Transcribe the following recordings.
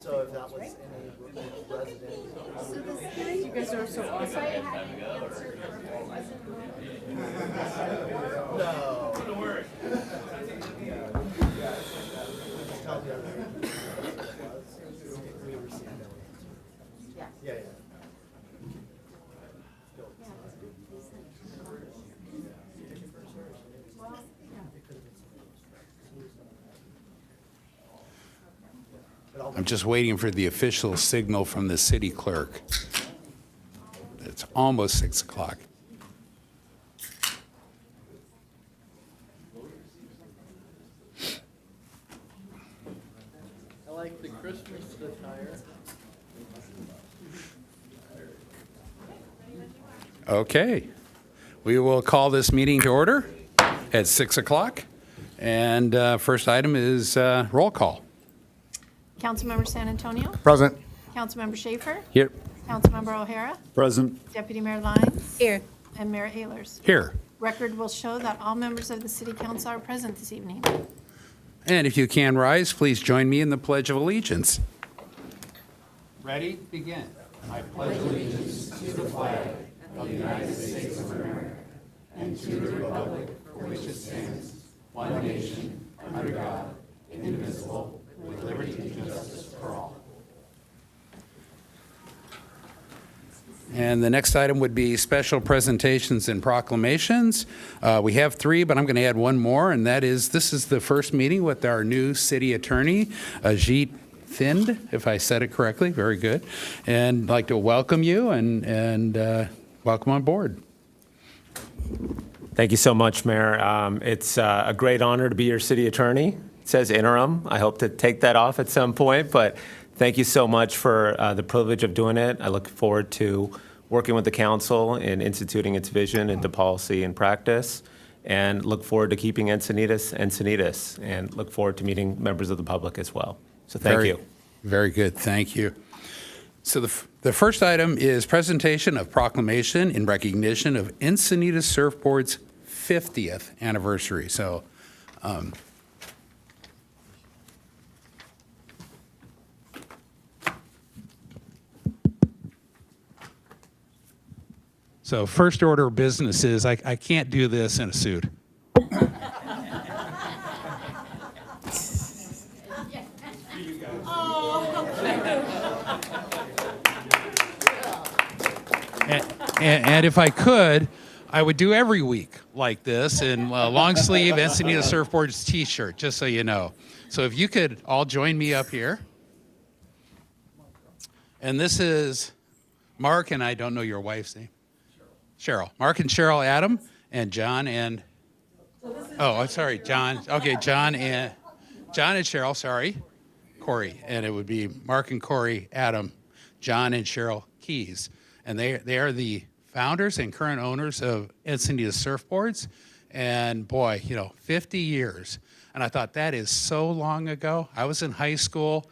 So if that was any resident. So this, you guys are so awesome. No. We received no answer. Yeah. Yeah, yeah. I'm just waiting for the official signal from the city clerk. It's almost 6 o'clock. I like the Christmas attire. Okay. We will call this meeting to order at 6 o'clock. And first item is roll call. Councilmember San Antonio, Present. Councilmember Schaefer, Here. Councilmember O'Hara, Present. Deputy Mayor Lyons. Here. And Mayor Ehlers. Here. Record will show that all members of the city council are present this evening. And if you can rise, please join me in the Pledge of Allegiance. Ready? Begin. I pledge allegiance to the flag of the United States of America and to the republic for which it stands, one nation, under God, indivisible, with liberty and justice for all. And the next item would be special presentations and proclamations. We have 3, but I'm going to add one more, and that is, this is the first meeting with our new city attorney, Ajit Thind, if I said it correctly. Very good. And I'd like to welcome you and welcome on board. Thank you so much, Mayor. It's a great honor to be your city attorney. It says interim. I hope to take that off at some point, but thank you so much for the privilege of doing it. I look forward to working with the council in instituting its vision into policy and practice, and look forward to keeping Encinitas, and look forward to meeting members of the public as well. So thank you. Very good. Thank you. So the first item is presentation of proclamation in recognition of Encinitas Surfboard's 50th anniversary. So first order of business is I can't do this in a suit. And if I could, I would do every week like this in long sleeve Encinitas Surfboards t-shirt, just so you know. So if you could all join me up here. And this is Mark, and I don't know your wife's name. Cheryl. Mark and Cheryl Adam, and John and, oh, I'm sorry, John. Okay, John and Cheryl, sorry, Corey. And it would be Mark and Corey Adam, John and Cheryl Keys. And they are the founders and current owners of Encinitas Surfboards. And boy, 50 years. And I thought, that is so long ago. I was in high school,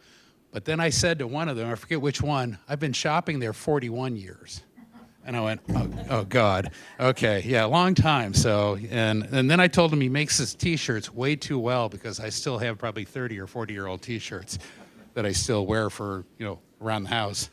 but then I said to one of them, I forget which one, I've been shopping there 41 years. And I went, oh God, okay, yeah, long time. So, and then I told him he makes his t-shirts way too well, because I still have probably 30 or 40-year-old t-shirts that I still wear for, around the house.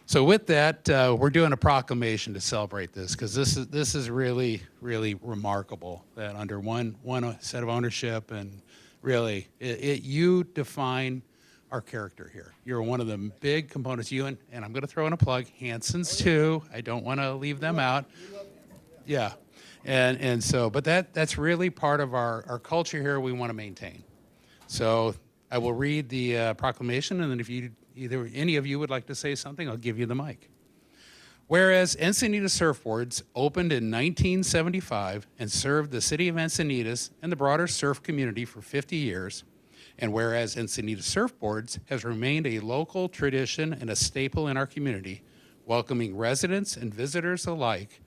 So with that, we're doing a proclamation to celebrate this, because this is really, really remarkable that under one set of ownership, and really, you define our character here. You're one of the big components, you and I'm going to throw in a plug, Hanson's too. I don't want to leave them out. Yeah, and so, but that's really part of our culture here we want to maintain. So I will read the proclamation, and then if either any of you would like to say something, I'll give you the mic. Whereas Encinitas Surfboards opened in 1975 and served the city of Encinitas and the broader surf community for 50 years, and whereas Encinitas Surfboards has remained a local tradition and a staple in our community, welcoming residents and visitors alike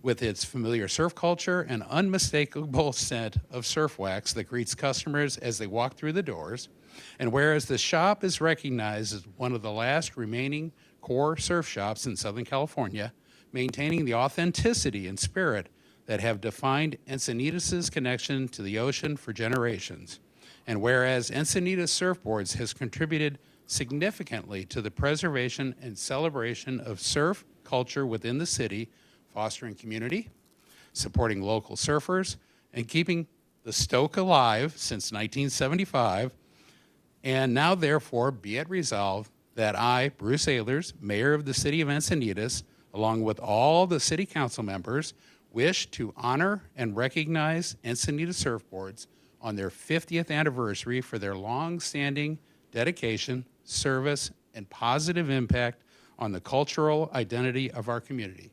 with its familiar surf culture and unmistakable scent of surf wax that greets customers as they walk through the doors, and whereas the shop is recognized as one of the last remaining core surf shops in Southern California, maintaining the authenticity and spirit that have defined Encinitas' connection to the ocean for generations. And whereas Encinitas Surfboards has contributed significantly to the preservation and celebration of surf culture within the city, fostering community, supporting local surfers, and keeping the Stoke alive since 1975. And now, therefore, be it resolved that I, Bruce Ehlers, Mayor of the City of Encinitas, along with all the City Council members, wish to honor and recognize Encinitas Surfboards on their 50th anniversary for their long-standing dedication, service, and positive impact on the cultural identity of our community.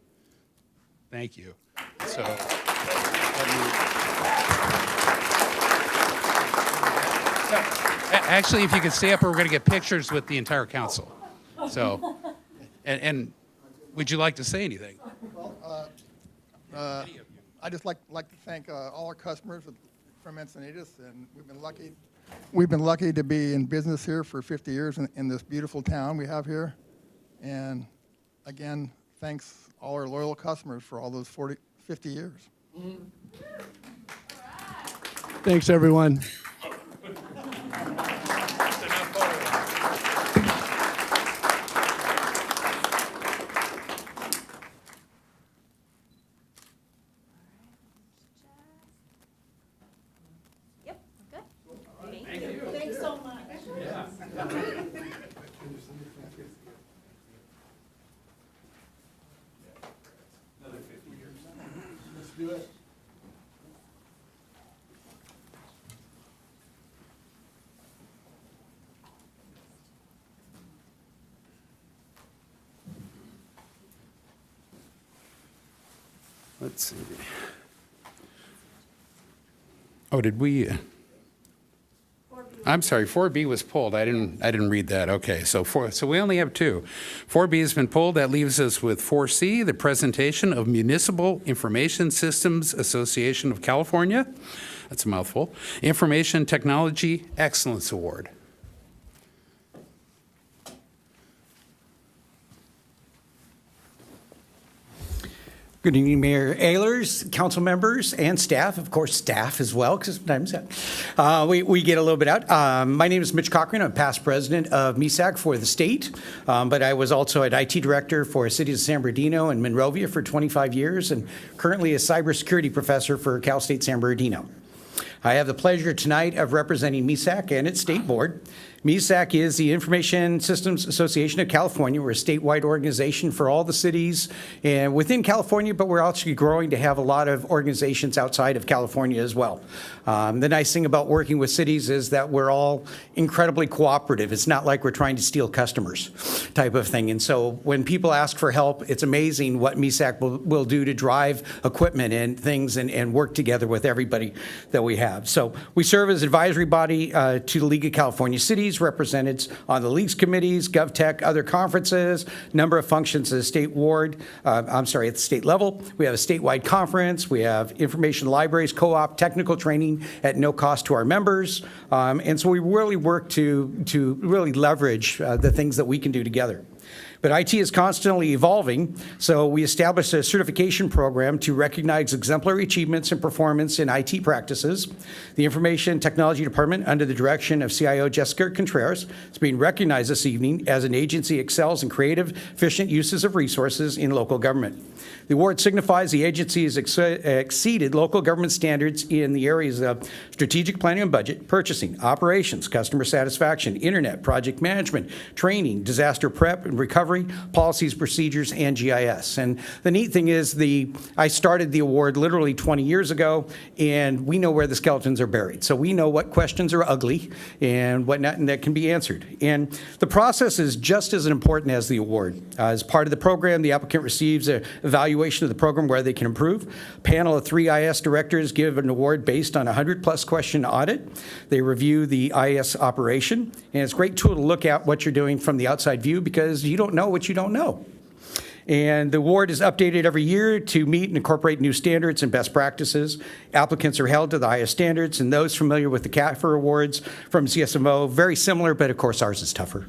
Thank you. So, actually, if you could stay up, we're going to get pictures with the entire council. So, and would you like to say anything? I just like to thank all our customers from Encinitas, and we've been lucky to be in business here for 50 years in this beautiful town we have here. And again, thanks all our loyal customers for all those 50 years. Thanks, everyone. Yep, good. Thanks so much. Let's do it. Let's see. Oh, did we? I'm sorry, 4B was pulled. I didn't read that. Okay, so we only have two. 4B has been pulled. That leaves us with 4C, the presentation of Municipal Information Systems Association of California. That's a mouthful. Information Technology Excellence Award. Good evening, Mayor Ehlers, council members, and staff. Of course, staff as well, because sometimes we get a little bit out. My name is Mitch Cochran. I'm past president of MESAC for the state, but I was also an IT director for cities of San Bernardino and Monrovia for 25 years, and currently a cybersecurity professor for Cal State San Bernardino. I have the pleasure tonight of representing MESAC and its state board. MESAC is the Information Systems Association of California. We're a statewide organization for all the cities and within California, but we're actually growing to have a lot of organizations outside of California as well. The nice thing about working with cities is that we're all incredibly cooperative. It's not like we're trying to steal customers type of thing. And so when people ask for help, it's amazing what MESAC will do to drive equipment and things and work together with everybody that we have. So we serve as advisory body to the League of California Cities, represented on the leagues committees, GovTech, other conferences, number of functions at the state ward, at the state level. We have a statewide conference. We have information libraries, co-op, technical training at no cost to our members. And so we really work to really leverage the things that we can do together. But IT is constantly evolving, so we established a certification program to recognize exemplary achievements and performance in IT practices. The Information Technology Department, under the direction of CIO Jessica Contreras, is being recognized this evening as an agency excels in creative, efficient uses of resources in local government. The award signifies the agency has exceeded local government standards in the areas of strategic planning and budget, purchasing, operations, customer satisfaction, internet, project management, training, disaster prep and recovery, policies, procedures, and GIS. And the neat thing is I started the award literally 20 years ago, and we know where the skeletons are buried. So we know what questions are ugly and whatnot, and that can be answered. And the process is just as important as the award. As part of the program, the applicant receives an evaluation of the program where they can improve. A panel of 3 IS directors give an award based on a 100-plus question audit. They review the IS operation, and it's a great tool to look at what you're doing from the outside view because you don't know what you don't know. And the award is updated every year to meet and incorporate new standards and best practices. Applicants are held to the highest standards, and those familiar with the CAFR awards from CSMO, very similar, but of course ours is tougher.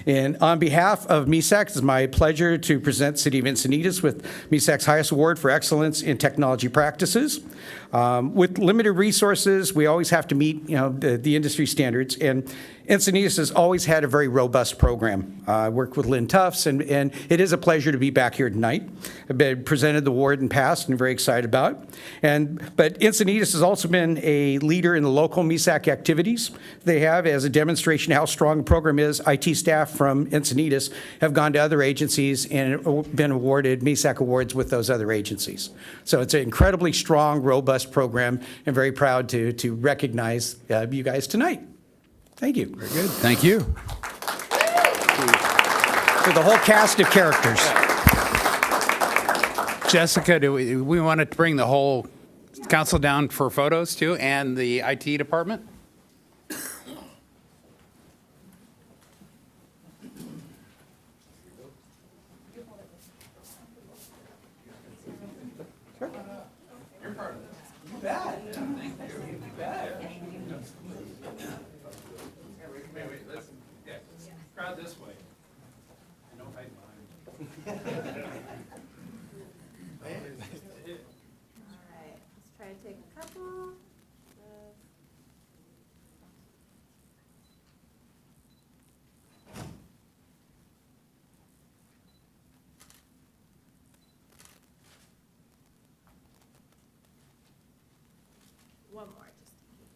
And on behalf of MESAC, it's my pleasure to present City of Encinitas with MESAC's highest award for excellence in technology practices. With limited resources, we always have to meet, the industry standards. And Encinitas has always had a very robust program. I worked with Lynn Tufts, and it is a pleasure to be back here tonight. I've been presented the award in past and very excited about it. But Encinitas has also been a leader in the local MESAC activities. They have, as a demonstration of how strong the program is, IT staff from Encinitas have gone to other agencies and been awarded MESAC awards with those other agencies. So it's an incredibly strong, robust program, and very proud to recognize you guys tonight. Thank you. Very good. Thank you. For the whole cast of characters. Jessica, do we want to bring the whole council down for photos too, and the IT department? Crowd this way. I know hide behind. All right, let's try to take a couple. One more, just in case.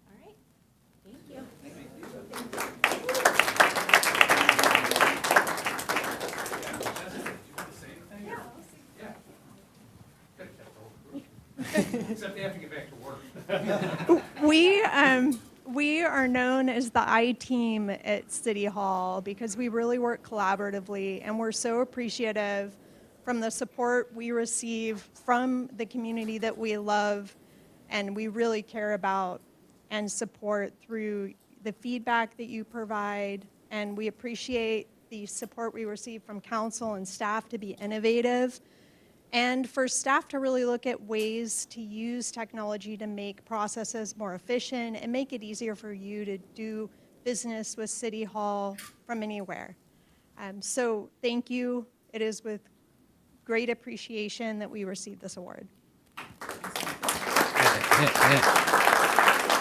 All right, thank you. Except they have to get back to work. We are known as the I-team at City Hall because we really work collaboratively, and we're so appreciative from the support we receive from the community that we love and we really care about and support through the feedback that you provide. And we appreciate the support we receive from council and staff to be innovative, and for staff to really look at ways to use technology to make processes more efficient and make it easier for you to do business with City Hall from anywhere. So thank you. It is with great appreciation that we received this award.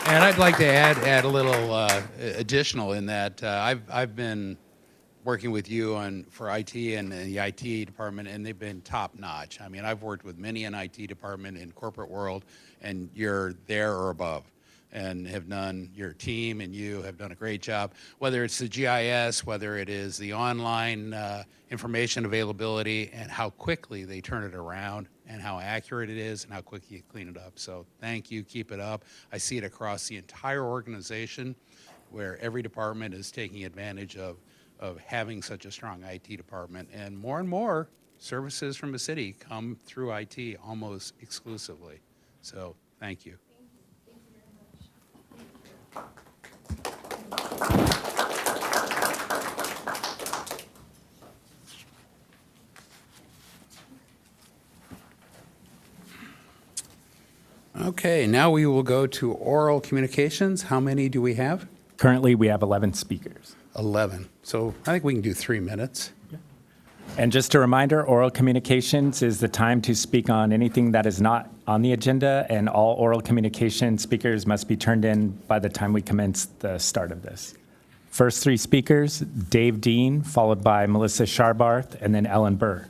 And I'd like to add a little additional in that I've been working with you for IT and the IT department, and they've been top notch. I mean, I've worked with many in IT department in corporate world, and you're there or above, and your team and you have done a great job. Whether it's the GIS, whether it is the online information availability, and how quickly they turn it around, and how accurate it is, and how quickly you clean it up. So thank you, keep it up. I see it across the entire organization, where every department is taking advantage of having such a strong IT department. And more services from the city come through IT almost exclusively. So thank you. Thank you very much. Okay, now we will go to oral communications. How many do we have? Currently, we have 11 speakers. 11. So I think we can do 3 minutes. And just a reminder, oral communications is the time to speak on anything that is not on the agenda, and all oral communication speakers must be turned in by the time we commence the start of this. First 3 speakers, Dave Dean, followed by Melissa Sharbarth, and then Ellen Burr.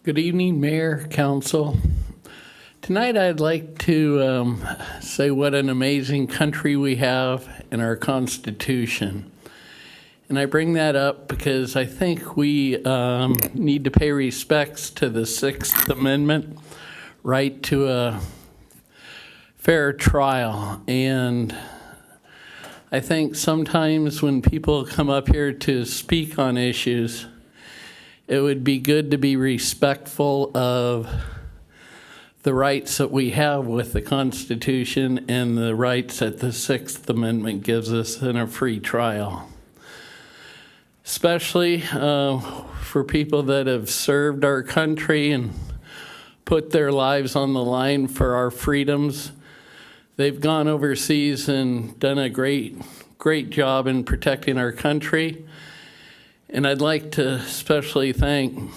Good evening, Mayor, Council. Tonight I'd like to say what an amazing country we have in our Constitution. And I bring that up because I think we need to pay respects to the Sixth Amendment, right to a fair trial. And I think sometimes when people come up here to speak on issues, it would be good to be respectful of the rights that we have with the Constitution and the rights that the Sixth Amendment gives us in a free trial. Especially for people that have served our country and put their lives on the line for our freedoms. They've gone overseas and done a great job in protecting our country. And I'd like to especially thank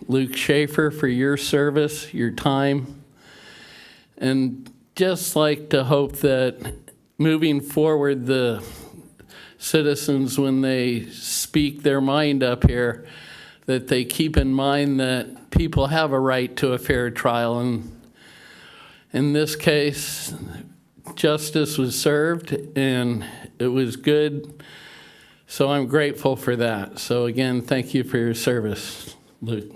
Luke Schaefer for your service, your time, and just like to hope that moving forward, the citizens, when they speak their mind up here, that they keep in mind that people have a right to a fair trial. And in this case, justice was served and it was good. So I'm grateful for that. So again, thank you for your service, Luke.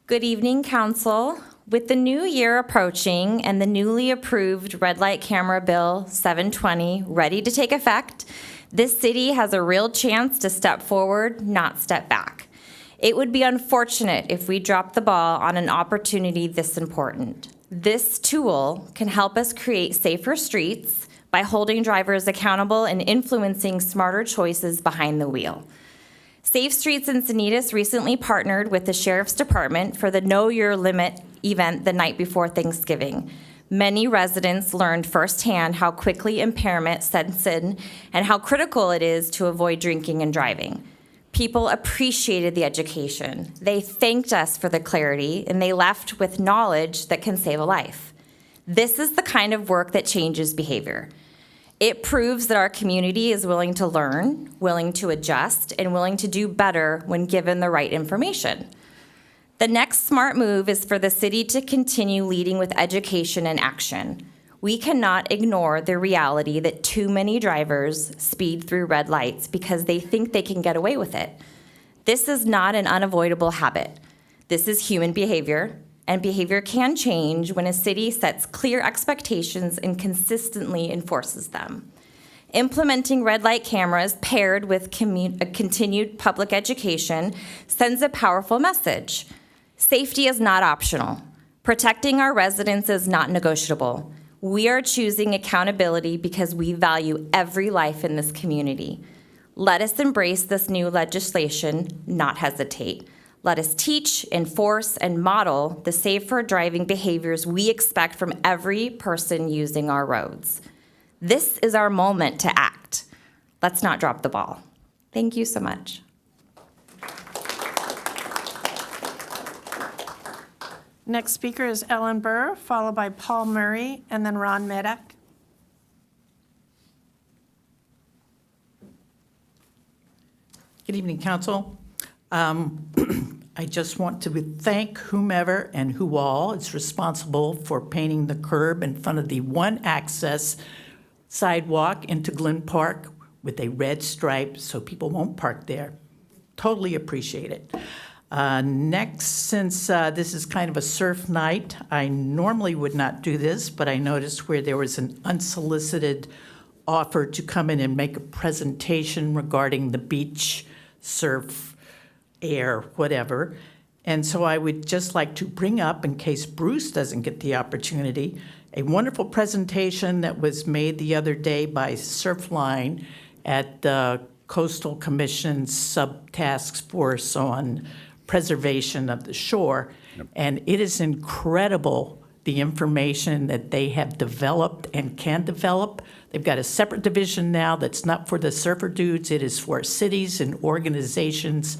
Good evening, Council. With the new year approaching and the newly approved Red Light Camera Bill 720 ready to take effect, this city has a real chance to step forward, not step back. It would be unfortunate if we dropped the ball on an opportunity this important. This tool can help us create safer streets by holding drivers accountable and influencing smarter choices behind the wheel. Safe Streets Encinitas recently partnered with the Sheriff's Department for the Know Your Limit event the night before Thanksgiving. Many residents learned firsthand how quickly impairment sets in and how critical it is to avoid drinking and driving. People appreciated the education. They thanked us for the clarity, and they left with knowledge that can save a life. This is the kind of work that changes behavior. It proves that our community is willing to learn, willing to adjust, and willing to do better when given the right information. The next smart move is for the city to continue leading with education and action. We cannot ignore the reality that too many drivers speed through red lights because they think they can get away with it. This is not an unavoidable habit. This is human behavior, and behavior can change when a city sets clear expectations and consistently enforces them. Implementing red light cameras paired with continued public education sends a powerful message. Safety is not optional. Protecting our residents is not negotiable. We are choosing accountability because we value every life in this community. Let us embrace this new legislation, not hesitate. Let us teach, enforce, and model the safer driving behaviors we expect from every person using our roads. This is our moment to act. Let's not drop the ball. Thank you so much. Next speaker is Ellen Burr, followed by Paul Murray, and then Ron Medak. Good evening, Council. I just want to thank whomever and who all is responsible for painting the curb in front of the one access sidewalk into Glen Park with a red stripe so people won't park there. Totally appreciate it. Next, since this is kind of a surf night, I normally would not do this, but I noticed where there was an unsolicited offer to come in and make a presentation regarding the beach, surf, air, whatever. And so I would just like to bring up, in case Bruce doesn't get the opportunity, a wonderful presentation that was made the other day by Surfline at the Coastal Commission's Subtask Force on preservation of the shore. Yep. And it is incredible the information that they have developed and can develop. They've got a separate division now that's not for the surfer dudes, it is for cities and organizations.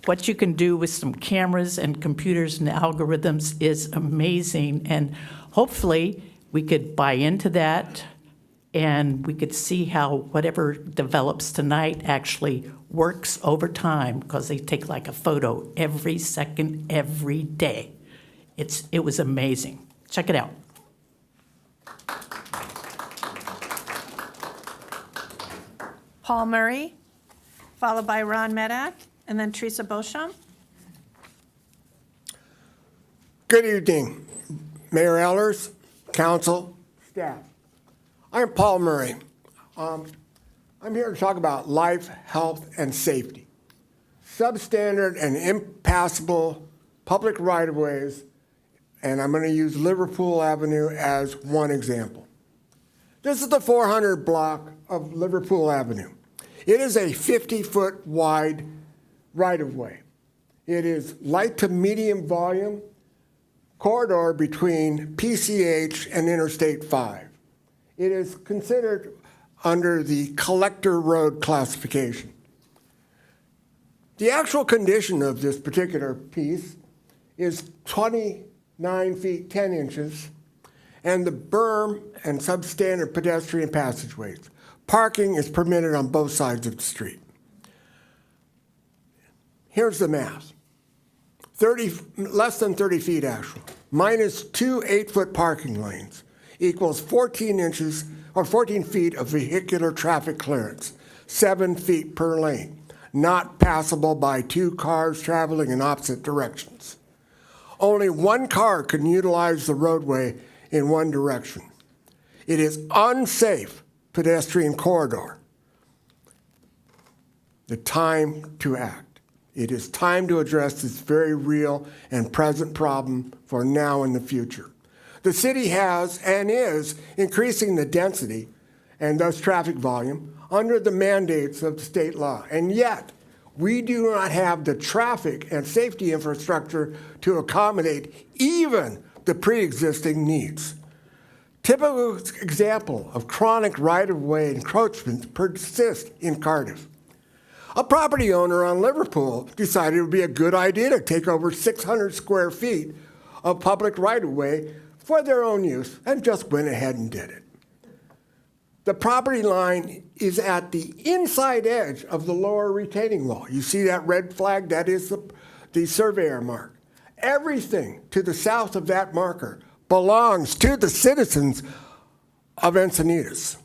What you can do with some cameras and computers and algorithms is amazing, and hopefully we could buy into that and we could see how whatever develops tonight actually works over time, because they take like a photo every second, every day. It was amazing. Check it out. Paul Murray, followed by Ron Medak, and then Teresa Beauchamp. Good evening, Mayor Ehlers, Council, staff. I'm Paul Murray. I'm here to talk about life, health, and safety. Substandard and impassable public right-of-ways, and I'm going to use Liverpool Avenue as one example. This is the 400 block of Liverpool Avenue. It is a 50-foot wide right-of-way. It is light to medium volume corridor between PCH and Interstate 5. It is considered under the collector road classification. The actual condition of this particular piece is 29 feet 10 inches, and the berm and substandard pedestrian passageways. Parking is permitted on both sides of the street. Here's the math. Less than 30 feet actual, minus 2 8-foot parking lanes equals 14 inches or 14 feet of vehicular traffic clearance, 7 feet per lane, not passable by 2 cars traveling in opposite directions. Only 1 car can utilize the roadway in one direction. It is unsafe pedestrian corridor. The time to act. It is time to address this very real and present problem for now and the future. The city has and is increasing the density and thus traffic volume under the mandates of the state law. And yet, we do not have the traffic and safety infrastructure to accommodate even the pre-existing needs. Typical example of chronic right-of-way encroachment persists in Cardiff. A property owner on Liverpool decided it would be a good idea to take over 600 square feet of public right-of-way for their own use and just went ahead and did it. The property line is at the inside edge of the lower retaining wall. You see that red flag? That is the surveyor mark. Everything to the south of that marker belongs to the citizens of Encinitas.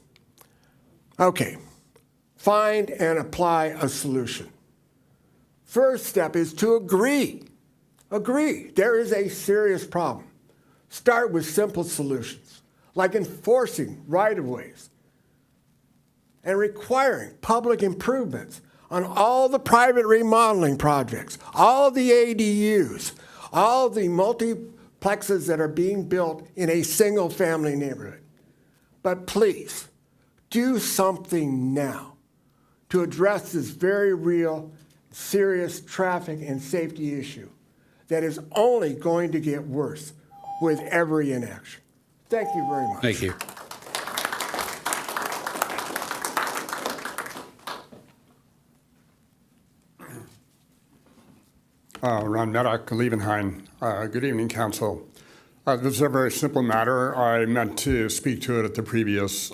Okay. Find and apply a solution. First step is to agree. Agree. There is a serious problem. Start with simple solutions, like enforcing right-of-ways and requiring public improvements on all the private remodeling projects, all the ADUs, all the multiplexes that are being built in a single-family neighborhood. But please, do something now to address this very real, serious traffic and safety issue that is only going to get worse with every inaction. Thank you very much. Thank you. Ron Medak, Liebenhain. Good evening, Council. This is a very simple matter. I meant to speak to it at the previous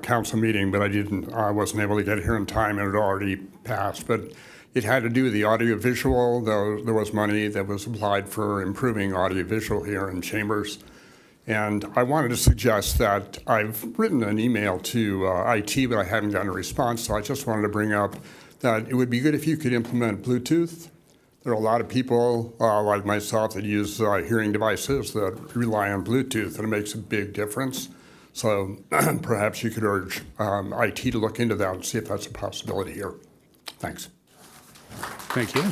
council meeting, but I wasn't able to get here in time, and it had already passed. But it had to do with the audiovisual. There was money that was applied for improving audiovisual here in Chambers. And I wanted to suggest that I've written an email to IT, but I haven't gotten a response. So I just wanted to bring up that it would be good if you could implement Bluetooth. There are a lot of people like myself that use hearing devices that rely on Bluetooth, and it makes a big difference. So perhaps you could urge IT to look into that and see if that's a possibility here. Thanks. Thank you.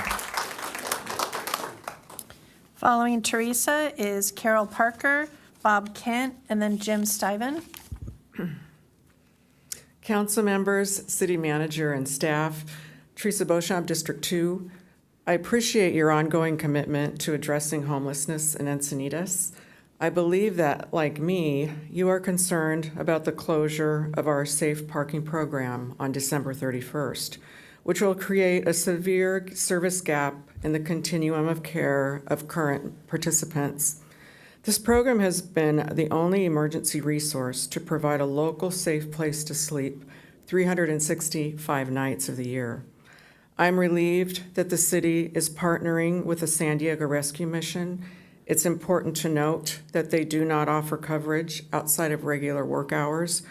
Following Teresa is Carol Parker, Bob Kent, and then Jim Stiven. Council members, city manager, and staff, Teresa Beauchamp, District 2. I appreciate your ongoing commitment to addressing homelessness in Encinitas. I believe that, like me, you are concerned about the closure of our safe parking program on December 31st, which will create a severe service gap in the continuum of care of current participants. This program has been the only emergency resource to provide a local safe place to sleep 365 nights of the year. I'm relieved that the city is partnering with the San Diego Rescue Mission. It's important to note that they do not offer coverage outside of regular work hours.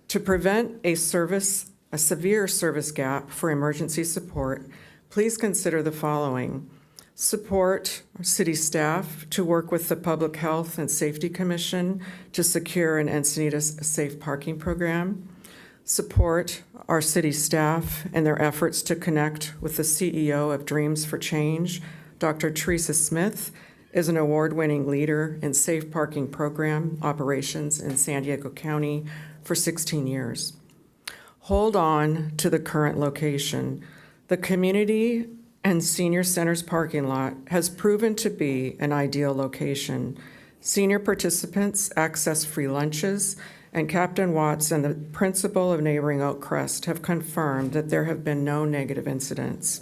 To prevent a severe service gap for emergency support, please consider the following. Support city staff to work with the Public Health and Safety Commission to secure an Encinitas safe parking program. Support our city staff in their efforts to connect with the CEO of Dreams for Change, Dr. Teresa Smith, is an award-winning leader in safe parking program operations in San Diego County for 16 years. Hold on to the current location. The community and senior center's parking lot has proven to be an ideal location. Senior participants access free lunches, and Captain Watts and the principal of neighboring Oak Crest have confirmed that there have been no negative incidents.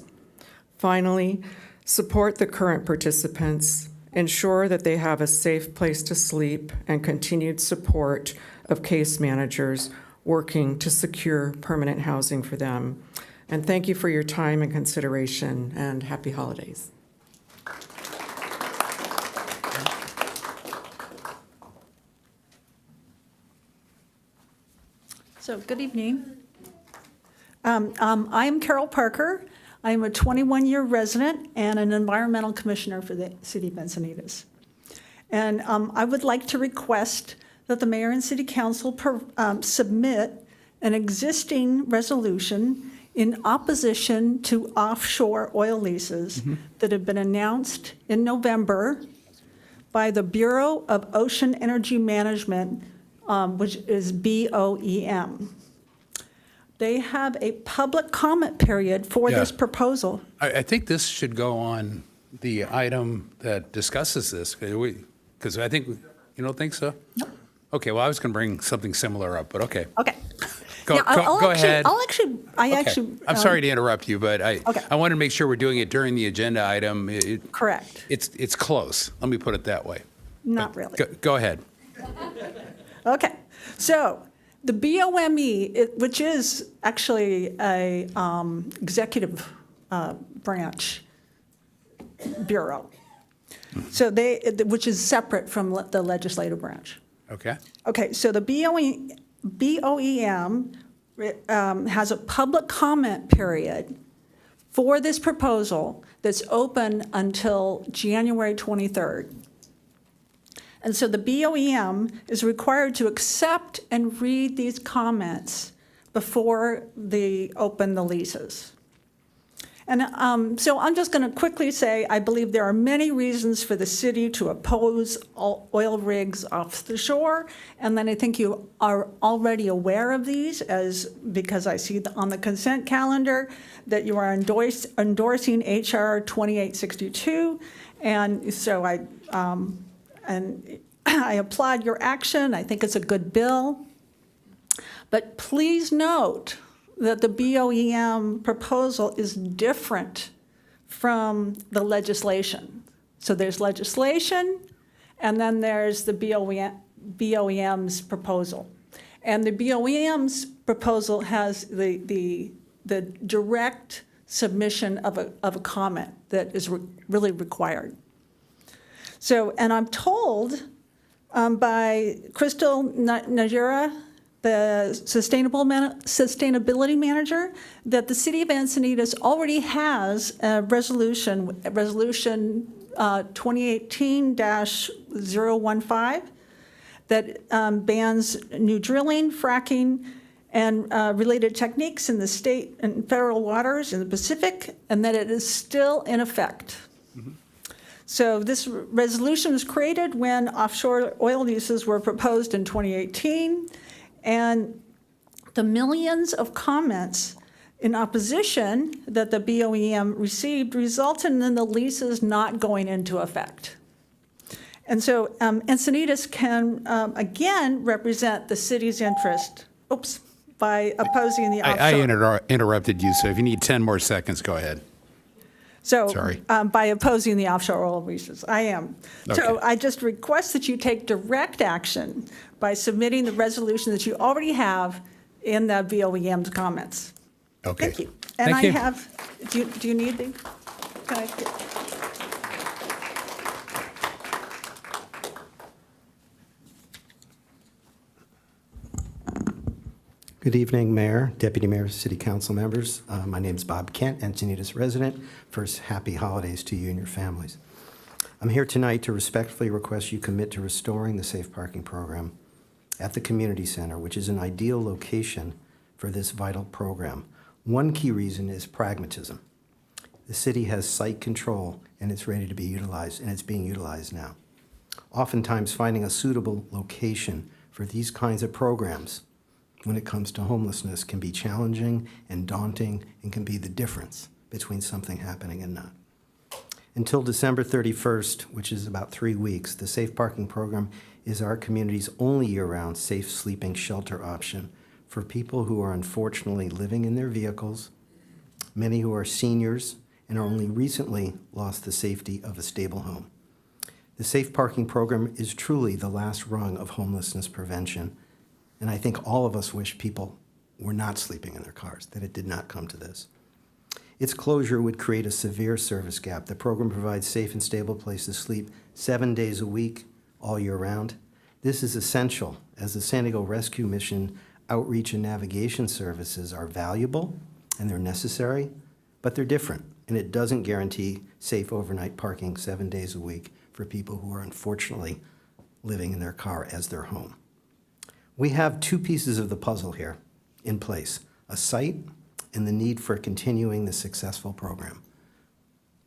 Finally, support the current participants, ensure that they have a safe place to sleep, and continued support of case managers working to secure permanent housing for them. And thank you for your time and consideration, and happy holidays. So, good evening. I'm Carol Parker. I'm a 21-year resident and an environmental commissioner for the city of Encinitas. And I would like to request that the mayor and city council submit an existing resolution in opposition to offshore oil leases that have been announced in November by the Bureau of Ocean Energy Management, which is BOEM. They have a public comment period for this proposal. I think this should go on the item that discusses this, because I think, you don't think so? No. Okay, well, I was going to bring something similar up, but okay. Okay. Go ahead. I'm sorry to interrupt you, but I want to make sure we're doing it during the agenda item. Correct. It's close. Let me put it that way. Not really. Go ahead. Okay. So the BOME, which is actually a executive branch bureau, so which is separate from the legislative branch. Okay. Okay, so the BOEM has a public comment period for this proposal that's open until January 23rd. And so the BOEM is required to accept and read these comments before they open the leases. And so I'm just going to quickly say, I believe there are many reasons for the city to oppose oil rigs off the shore. And then I think you are already aware of these, because I see on the consent calendar that you are endorsing HR 2862. And so I applaud your action. I think it's a good bill. But please note that the BOEM proposal is different from the legislation. So there's legislation, and then there's the BOEM's proposal. And the BOEM's proposal has the direct submission of a comment that is really required. So, and I'm told by Crystal Najera, the sustainability manager, that the city of Encinitas already has a resolution 2018-015, that bans new drilling, fracking, and related techniques in the state and federal waters in the Pacific, and that it is still in effect. So this resolution was created when offshore oil leases were proposed in 2018, and the millions of comments in opposition that the BOEM received resulted in the leases not going into effect. And so Encinitas can, again, represent the city's interest, by opposing the offshore. I interrupted you, so if you need 10 more seconds, go ahead. So, Sorry. By opposing the offshore oil leases, I am. Okay. So I just request that you take direct action by submitting the resolution that you already have in the BOEM's comments. Okay. Thank you. And Thank you. I have, do you need the, can I get? Good evening, Mayor, Deputy Mayor, City Council members. My name's Bob Kent, Encinitas resident. First, happy holidays to you and your families. I'm here tonight to respectfully request you commit to restoring the safe parking program at the community center, which is an ideal location for this vital program. One key reason is pragmatism. The city has site control, and it's ready to be utilized, and it's being utilized now. Oftentimes, finding a suitable location for these kinds of programs when it comes to homelessness can be challenging and daunting and can be the difference between something happening and not. Until December 31st, which is about 3 weeks, the Safe Parking Program is our community's only year-round safe sleeping shelter option for people who are unfortunately living in their vehicles, many who are seniors, and are only recently lost the safety of a stable home. The Safe Parking Program is truly the last rung of homelessness prevention, and I think all of us wish people were not sleeping in their cars, that it did not come to this. Its closure would create a severe service gap. The program provides safe and stable place to sleep 7 days a week, all year round. This is essential, as the San Diego Rescue Mission outreach and navigation services are valuable and they're necessary, but they're different, and it doesn't guarantee safe overnight parking 7 days a week for people who are unfortunately living in their car as their home. We have two pieces of the puzzle here in place, a site and the need for continuing the successful program.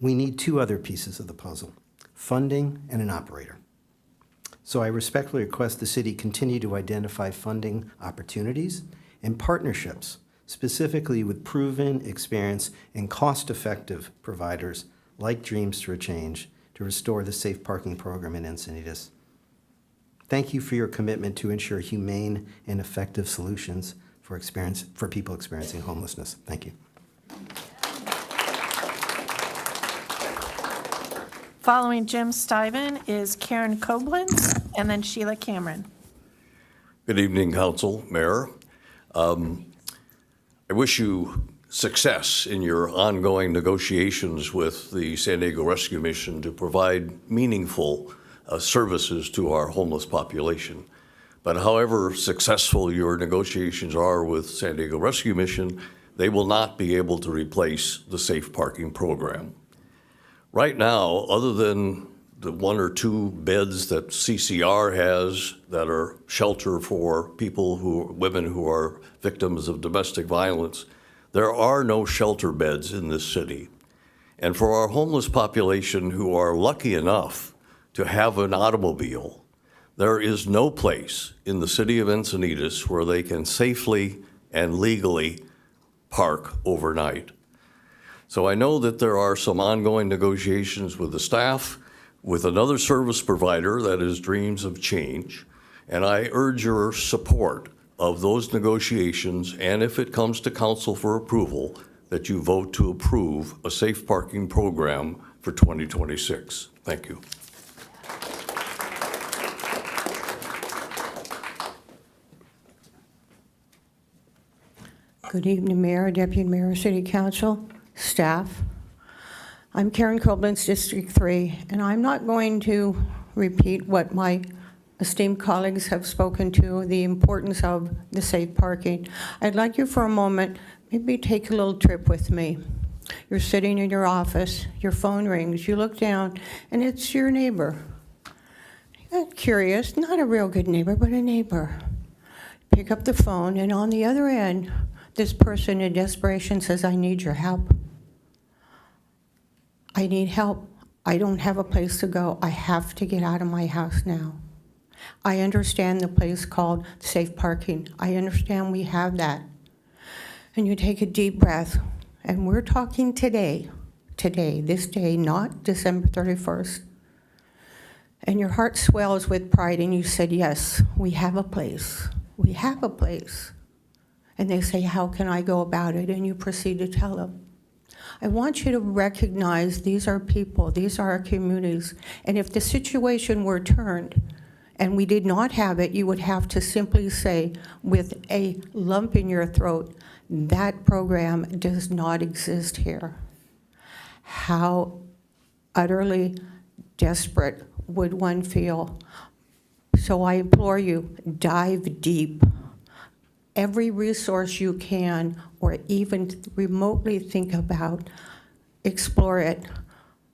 We need two other pieces of the puzzle, funding and an operator. So I respectfully request the city continue to identify funding opportunities and partnerships, specifically with proven experience and cost-effective providers like Dreams for Change to restore the safe parking program in Encinitas. Thank you for your commitment to ensure humane and effective solutions for people experiencing homelessness. Thank you. Following Jim Stiven is Karen Koblenz, and then Sheila Cameron. Good evening, Council, Mayor. I wish you success in your ongoing negotiations with the San Diego Rescue Mission to provide meaningful services to our homeless population. But however successful your negotiations are with San Diego Rescue Mission, they will not be able to replace the safe parking program. Right now, other than the 1 or 2 beds that CCR has that are shelter for women who are victims of domestic violence, there are no shelter beds in this city. And for our homeless population who are lucky enough to have an automobile, there is no place in the city of Encinitas where they can safely and legally park overnight. So I know that there are some ongoing negotiations with the staff, with another service provider, that is Dreams of Change, and I urge your support of those negotiations, and if it comes to council for approval, that you vote to approve a safe parking program for 2026. Thank you. Good evening, Mayor, Deputy Mayor, City Council, staff. I'm Karen Koblenz, District 3, and I'm not going to repeat what my esteemed colleagues have spoken to, the importance of the safe parking. I'd like you for a moment, maybe take a little trip with me. You're sitting in your office, your phone rings, you look down, and it's your neighbor. You're curious, not a real good neighbor, but a neighbor. Pick up the phone, and on the other end, this person in desperation says, I need your help. I need help. I don't have a place to go. I have to get out of my house now. I understand the place called safe parking. I understand we have that. And you take a deep breath, and we're talking today, this day, not December 31st. And your heart swells with pride, and you said, yes, we have a place. We have a place. And they say, how can I go about it? And you proceed to tell them. I want you to recognize these are people, these are our communities. And if the situation were turned and we did not have it, you would have to simply say with a lump in your throat, that program does not exist here. How utterly desperate would one feel? So I implore you, dive deep. Every resource you can, or even remotely think about, explore it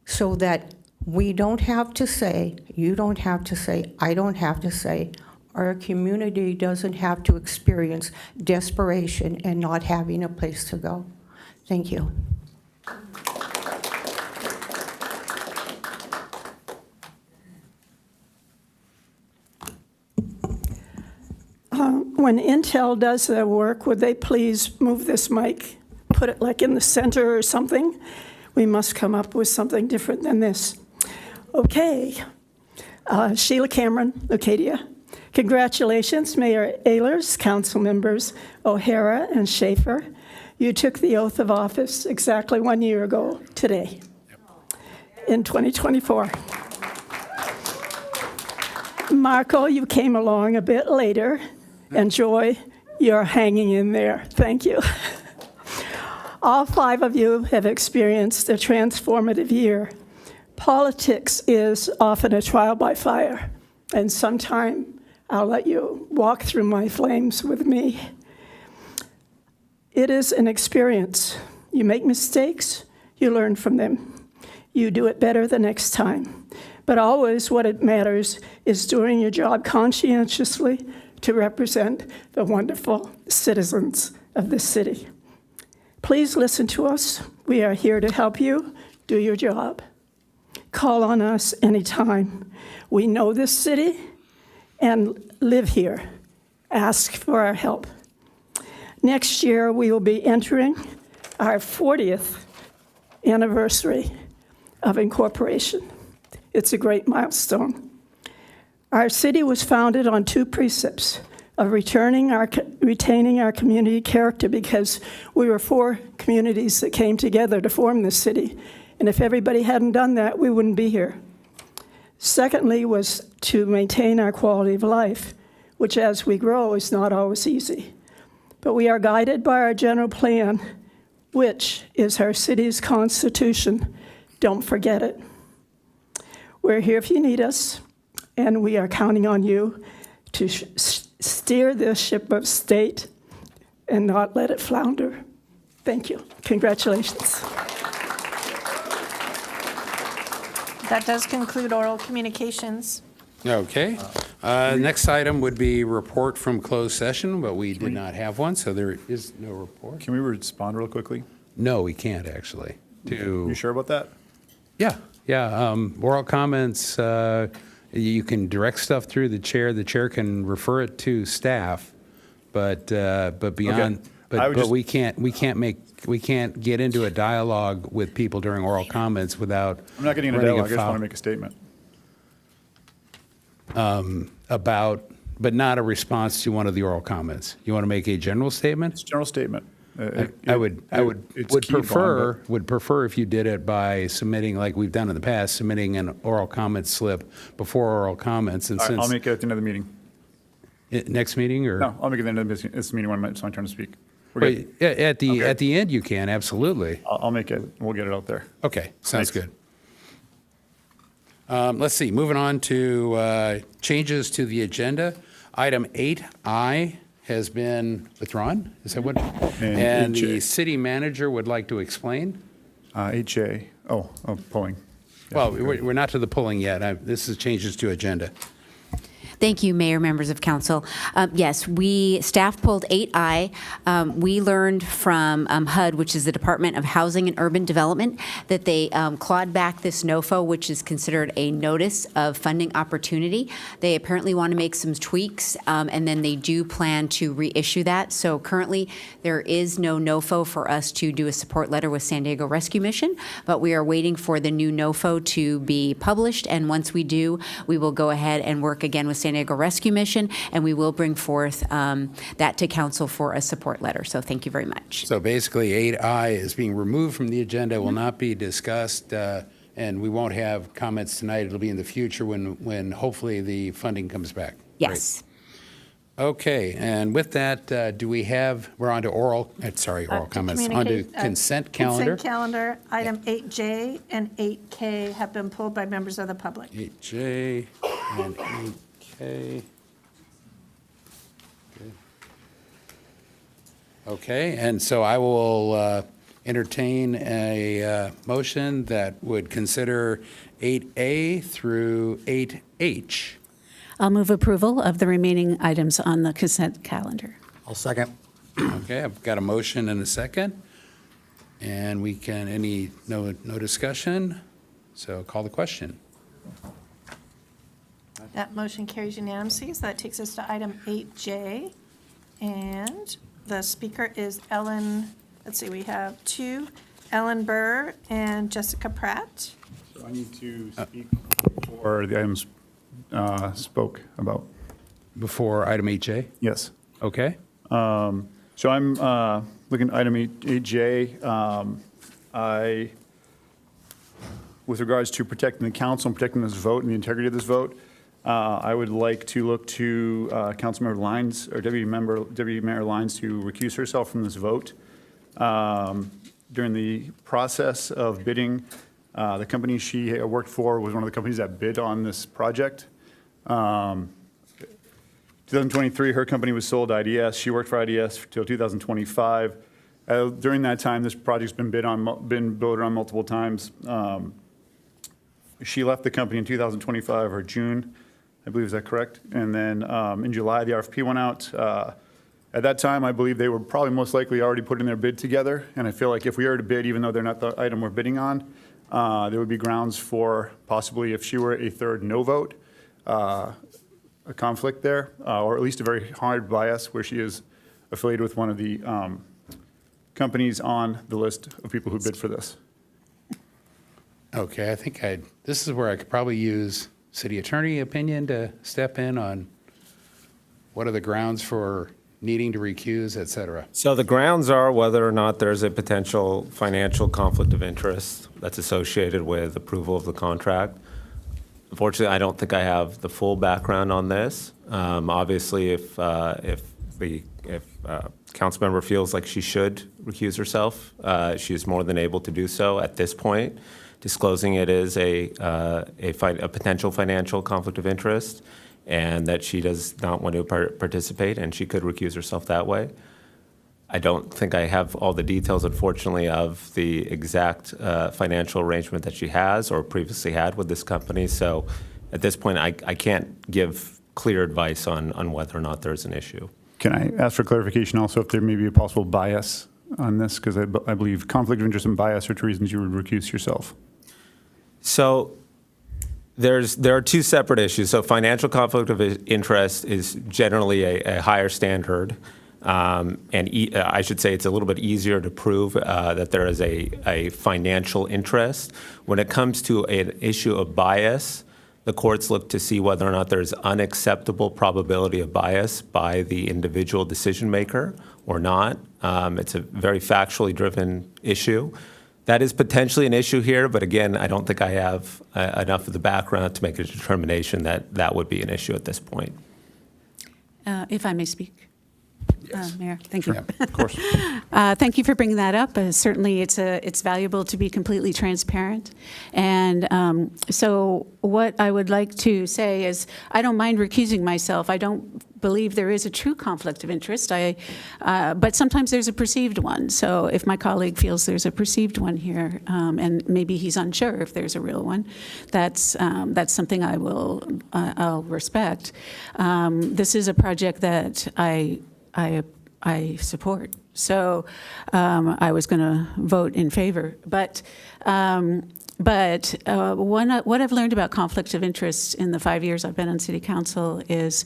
so that we don't have to say, you don't have to say, I don't have to say, our community doesn't have to experience desperation and not having a place to go. Thank you. When Intel does their work, would they please move this mic, put it like in the center or something? We must come up with something different than this. Okay. Sheila Cameron, Acadia. Congratulations, Mayor Ehlers, council members O'Hara and Schaefer. You took the oath of office exactly 1 year ago today, in 2024. Marco, you came along a bit later, and Joy, you're hanging in there. Thank you. All 5 of you have experienced a transformative year. Politics is often a trial by fire, and sometime I'll let you walk through my flames with me. It is an experience. You make mistakes, you learn from them. You do it better the next time. But always what it matters is doing your job conscientiously to represent the wonderful citizens of this city. Please listen to us. We are here to help you do your job. Call on us anytime. We know this city and live here. Ask for our help. Next year, we will be entering our 40th anniversary of incorporation. It's a great milestone. Our city was founded on 2 precepts of retaining our community character, because we were 4 communities that came together to form this city. And if everybody hadn't done that, we wouldn't be here. Secondly was to maintain our quality of life, which as we grow is not always easy. But we are guided by our general plan, which is our city's constitution. Don't forget it. We're here if you need us, and we are counting on you to steer this ship of state and not let it flounder. Thank you. Congratulations. That does conclude oral communications. Okay. Next item would be report from closed session, but we did not have one, so there is no report. Can we respond real quickly? No, we can't actually. You sure about that? Yeah. Oral comments, you can direct stuff through the chair. The chair can refer it to staff, but beyond, but we can't get into a dialogue with people during oral comments without. I'm not getting into dialogue. I just want to make a statement. But not a response to one of the oral comments. You want to make a general statement? It's a general statement. I would prefer if you did it by submitting, like we've done in the past, submitting an oral comment slip before oral comments. And I'll make it at the end of the meeting. Next meeting, or no? I'll make it at the end of this meeting when it's my turn to speak. At the end you can, absolutely. I'll make it. We'll get it out there. Okay, sounds good. Let's see. Moving on to changes to the agenda. Item 8I has been withdrawn. Is that what? And the city manager would like to explain. 8J. Oh, pulling. Yeah, well, we're not to the pulling yet. This is changes to agenda. Thank you, Mayor, members of council. Yes, staff pulled 8I. We learned from HUD, which is the Department of Housing and Urban Development, that they clawed back this NOFO, which is considered a notice of funding opportunity. They apparently want to make some tweaks, and then they do plan to reissue that. So currently, there is no NOFO for us to do a support letter with San Diego Rescue Mission, but we are waiting for the new NOFO to be published, and once we do, we will go ahead and work again with San Diego Rescue Mission, and we will bring forth that to council for a support letter. So thank you very much. So basically 8I is being removed from the agenda, will not be discussed, and we won't have comments tonight. It'll be in the future when hopefully the funding comes back. Yes. Great. Okay, and with that, we're on to oral comments, on to consent calendar. Consent calendar, item 8J and 8K have been pulled by members of the public. 8J and 8K. Okay, and so I will entertain a motion that would consider 8A through 8H. I'll move approval of the remaining items on the consent calendar. I'll second. Okay, I've got a motion and a second. And no discussion, so call the question. That motion carries unanimously, so that takes us to item 8J. And the speaker is Ellen, let's see, we have two, Ellen Burr and Jessica Pratt. So I need to speak for the items spoke about. Before item 8J? Yes. Okay. So I'm looking at item 8J. With regards to protecting the council and protecting this vote and the integrity of this vote, I would like to look to Councilmember Lyons, or Deputy Mayor Lyons, to recuse herself from this vote. During the process of bidding, the company she worked for was one of the companies that bid on this project. 2023, her company was sold to IDS. She worked for IDS till 2025. During that time, this project's been bid on multiple times. She left the company in 2025 or June, I believe, is that correct? And then in July, the RFP went out. At that time, I believe they were probably most likely already putting their bid together. And I feel like if we were to bid, even though they're not the item we're bidding on, there would be grounds for possibly, if she were a third no vote, a conflict there, or at least a very hard bias where she is affiliated with one of the companies on the list of people who bid for this. Okay, I think this is where I could probably use city attorney opinion to step in on what are the grounds for needing to recuse, et cetera. So the grounds are whether or not there's a potential financial conflict of interest that's associated with approval of the contract. Unfortunately, I don't think I have the full background on this. Obviously, if council member feels like she should recuse herself, she is more than able to do so at this point. Disclosing it is a potential financial conflict of interest, and that she does not want to participate, and she could recuse herself that way. I don't think I have all the details, unfortunately, of the exact financial arrangement that she has or previously had with this company. So at this point, I can't give clear advice on whether or not there's an issue. Can I ask for clarification also if there may be a possible bias on this? Because I believe conflict of interest and bias are two reasons you would recuse yourself. So there are two separate issues. So financial conflict of interest is generally a higher standard. I should say it's a little bit easier to prove that there is a financial interest. When it comes to an issue of bias, the courts look to see whether or not there's unacceptable probability of bias by the individual decision maker or not. It's a very factually driven issue. That is potentially an issue here, but again, I don't think I have enough of the background to make a determination that that would be an issue at this point. If I may speak. Mayor, thank you. Yeah, of course. Thank you for bringing that up. Certainly, it's valuable to be completely transparent. And so what I would like to say is I don't mind recusing myself. I don't believe there is a true conflict of interest. But sometimes there's a perceived one. So if my colleague feels there's a perceived one here, and maybe he's unsure if there's a real one, that's something I'll respect. This is a project that I support. So I was going to vote in favor. But what I've learned about conflict of interest in the 5 years I've been on city council is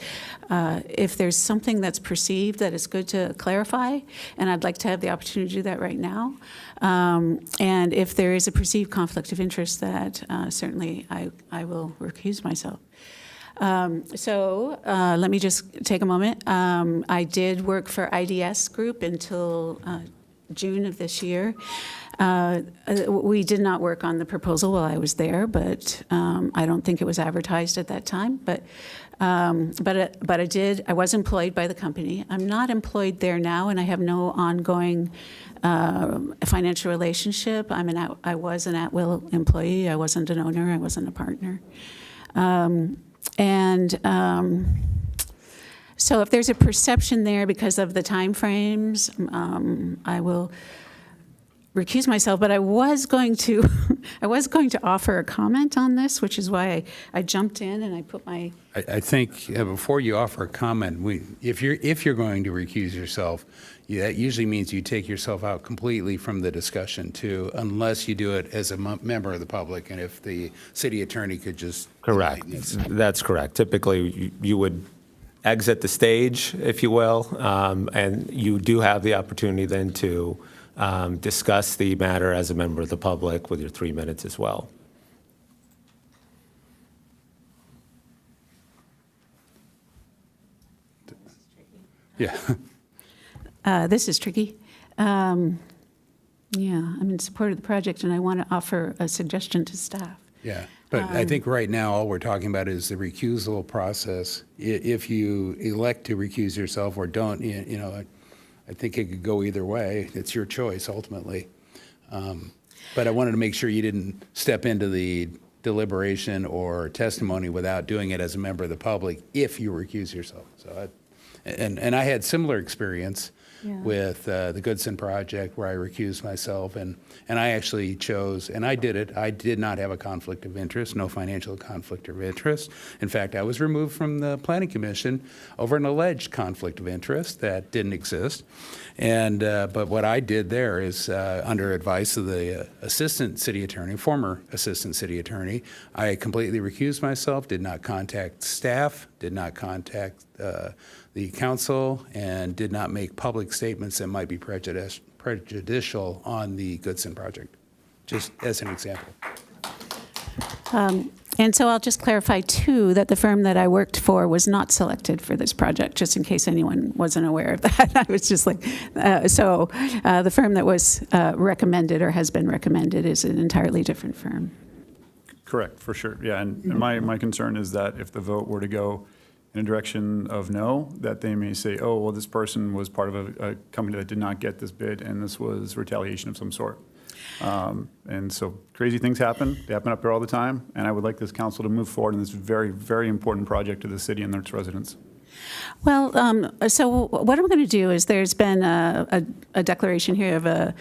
if there's something that's perceived that is good to clarify, and I'd like to have the opportunity to do that right now. And if there is a perceived conflict of interest, that certainly I will recuse myself. Let me just take a moment. I did work for IDS Group until June of this year. We did not work on the proposal while I was there, but I don't think it was advertised at that time. But I did. I was employed by the company. I'm not employed there now, and I have no ongoing financial relationship. I was an at-will employee. I wasn't an owner. I wasn't a partner. So if there's a perception there because of the time frames, recuse myself, but I was going to, I was going to offer a comment on this, which is why I jumped in and I put my. I think before you offer a comment, if you're going to recuse yourself, that usually means you take yourself out completely from the discussion too, unless you do it as a member of the public, and if the city attorney could just. Correct. That's correct. Typically, you would exit the stage, if you will, and you do have the opportunity then to discuss the matter as a member of the public with your 3 minutes as well. Yeah. This is tricky. Yeah, I'm in support of the project, and I want to offer a suggestion to staff. Yeah, but I think right now, all we're talking about is the recusal process. If you elect to recuse yourself or don't, you know, I think it could go either way. It's your choice, ultimately. But I wanted to make sure you didn't step into the deliberation or testimony without doing it as a member of the public if you recuse yourself. So, and I had similar experience with the Goodson project where I recused myself, and I actually chose, and I did it. I did not have a conflict of interest, no financial conflict of interest. In fact, I was removed from the Planning Commission over an alleged conflict of interest that didn't exist. And but what I did there is, under advice of the assistant city attorney, former assistant city attorney, I completely recused myself, did not contact staff, did not contact the council, and did not make public statements that might be prejudicial on the Goodson project, just as an example. And so I'll just clarify, too, that the firm that I worked for was not selected for this project, just in case anyone wasn't aware of that. I was just like, the firm that was recommended or has been recommended is an entirely different firm. Correct, for sure. Yeah, and my concern is that if the vote were to go in a direction of no, that they may say, oh, well, this person was part of a company that did not get this bid, and this was retaliation of some sort. And so crazy things happen. They happen up here all the time, and I would like this council to move forward in this very, very important project to the city and its residents. Well, so what I'm going to do is there's been a declaration here of a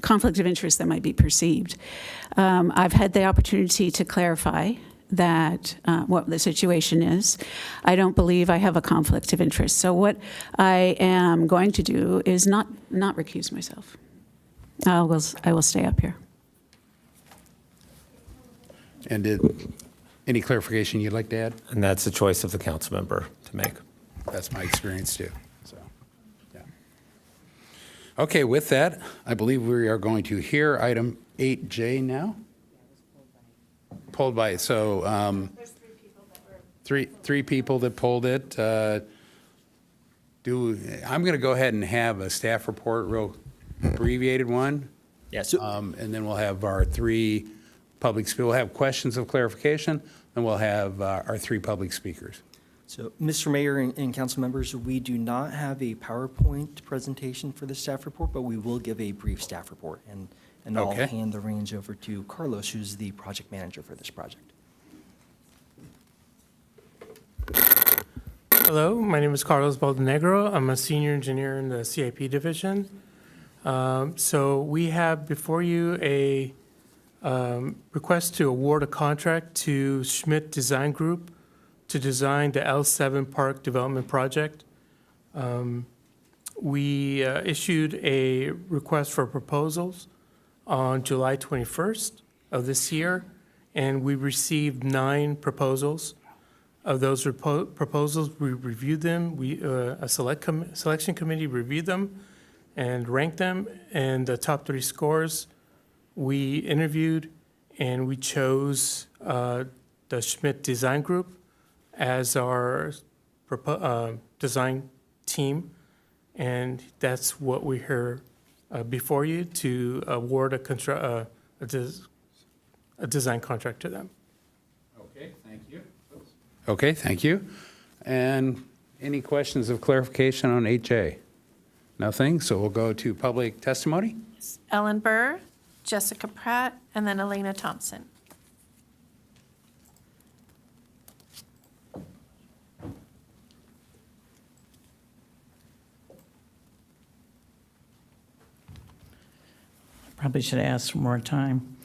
conflict of interest that might be perceived. I've had the opportunity to clarify that what the situation is. I don't believe I have a conflict of interest. So what I am going to do is not recuse myself. I will stay up here. And any clarification you'd like to add? And that's the choice of the council member to make. That's my experience too. So, yeah. Okay, with that, I believe we are going to hear item 8J now. Pulled by, so three people that pulled it. I'm going to go ahead and have a staff report, real abbreviated one. Yes. And then we'll have our three public, we'll have questions of clarification, and we'll have our three public speakers. So, Mr. Mayor and council members, we do not have a PowerPoint presentation for the staff report, but we will give a brief staff report. And I'll hand the reins over to Carlos, who's the project manager for this project. Hello, my name is Carlos Baldenegro. I'm a senior engineer in the CIP division. So we have before you a request to award a contract to Schmidt Design Group to design the L7 Park Development Project. We issued a request for proposals on July 21st of this year, and we received 9 proposals. Of those proposals, we reviewed them. A selection committee reviewed them and ranked them, and the top 3 scores we interviewed, and we chose the Schmidt Design Group as our design team, and that's what we hear before you to award a design contract to them. Okay, thank you. Okay, thank you. And any questions of clarification on 8J? Nothing, so we'll go to public testimony. Ellen Burr, Jessica Pratt, and then Elena Thompson. probably should have asked for more time.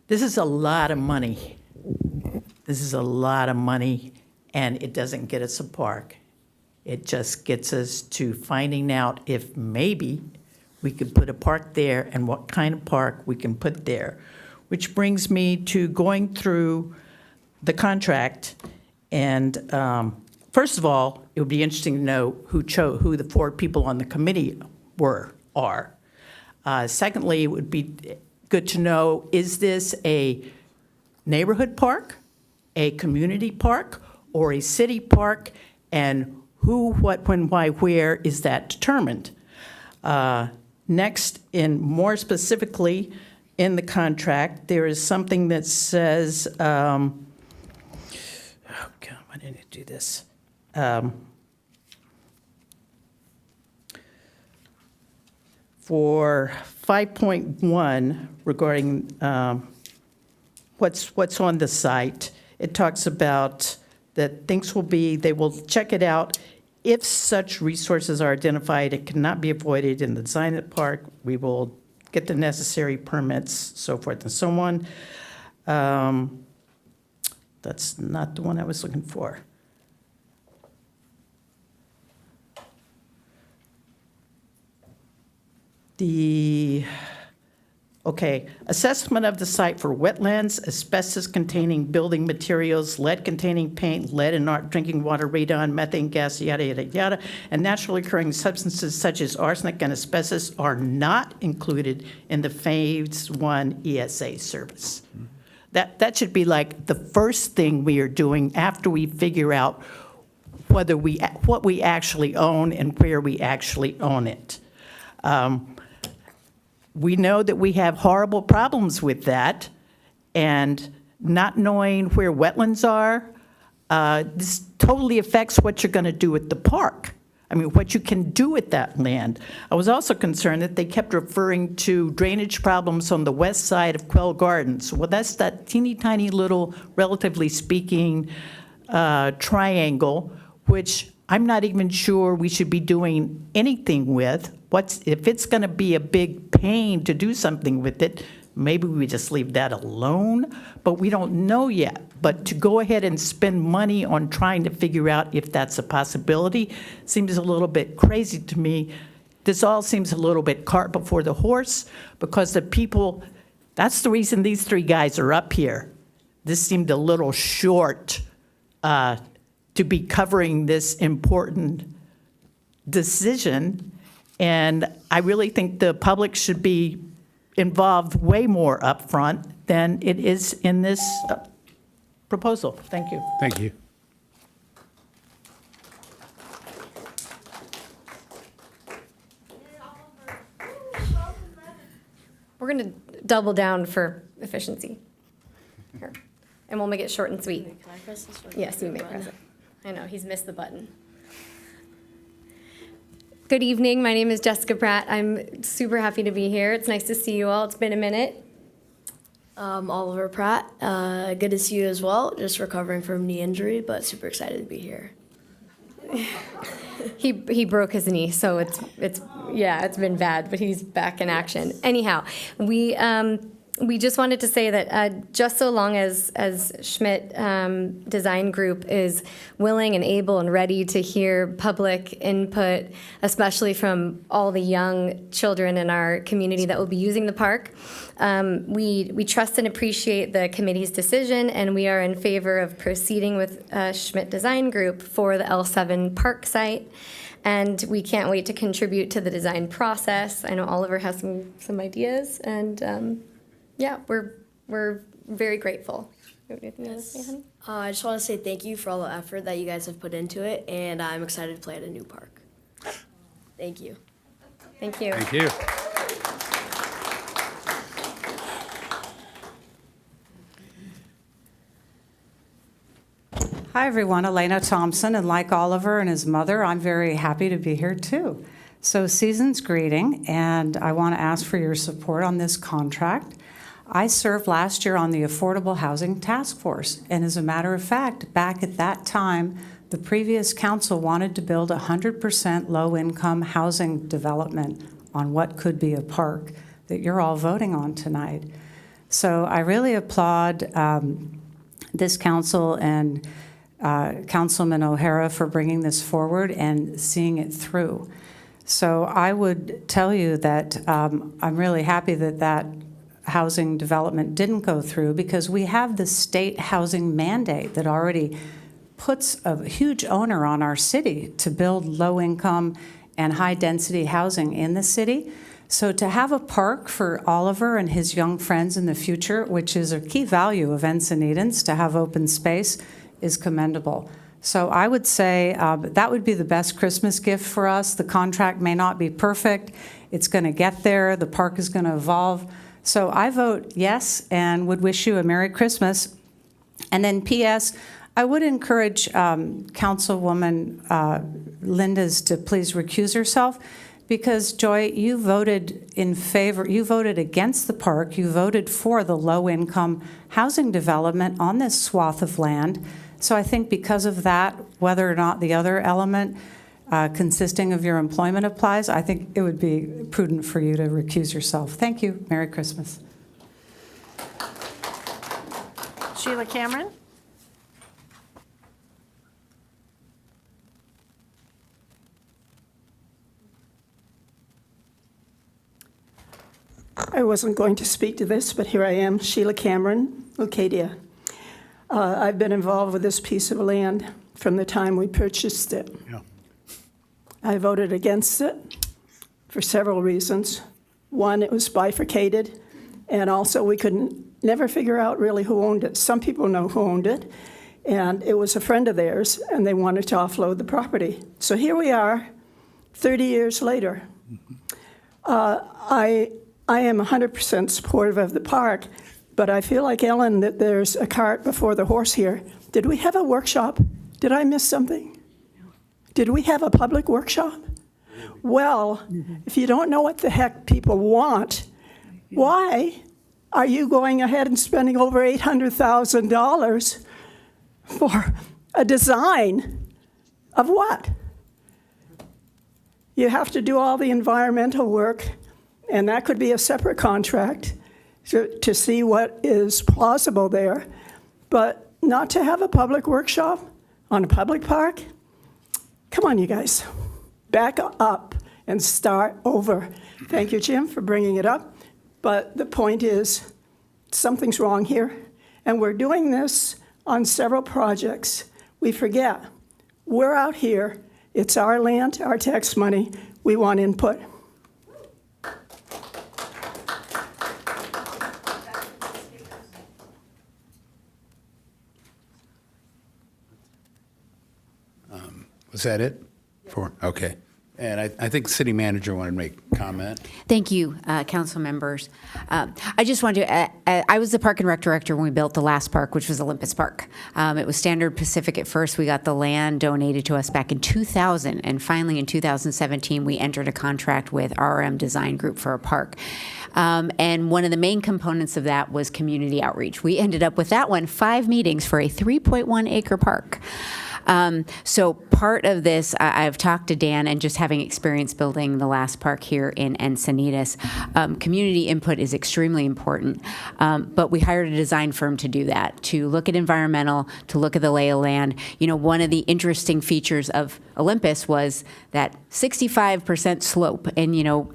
This is a lot of money. This is a lot of money, and it doesn't get us a park. It just gets us to finding out if maybe we could put a park there and what kind of park we can put there. Which brings me to going through the contract. And first of all, it would be interesting to know who the 4 people on the committee are. Secondly, it would be good to know, is this a neighborhood park, a community park, or a city park? And who, what, when, why, where is that determined? Next, in more specifically in the contract, there is something that says, oh God, why didn't it do this? For 5.1 regarding what's on the site, it talks about that they will check it out. If such resources are identified, it cannot be avoided in the design of the park. We will get the necessary permits, so forth and so on. That's not the one I was looking for. Assessment of the site for wetlands, asbestos-containing building materials, lead-containing paint, lead in our drinking water, radon, methane gas, yada, yada, yada, and naturally occurring substances such as arsenic and asbestos are not included in the Phase 1 ESA service. That should be like the first thing we are doing after we figure out what we actually own and where we actually own it. We know that we have horrible problems with that, and not knowing where wetlands are, this totally affects what you're going to do at the park. I mean, what you can do with that land. I was also concerned that they kept referring to drainage problems on the west side of Quell Gardens. Well, that's that teeny tiny little, relatively speaking, triangle, which I'm not even sure we should be doing anything with. If it's going to be a big pain to do something with it, maybe we just leave that alone, but we don't know yet. But to go ahead and spend money on trying to figure out if that's a possibility seems a little bit crazy to me. This all seems a little bit cart before the horse, because the people, that's the reason these 3 guys are up here. This seemed a little short to be covering this important decision. And I really think the public should be involved way more upfront than it is in this proposal. Thank you. Thank you. We're going to double down for efficiency. Here. And we'll make it short and sweet. Can I press this one? Yes, you may press it. I know, he's missed the button. Good evening, my name is Jessica Pratt. I'm super happy to be here. It's nice to see you all. It's been a minute. Oliver Pratt. Good to see you as well. Just recovering from knee injury, but super excited to be here. He broke his knee, so it's been bad, but he's back in action. Anyhow, we just wanted to say that just so long as Schmidt Design Group is willing and able and ready to hear public input, especially from all the young children in our community that will be using the park, we trust and appreciate the committee's decision, and we are in favor of proceeding with Schmidt Design Group for the L7 park site. And we can't wait to contribute to the design process. I know Oliver has some ideas, and yeah, we're very grateful. Anything else to say, honey? I just want to say thank you for all the effort that you guys have put into it, and I'm excited to play at a new park. Thank you. Thank you. Thank you. Hi, everyone. Elena Thompson, and like Oliver and his mother, I'm very happy to be here, too. So season's greeting, and I want to ask for your support on this contract. I served last year on the Affordable Housing Task Force, and as a matter of fact, back at that time, The previous council wanted to build 100% low-income housing development on what could be a park that you're all voting on tonight. So I really applaud this council and Councilman O'Hara for bringing this forward and seeing it through. So I would tell you that I'm really happy that that housing development didn't go through, because we have the state housing mandate that already puts a huge onus on our city to build low-income and high-density housing in the city. So to have a park for Oliver and his young friends in the future, which is a key value of Encinitas, to have open space, is commendable. So I would say that would be the best Christmas gift for us. The contract may not be perfect. It's going to get there. The park is going to evolve. So I vote yes and would wish you a Merry Christmas. And then P.S., I would encourage Councilwoman Linda's to please recuse herself, because, Joy, you voted in favor, you voted against the park, you voted for the low-income housing development on this swath of land. So I think because of that, whether or not the other element consisting of your employment applies, I think it would be prudent for you to recuse yourself. Thank you. Merry Christmas. Sheila Cameron? I wasn't going to speak to this, but here I am, Sheila Cameron, Acadia. I've been involved with this piece of land from the time we purchased it. Yeah. I voted against it for several reasons. One, it was bifurcated, and also we couldn't never figure out really who owned it. Some people know who owned it, and it was a friend of theirs, and they wanted to offload the property. So here we are, 30 years later. I am 100% supportive of the park, but I feel like, Ellen, that there's a cart before the horse here. Did we have a workshop? Did I miss something? Did we have a public workshop? Well, if you don't know what the heck people want, why are you going ahead and spending over $800,000 for a design of what? You have to do all the environmental work, and that could be a separate contract to see what is plausible there. But not to have a public workshop on a public park? Come on, you guys. Back up and start over. Thank you, Jim, for bringing it up. But the point is, something's wrong here. And we're doing this on several projects. We forget. We're out here. It's our land, our tax money. We want input. Was that it? Okay. And I think the city manager wanted to make a comment. Thank you, council members. I just wanted to, I was the park and rec director when we built the last park, which was Olympus Park. It was Standard Pacific at first. We got the land donated to us back in 2000, and finally in 2017, we entered a contract with RM Design Group for a park. And one of the main components of that was community outreach. We ended up with that one, 5 meetings for a 3.1 acre park. So part of this, I've talked to Dan, and just having experience building the last park here in Encinitas, community input is extremely important. But we hired a design firm to do that, to look at environmental, to look at the lay of land. You know, one of the interesting features of Olympus was that 65% slope, and, you know,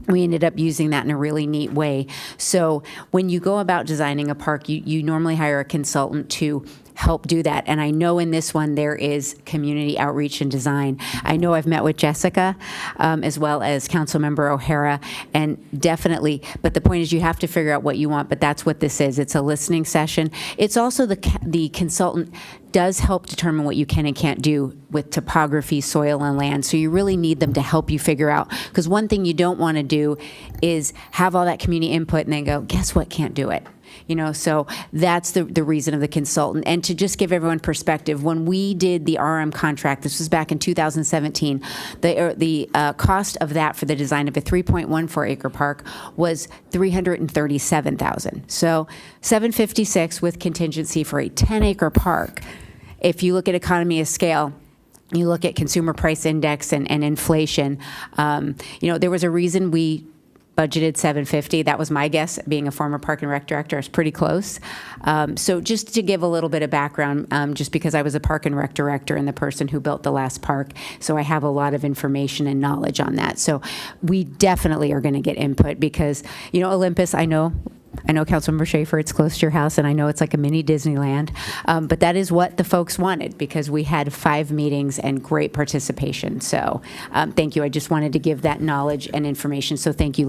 we ended up using that in a really neat way. So when you go about designing a park, you normally hire a consultant to help do that. And I know in this one there is community outreach and design. I know I've met with Jessica as well as Councilmember O'Hara, and definitely, but the point is you have to figure out what you want, but that's what this is. It's a listening session. It's also the consultant does help determine what you can and can't do with topography, soil, and land. So you really need them to help you figure out, because one thing you don't want to do is have all that community input and then go, guess what, can't do it. You know, so that's the reason of the consultant. And to just give everyone perspective, when we did the RM contract, this was back in 2017, the cost of that for the design of a 3.14 acre park was $337,000. So $756 with contingency for a 10 acre park. if you look at economy of scale, you look at consumer price index and inflation, there was a reason we budgeted 750. That was my guess. Being a former Park and Rec director, I was pretty close. So just to give a little bit of background, just because I was a Park and Rec director and the person who built the last park, so I have a lot of information and knowledge on that. So we definitely are going to get input because, Olympus, I know Councilmember Schaefer, it's close to your house, and I know it's like a mini Disneyland, but that is what the folks wanted because we had 5 meetings and great participation. So thank you. I just wanted to give that knowledge and information. So thank you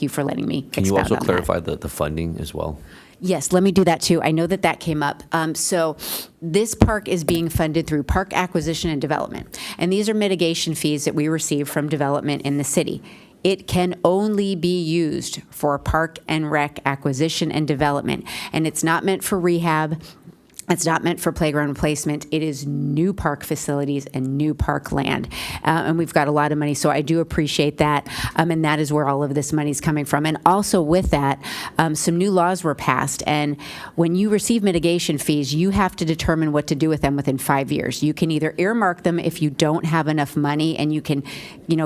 for letting me Can you also expound on clarify the funding as well? Yes, let me do that too. I know that came up. So this park is being funded through park acquisition and development, and these are mitigation fees that we receive from development in the city. It can only be used for park and rec acquisition and development. And it's not meant for rehab. It's not meant for playground replacement. It is new park facilities and new park land. And we've got a lot of money, so I do appreciate that. And that is where all of this money is coming from. And also with that, some new laws were passed. And when you receive mitigation fees, you have to determine what to do with them within 5 years. You can either earmark them if you don't have enough money and you can,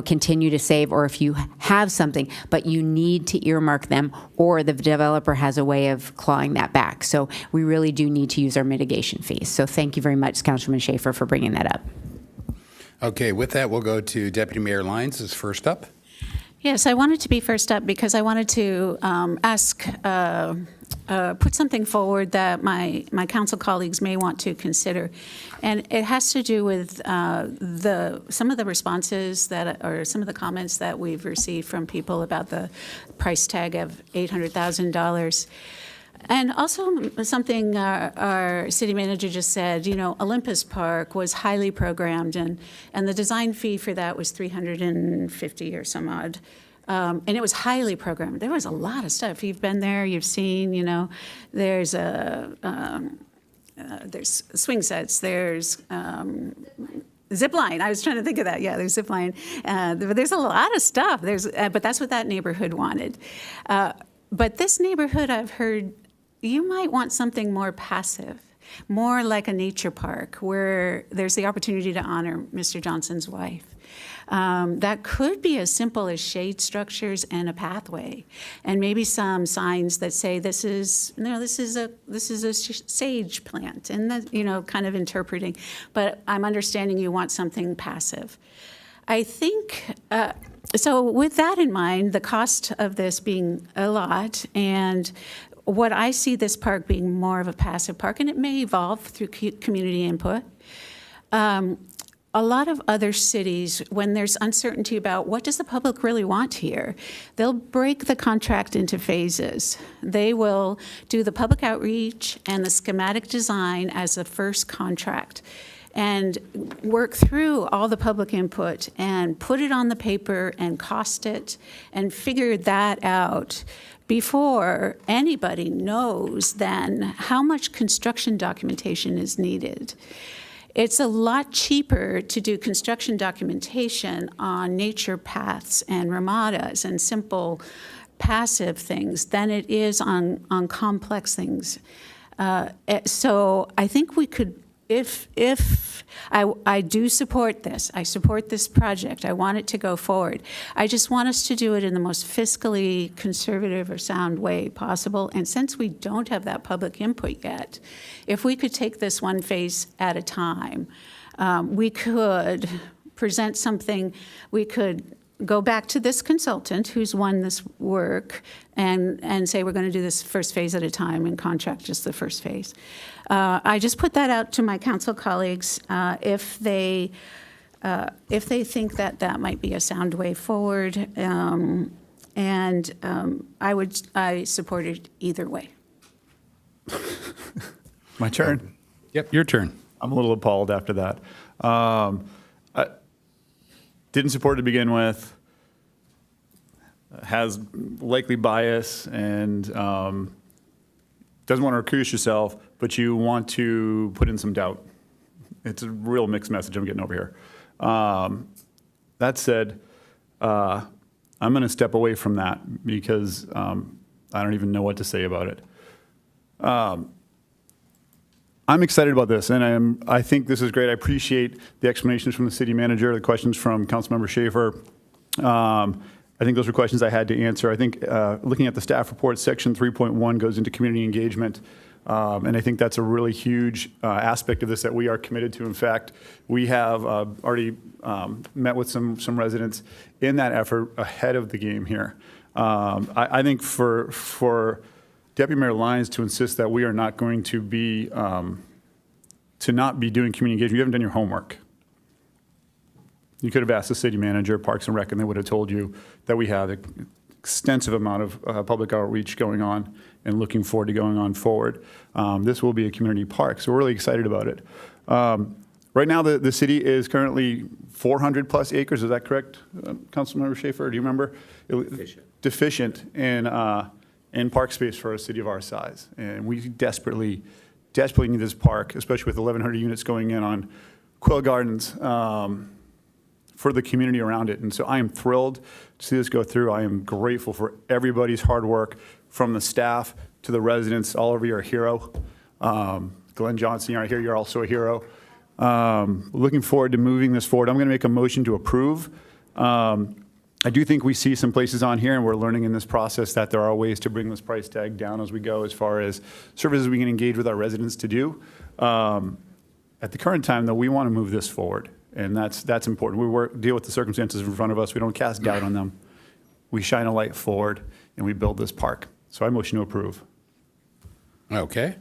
continue to save, or if you have something, but you need to earmark them, or the developer has a way of clawing that back. So we really do need to use our mitigation fees. So thank you very much, Councilman Schaefer, for bringing that up. Okay, with that, we'll go to Deputy Mayor Lyons is first up. Yes, I wanted to be first up because I wanted to put something forward that my council colleagues may want to consider. And it has to do with some of the responses or some of the comments that we've received from people about the price tag of $800,000. And also something our city manager just said, Olympus Park was highly programmed, and the design fee for that was $350 or some odd. And it was highly programmed. There was a lot of stuff. You've been there, you've seen, there's swing sets, there's zip line. I was trying to think of that. Yeah, there's zip line. But there's a lot of stuff. But that's what that neighborhood wanted. But this neighborhood, I've heard, you might want something more passive, more like a nature park where there's the opportunity to honor Mr. Johnson's wife. That could be as simple as shade structures and a pathway, and maybe some signs that say this is a sage plant, and that, kind of interpreting. But I'm understanding you want something passive. I think. So with that in mind, the cost of this being a lot, and what I see this park being more of a passive park, and it may evolve through community input. A lot of other cities, when there's uncertainty about what does the public really want here, they'll break the contract into phases. They will do the public outreach and the schematic design as the first contract, and work through all the public input and put it on the paper and cost it and figure that out before anybody knows then how much construction documentation is needed. It's a lot cheaper to do construction documentation on nature paths and ramadas and simple passive things than it is on complex things. So I think we could, if I do support this, I support this project, I want it to go forward. I just want us to do it in the most fiscally conservative or sound way possible. And since we don't have that public input yet, if we could take this one phase at a time, we could present something, we could go back to this consultant who's won this work and say we're going to do this first phase at a time and contract just the first phase. I just put that out to my council colleagues if they think that might be a sound way forward, and I support it either way. My turn. Yep, your turn. I'm a little appalled after that. I didn't support it to begin with. Has likely bias and doesn't want to recuse yourself, but you want to put in some doubt. It's a real mixed message I'm getting over here. That said, I'm going to step away from that because I don't even know what to say about it. I'm excited about this, and I think this is great. I appreciate the explanations from the city manager, the questions from Councilmember Schaefer. I think those were questions I had to answer. I think looking at the staff report, section 3.1 goes into community engagement, and I think that's a really huge aspect of this that we are committed to. In fact, we have already met with some residents in that effort ahead of the game here. I think for Deputy Mayor Lyons to insist that we are not going to be, to not be doing community engagement, you haven't done your homework. You could have asked the city manager, Parks and Rec, and they would have told you that we have an extensive amount of public outreach going on and looking forward to going on forward. This will be a community park, so we're really excited about it. Right now, the city is currently 400 plus acres, is that correct, Councilmember Schaefer? Do you remember? Deficient in park space for a city of our size. And we desperately need this park, especially with 1,100 units going in on Quill Gardens, for the community around it. And so I am thrilled to see this go through. I am grateful for everybody's hard work, from the staff to the residents. All of you are a hero. Glenn Johnson, you're here, you're also a hero. Looking forward to moving this forward. I'm going to make a motion to approve. I do think we see some places on here, and we're learning in this process that there are ways to bring this price tag down as we go, as far as services we can engage with our residents to do. At the current time, though, we want to move this forward, and that's important. We deal with the circumstances in front of us. We don't cast doubt on them. We shine a light forward, and we build this park. So I motion to approve. Okay.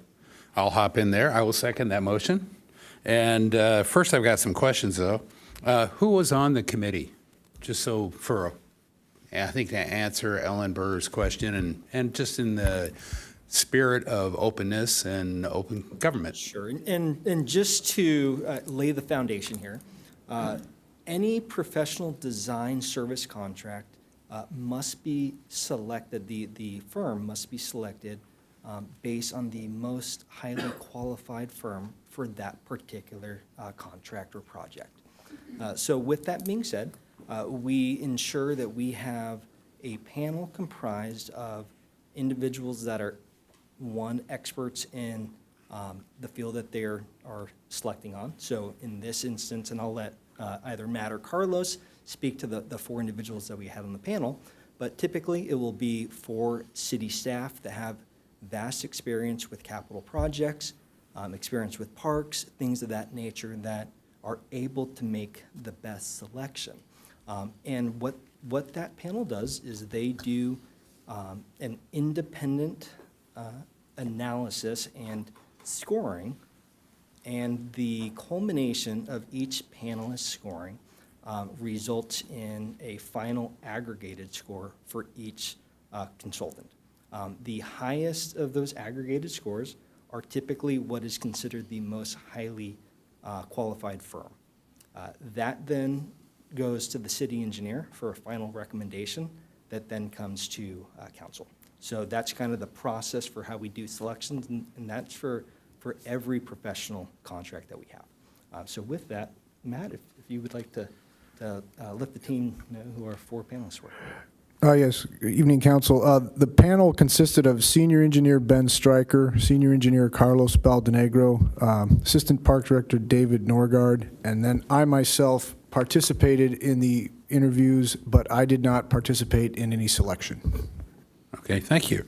I'll hop in there. I will second that motion. And first, I've got some questions, though. Who was on the committee? Just so I think to answer Ellen Burr's question and just in the spirit of openness and open government. Sure, and just to lay the foundation here, any professional design service contract must be selected, the firm must be selected based on the most highly qualified firm for that particular contract or project. So with that being said, we ensure that we have a panel comprised of individuals that are, one, experts in the field that they are selecting on. So in this instance, and I'll let either Matt or Carlos speak to the four individuals that we had on the panel, but typically it will be 4 city staff that have vast experience with capital projects, experience with parks, things of that nature that are able to make the best selection. And what that panel does is they do an independent analysis and scoring, and the culmination of each panelist scoring results in a final aggregated score for each consultant. The highest of those aggregated scores are typically what is considered the most highly qualified firm. That then goes to the city engineer for a final recommendation that then comes to council. So that's kind of the process for how we do selections, and that's for every professional contract that we have. So with that, Matt, if you would like to let the team know who our 4 panelists were. Yes, good evening, council. The panel consisted of Senior Engineer Ben Stryker, Senior Engineer Carlos Baldenegro, Assistant Park Director David Norgard, and then I myself participated in the interviews, but I did not participate in any selection. Okay, thank you.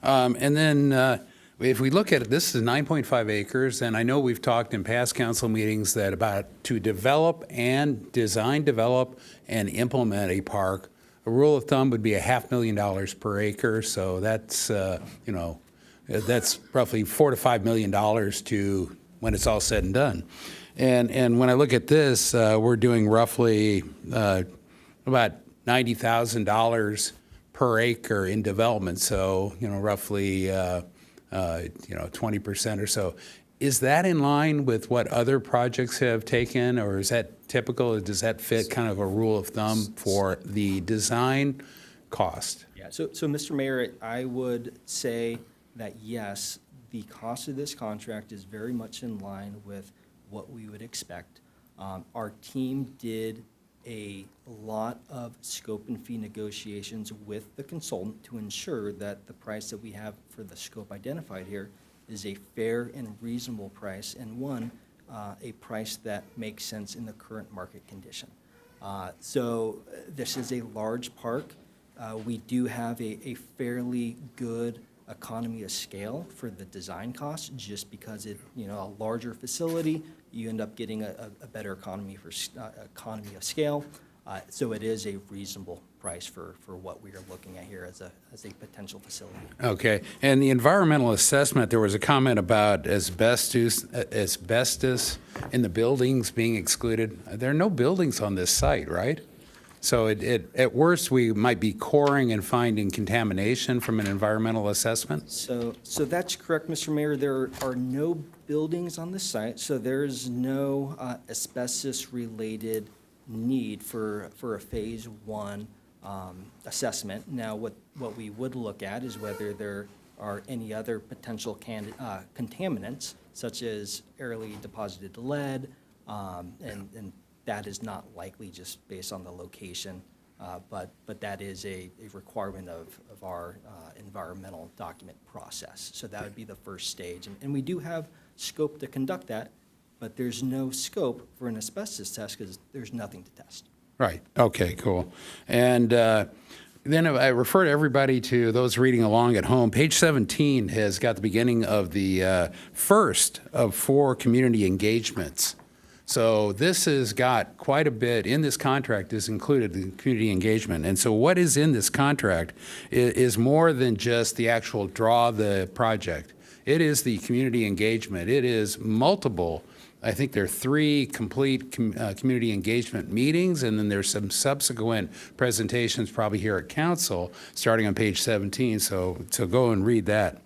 And then if we look at it, this is 9.5 acres, and I know we've talked in past council meetings that about to develop and develop and implement a park, a rule of thumb would be $500,000 per acre. So that's, that's roughly $4 to $5 million to when it's all said and done. And when I look at this, we're doing roughly about $90,000 per acre in development. So, roughly, 20% or so. Is that in line with what other projects have taken, or is that typical? Does that fit kind of a rule of thumb for the design cost? Yeah, so Mr. Mayor, I would say that yes, the cost of this contract is very much in line with what we would expect. Our team did a lot of scope and fee negotiations with the consultant to ensure that the price that we have for the scope identified here is a fair and reasonable price, and one, a price that makes sense in the current market condition. So this is a large park. We do have a fairly good economy of scale for the design costs, just because a larger facility, you end up getting a better economy of scale. So it is a reasonable price for what we are looking at here as a potential facility. Okay, and the environmental assessment, there was a comment about asbestos in the buildings being excluded. There are no buildings on this site, right? So at worst, we might be coring and finding contamination from an environmental assessment? So that's correct, Mr. Mayor. There are no buildings on the site, so there is no asbestos-related need for a Phase 1 assessment. Now, what we would look at is whether there are any other potential contaminants, such as airly deposited lead, and that is not likely just based on the location, but that is a requirement of our environmental document process. So that would be the first stage. And we do have scope to conduct that, but there's no scope for an asbestos test because there's nothing to test. Right, okay, cool. And then I refer to everybody, to those reading along at home, page 17 has got the beginning of the first of 4 community engagements. So this has got quite a bit in this contract is included in community engagement. And so what is in this contract is more than just the actual draw the project. It is the community engagement. It is multiple. I think there are 3 complete community engagement meetings, and then there's some subsequent presentations probably here at council starting on page 17. So go and read that.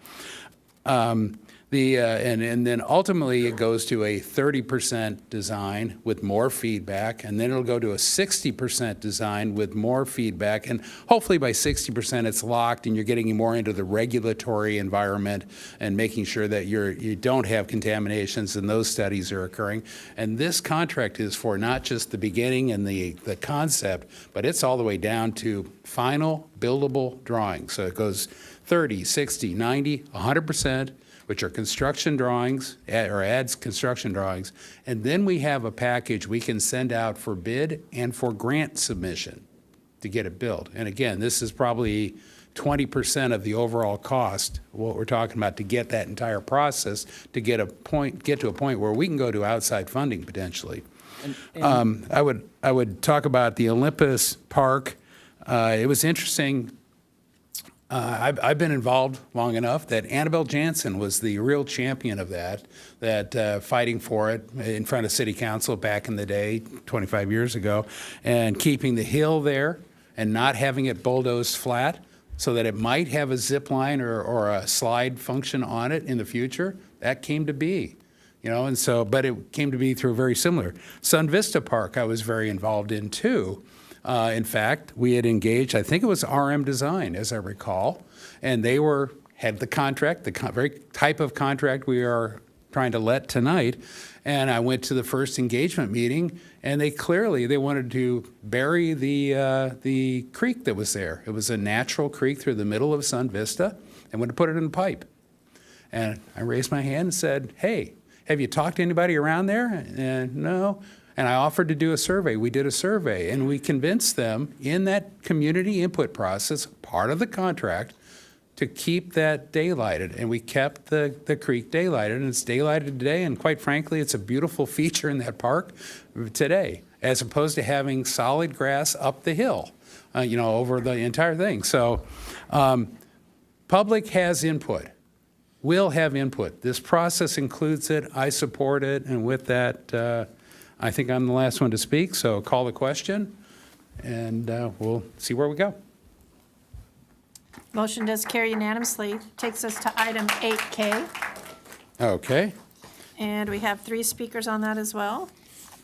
And then ultimately it goes to a 30% design with more feedback, and then it'll go to a 60% design with more feedback, and hopefully by 60% it's locked and you're getting more into the regulatory environment and making sure that you don't have contaminations, and those studies are occurring. And this contract is for not just the beginning and the concept, but it's all the way down to final buildable drawings. So it goes 30, 60, 90, 100%. Which are construction drawings, or adds construction drawings, and then we have a package we can send out for bid and for grant submission to get it built. And again, this is probably 20% of the overall cost, what we're talking about, to get that entire process, to get to a point where we can go to outside funding potentially. I would talk about the Olympus Park. It was interesting. I've been involved long enough that Annabelle Jansen was the real champion of that fighting for it in front of City Council back in the day, 25 years ago, and keeping the hill there and not having it bulldozed flat so that it might have a zip line or a slide function on it in the future. That came to be. And so, but it came to be through very similar. Sun Vista Park I was very involved in too. In fact, we had engaged, I think it was RM Design, as I recall, and they had the contract, the very type of contract we are trying to let tonight. And I went to the first engagement meeting, and they wanted to bury the creek that was there. It was a natural creek through the middle of Sun Vista, and wanted to put it in a pipe. And I raised my hand and said, "Hey, have you talked to anybody around there?" And no. And I offered to do a survey. We did a survey, and we convinced them in that community input process, part of the contract, to keep that daylighted. And we kept the creek daylighted, and it's daylighted today, and quite frankly, it's a beautiful feature in that park today, as opposed to having solid grass up the hill, over the entire thing. So public has input, will have input. This process includes it. I support it, and with that, I think I'm the last one to speak, so call the question, and we'll see where we go. Motion does carry unanimously. Takes us to item 8K, Okay, and we have 3 speakers on that as well.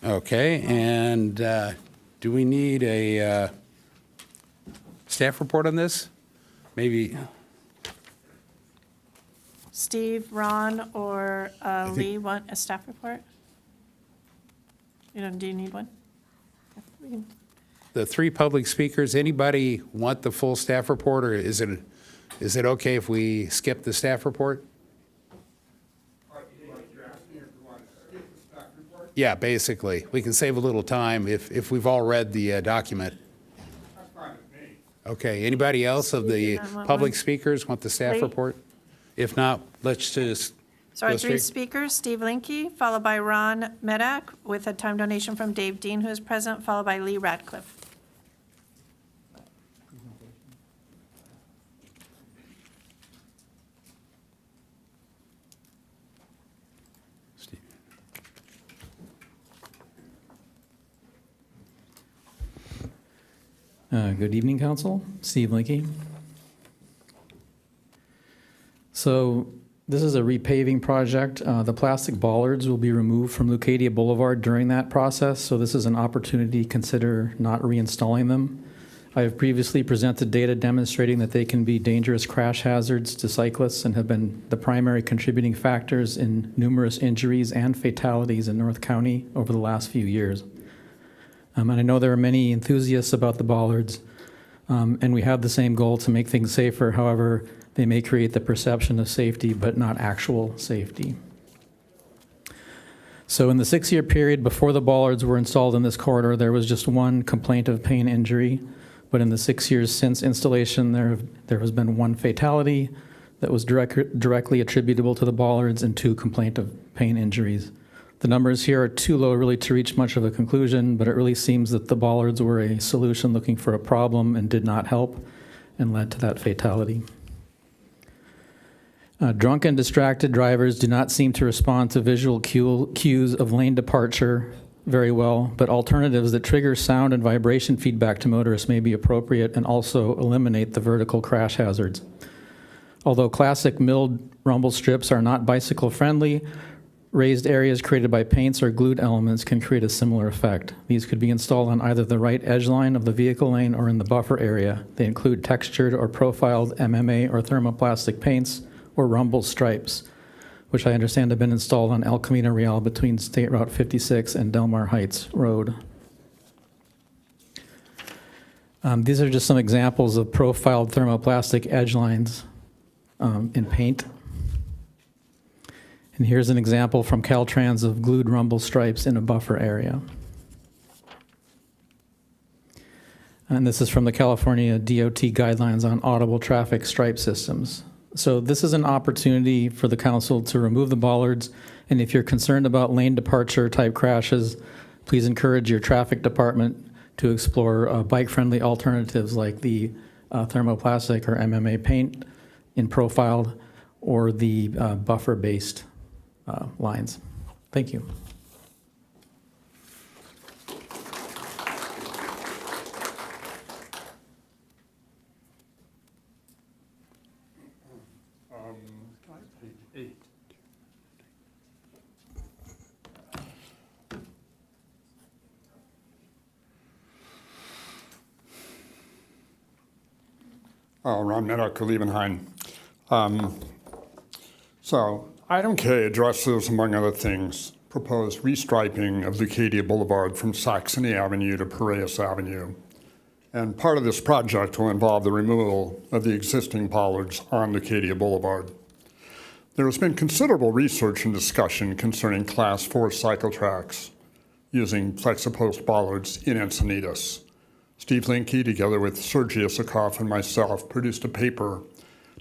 okay, and do we need a staff report on this? Maybe, Steve, Ron, or Lee want a staff report? Do you need one? the 3 public speakers, anybody want the full staff report, or is it okay if we skip the staff report? Yeah, basically. We can save a little time if we've all read the document. Okay, anybody else of the public speakers want the staff Lee? report? If not, let's just So our go three straight. speakers, Steve Linke, followed by Ron Medak, with a time donation from Dave Dean, who is present, followed by Lee Radcliffe. Good evening, Council. Steve Linke. So this is a repaving project. The plastic bollards will be removed from Leucadia Boulevard during that process, so this is an opportunity to consider not reinstalling them. I have previously presented data demonstrating that they can be dangerous crash hazards to cyclists and have been the primary contributing factors in numerous injuries and fatalities in North County over the last few years. And I know there are many enthusiasts about the bollards, and we have the same goal to make things safer. However, they may create the perception of safety, but not actual safety. So in the 6-year period before the bollards were installed in this corridor, there was just one complaint of pain injury. But in the 6 years since installation, there has been one fatality that was directly attributable to the bollards and 2 complaint of pain injuries. The numbers here are too low really to reach much of a conclusion, but it really seems that the bollards were a solution looking for a problem and did not help and led to that fatality. Drunk and distracted drivers do not seem to respond to visual cues of lane departure very well, but alternatives that trigger sound and vibration feedback to motorists may be appropriate and also eliminate the vertical crash hazards. Although classic milled rumble strips are not bicycle friendly, raised areas created by paints or glued elements can create a similar effect. These could be installed on either the right edge line of the vehicle lane or in the buffer area. They include textured or profiled MMA or thermoplastic paints or rumble stripes, which I understand have been installed on El Camino Real between State Route 56 and Delmar Heights Road. These are just some examples of profiled thermoplastic edge lines in paint. And here's an example from Caltrans of glued rumble stripes in a buffer area. And this is from the California DOT guidelines on audible traffic stripe systems. So this is an opportunity for the council to remove the bollards. And if you're concerned about lane departure type crashes, please encourage your traffic department to explore bike-friendly alternatives like the thermoplastic or MMA paint in profiled or the buffer-based lines. Thank you. Ron Medak, Liebenhain. So item K addresses, among other things, proposed restriping of Leucadia Boulevard from Saxony Avenue to Piraeus Avenue. And part of this project will involve the removal of the existing bollards on Leucadia Boulevard. There has been considerable research and discussion concerning Class 4 cycle tracks using Plexipost bollards in Encinitas. Steve Linke, together with Sergei Isakov and myself, produced a paper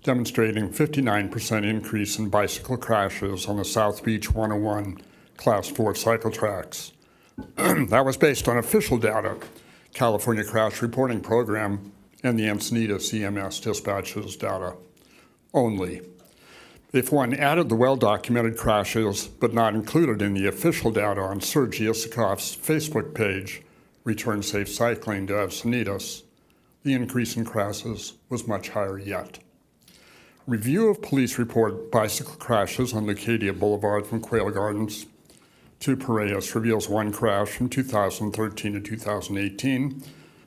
demonstrating 59% increase in bicycle crashes on the South Beach 101 Class 4 cycle tracks. That was based on official data, California Crash Reporting Program, and the Encinitas EMS dispatches data only. If one added the well-documented crashes but not included in the official data on Sergei Isakov's Facebook page, Return Safe Cycling to Encinitas, the increase in crashes was much higher yet. Review of police report bicycle crashes on Leucadia Boulevard from Quail Gardens to Piraeus reveals one crash from 2013 to 2018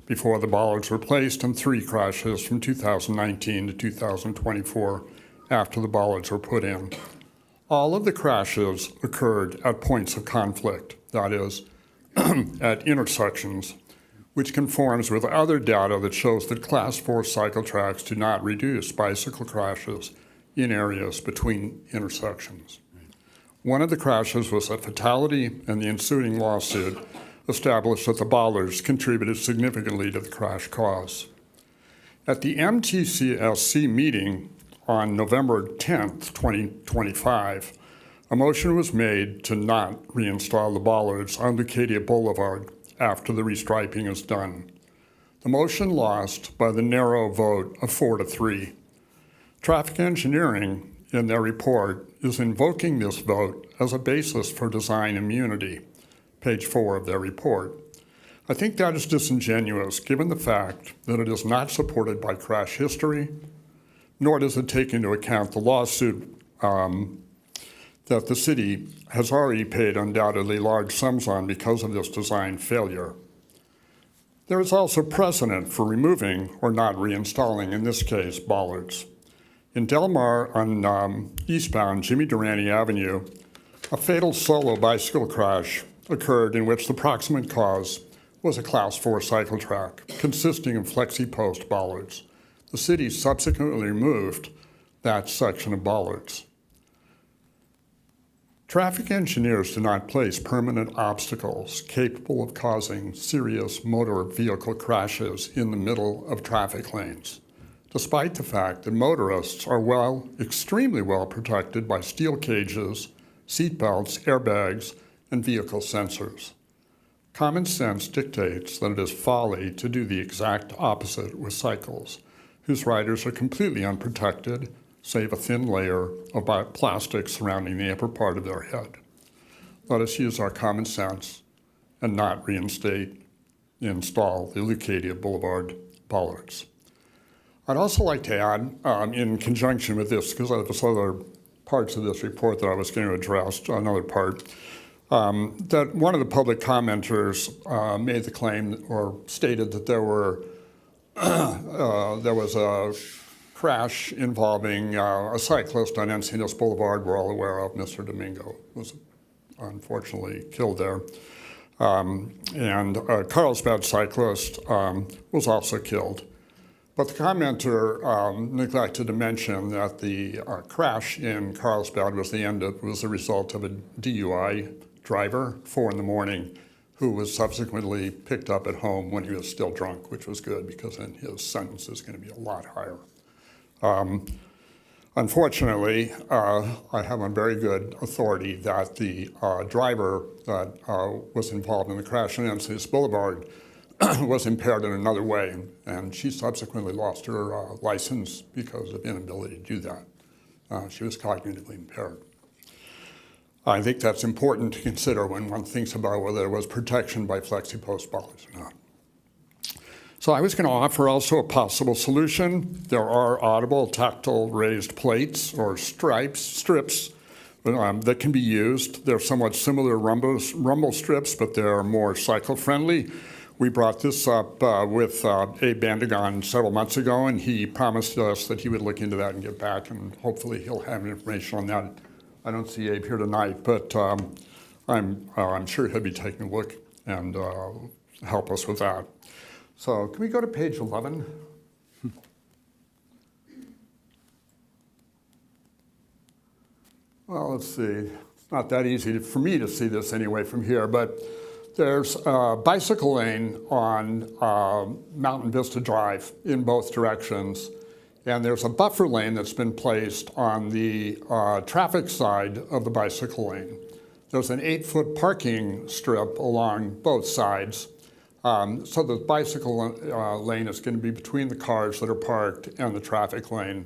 before the bollards were placed and 3 crashes from 2019 to 2024 after the bollards were put in. All of the crashes occurred at points of conflict, that is, at intersections, which conforms with other data that shows that Class 4 cycle tracks do not reduce bicycle crashes in areas between intersections. One of the crashes was a fatality, and the ensuing lawsuit established that the bollards contributed significantly to the crash cause. At the MTCSC meeting on November 10th, 2025, a motion was made to not reinstall the bollards on Leucadia Boulevard after the restriping is done. The motion lost by the narrow vote of 4-3. Traffic Engineering, in their report, is invoking this vote as a basis for design immunity, page 4 of their report. I think that is disingenuous given the fact that it is not supported by crash history, nor does it take into account the lawsuit that the city has already paid undoubtedly large sums on because of this design failure. There is also precedent for removing or not reinstalling, in this case, bollards. In Del Mar on eastbound Jimmy Durante Avenue, a fatal solo bicycle crash occurred in which the proximate cause was a Class 4 cycle track consisting of flexi-post bollards. The city subsequently removed that section of bollards. Traffic engineers do not place permanent obstacles capable of causing serious motor vehicle crashes in the middle of traffic lanes, despite the fact that motorists are extremely well protected by steel cages, seat belts, airbags, and vehicle sensors. Common sense dictates that it is folly to do the exact opposite with cycles, whose riders are completely unprotected, save a thin layer of plastic surrounding the upper part of their head. Let us use our common sense and not install the Leucadia Boulevard bollards. I'd also like to add, in conjunction with this, because there's other parts of this report that I was going to address, another part, that one of the public commenters made the claim or stated that there was a crash involving a cyclist on Encinitas Boulevard we're all aware of. Mr. Domingo was unfortunately killed there. And a Carlsbad cyclist was also killed. But the commenter neglected to mention that the crash in Carlsbad was the result of a DUI driver, 4 in the morning, who was subsequently picked up at home when he was still drunk, which was good because then his sentence is going to be a lot higher. Unfortunately, I have on very good authority that the driver that was involved in the crash on Encinitas Boulevard was impaired in another way, and she subsequently lost her license because of inability to do that. She was cognitively impaired. I think that's important to consider when one thinks about whether there was protection by flexi-post bollards or not. So I was going to offer also a possible solution. There are audible tactile raised plates or strips that can be used. They're somewhat similar to rumble strips, but they're more cycle-friendly. We brought this up with Abe Bandagon several months ago, and he promised us that he would look into that and get back, and hopefully he'll have information on that. I don't see Abe here tonight, but I'm sure he'll be taking a look and help us with that. So can we go to page 11? Well, let's see. It's not that easy for me to see this anyway from here, but there's a bicycle lane on Mountain Vista Drive in both directions, and there's a buffer lane that's been placed on the traffic side of the bicycle lane. There's an 8-foot parking strip along both sides. So the bicycle lane is going to be between the cars that are parked and the traffic lane.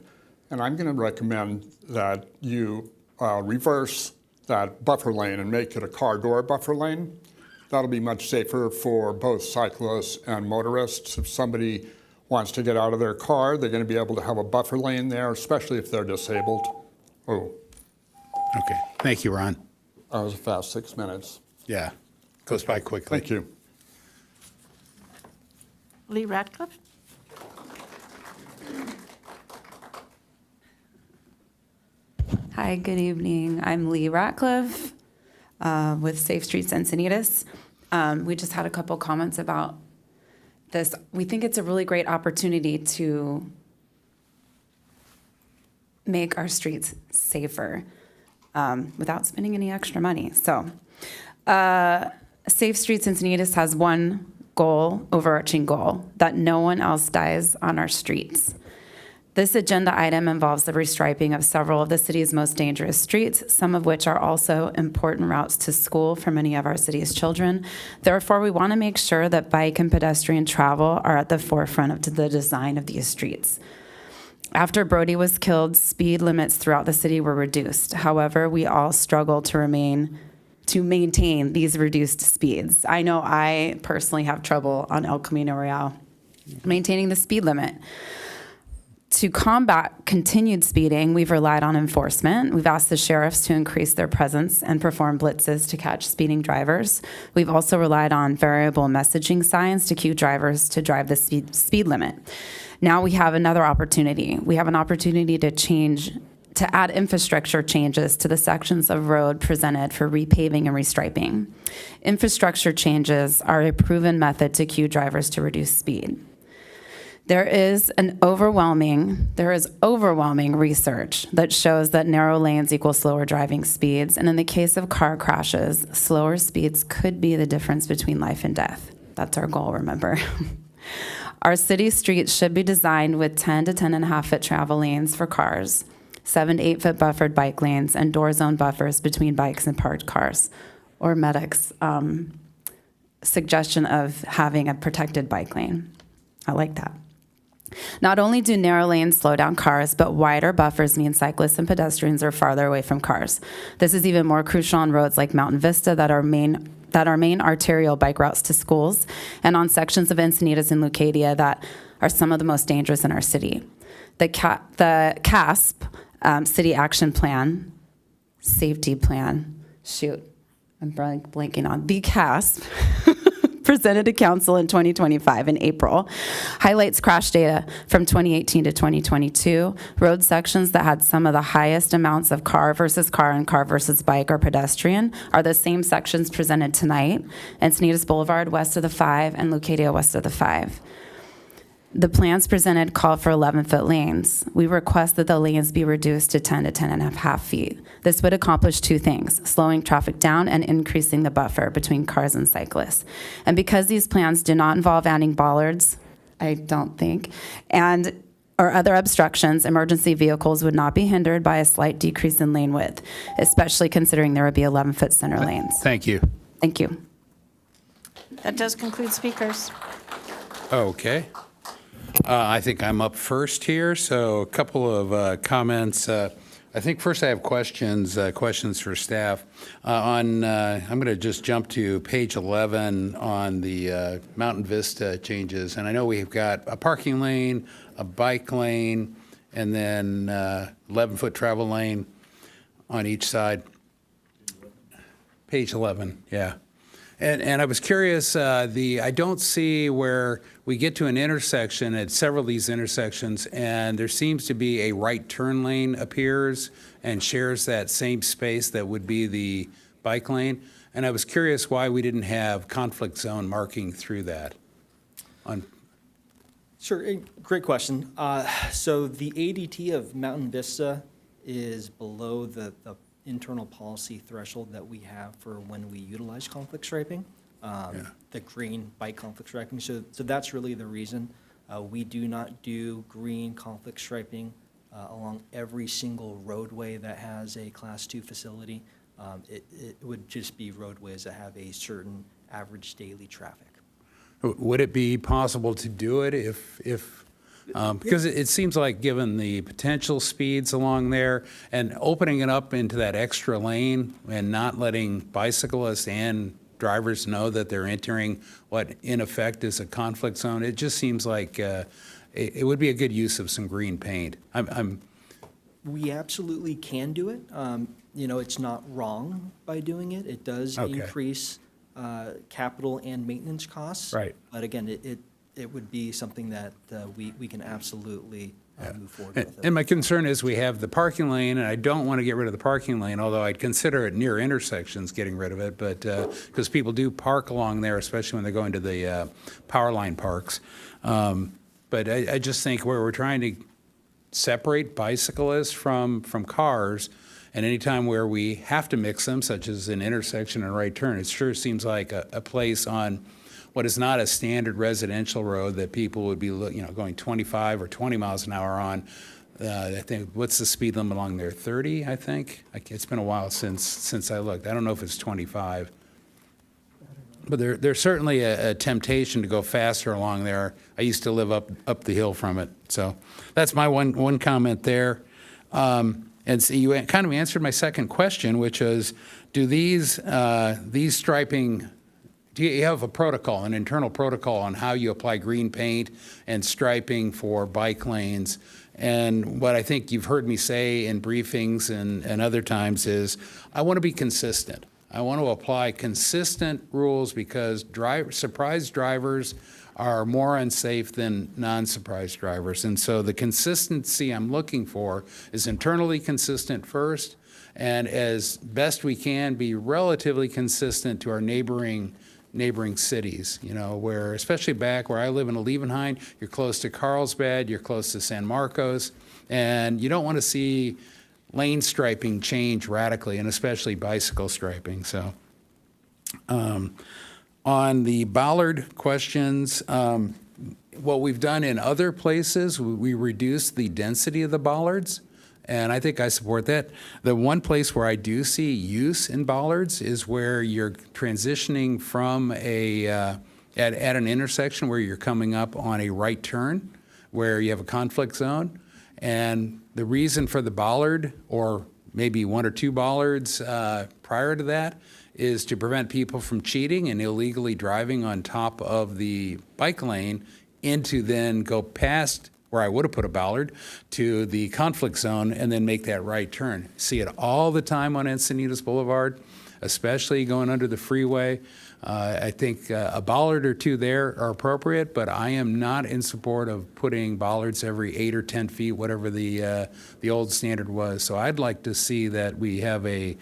And I'm going to recommend that you reverse that buffer lane and make it a car door buffer lane. That'll be much safer for both cyclists and motorists. If somebody wants to get out of their car, they're going to be able to have a buffer lane there, especially if they're disabled. Oh. Okay. Thank you, Ron. That was a fast 6 minutes. Yeah. Goes by quickly. Thank you. Lee Ratcliffe? Hi, good evening. I'm Lee Ratcliffe with Safe Streets Encinitas. We just had a couple comments about this. We think it's a really great opportunity to make our streets safer. without spending any extra money. So Safe Streets Encinitas has one goal, overarching goal, that no one else dies on our streets. This agenda item involves the restriping of several of the city's most dangerous streets, some of which are also important routes to school for many of our city's children. Therefore, we want to make sure that bike and pedestrian travel are at the forefront of the design of these streets. After Brody was killed, speed limits throughout the city were reduced. However, we all struggle to maintain these reduced speeds. I know I personally have trouble on El Camino Real maintaining the speed limit. To combat continued speeding, we've relied on enforcement. We've asked the sheriffs to increase their presence and perform blitzes to catch speeding drivers. We've also relied on variable messaging signs to cue drivers to drive the speed limit. Now we have another opportunity. We have an opportunity to add infrastructure changes to the sections of road presented for repaving and restriping. Infrastructure changes are a proven method to cue drivers to reduce speed. There is overwhelming research that shows that narrow lanes equal slower driving speeds, and in the case of car crashes, slower speeds could be the difference between life and death. That's our goal, remember. Our city streets should be designed with 10 to 10.5 foot travel lanes for cars, 7 to 8 foot buffered bike lanes, and door zone buffers between bikes and parked cars, or Medic's suggestion of having a protected bike lane. I like that. Not only do narrow lanes slow down cars, but wider buffers mean cyclists and pedestrians are farther away from cars. This is even more crucial on roads like Mountain Vista that are main arterial bike routes to schools, and on sections of Encinitas and Leucadia that are some of the most dangerous in our city. The CASP, City Action Plan, Safety Plan, I'm blanking on, the CASP, presented to council in 2025 in April, highlights crash data from 2018 to 2022. Road sections that had some of the highest amounts of car versus car and car versus bike or pedestrian are the same sections presented tonight: Encinitas Boulevard west of the 5 and Leucadia west of the 5. The plans presented call for 11-foot lanes. We request that the lanes be reduced to 10 to 10.5 feet. This would accomplish two things: slowing traffic down and increasing the buffer between cars and cyclists. And because these plans do not involve adding bollards, I don't think, or other obstructions, emergency vehicles would not be hindered by a slight decrease in lane width, especially considering there would be 11-foot center lanes. Thank you. Thank you. That does conclude speakers. Okay. I think I'm up first here, so a couple of comments. I think first I have questions for staff. I'm going to just jump to page 11 on the Mountain Vista changes. And I know we've got a parking lane, a bike lane, and then 11-foot travel lane on each side. Page 11, yeah. And I was curious, I don't see where we get to an intersection at several of these intersections, and there seems to be a right turn lane appears and shares that same space that would be the bike lane. And I was curious why we didn't have conflict zone marking through that. Sure, great question. So the ADT of Mountain Vista is below the internal policy threshold that we have for when we utilize conflict striping, the green bike conflict striping. So that's really the reason. We do not do green conflict striping along every single roadway that has a Class 2 facility. It would just be roadways that have a certain average daily traffic. Would it be possible to do it if because it seems like given the potential speeds along there and opening it up into that extra lane and not letting bicyclists and drivers know that they're entering what in effect is a conflict zone, it just seems like it would be a good use of some green paint. We absolutely can do it. It's not wrong by doing it. It does increase capital and maintenance costs. Right. But again, it would be something that we can absolutely move forward with. And my concern is we have the parking lane, and I don't want to get rid of the parking lane, although I'd consider it near intersections getting rid of it, but because people do park along there, especially when they're going to the power line parks. But I just think where we're trying to separate bicyclists from cars, And anytime where we have to mix them, such as an intersection and right turn, it sure seems like a place on what is not a standard residential road that people would be, going 25 or 20 miles an hour on. I think, what's the speed limit along there? 30, I think? It's been a while since I looked. I don't know if it's 25. But there's certainly a temptation to go faster along there. I used to live up the hill from it. So that's my one comment there. And so you kind of answered my second question, which is, do these striping, do you have a protocol, an internal protocol on how you apply green paint and striping for bike lanes? And what I think you've heard me say in briefings and other times is, I want to be consistent. I want to apply consistent rules because surprise drivers are more unsafe than non-surprise drivers. And so the consistency I'm looking for is internally consistent first, and as best we can, be relatively consistent to our neighboring cities, where, especially back where I live in Levenheim, you're close to Carlsbad, you're close to San Marcos, and you don't want to see lane striping change radically, and especially bicycle striping. So on the bollard questions, what we've done in other places, we reduced the density of the bollards, and I think I support that. The one place where I do see use in bollards is where you're transitioning from at an intersection where you're coming up on a right turn, where you have a conflict zone. And the reason for the bollard, or maybe one or two bollards prior to that, is to prevent people from cheating and illegally driving on top of the bike lane into then go past where I would have put a bollard to the conflict zone and then make that right turn. See it all the time on Encinitas Boulevard, especially going under the freeway. I think a bollard or two there are appropriate, but I am not in support of putting bollards every 8 or 10 feet, whatever the old standard was. So I'd like to see that we have a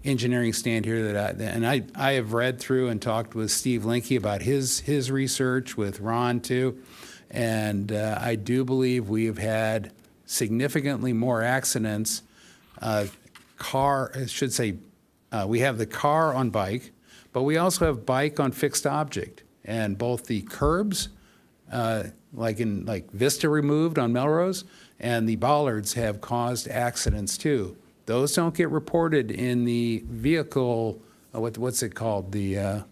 engineering stand here and I have read through and talked with Steve Linke about his research, with Ron too, and I do believe we have had significantly more accidents. We have the car on bike, but we also have bike on fixed object, and both the curbs, like Vista removed on Melrose, and the bollards have caused accidents too. Those don't get reported in the vehicle. What's it called? The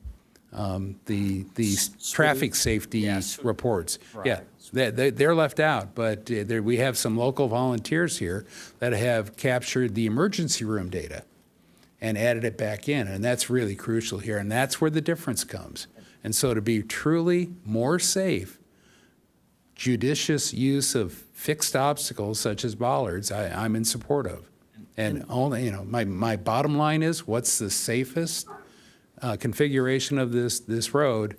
traffic safety reports. Right. Yeah, they're left out. But we have some local volunteers here that have captured the emergency room data and added it back in, and that's really crucial here. And that's where the difference comes. And so, to be truly more safe, judicious use of fixed obstacles such as bollards, I'm in support of. And only, my bottom line is, what's the safest configuration of this road?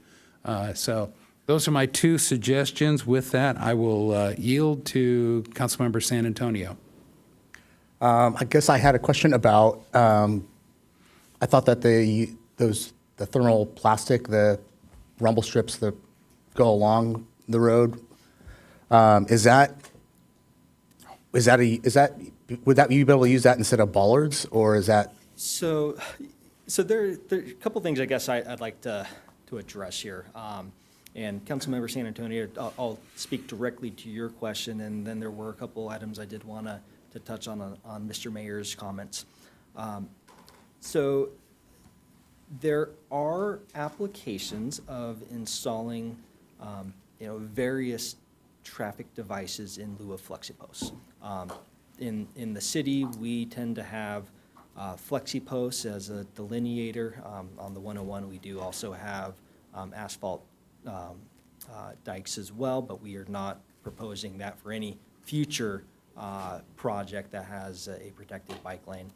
So those are my two suggestions. With that, I will yield to Councilmember San Antonio. I guess I had a question about, I thought that the thermal plastic, the rumble strips that go along the road, would you be able to use that instead of bollards, or is that? So there are a couple things I guess I'd like to address here. And Councilmember San Antonio, I'll speak directly to your question, and then there were a couple items I did want to touch on Mr. Mayor's comments. So there are applications of installing various traffic devices in lieu of FlexiPosts. In the city, we tend to have FlexiPosts as a delineator. On the 101, we do also have asphalt dikes as well, but we are not proposing that for any future project that has a protected bike lane.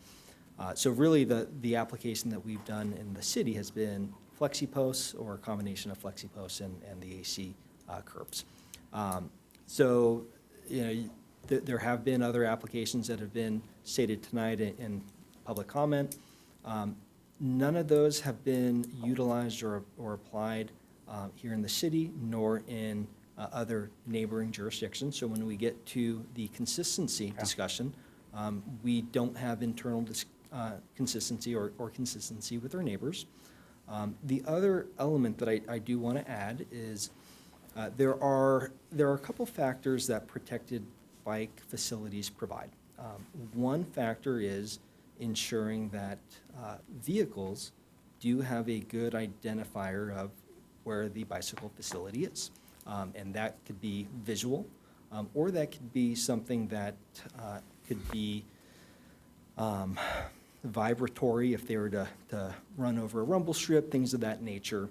So really, the application that we've done in the city has been FlexiPosts, or a combination of FlexiPosts and the AC curbs. There have been other applications that have been stated tonight in public comment. None of those have been utilized or applied here in the city, nor in other neighboring jurisdictions. So when we get to the consistency discussion, We don't have internal consistency or consistency with our neighbors. The other element that I do want to add is there are a couple factors that protected bike facilities provide. One factor is ensuring that vehicles do have a good identifier of where the bicycle facility is. And that could be visual, or that could be something that could be vibratory if they were to run over a rumble strip, things of that nature.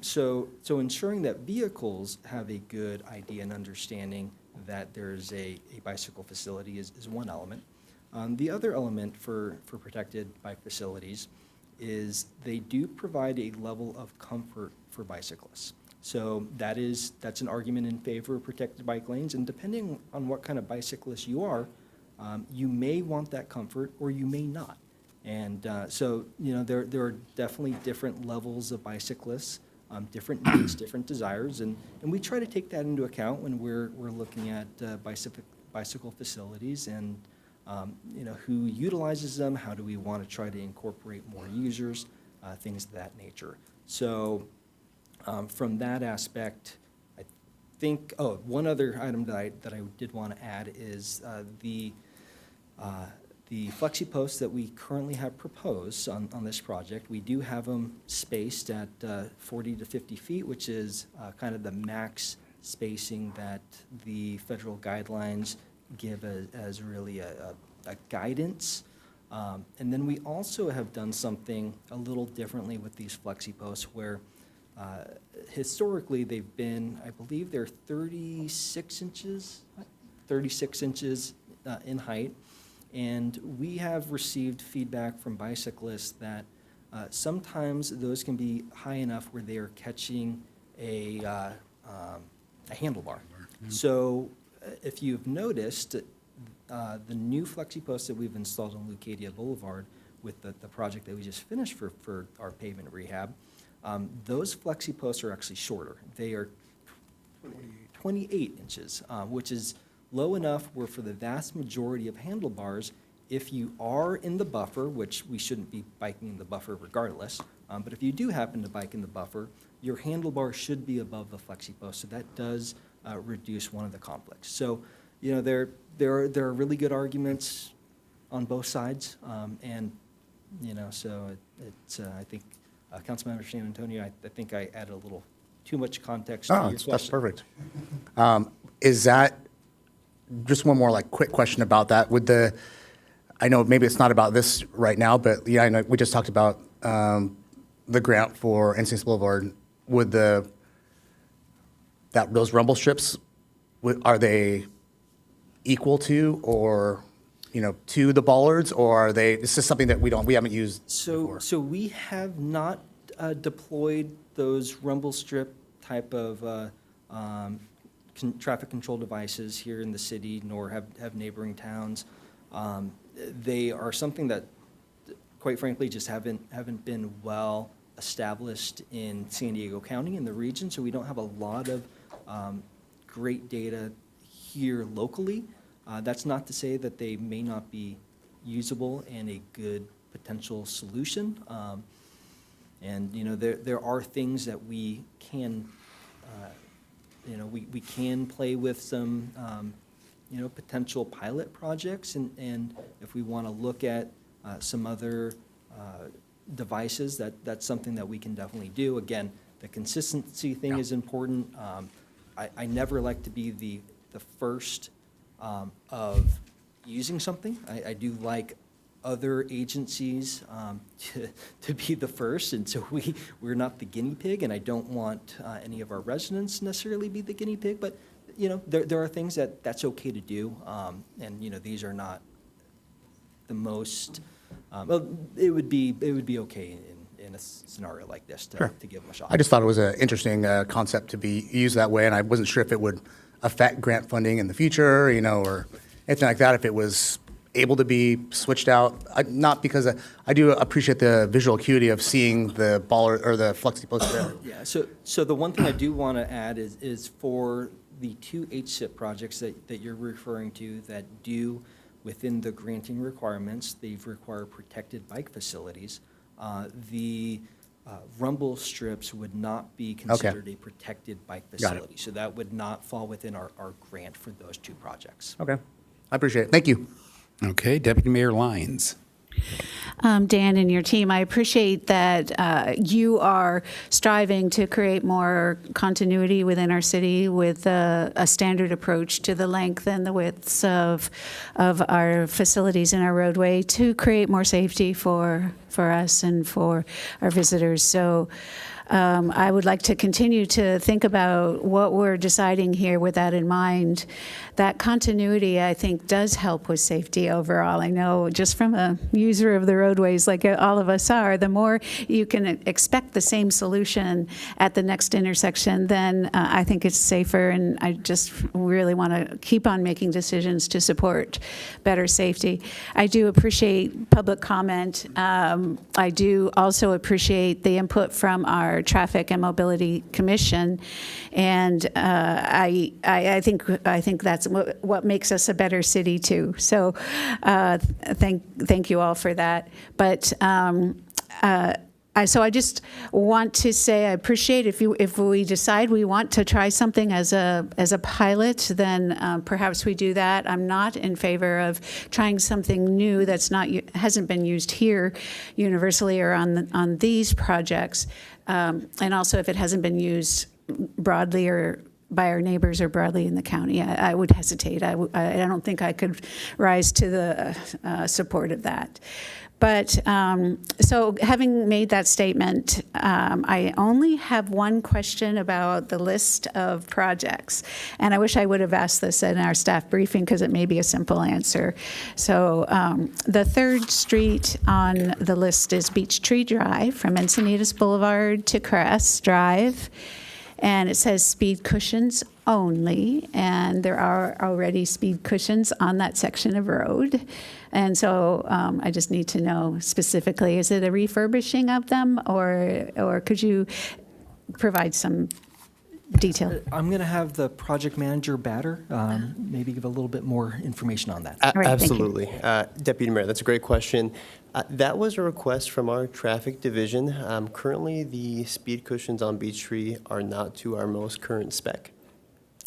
So ensuring that vehicles have a good idea and understanding that there's a bicycle facility is one element. The other element for protected bike facilities is they do provide a level of comfort for bicyclists. So that's an argument in favor of protected bike lanes, and depending on what kind of bicyclist you are, you may want that comfort or you may not. And so, there are definitely different levels of bicyclists, different needs, different desires, and we try to take that into account when we're looking at bicycle facilities and who utilizes them, how do we want to try to incorporate more users, things of that nature. So from that aspect, I think, one other item that I did want to add is the flexi posts that we currently have proposed on this project. We do have them spaced at 40 to 50 feet, which is kind of the max spacing that the federal guidelines give as really a guidance. And then we also have done something a little differently with these flexi posts where historically they've been, I believe they're 36 inches in height. And we have received feedback from bicyclists that sometimes those can be high enough where they are catching a handlebar. So if you've noticed, the new flexi posts that we've installed on Leucadia Boulevard with the project that we just finished for our pavement rehab, those flexi posts are actually shorter. They are 28 inches, which is low enough where for the vast majority of handlebars, if you are in the buffer, which we shouldn't be biking in the buffer regardless, but if you do happen to bike in the buffer, your handlebar should be above the flexi post, so that does reduce one of the conflicts. So, there are really good arguments on both sides, and so it's I think Councilmember San Antonio, I think I added a little too much context to your question. That's perfect. Is that just one more quick question about that? I know maybe it's not about this right now, but I know we just talked about the grant for Encinitas Boulevard. Would those rumble strips, are they equal to or to the bollards, or are they? It's just something that we haven't used before. So we have not deployed those rumble strip type of traffic control devices here in the city, nor have neighboring towns. They are something that, quite frankly, just haven't been well established in San Diego County in the region, so we don't have a lot of great data here locally. That's not to say that they may not be usable and a good potential solution. And there are things that we can we can play with some potential pilot projects, and if we want to look at some other devices, that's something that we can definitely do. Again, the consistency thing is important. I never like to be the first of using something. I do like other agencies to be the first, and so we're not the guinea pig, and I don't want any of our residents necessarily be the guinea pig, but there are things that's okay to do, and these are not the most, well, it would be okay in a scenario like this to give them a shot. I just thought it was an interesting concept to be used that way, and I wasn't sure if it would affect grant funding in the future, or anything like that, if it was able to be switched out. Not because I do appreciate the visual acuity of seeing the baller or the flexi post there. Yeah, so the one thing I do want to add is for the two HSIP projects that you're referring to that do within the granting requirements, they require protected bike facilities. The rumble strips would not be considered a protected bike Got it. facility. So that would not fall within our grant for those two projects. Okay. I appreciate it. Thank you. Okay, Deputy Mayor Lyons. Dan and your team, I appreciate that you are striving to create more continuity within our city with a standard approach to the length and the widths of our facilities and our roadway to create more safety for us and for our visitors. So I would like to continue to think about what we're deciding here with that in mind. That continuity, I think, does help with safety overall. I know just from a user of the roadways, like all of us are, the more you can expect the same solution at the next intersection, then I think it's safer, and I just really want to keep on making decisions to support better safety. I do appreciate public comment. I do also appreciate the input from our Traffic and Mobility Commission, and I think that's what makes us a better city too. So thank you all for that. But so I just want to say I appreciate if we decide we want to try something as a pilot, then perhaps we do that. I'm not in favor of trying something new hasn't been used here universally or on these projects, and also if it hasn't been used broadly or by our neighbors or broadly in the county. I would hesitate. I don't think I could rise to the support of that. But so having made that statement, I only have one question about the list of projects. And I wish I would have asked this in our staff briefing because it may be a simple answer. So the third street on the list is Beech Tree Drive from Encinitas Boulevard to Crest Drive. And it says speed cushions only, and there are already speed cushions on that section of road. And so I just need to know specifically, is it a refurbishing of them, or could you provide some detail? I'm going to have the project manager, Batter, maybe give a little bit more information on that. right, thank you. Absolutely. Deputy Mayor, that's a great question. That was a request from our traffic division. Currently, the speed cushions on Beech Tree are not to our most current spec.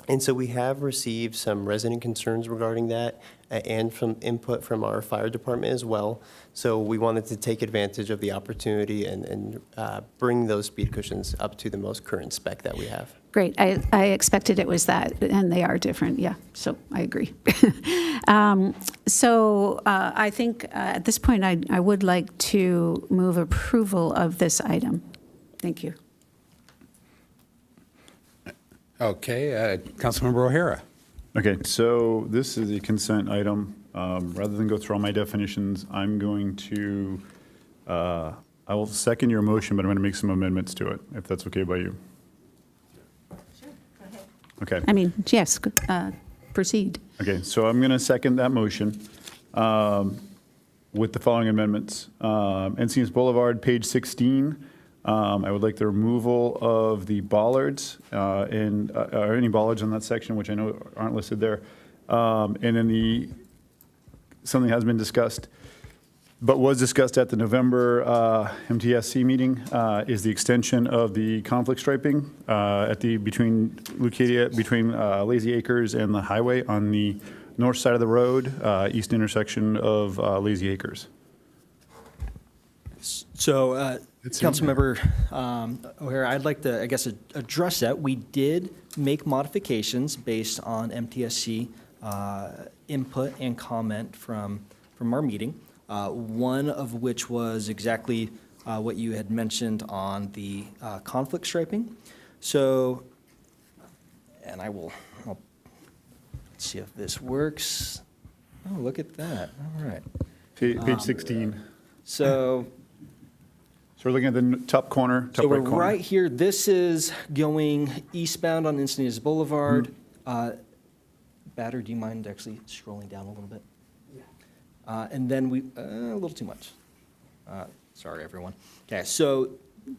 And so we have received some resident concerns regarding that and from input from our fire department as well. So we wanted to take advantage of the opportunity and bring those speed cushions up to the most current spec that we have. Great. I expected it was that, and they are different. Yeah, so I agree. So I think at this point, I would like to move approval of this item. Thank you. Okay, Councilmember O'Hara. Okay, so this is a consent item. Rather than go through all my definitions, I'm going to, I will second your motion, but I'm going to make some amendments to it, if that's okay by you. Sure, go ahead. Okay. I mean, yes, proceed. Okay, so I'm going to second that motion with the following amendments. Encinitas Boulevard, page 16. I would like the removal of the bollards or any bollards on that section, which I know aren't listed there. And then something has been discussed, but was discussed at the November MTSC meeting, is the extension of the conflict striping between Lazy Acres and the highway on the north side of the road, east intersection of Lazy Acres. So, Councilmember O'Hara, I'd like to, I guess, address that. We did make modifications based on MTSC input and comment from our meeting, one of which was exactly what you had mentioned on the conflict striping. So, and I'll see if this works. Oh, look at that. All right. Page 16. So we're looking at the top corner, top so we're right corner. right here. This is going eastbound on Encinitas Boulevard. Batter, do you mind actually scrolling down a little bit? Yeah. And then a little too much. Sorry, everyone. Okay, so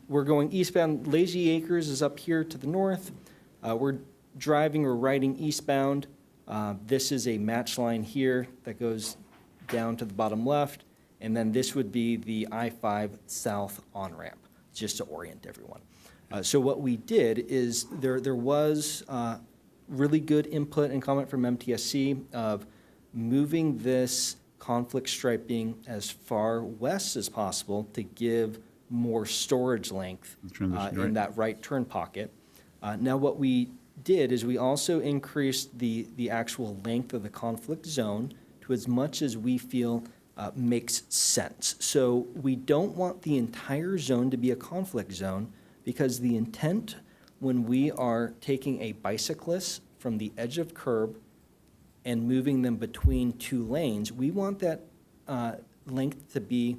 we're going eastbound. Lazy Acres is up here to the north. We're riding eastbound. This is a match line here that goes down to the bottom left, and then this would be the I-5 south on-ramp, just to orient everyone. So what we did is there was really good input and comment from MTSC of moving this conflict striping as far west as possible to give more storage length in that right turn pocket. Now what we did is we also increased the actual length of the conflict zone to as much as we feel makes sense. So we don't want the entire zone to be a conflict zone, because the intent when we are taking a bicyclist from the edge of curb and moving them between two lanes, we want that length to be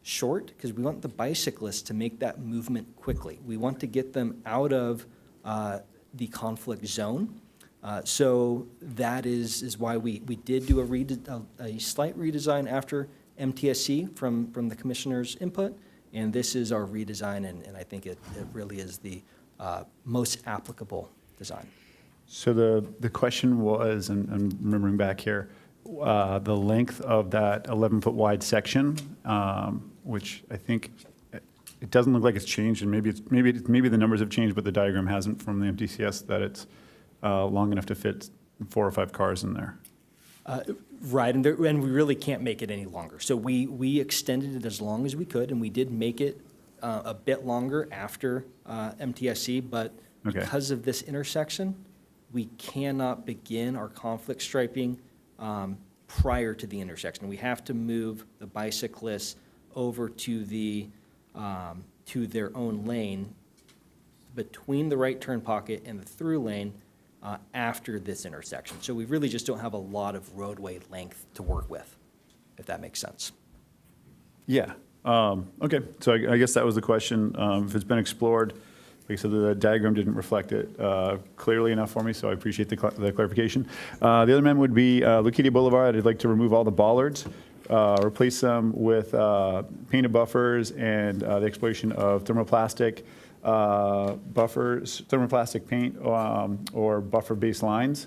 short, because we want the bicyclists to make that movement quickly. We want to get them out of the conflict zone. So that is why we did do a slight redesign after MTSC from the commissioner's input, and this is our redesign, and I think it really is the most applicable design. So the question was, and I'm remembering back here, the length of that 11-foot wide section, which I think it doesn't look like it's changed, and maybe the numbers have changed, but the diagram hasn't from the MTCS, that it's long enough to fit 4 or 5 cars in there. Right, and we really can't make it any longer. So we extended it as long as we could, and we did make it a bit longer after MTSC, but because of this intersection, we cannot begin our conflict striping prior to the intersection. We have to move the bicyclists over to their own lane between the right turn pocket and the through lane after this intersection. So we really just don't have a lot of roadway length to work with, if that makes sense. Yeah. Okay. So I guess that was the question. If it's been explored, like I said, the diagram didn't reflect it clearly enough for me, so I appreciate the clarification. The other amendment would be Lucadia Boulevard. I'd like to remove all the bollards, replace them with painted buffers and the exploration of thermoplastic buffers, thermoplastic paint or buffer-based lines.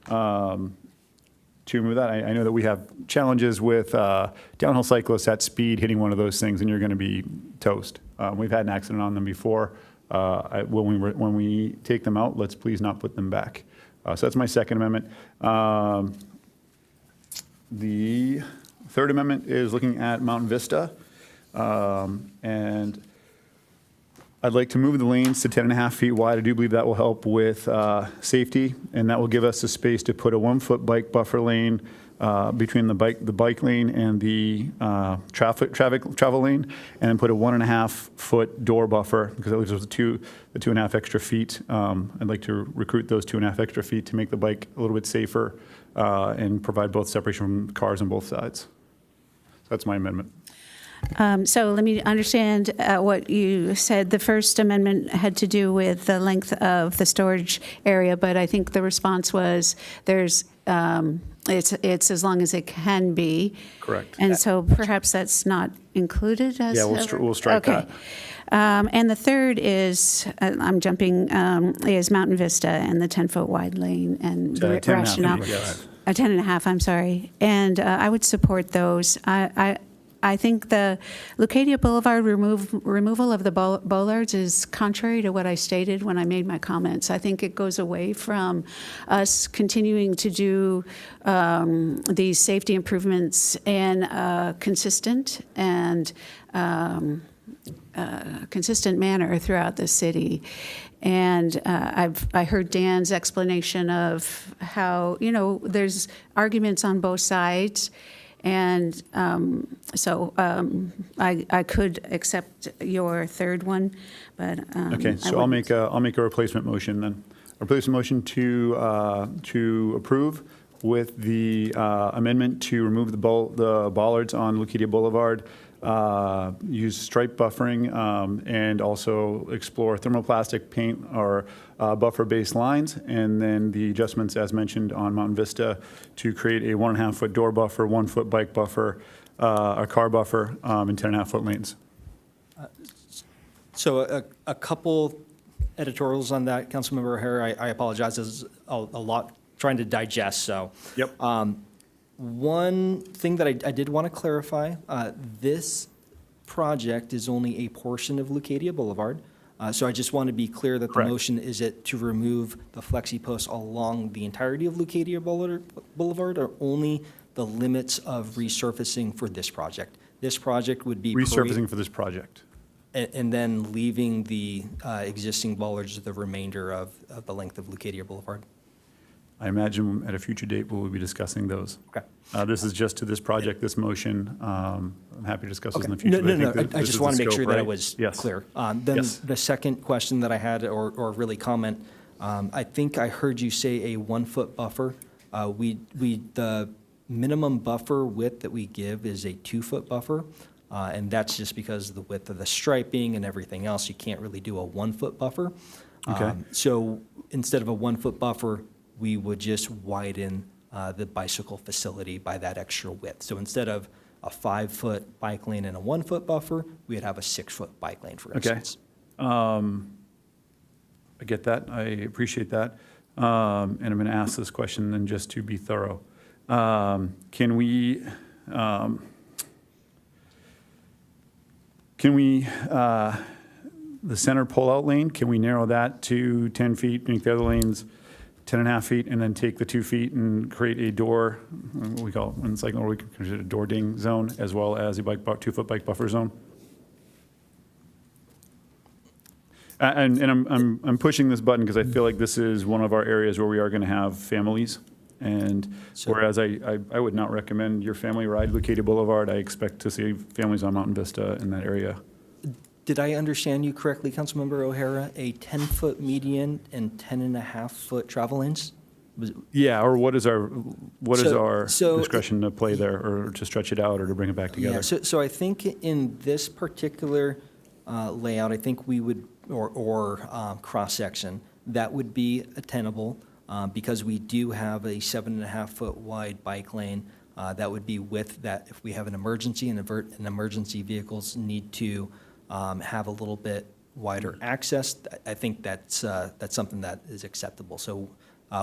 To remove that, I know that we have challenges with downhill cyclists at speed hitting one of those things, and you're going to be toast. We've had an accident on them before. When we take them out, let's please not put them back. So that's my second amendment. The third amendment is looking at Mountain Vista, and I'd like to move the lanes to 10.5 feet wide. I do believe that will help with safety, and that will give us the space to put a 1-foot bike buffer lane between the bike lane and the travel lane, and then put a 1.5-foot door buffer, because that leaves us with the 2.5 extra feet. I'd like to recruit those 2.5 extra feet to make the bike a little bit safer and provide both separation from cars on both sides. So that's my amendment. So let me understand what you said. The first amendment had to do with the length of the storage area, but I think the response was it's as long as it can be. Correct. And so perhaps that's not included as. Yeah, we'll strike that. And the third is, I'm jumping, is Mountain Vista and the 10-foot wide lane and rationale. 10.5, I'm sorry. And I would support those. I think the Lucadia Boulevard removal of the bollards is contrary to what I stated when I made my comments. I think it goes away from us continuing to do these safety improvements in a consistent and consistent manner throughout the city. And I heard Dan's explanation of how, there's arguments on both sides. And so I could accept your third one, but okay. So I'll make a replacement motion then. A replacement motion to approve with the amendment to remove the bollards on Lucadia Boulevard, use stripe buffering, and also explore thermoplastic paint or buffer-based lines, and then the adjustments as mentioned on Mountain Vista to create a 1.5-foot door buffer, 1-foot bike buffer, a car buffer, and 10.5-foot lanes. So a couple editorials on that, Councilmember O'Hara. I apologize. There's a lot trying to digest. So yep. One thing that I did want to clarify, this project is only a portion of Leucadia Boulevard. So I just want to be clear that the Correct. motion is it to remove the flexi posts along the entirety of Leucadia Boulevard, or only the limits of resurfacing for this project? This project would be Resurfacing for this project. and then leaving the existing bollards the remainder of the length of Leucadia Boulevard. I imagine at a future date, we'll be discussing those. Okay. This is just to this project, this motion. I'm happy to discuss those in the Okay. future. No, but no, think that I this just is want the to make sure scope, that it right? was Yes. clear. Then Yes. the second question that I had, or really comment, I think I heard you say a 1-foot buffer. The minimum buffer width that we give is a 2-foot buffer, and that's just because of the width of the striping and everything else. You can't really do a 1-foot buffer. Okay. So instead of a 1-foot buffer, we would just widen the bicycle facility by that extra width. So instead of a 5-foot bike lane and a 1-foot buffer, we'd have a 6-foot bike lane, for Okay. instance. I get that. I appreciate that. And I'm going to ask this question then just to be thorough. Can we, the center pull-out lane, can we narrow that to 10 feet, make the other lanes 10 and a half feet, and then take the 2 feet and create a door, what we call it, in cycle, or we can consider a door ding zone, as well as a 2-foot bike buffer zone? And I'm pushing this button because I feel like this is one of our areas where we are going to have families. And whereas I would not recommend your family ride Leucadia Boulevard, I expect to see families on Mountain Vista in that area. Did I understand you correctly, Councilmember O'Hara, a 10-foot median and 10.5-foot travel lanes? Yeah, or what is our So- discretion to play there, or to stretch it out, or to bring it back together? Yeah, so I think in this particular layout, I think we would, or cross-section, that would be attainable because we do have a 7.5-foot wide bike lane that would be with that. If we have an emergency and emergency vehicles need to have a little bit wider access, I think that's something that is acceptable. So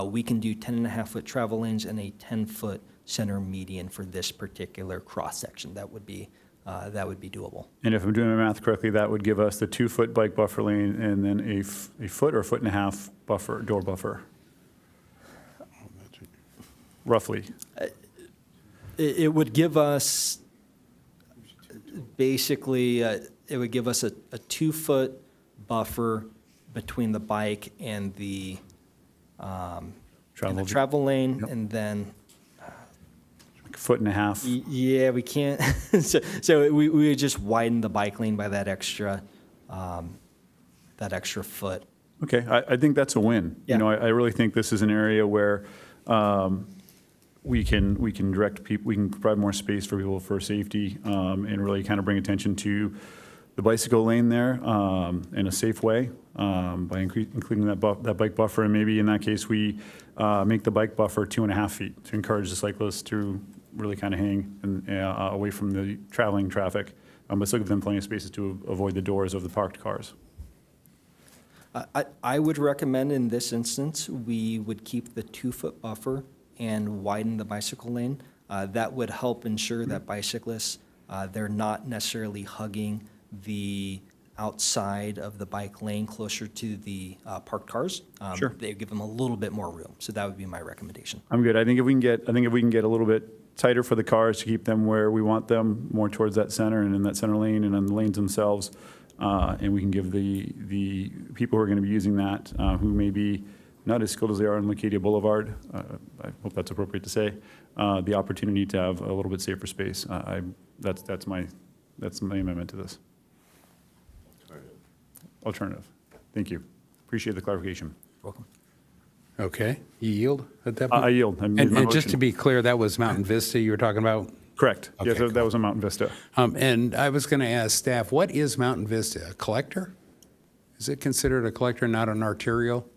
we can do 10.5-foot travel lanes and a 10-foot center median for this particular cross-section. That would be doable. And if I'm doing my math correctly, that would give us the 2-foot bike buffer lane and then a foot or 1.5 foot buffer, door buffer. Roughly. It would give us, basically, it would give us a 2-foot buffer between the bike and the travel lane, Yep. and then, A foot and a half. yeah, we can't, so we would just widen the bike lane by that extra foot. Okay, I think that's a win. Yeah. You know, I really think this is an area where we can direct people, we can provide more space for people for safety, and really kind of bring attention to the bicycle lane there in a safe way by including that bike buffer. And maybe in that case, we make the bike buffer 2.5 feet to encourage the cyclists to really kind of hang away from the traveling traffic, but still give them plenty of spaces to avoid the doors of the parked cars. I would recommend in this instance, we would keep the 2-foot buffer and widen the bicycle lane. That would help ensure that bicyclists, they're not necessarily hugging the outside of the bike lane closer to the parked cars. Sure. They give them a little bit more room. So that would be my recommendation. I'm good. I think if we can get a little bit tighter for the cars to keep them where we want them, more towards that center and in that center lane and in the lanes themselves, and we can give the people who are going to be using that, who may be not as skilled as they are on Leucadia Boulevard, I hope that's appropriate to say, the opportunity to have a little bit safer space. That's my amendment to this. Alternative. Thank you. Appreciate the clarification. Welcome. Okay, you yield at that point? I yield. I made my And just motion. to be clear, that was Mountain Vista you were talking about? Correct. Yes, Okay, that was on Mountain Vista. And I was going to ask staff, what is Mountain Vista? A collector? Is it considered a collector, not an arterial?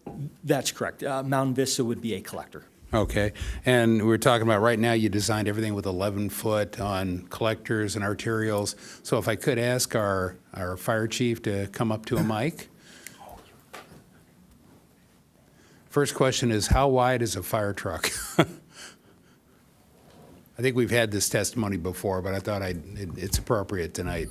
That's correct. Mountain Vista would be a collector. Okay, and we were talking about right now, you designed everything with 11 foot on collectors and arterials. So if I could ask our fire chief to come up to a mic. First question is, how wide is a fire truck? I think we've had this testimony before, but I thought it's appropriate tonight.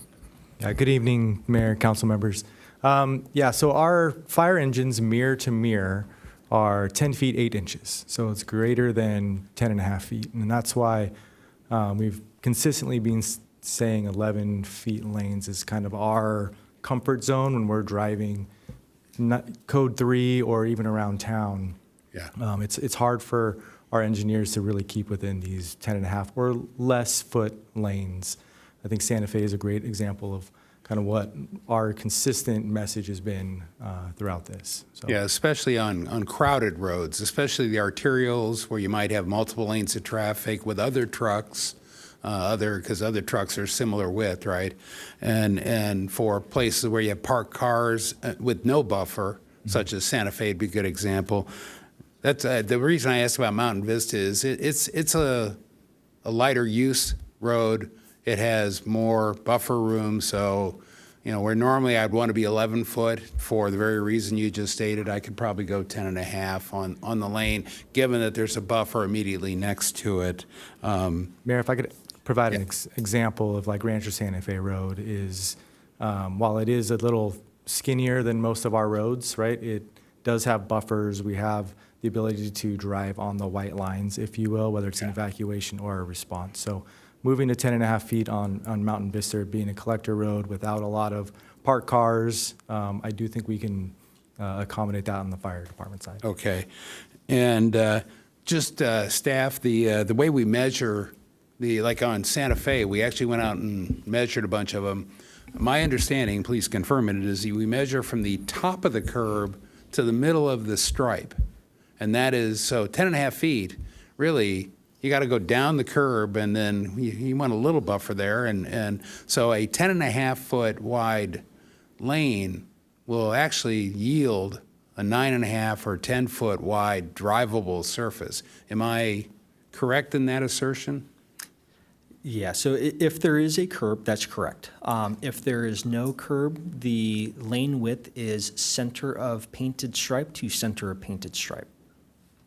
Good evening, Mayor, council members. So our fire engines mirror to mirror are 10 feet 8 inches. So it's greater than 10 and a half feet. And that's why we've consistently been saying 11 feet lanes is kind of our comfort zone when we're driving code 3 or even around town. Yeah. It's hard for our engineers to really keep within these 10 and a half or less foot lanes. I think Santa Fe is a great example of kind of what our consistent message has been throughout this. So. Yeah, especially on crowded roads, especially the arterials where you might have multiple lanes of traffic with other trucks, because other trucks are similar width, right? And for places where you have parked cars with no buffer, such as Santa Fe would be a good example. That's the reason I asked about Mountain Vista is it's a lighter use road. It has more buffer room, so where normally I'd want to be 11 foot for the very reason you just stated, I could probably go 10 and a half on the lane, given that there's a buffer immediately next to it. Mayor, if I could provide an example of like Rancho Santa Fe Road is, while it is a little skinnier than most of our roads, right, it does have buffers. We have the ability to drive on the white lines, if you will, whether it's an evacuation or a response. So moving to 10 and a half feet on Mountain Vista, being a collector road without a lot of parked cars, I do think we can accommodate that on the fire department side. Okay. And staff, the way we measure, like on Santa Fe, we actually went out and measured a bunch of them. My understanding, please confirm it, is we measure from the top of the curb to the middle of the stripe. And that is, so 10 and a half feet, really, you got to go down the curb, and then you want a little buffer there. And so a 10 and a half foot wide lane will actually yield a 9 and a half or 10 foot wide drivable surface. Am I correct in that assertion? Yeah, so if there is a curb, that's correct. If there is no curb, the lane width is center of painted stripe to center of painted stripe.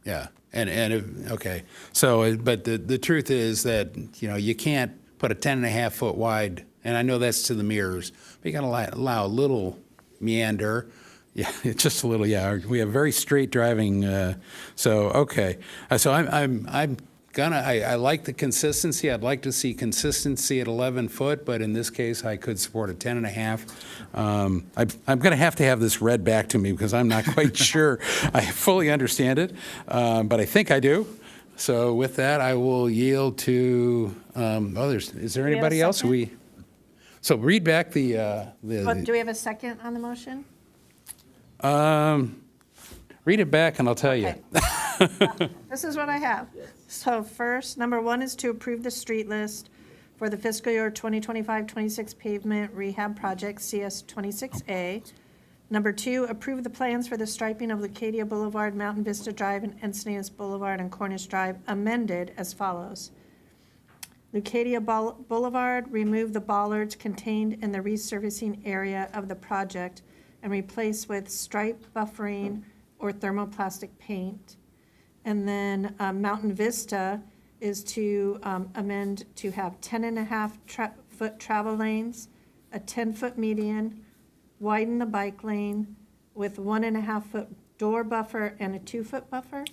Yeah, okay. So, but the truth is that, you can't put a 10 and a half foot wide, and I know that's to the mirrors, but you got to allow a little meander. Yeah, it's just a little, yeah. We have very straight driving, so, okay. So I like the consistency. I'd like to see consistency at 11 foot, but in this case, I could support a 10 and a half. I'm going to have this read back to me because I'm not quite sure I fully understand it, but I think I do. So with that, I will yield to others. Is there anybody else? So read back Do we have a second on the motion? Read it back and I'll tell you. This is what I have. So first, number 1 is to approve the street list for the fiscal year 2025-26 pavement rehab project, CS 26A. Number 2, approve the plans for the striping of Leucadia Boulevard, Mountain Vista Drive, and Encinitas Boulevard and Cornish Drive amended as follows. Leucadia Boulevard, remove the bollards contained in the resurfacing area of the project and replace with stripe buffering or thermoplastic paint. And then Mountain Vista is to amend to have 10 and a half foot travel lanes, a 10-foot median, widen the bike lane with 1.5 foot door buffer and a 2-foot buffer?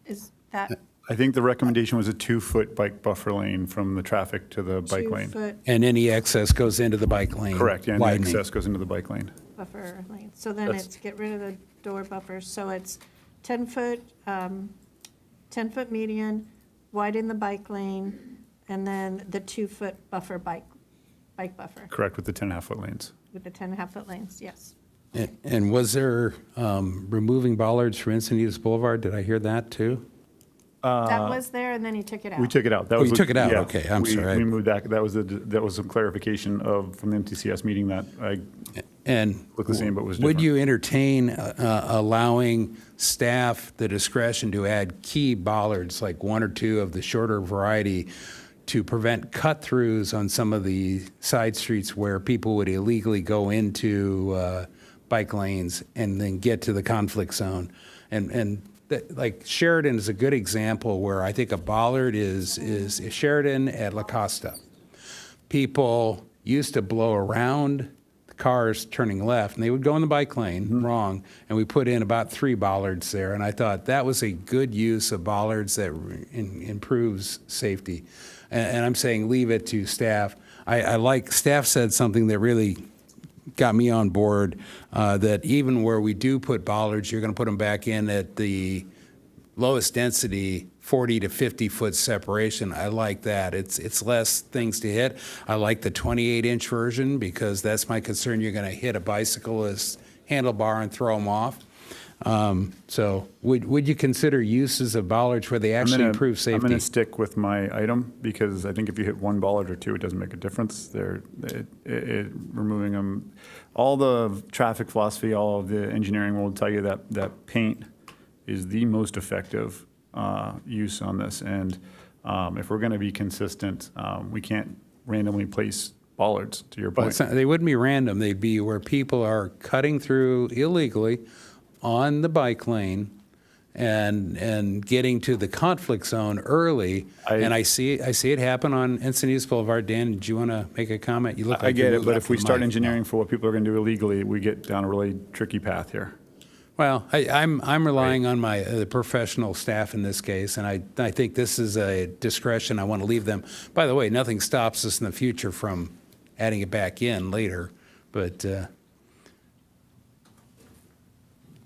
Is that? I think the recommendation was a 2-foot bike buffer lane from the traffic to the bike lane. 2-foot And any excess goes into the bike lane. Correct, yeah, and the widening. excess goes into the bike lane. buffer lane. So then it's get rid of the door buffers. So it's 10-foot, 10-foot median, widen the bike lane, and then the 2-foot buffer bike buffer Correct, with the 10.5-foot lanes. with the 10.5-foot lanes, yes. And was there removing bollards for Encinitas Boulevard? Did I hear that too? That was there, and then he took it out. We took it out. That Oh, was you took it out. yeah, Okay, I'm sorry. We moved that. That was some clarification from the MTCS meeting that looked the same but was different. Would you entertain allowing staff the discretion to add key bollards, like 1 or 2 of the shorter variety, to prevent cut-throughs on some of the side streets where people would illegally go into bike lanes and then get to the conflict zone? And like Sheridan is a good example where I think a bollard is Sheridan at La Costa. People used to blow around the cars turning left, and they would go in the bike lane, wrong, and we put in about 3 bollards there, and I thought that was a good use of bollards that improves safety. And I'm saying leave it to staff. I like, staff said something that really got me on board, that even where we do put bollards, you're going to put them back in at the lowest density, 40 to 50 foot separation. I like that. It's less things to hit. I like the 28-inch version because that's my concern. You're going to hit a bicyclist handlebar and throw them off. So would you consider uses of bollards where they actually improve safety? I'm going to stick with my item because I think if you hit 1 bollard or 2, it doesn't make a difference. Removing them, all the traffic philosophy, all of the engineering will tell you that paint is the most effective use on this. And if we're going to be consistent, we can't randomly place bollards, to your point. Well, they wouldn't be random. They'd be where people are cutting through illegally on the bike lane and getting to the conflict zone early. And I see it happen on Encinitas Boulevard. Dan, do you want to make a comment? You look like I get you're it, moving but up if we the start mic. engineering for what people are going to do illegally, we get down a really tricky path here. Well, I'm relying on my the professional staff in this case, and I think this is a discretion. I want to leave them. By the way, nothing stops us in the future from adding it back in later, but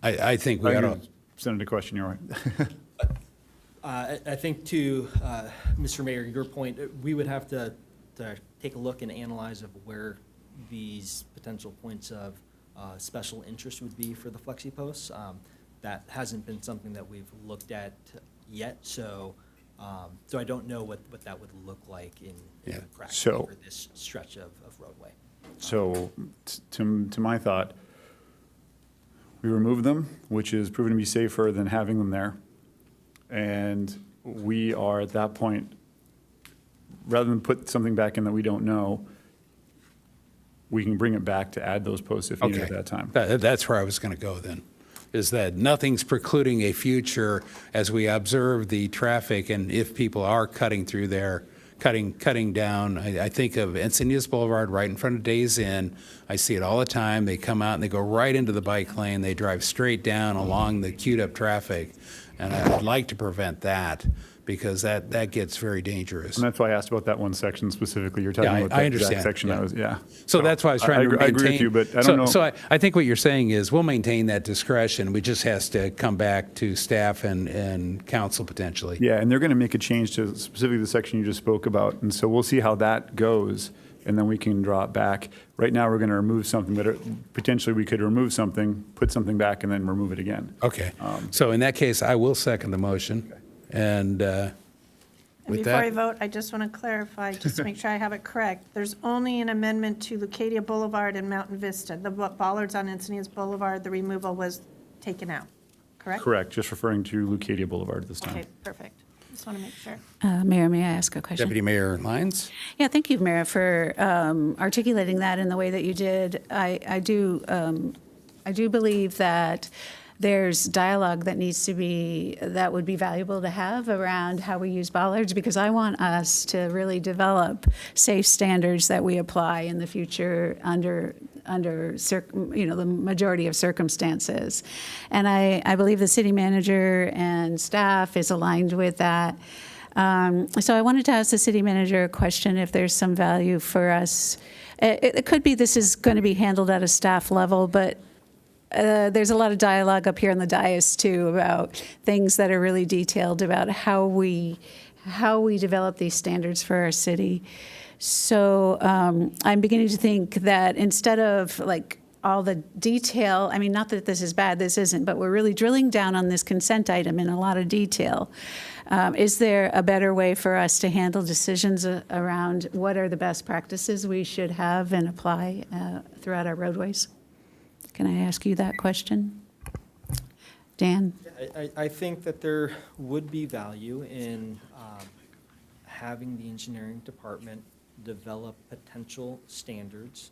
I think we ought to. Senator, question, you're right. I think to Mr. Mayor, your point, we would have to take a look and analyze of where these potential points of special interest would be for the flexi posts. That hasn't been something that we've looked at yet, so I don't know what that would look like in practice for this stretch of roadway. So to my thought, we remove them, which is proven to be safer than having them there. And we are at that point, rather than put something back in that we don't know, we can bring it back to add those posts if needed at that time. That's where I was going to go then, is that nothing's precluding a future as we observe the traffic and if people are cutting through there, cutting down. I think of Encinitas Boulevard right in front of Days Inn. I see it all the time. They come out and they go right into the bike lane. They drive straight down along the queued up traffic. And I'd like to prevent that because that gets very dangerous. And that's why I asked about that one section specifically. You're talking about I that understand. exact section. Yeah. So that's why I was trying to maintain. I agree with you, but I don't know. So I think what you're saying is we'll maintain that discretion. We just has to come back to staff and council potentially. Yeah, and they're going to make a change to specifically the section you just spoke about. And so we'll see how that goes, and then we can draw it back. Right now, we're going to remove something, but potentially we could remove something, put something back, and then remove it again. Okay. So in that case, I will second the motion. And And with before I that, vote, I just want to clarify, just to make sure I have it correct. There's only an amendment to Lucadia Boulevard and Mountain Vista. The bollards on Encinitas Boulevard, the removal was taken out, correct? Correct, just referring to Lucadia Boulevard this time. Okay, perfect. Just want to make sure. Mayor, may I ask a question? Deputy Mayor Lyons? Yeah, thank you, Mayor, for articulating that in the way that you did. I do believe that there's dialogue that needs to be, that would be valuable to have around how we use bollards, because I want us to really develop safe standards that we apply in the future under the majority of circumstances. And I believe the city manager and staff is aligned with that. So I wanted to ask the city manager a question, if there's some value for us. It could be this is going to be handled at a staff level, but there's a lot of dialogue up here on the dais too about things that are really detailed about how we develop these standards for our city. So I'm beginning to think that instead of like all the detail, I mean, not that this is bad, this isn't, but we're really drilling down on this consent item in a lot of detail. Is there a better way for us to handle decisions around what are the best practices we should have and apply throughout our roadways? Can I ask you that question? Dan? I think that there would be value in having the engineering department develop potential standards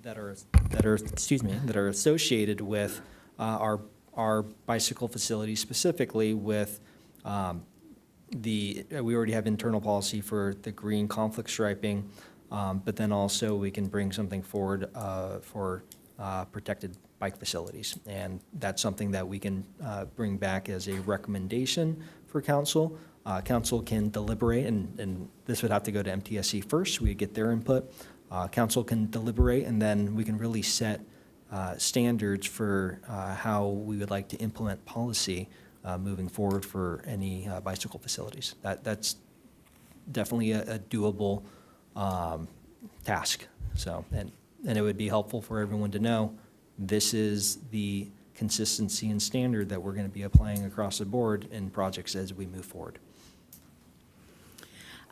that are associated with our our bicycle facilities specifically with we already have internal policy for the green conflict striping, but then also we can bring something forward for protected bike facilities. And that's something that we can bring back as a recommendation for council. Council can deliberate, and this would have to go to MTSC first. We get their input. Council can deliberate, and then we can really set standards for how we would like to implement policy moving forward for any bicycle facilities. That's definitely a doable task. So, and it would be helpful for everyone to know this is the consistency and standard that we're going to be applying across the board in projects as we move forward.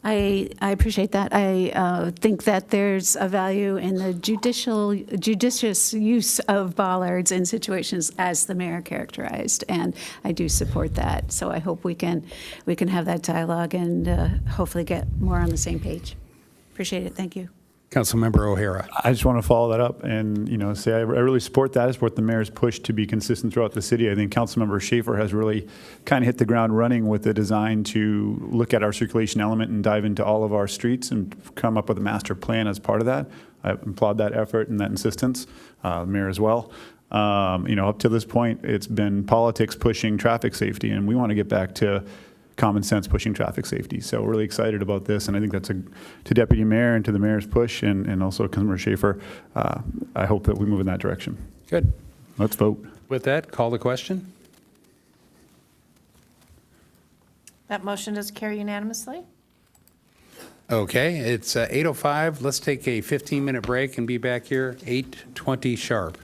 I appreciate that. I think that there's a value in the judicious use of bollards in situations as the mayor characterized, and I do support that. So I hope we can have that dialogue and hopefully get more on the same page. Appreciate it. Thank you. Councilmember O'Hara. I just want to follow that up and, say I really support that. I support the mayor's push to be consistent throughout the city. I think Councilmember Schaefer has really kind of hit the ground running with the design to look at our circulation element and dive into all of our streets and come up with a master plan as part of that. I applaud that effort and that insistence, the mayor as well. Up to this point, it's been politics pushing traffic safety, and we want to get back to common sense pushing traffic safety. So we're really excited about this, and I think that's to Deputy Mayor and to the Mayor's push, and also Councilmember Schaefer. I hope that we move in that direction. Good. Let's vote. With that, call the question. That motion does carry unanimously. Okay, it's 8:05. Let's take a 15-minute break and be back here 8:20 sharp.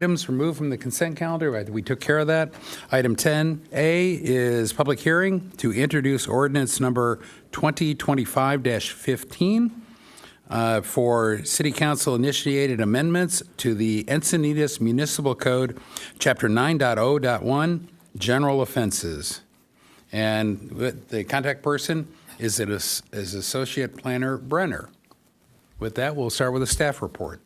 items removed from the consent calendar. We took care of that. Item 10A is public hearing to introduce ordinance number 2025-15 for City Council initiated amendments to the Encinitas Municipal Code, Chapter 9.0.1, General Offenses. And the contact person is Associate Planner Brenner. With that, we'll start with a staff report.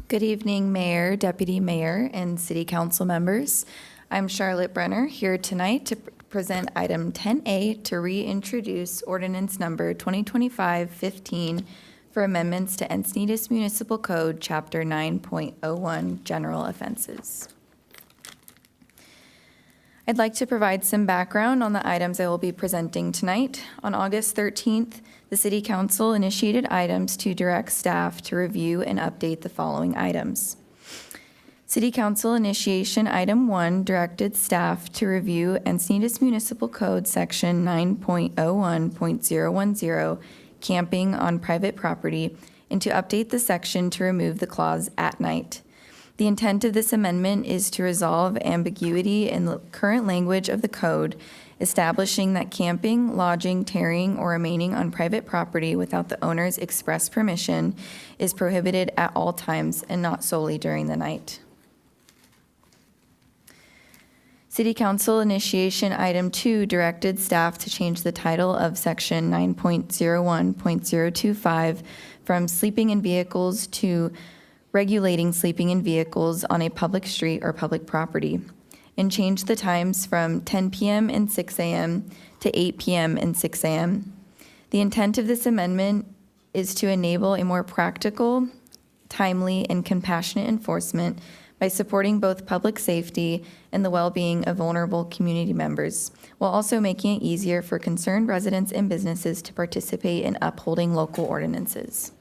Good evening, Mayor, Deputy Mayor, and City Council members. I'm Charlotte Brenner, here tonight to present item 10A to reintroduce ordinance number 2025-15 for amendments to Encinitas Municipal Code, Chapter 9.01, General Offenses. I'd like to provide some background on the items I will be presenting tonight. On August 13th, the City Council initiated items to direct staff to review and update the following items. City Council initiation item 1 directed staff to review Encinitas Municipal Code Section 9.01.010, camping on private property, and to update the section to remove the clause "at night." The intent of this amendment is to resolve ambiguity in the current language of the code, establishing that camping, lodging, tarrying, or remaining on private property without the owner's express permission is prohibited at all times and not solely during the night. City Council initiation item 2 directed staff to change the title of section 9.01.025 from sleeping in vehicles to regulating sleeping in vehicles on a public street or public property, and change the times from 10 p.m. and 6 a.m. to 8 p.m. and 6 a.m. The intent of this amendment is to enable a more practical, timely, and compassionate enforcement by supporting both public safety and the well-being of vulnerable community members, while also making it easier for concerned residents and businesses to participate in upholding local ordinances.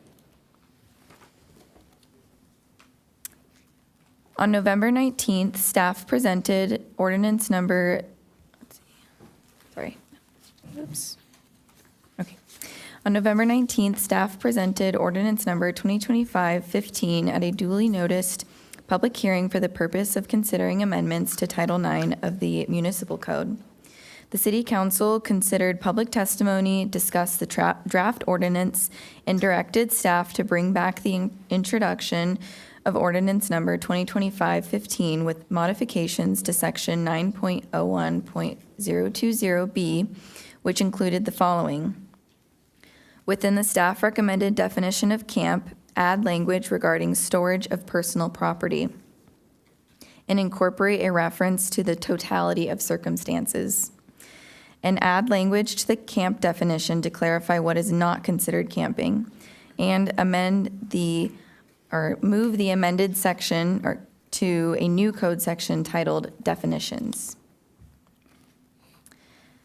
On November 19th, staff presented ordinance number, On November 19th, staff presented ordinance number 2025-15 at a duly noticed public hearing for the purpose of considering amendments to Title IX of the Municipal Code. The City Council considered public testimony, discussed the draft ordinance, and directed staff to bring back the introduction of ordinance number 2025-15 with modifications to section 9.01.020B, which included the following. Within the staff recommended definition of camp, add language regarding storage of personal property, and incorporate a reference to the totality of circumstances. And add language to the camp definition to clarify what is not considered camping, and move the amended section to a new code section titled Definitions.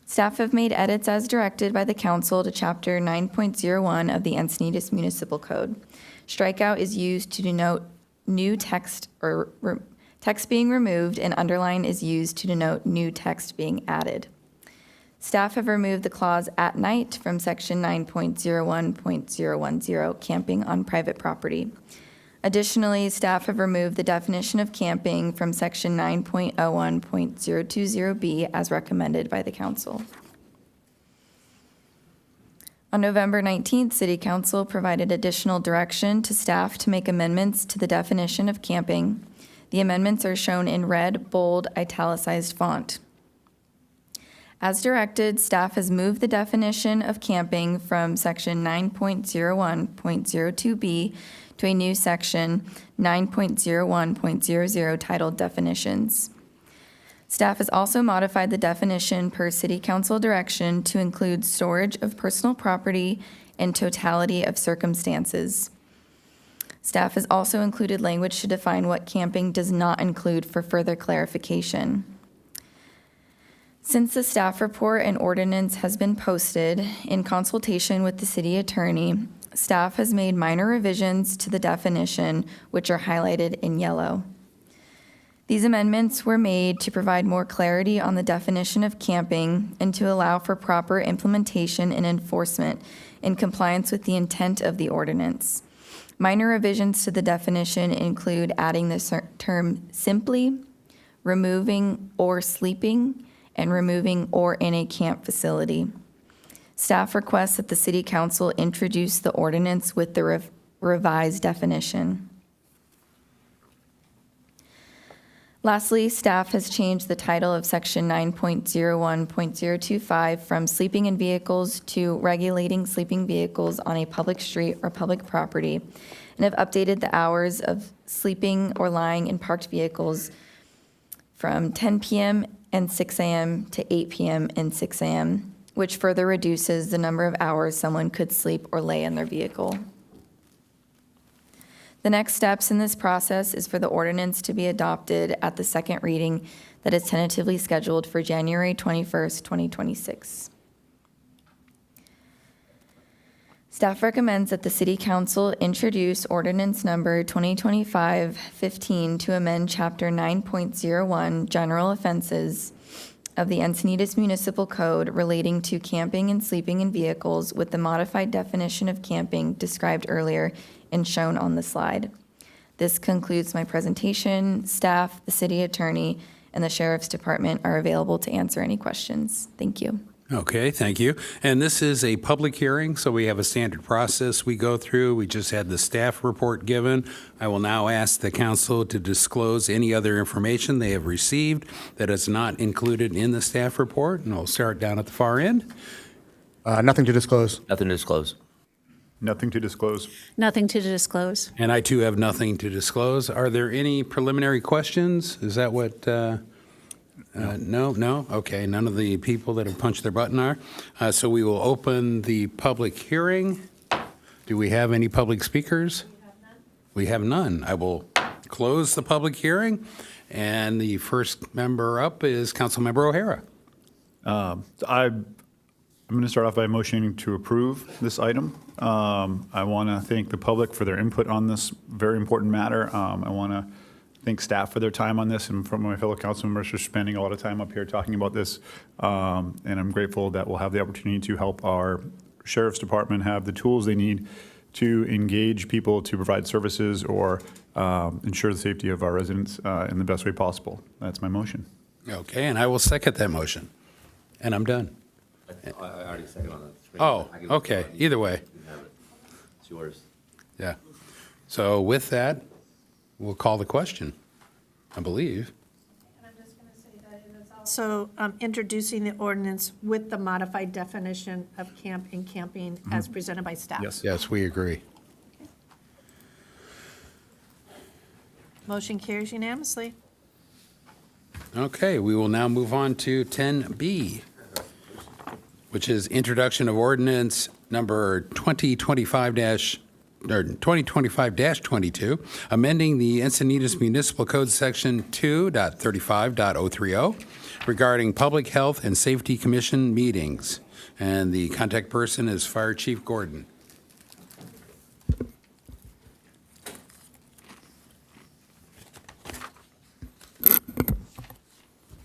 Staff have made edits as directed by the council to Chapter 9.01 of the Encinitas Municipal Code. Strikeout is used to denote new text or text being removed, and underline is used to denote new text being added. Staff have removed the clause "at night" from Section 9.01.010, camping on private property. Additionally, staff have removed the definition of camping from Section 9.01.020B as recommended by the council. On November 19th, City Council provided additional direction to staff to make amendments to the definition of camping. The amendments are shown in red, bold, italicized font. As directed, staff has moved the definition of camping from Section 9.01.02B to a new section 9.01.00 titled Definitions. Staff has also modified the definition per City Council direction to include storage of personal property and totality of circumstances. Staff has also included language to define what camping does not include for further clarification. Since the staff report and ordinance has been posted in consultation with the city attorney, staff has made minor revisions to the definition, which are highlighted in yellow. These amendments were made to provide more clarity on the definition of camping and to allow for proper implementation and enforcement in compliance with the intent of the ordinance. Minor revisions to the definition include adding the term simply, removing or sleeping, and removing or in a camp facility. Staff requests that the City Council introduce the ordinance with the revised definition. Lastly, staff has changed the title of Section 9.01.025 from sleeping in vehicles to regulating sleeping vehicles on a public street or public property, and have updated the hours of sleeping or lying in parked vehicles from 10 p.m. and 6 a.m. to 8 p.m. and 6 a.m., which further reduces the number of hours someone could sleep or lay in their vehicle. The next steps in this process is for the ordinance to be adopted at the second reading that is tentatively scheduled for January 21st, 2026. Staff recommends that the City Council introduce ordinance number 2025-15 to amend Chapter 9.01 General Offenses of the Encinitas Municipal Code relating to camping and sleeping in vehicles with the modified definition of camping described earlier and shown on the slide. This concludes my presentation. Staff, the city attorney, and the sheriff's department are available to answer any questions. Thank you. Okay, thank you. And this is a public hearing, so we have a standard process we go through. We just had the staff report given. I will now ask the council to disclose any other information they have received that is not included in the staff report, and I'll start down at the far end. Nothing to disclose. Nothing to disclose. Nothing to disclose. Nothing to disclose. And I too have nothing to disclose. Are there any preliminary questions? Is that what? No? Okay, none of the people that have punched their button are. So we will open the public hearing. Do we have any public speakers? We have none. I will close the public hearing. And the first member up is Councilmember O'Hara. I'm going to start off by motioning to approve this item. I want to thank the public for their input on this very important matter. I want to thank staff for their time on this, and from my fellow council members for spending a lot of time up here talking about this. And I'm grateful that we'll have the opportunity to help our sheriff's department have the tools they need to engage people to provide services or ensure the safety of our residents in the best way possible. That's my motion. Okay, and I will second that motion. And I'm done. I already seconded on that screen. Oh, okay. Either way. You can have it. It's yours. Yeah. So with that, we'll call the question, I believe. Also, introducing the ordinance with the modified definition of camp and camping as presented by staff. Yes. Yes, we agree. Motion carries unanimously. Okay, we will now move on to 10B, which is introduction of ordinance number 2025-22, amending the Encinitas Municipal Code Section 2.35.030 regarding Public Health and Safety Commission meetings. And the contact person is Fire Chief Gordon.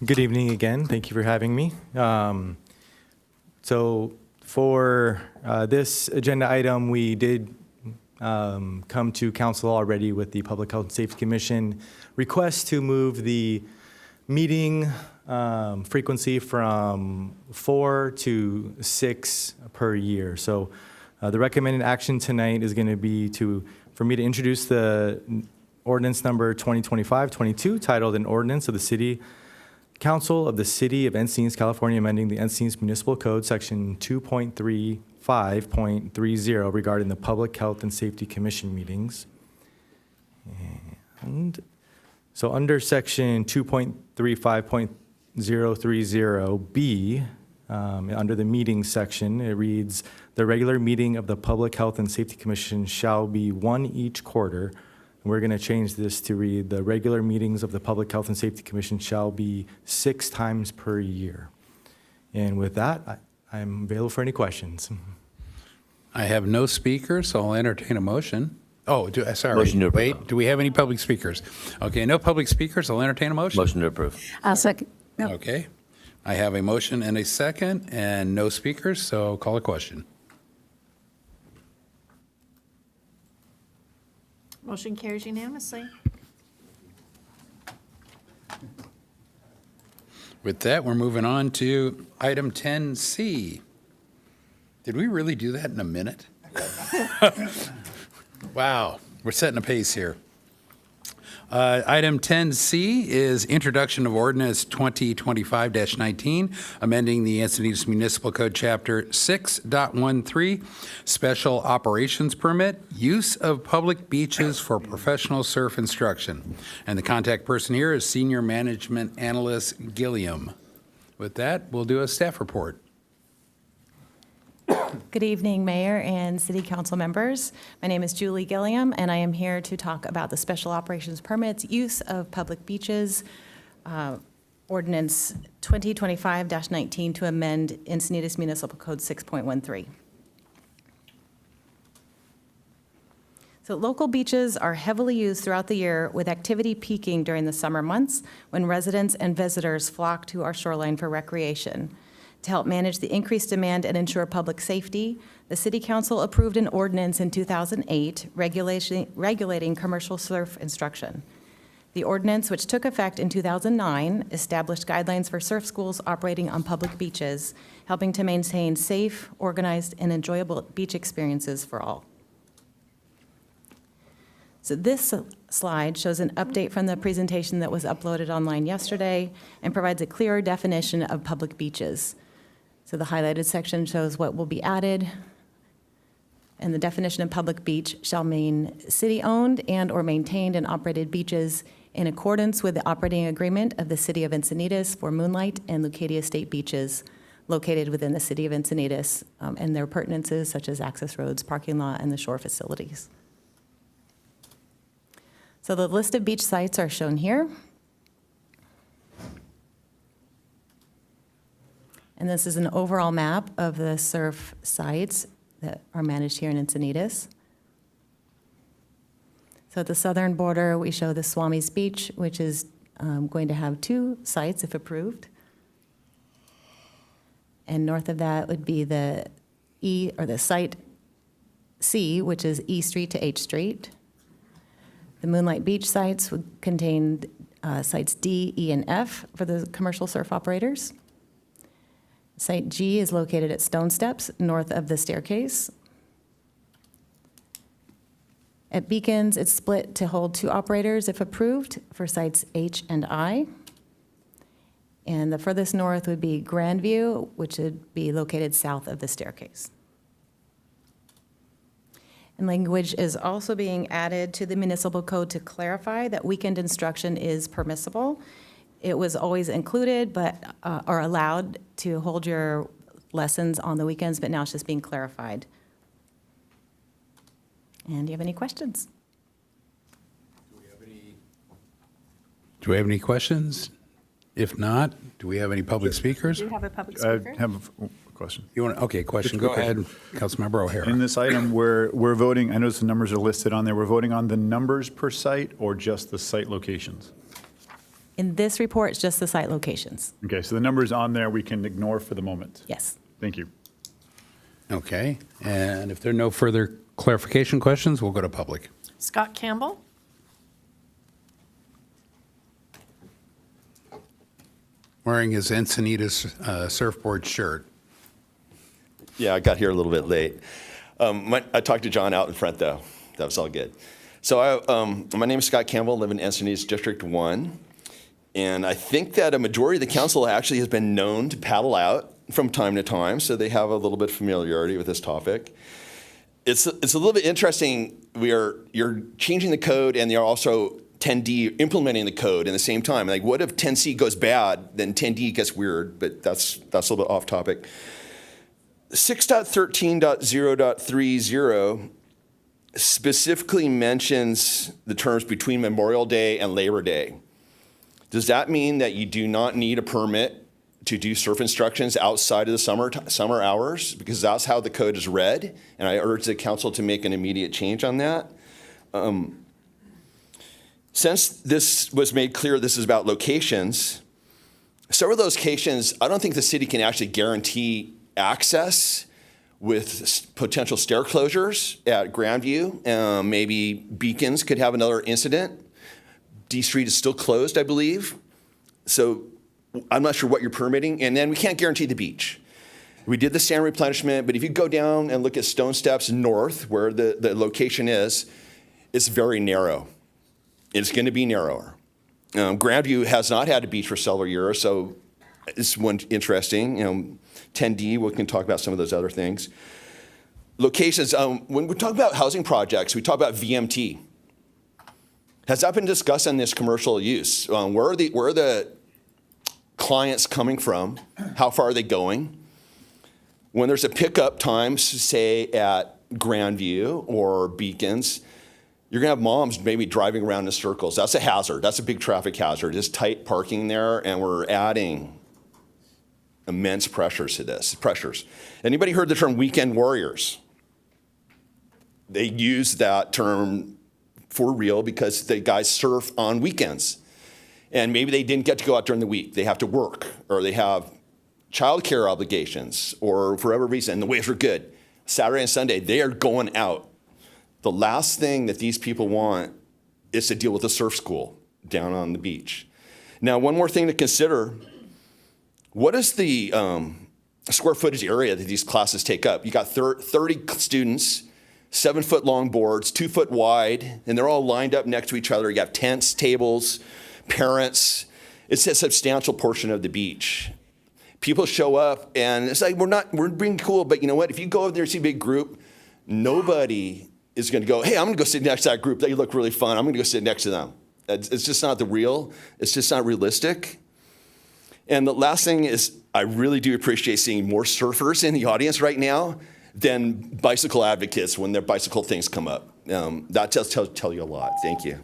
Good evening again. Thank you for having me. So for this agenda item, we did come to council already with the Public Health and Safety Commission request to move the meeting frequency from 4 to 6 per year. So the recommended action tonight is going to be for me to introduce the ordinance number 2025-22 titled an ordinance of the City Council of the City of Encinitas, California, amending the Encinitas Municipal Code, Section 2.35.30 regarding the Public Health and Safety Commission meetings. And so under Section 2.35.030B, under the meetings section, it reads, "The regular meeting of the Public Health and Safety Commission shall be one each quarter." We're going to change this to read, "The regular meetings of the Public Health and Safety Commission shall be 6 times per year." And with that, I'm available for any questions. I have no speakers, so I'll entertain a motion. Oh, sorry. Motion to approve. Wait, do we have any public speakers? Okay, no public speakers. I'll entertain a motion. Motion to approve. I'll second. No. Okay. I have a motion and a second and no speakers, so call a question. Motion carries unanimously. With that, we're moving on to item 10C. Did we really do that in a minute? Wow, we're setting a pace here. Item 10C is introduction of ordinance 2025-19, amending the Encinitas Municipal Code Chapter 6.13, special operations permit, use of public beaches for professional surf instruction. And the contact person here is Senior Management Analyst Gilliam. With that, we'll do a staff report. Good evening, Mayor and City Council members. My name is Julie Gilliam, and I am here to talk about the special operations permits, use of public beaches, Ordinance 2025-19 to amend Encinitas Municipal Code 6.13. So local beaches are heavily used throughout the year, with activity peaking during the summer months when residents and visitors flock to our shoreline for recreation. To help manage the increased demand and ensure public safety, the City Council approved an ordinance in 2008 regulating commercial surf instruction. The ordinance, which took effect in 2009, established guidelines for surf schools operating on public beaches, helping to maintain safe, organized, and enjoyable beach experiences for all. So this slide shows an update from the presentation that was uploaded online yesterday and provides a clearer definition of public beaches. So the highlighted section shows what will be added, and the definition of public beach shall mean city-owned and/or maintained and operated beaches in accordance with the operating agreement of the City of Encinitas for Moonlight and Leucadia State beaches located within the City of Encinitas, and their pertinences such as access roads, parking lot, and the shore facilities. So the list of beach sites are shown here. And this is an overall map of the surf sites that are managed here in Encinitas. So at the southern border, we show the Swami's Beach, which is going to have 2 sites if approved. And north of that would be the the site C, which is E Street to H Street. The Moonlight Beach sites would contain sites D, E, and F for the commercial surf operators. Site G is located at Stone Steps, north of the staircase. At Beacons, it's split to hold 2 operators if approved for sites H and I. And the furthest north would be Grandview, which would be located south of the staircase. And language is also being added to the municipal code to clarify that weekend instruction is permissible. It was always included, but are allowed to hold your lessons on the weekends, but now it's just being clarified. And do you have any questions? Do we have any questions? If not, do we have any public speakers? Do you have a public I speaker? have a question. You want? Okay, question. Go ahead, Councilmember O'Hara. In this item, we're voting, I notice the numbers are listed on there. We're voting on the numbers per site or just the site locations? In this report, it's just the site locations. Okay, so the numbers on there we can ignore for the moment. Yes. Thank you. Okay, and if there are no further clarification questions, we'll go to public. Scott Campbell? Wearing his Encinitas surfboard shirt. Yeah, I got here a little bit late. I talked to John out in front, though. That was all good. So my name is Scott Campbell, live in Encinitas District 1. And I think that a majority of the council actually has been known to paddle out from time to time, so they have a little bit of familiarity with this topic. It's a little bit interesting. You're changing the code, and you're also 10D implementing the code in the same time. Like, what if 10C goes bad, then 10D gets weird, but that's a little bit off topic. 6.13.0.30 specifically mentions the terms between Memorial Day and Labor Day. Does that mean that you do not need a permit to do surf instructions outside of the summer hours? Because that's how the code is read, and I urge the council to make an immediate change on that. Since this was made clear this is about locations, several of those locations, I don't think the city can actually guarantee access with potential stair closures at Grandview. Maybe Beacons could have another incident. D Street is still closed, I believe. So I'm not sure what you're permitting. And then we can't guarantee the beach. We did the sand replenishment, but if you go down and look at Stone Steps North, where the location is, it's very narrow. It's going to be narrower. Grandview has not had a beach for several years, so it's one interesting. 10D, we can talk about some of those other things. Locations, when we talk about housing projects, we talk about VMT. Has that been discussed on this commercial use? Where are the clients coming from? How far are they going? When there's a pickup time, say at Grandview or Beacons, you're gonna have moms maybe driving around in circles. That's a hazard. That's a big traffic hazard. Just tight parking there, and we're adding immense pressures to this. Pressures. Anybody heard the term weekend warriors? They use that term for real because the guys surf on weekends. And maybe they didn't get to go out during the week. They have to work, or they have childcare obligations, or for whatever reason, the waves are good. Saturday and Sunday, they are going out. The last thing that these people want is to deal with a surf school down on the beach. Now, one more thing to consider, what is the square footage area that these classes take up? You got 30 students, 7-foot long boards, 2-foot wide, and they're all lined up next to each other. You have tents, tables, parents. It's a substantial portion of the beach. People show up, and it's like, we're being cool, but you know what? If you go over there and see a big group, nobody is going to go, hey, I'm going to go sit next to that group. They look really fun. I'm going to go sit next to them. It's just not it's just not realistic. And the last thing is, I really do appreciate seeing more surfers in the audience right now than bicycle advocates when their bicycle things come up. That does tell you a lot. Thank you.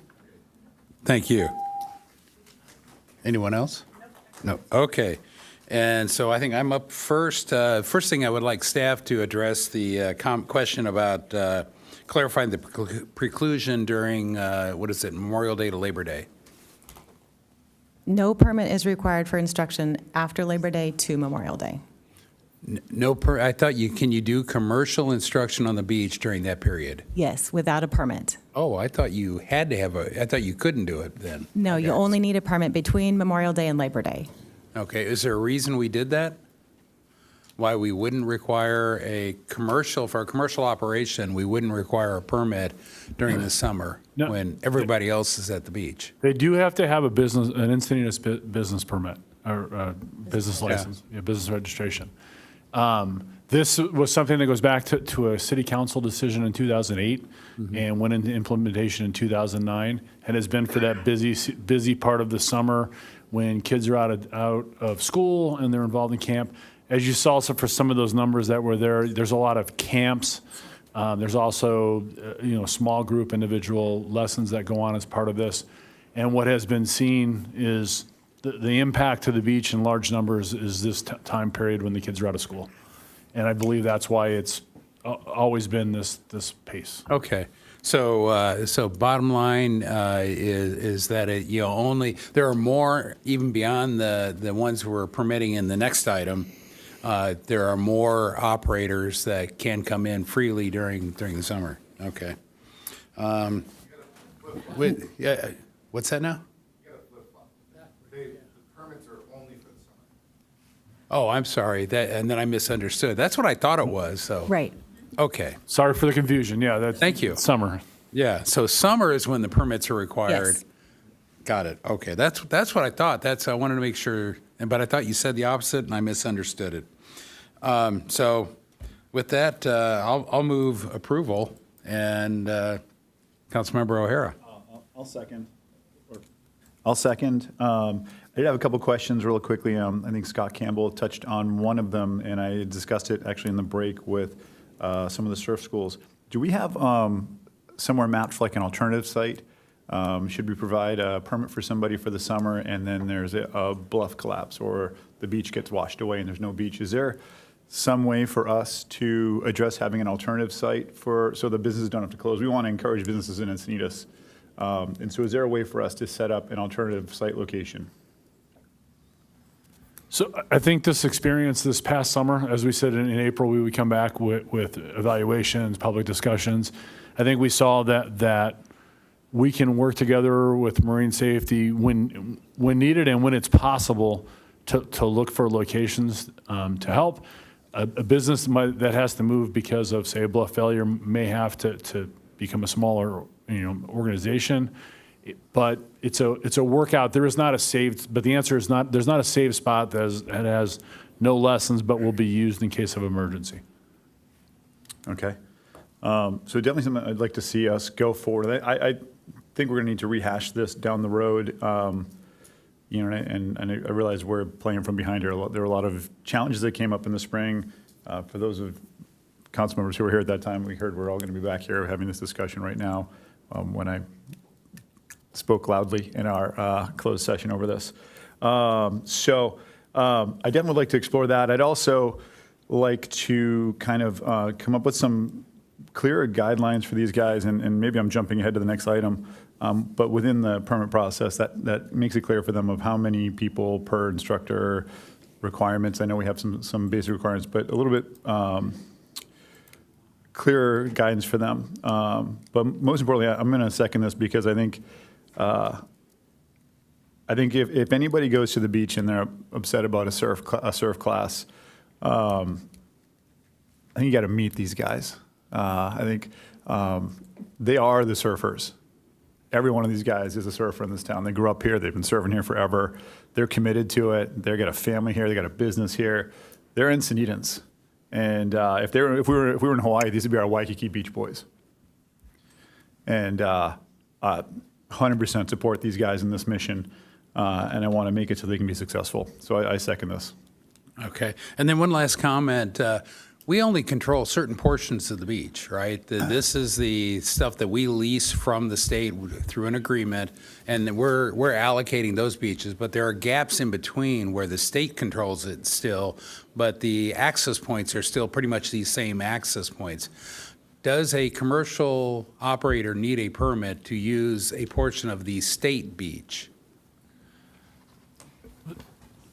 Thank you. Anyone else? No. Okay. And so I think I'm up first. First thing I would like staff to address the question about clarifying the preclusion during, Memorial Day to Labor Day. No permit is required for instruction after Labor Day to Memorial Day. I thought can you do commercial instruction on the beach during that period? Yes, without a permit. Oh, I thought you had to I thought you couldn't do it then. No, you only need a permit between Memorial Day and Labor Day. Okay, is there a reason we did that? Why we wouldn't require for a commercial operation, we wouldn't require a permit during the summer when everybody else is at the beach? They do have to have an Encinitas business permit or business license, business registration. This was something that goes back to a city council decision in 2008 and went into implementation in 2009, and has been for that busy part of the summer when kids are out of school and they're involved in camp. As you saw, so for some of those numbers that were there's a lot of camps. There's also small group individual lessons that go on as part of this. And what has been seen is the impact to the beach in large numbers is this time period when the kids are out of school. And I believe that's why it's always been this pace. Okay. So bottom line is that there are more, even beyond the ones we're permitting in the next item, there are more operators that can come in freely during the summer. Okay. What's that now? Oh, I'm sorry. And then I misunderstood. That's what I thought it was. So Right. Okay. Sorry for the confusion. Yeah, Thank you. Summer. Yeah. So summer is when the permits are required. Yes. Got it. Okay. That's what I thought. I wanted to make sure. But I thought you said the opposite, and I misunderstood it. So with that, I'll move approval. And Councilmember O'Hara. I'll second. I did have a couple questions real quickly. I think Scott Campbell touched on one of them, and I discussed it actually in the break with some of the surf schools. Do we have somewhere mapped for like an alternative site? Should we provide a permit for somebody for the summer, and then there's a bluff collapse or the beach gets washed away and there's no beach? Is there some way for us to address having an alternative site so the businesses don't have to close? We want to encourage businesses in Encinitas. And so is there a way for us to set up an alternative site location? So I think this experience this past summer, as we said in April, we would come back with evaluations, public discussions. I think we saw that we can work together with marine safety when needed and when it's possible to look for locations to help. A business that has to move because of, say, a bluff failure may have to become a smaller, organization. But it's a workout. There is not a saved, but the answer is not, there's not a saved spot that has no lessons but will be used in case of emergency. Okay. So definitely something I'd like to see us go forward. I think we're going to need to rehash this down the road. And I realize we're playing from behind here. There were a lot of challenges that came up in the spring. For those of council members who were here at that time, we heard we're all going to be back here having this discussion right now when I spoke loudly in our closed session over this. So I definitely would like to explore that. I'd also like to kind of come up with some clearer guidelines for these guys, and maybe I'm jumping ahead to the next item, but within the permit process, that makes it clear for them of how many people per instructor requirements. I know we have some basic requirements, but a little bit clearer guidance for them. But most importantly, I'm going to second this because I think if anybody goes to the beach and they're upset about a surf class, I think you got to meet these guys. I think they are the surfers. Every one of these guys is a surfer in this town. They grew up here. They've been surfing here forever. They're committed to it. They've got a family here. They got a business here. They're Encinitas. And if we were in Hawaii, these would be our Waikiki Beach Boys. And 100% support these guys in this mission. And I want to make it so they can be successful. So I second this. Okay. And then one last comment. We only control certain portions of the beach, right? This is the stuff that we lease from the state through an agreement, and we're allocating those beaches, but there are gaps in between where the state controls it still, but the access points are still pretty much these same access points. Does a commercial operator need a permit to use a portion of the state beach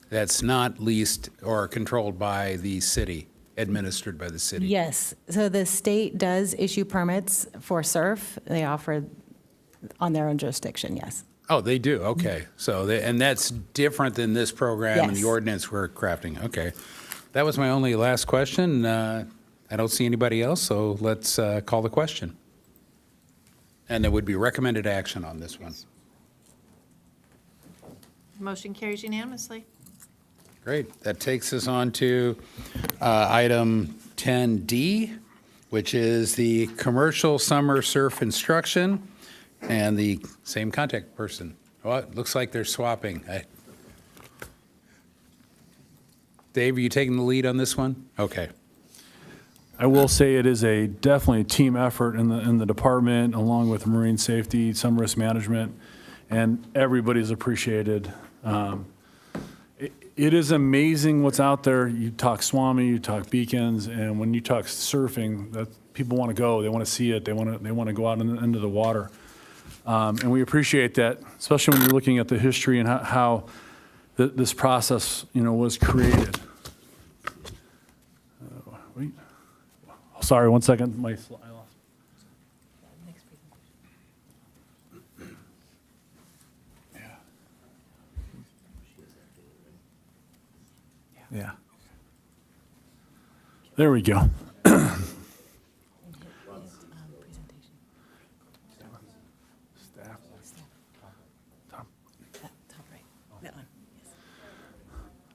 that's not leased or controlled by the city? Administered by the city? Yes. So the state does issue permits for surf. They offer on their own jurisdiction, yes. Oh, they do? Okay. So, and that's different than this program and the Yes. ordinance we're crafting. Okay. That was my only last question. I don't see anybody else, so let's call the question. And there would be recommended action on this one. Motion carries unanimously. Great. That takes us on to item 10D, which is the commercial summer surf instruction, and the same contact person. Well, it looks like they're swapping. Dave, are you taking the lead on this one? Okay. I will say it is definitely a team effort in the department, along with marine safety, some risk management, and everybody's appreciated. It is amazing what's out there. You talk Swami, you talk beacons, and when you talk surfing, that people want to go. They want to see it. They want to go out into the water, and we appreciate that, especially when you're looking at the history and how this process, was created. Wait. Sorry, 1 second. I lost. Yeah. There we go.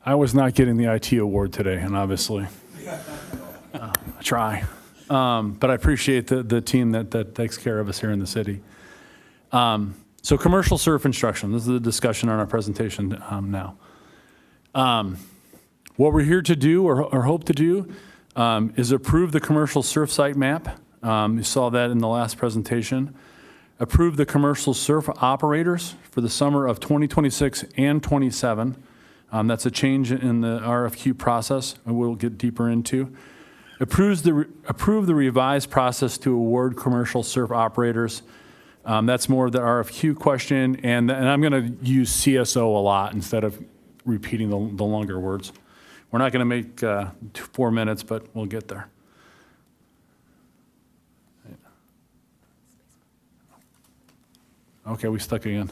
I was not getting the IT award today, and obviously, I try. But I appreciate the team that takes care of us here in the city. So commercial surf instruction, this is the discussion on our presentation now. What we're here to do, or hope to do, is approve the commercial surf site map. You saw that in the last presentation. Approve the commercial surf operators for the summer of 2026 and 27. That's a change in the RFQ process we'll get deeper into. Approve the revised process to award commercial surf operators. That's more of the RFQ question, and I'm going to use CSO a lot instead of repeating the longer words. We're not going to make 4 minutes, but we'll get there. Okay, we stuck again.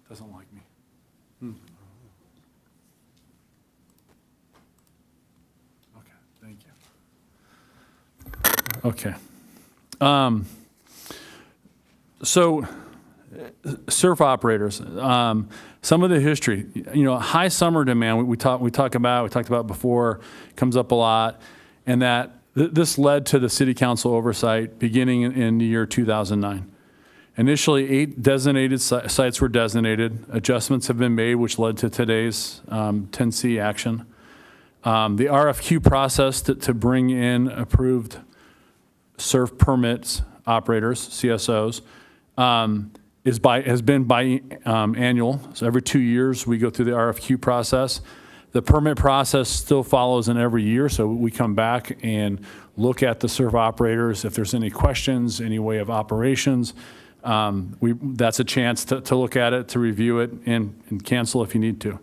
Doesn't like me. Okay, thank you. Okay. So, surf operators, some of the history, high summer demand, we talked about before, comes up a lot, and that this led to the city council oversight beginning in the year 2009. Initially, 8 designated sites were designated. Adjustments have been made, which led to today's 10C action. The RFQ process to bring in approved surf permits operators, CSOs, has been annual. So every 2 years, we go through the RFQ process. The permit process still follows in every year, so we come back and look at the surf operators. If there's any questions, any way of operations, that's a chance to look at it, to review it, and cancel if you need to.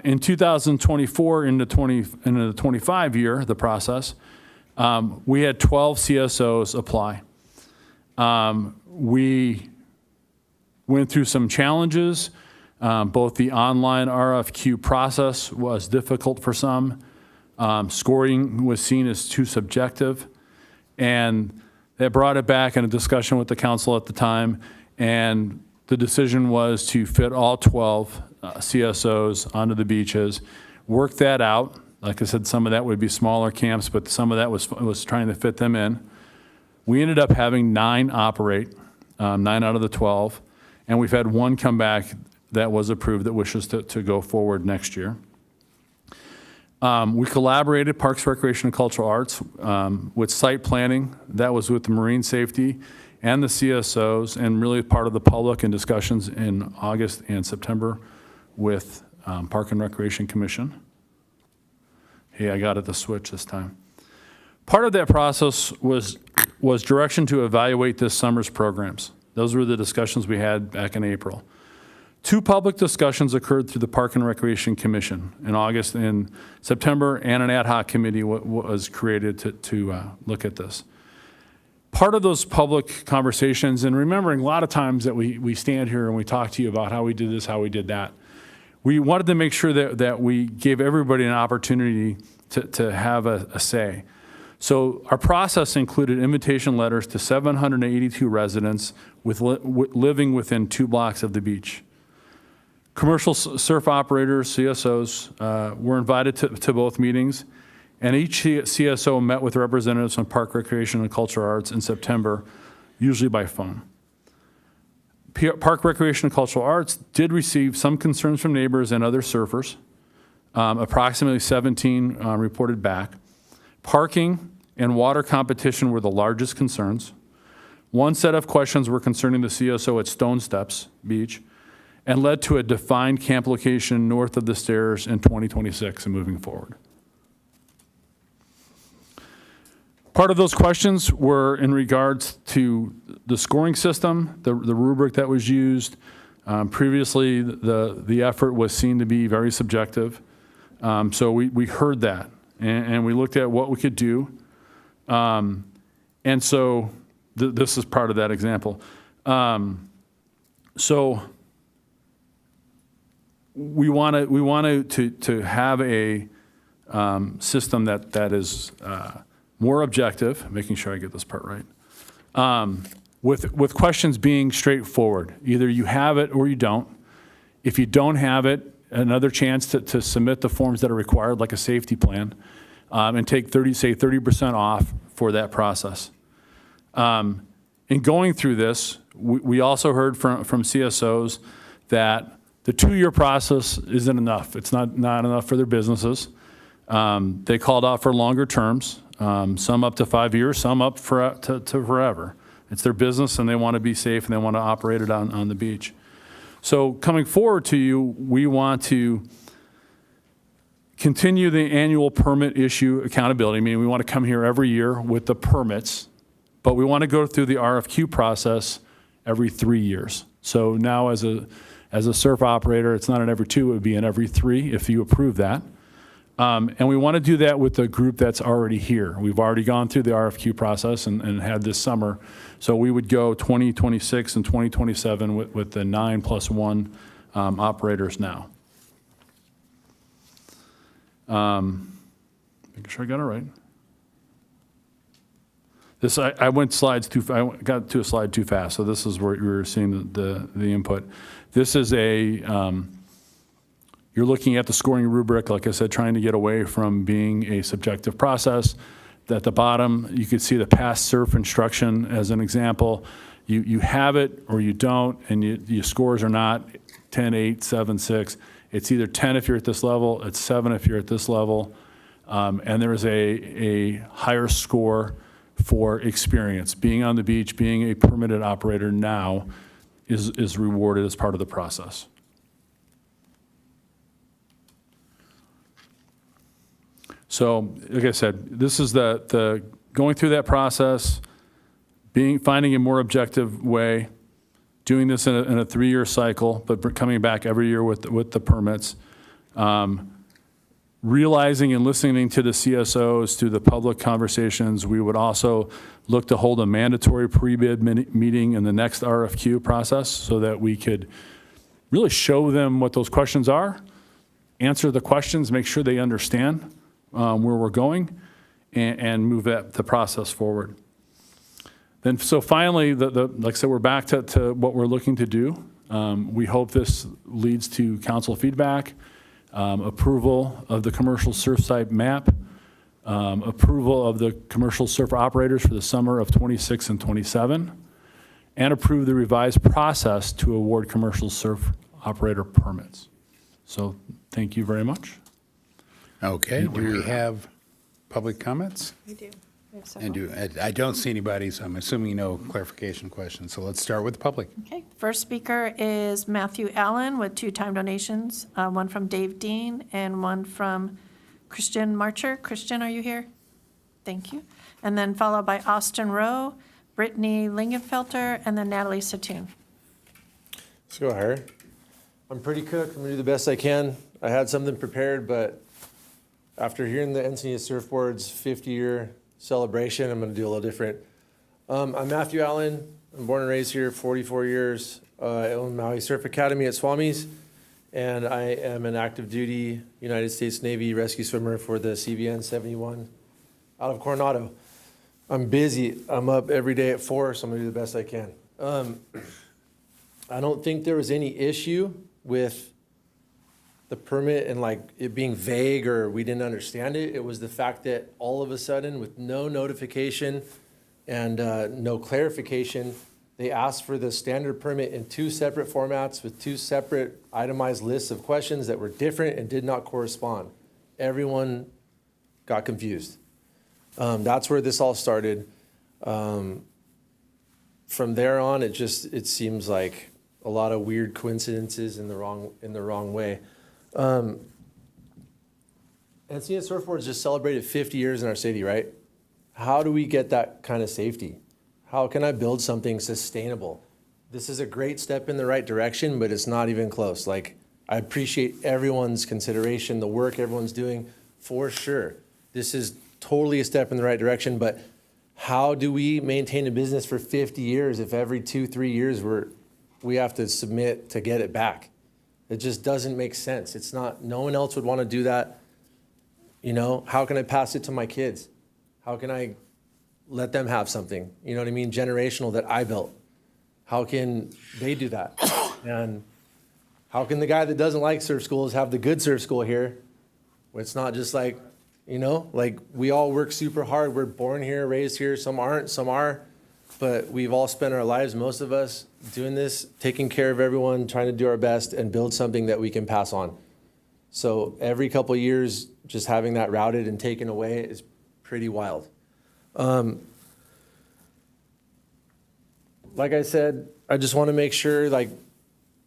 In 2024, in the 25 year, the process, we had 12 CSOs apply. We went through some challenges. Both the online RFQ process was difficult for some. Scoring was seen as too subjective. And that brought it back in a discussion with the council at the time. And the decision was to fit all 12 CSOs onto the beaches, work that out. Like I said, some of that would be smaller camps, but some of that was trying to fit them in. We ended up having 9 operate, 9 out of the 12. And we've had 1 come back that was approved that wishes to go forward next year. We collaborated, Parks, Recreation, and Cultural Arts, with site planning. That was with the Marine Safety and the CSOs, and really part of the public and discussions in August and September with Park and Recreation Commission. Hey, I got it to switch this time. Part of that process was direction to evaluate this summer's programs. Those were the discussions we had back in April. 2 public discussions occurred through the Park and Recreation Commission in August and September, and an ad hoc committee was created to look at this. Part of those public conversations, and remembering a lot of times that we stand here and we talk to you about how we did this, how we did that, we wanted to make sure that we gave everybody an opportunity to have a say. So our process included invitation letters to 782 residents living within 2 blocks of the beach. Commercial surf operators, CSOs, were invited to both meetings, and each CSO met with representatives from Park, Recreation, and Cultural Arts in September, usually by phone. Park, Recreation, and Cultural Arts did receive some concerns from neighbors and other surfers. Approximately 17 reported back. Parking and water competition were the largest concerns. 1 set of questions were concerning the CSO at Stone Steps Beach, and led to a defined camp location north of the stairs in 2026 and moving forward. Part of those questions were in regards to the scoring system, the rubric that was used. Previously, the effort was seen to be very subjective. So we heard that, and we looked at what we could do. And so this is part of that example. So we want to have a system that is more objective, making sure I get this part right, with questions being straightforward. Either you have it or you don't. If you don't have it, another chance to submit the forms that are required, like a safety plan, and take 30% off for that process. In going through this, we also heard from CSOs that the 2-year process isn't enough. It's not enough for their businesses. They called out for longer terms, some up to 5 years, some up to forever. It's their business, and they want to be safe, and they want to operate it on the beach. So coming forward to you, we want to continue the annual permit issue accountability, meaning we want to come here every year with the permits But we want to go through the RFQ process every 3 years. So now as a surf operator, it's not an every 2, it would be an every 3 if you approve that. And we want to do that with the group that's already here. We've already gone through the RFQ process and had this summer. So we would go 2026 and 2027 with the 9+1 operators now. Making sure I got it right. This, I went slides too, I got to a slide too fast, so this is where you were seeing the input. This is you're looking at the scoring rubric, like I said, trying to get away from being a subjective process. At the bottom, you could see the past surf instruction as an example. You have it or you don't, and your scores are not 10, 8, 7, 6. It's either 10 if you're at this level, it's 7 if you're at this level, and there is a higher score for experience. Being on the beach, being a permitted operator now is rewarded as part of the process. So, like I said, this is the going through that process, finding a more objective way, doing this in a 3-year cycle, but coming back every year with the permits. Realizing and listening to the CSOs, to the public conversations. We would also look to hold a mandatory pre-bid meeting in the next RFQ process so that we could really show them what those questions are, answer the questions, make sure they understand where we're going, and move the process forward. Then, so finally, like I said, we're back to what we're looking to do. We hope this leads to council feedback, approval of the commercial surf site map, approval of the commercial surf operators for the summer of 26 and 27, and approve the revised process to award commercial surf operator permits. So thank you very much. Okay, do we have public comments? We do. We have And several. I don't see anybody, so I'm assuming no clarification questions. So let's start with the public. Okay, first speaker is Matthew Allen with 2 time donations, one from Dave Dean and one from Christian Marcher. Christian, are you here? Thank you. And then followed by Austin Rowe, Brittany Lingenfelter, and then Natalie Satoon. Let's go, Harry. I'm pretty cooked. I'm going to do the best I can. I had something prepared, but after hearing the Encinitas Surfboards 50-year celebration, I'm going to do a little different. I'm Matthew Allen. I'm born and raised here, 44 years. I own Maui Surf Academy at Swami's, and I am an active duty United States Navy rescue swimmer for the CVN 71 out of Coronado. I'm busy. I'm up every day at 4, so I'm going to do the best I can. I don't think there was any issue with the permit and like it being vague or we didn't understand it. It was the fact that all of a sudden, with no notification and no clarification, they asked for the standard permit in 2 separate formats with 2 separate itemized lists of questions that were different and did not correspond. Everyone got confused. That's where this all started. From there on, it seems like a lot of weird coincidences in the wrong way. Encinitas Surfboards just celebrated 50 years in our city, right? How do we get that kind of safety? How can I build something sustainable? This is a great step in the right direction, but it's not even close. Like, I appreciate everyone's consideration, the work everyone's doing, for sure. This is totally a step in the right direction, but how do we maintain a business for 50 years if every 2-3 years we have to submit to get it back? It just doesn't make sense. It's not, no one else would want to do that. You know, how can I pass it to my kids? How can I let them have something, you know what I mean, generational that I built? How can they do that? And how can the guy that doesn't like surf schools have the good surf school here? Where it's not just like, you know, like we all work super hard. We're born here, raised here. Some aren't, some are. But we've all spent our lives, most of us, doing this, taking care of everyone, trying to do our best and build something that we can pass on. So every couple of years, just having that routed and taken away is pretty wild. Like I said, I just want to make sure like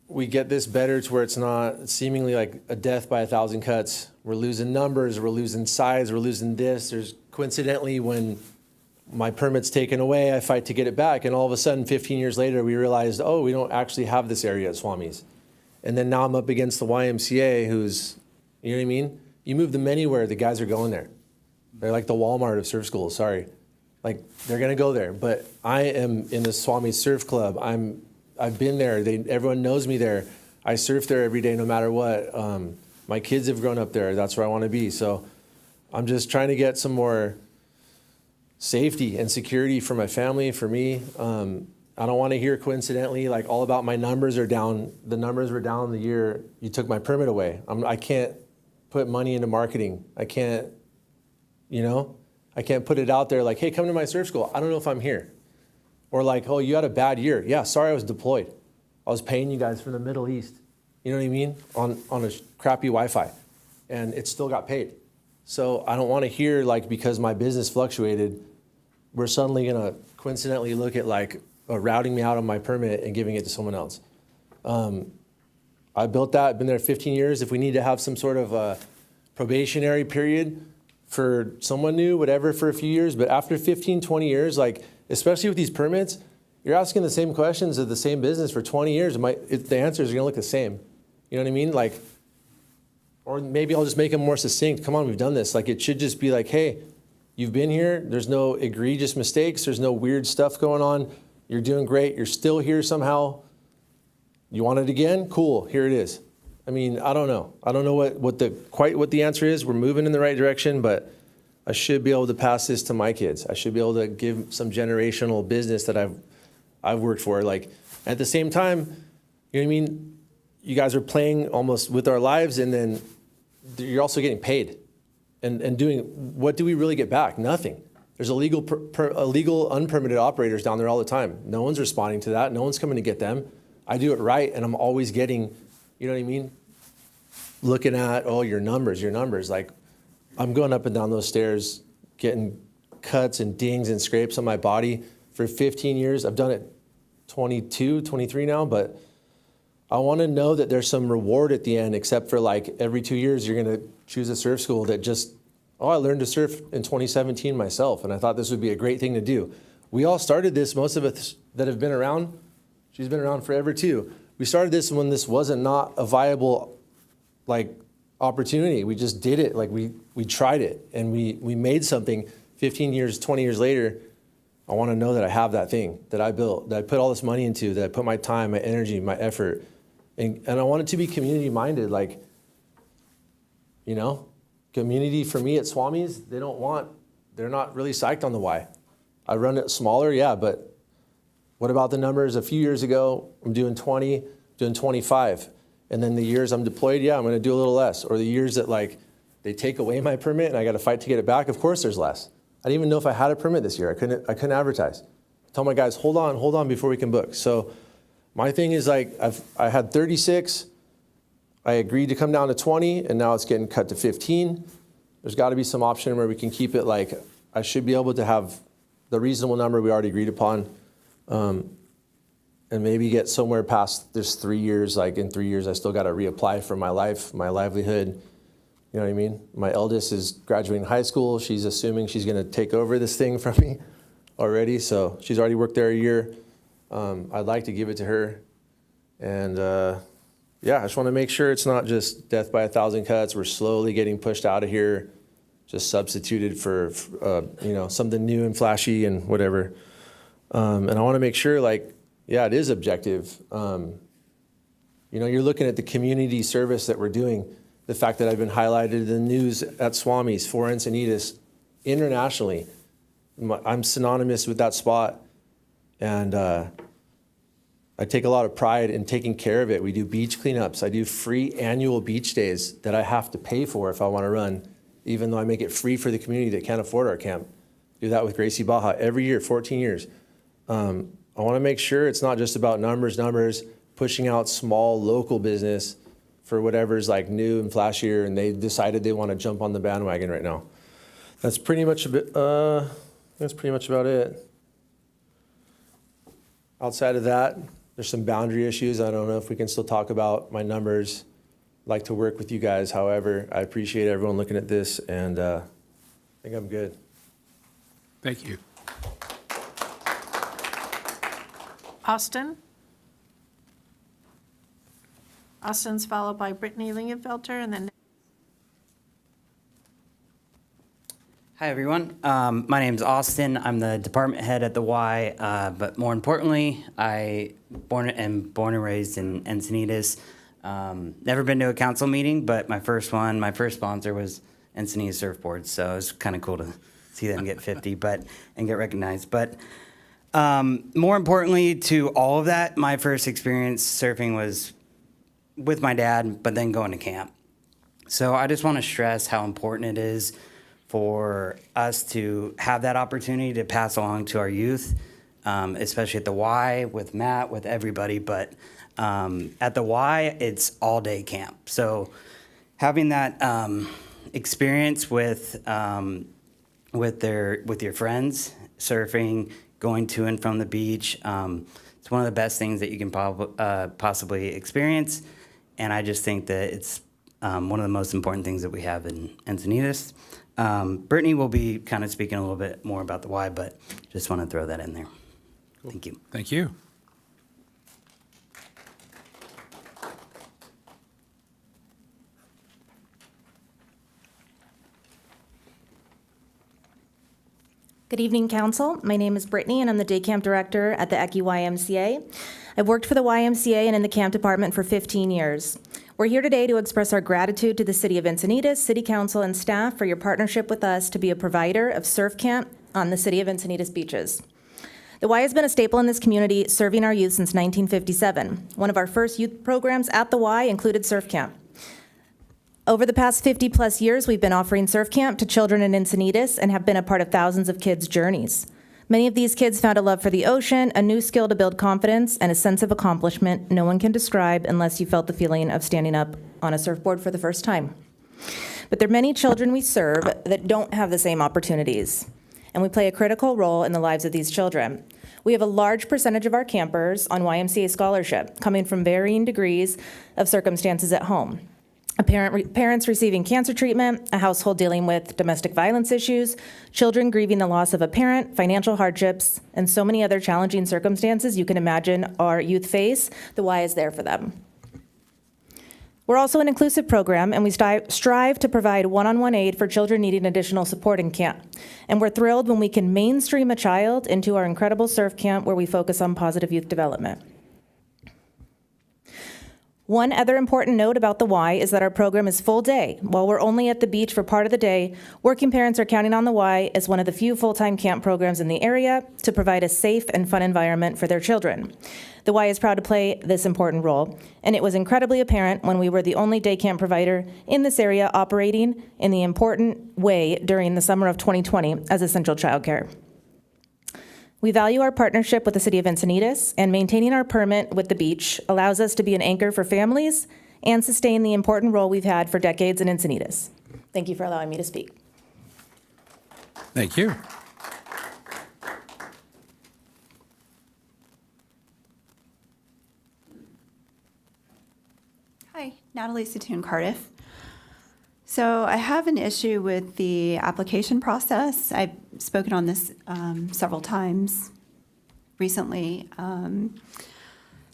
we get this better to where it's not seemingly like a death by 1,000 cuts. We're losing numbers, we're losing size, we're losing this. There's coincidentally when my permit's taken away, I fight to get it back, and all of a sudden, 15 years later, we realized, oh, we don't actually have this area at Swami's. And then now I'm up against the YMCA, who's, you know what I mean? You move them anywhere, the guys are going there. They're like the Walmart of surf schools, sorry. Like, they're gonna go there. But I am in the Swami's Surf Club. I've been there, everyone knows me there. I surf there every day, no matter what. My kids have grown up there, that's where I wanna be. So I'm just trying to get some more safety and security for my family, for me. I don't want to hear coincidentally like all about my numbers are down. The numbers were down the year you took my permit away. I can't put money into marketing. I can't, I can't put it out there like, hey, come to my surf school. I don't know if I'm here. Or like, oh, you had a bad year. Yeah, sorry, I was deployed. I was paying you guys from the Middle East. You know what I mean? On a crappy Wi-Fi. And it still got paid. So I don't want to hear like because my business fluctuated, we're suddenly going to coincidentally look at like routing me out on my permit and giving it to someone else. I built that, been there 15 years. If we need to have some sort of a probationary period for someone new, whatever, for a few years, but after 15, 20 years, like especially with these permits, you're asking the same questions of the same business for 20 years. The answers are going to look the same. You know what I mean? Like, or maybe I'll just make them more succinct. Come on, we've done this. Like, it should just be like, hey, you've been here. There's no egregious mistakes. There's no weird stuff going on. You're doing great. You're still here somehow. You want it again? Cool. Here it is. I mean, I don't know. I don't know what the answer is. We're moving in the right direction, but I should be able to pass this to my kids. I should be able to give some generational business that I've worked for. Like, at the same time, you know what I mean? You guys are playing almost with our lives, and then you're also getting paid. And doing, what do we really get back? Nothing. There's illegal unpermitted operators down there all the time. No one's responding to that. No one's coming to get them. I do it right, and I'm always getting, you know what I mean? Looking at, oh, your numbers. Like, I'm going up and down those stairs, getting cuts and dings and scrapes on my body for 15 years. I've done it 22, 23 now, but I want to know that there's some reward at the end, except for like every 2 years, you're going to choose a surf school that just, oh, I learned to surf in 2017 myself, and I thought this would be a great thing to do. We all started this, most of us that have been around, she's been around forever too. We started this when this wasn't not a viable like opportunity. We just did it, like we tried it, and we made something 15 years, 20 years later. I want to know that I have that thing that I built, that I put all this money into, that I put my time, my energy, my effort, and I want it to be community minded, like, community for me at Swami's, they're not really psyched on the why. I run it smaller, yeah, but what about the numbers? A few years ago, I'm doing 20, doing 25. And then the years I'm deployed, yeah, I'm going to do a little less. Or the years that like they take away my permit and I got to fight to get it back, of course there's less. I didn't even know if I had a permit this year. I couldn't advertise. I tell my guys, hold on before we can book. So my thing is like, I had 36. I agreed to come down to 20, and now it's getting cut to 15. There's got to be some option where we can keep it like, I should be able to have the reasonable number we already agreed upon, and maybe get somewhere past this 3 years. Like in 3 years, I still got to reapply for my life, my livelihood. You know what I mean? My eldest is graduating high school. She's assuming she's going to take over this thing from me already. So she's already worked there a year. I'd like to give it to her. And yeah, I just want to make sure it's not just death by 1,000 cuts. We're slowly getting pushed out of here, just substituted for something new and flashy and whatever. And I want to make sure, like, yeah, it is objective. You're looking at the community service that we're doing. The fact that I've been highlighted in the news at Swami's for Encinitas internationally. I'm synonymous with that spot. And I take a lot of pride in taking care of it. We do beach cleanups. I do free annual beach days that I have to pay for if I want to run, even though I make it free for the community that can't afford our camp. Do that with Gracie Baja every year, 14 years. I want to make sure it's not just about numbers, pushing out small local business for whatever's like new and flashier, and they decided they want to jump on the bandwagon right now. That's pretty much about it. Outside of that, there's some boundary issues. I don't know if we can still talk about my numbers. I'd like to work with you guys. However, I appreciate everyone looking at this, and I think I'm good. Thank you. Austin? Austin's followed by Brittany Lingenfelter, and then Hi, everyone. My name's Austin. I'm the department head at the Y, but more importantly, am born and raised in Encinitas. Never been to a council meeting, but my first sponsor was Encinitas Surfboards, so it was kind of cool to see them get 50 and get recognized. But more importantly to all of that, my first experience surfing was with my dad, but then going to camp. So I just want to stress how important it is for us to have that opportunity to pass along to our youth, especially at the Y, with Matt, with everybody. But at the Y, it's all-day camp. So having that experience with your friends, surfing, going to and from the beach, it's one of the best things that you can possibly experience. And I just think that it's one of the most important things that we have in Encinitas. Brittany will be kind of speaking a little bit more about the why, but just want to throw that in there. Thank you. Thank you. Good evening, Council. My name is Brittany, and I'm the Day Camp Director at the ECI YMCA. I've worked for the YMCA and in the camp department for 15 years. We're here today to express our gratitude to the City of Encinitas, City Council, and staff for your partnership with us to be a provider of surf camp on the City of Encinitas beaches. The Y has been a staple in this community, serving our youth since 1957. One of our first youth programs at the Y included surf camp. Over the past 50-plus years, we've been offering surf camp to children in Encinitas and have been a part of thousands of kids' journeys. Many of these kids found a love for the ocean, a new skill to build confidence, and a sense of accomplishment no one can describe unless you felt the feeling of standing up on a surfboard for the first time. But there are many children we serve that don't have the same opportunities, and we play a critical role in the lives of these children. We have a large percentage of our campers on YMCA scholarship, coming from varying degrees of circumstances at home. Parents receiving cancer treatment, a household dealing with domestic violence issues, children grieving the loss of a parent, financial hardships, and so many other challenging circumstances you can imagine our youth face. The Y is there for them. We're also an inclusive program, and we strive to provide one-on-one aid for children needing additional support in camp. And we're thrilled when we can mainstream a child into our incredible surf camp where we focus on positive youth development. One other important note about the Y is that our program is full day. While we're only at the beach for part of the day, working parents are counting on the Y as one of the few full-time camp programs in the area to provide a safe and fun environment for their children. The Y is proud to play this important role, and it was incredibly apparent when we were the only day camp provider in this area operating in the important way during the summer of 2020 as essential childcare. We value our partnership with the City of Encinitas, and maintaining our permit with the beach allows us to be an anchor for families and sustain the important role we've had for decades in Encinitas. Thank you for allowing me to speak. Thank you. Hi, Natalie Satoon Cardiff. So I have an issue with the application process. I've spoken on this several times recently.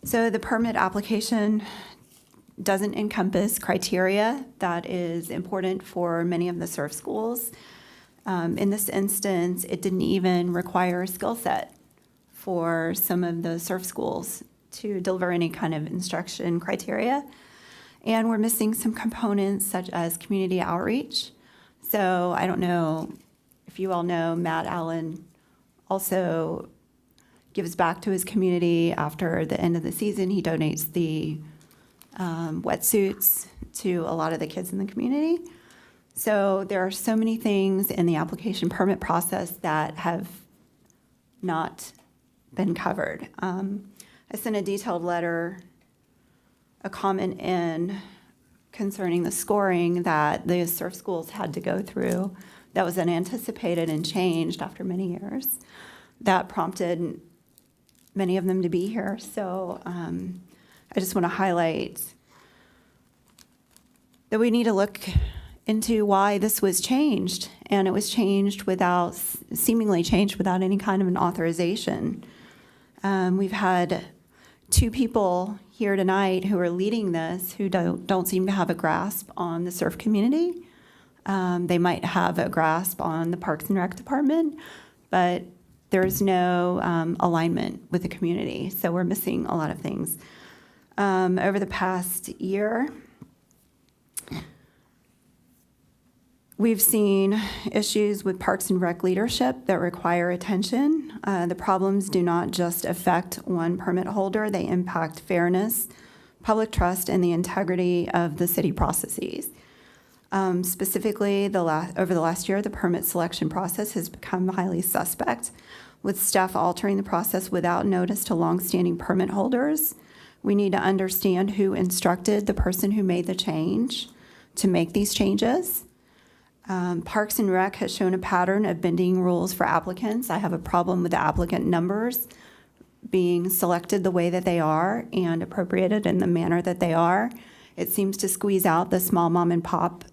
So the permit application doesn't encompass criteria that is important for many of the surf schools. In this instance, it didn't even require a skill set for some of the surf schools to deliver any kind of instruction criteria. And we're missing some components such as community outreach. So I don't know if you all know, Matt Allen also gives back to his community after the end of the season. He donates the wetsuits to a lot of the kids in the community. So there are so many things in the application permit process that have not been covered. I sent a detailed letter, a comment in concerning the scoring that the surf schools had to go through that was unanticipated and changed after many years. That prompted many of them to be here. So I just want to highlight that we need to look into why this was changed, and it was changed without, seemingly changed without any kind of an authorization. We've had 2 people here tonight who are leading this who don't seem to have a grasp on the surf community. They might have a grasp on the Parks and Rec Department, but there's no alignment with the community. So we're missing a lot of things. Over the past year, we've seen issues with Parks and Rec leadership that require attention. The problems do not just affect one permit holder, they impact fairness, public trust, and the integrity of the city processes. Specifically, over the last year, the permit selection process has become highly suspect, with staff altering the process without notice to longstanding permit holders. We need to understand who instructed the person who made the change to make these changes. Parks and Rec has shown a pattern of bending rules for applicants. I have a problem with the applicant numbers being selected the way that they are and appropriated in the manner that they are. It seems to squeeze out the small mom and pop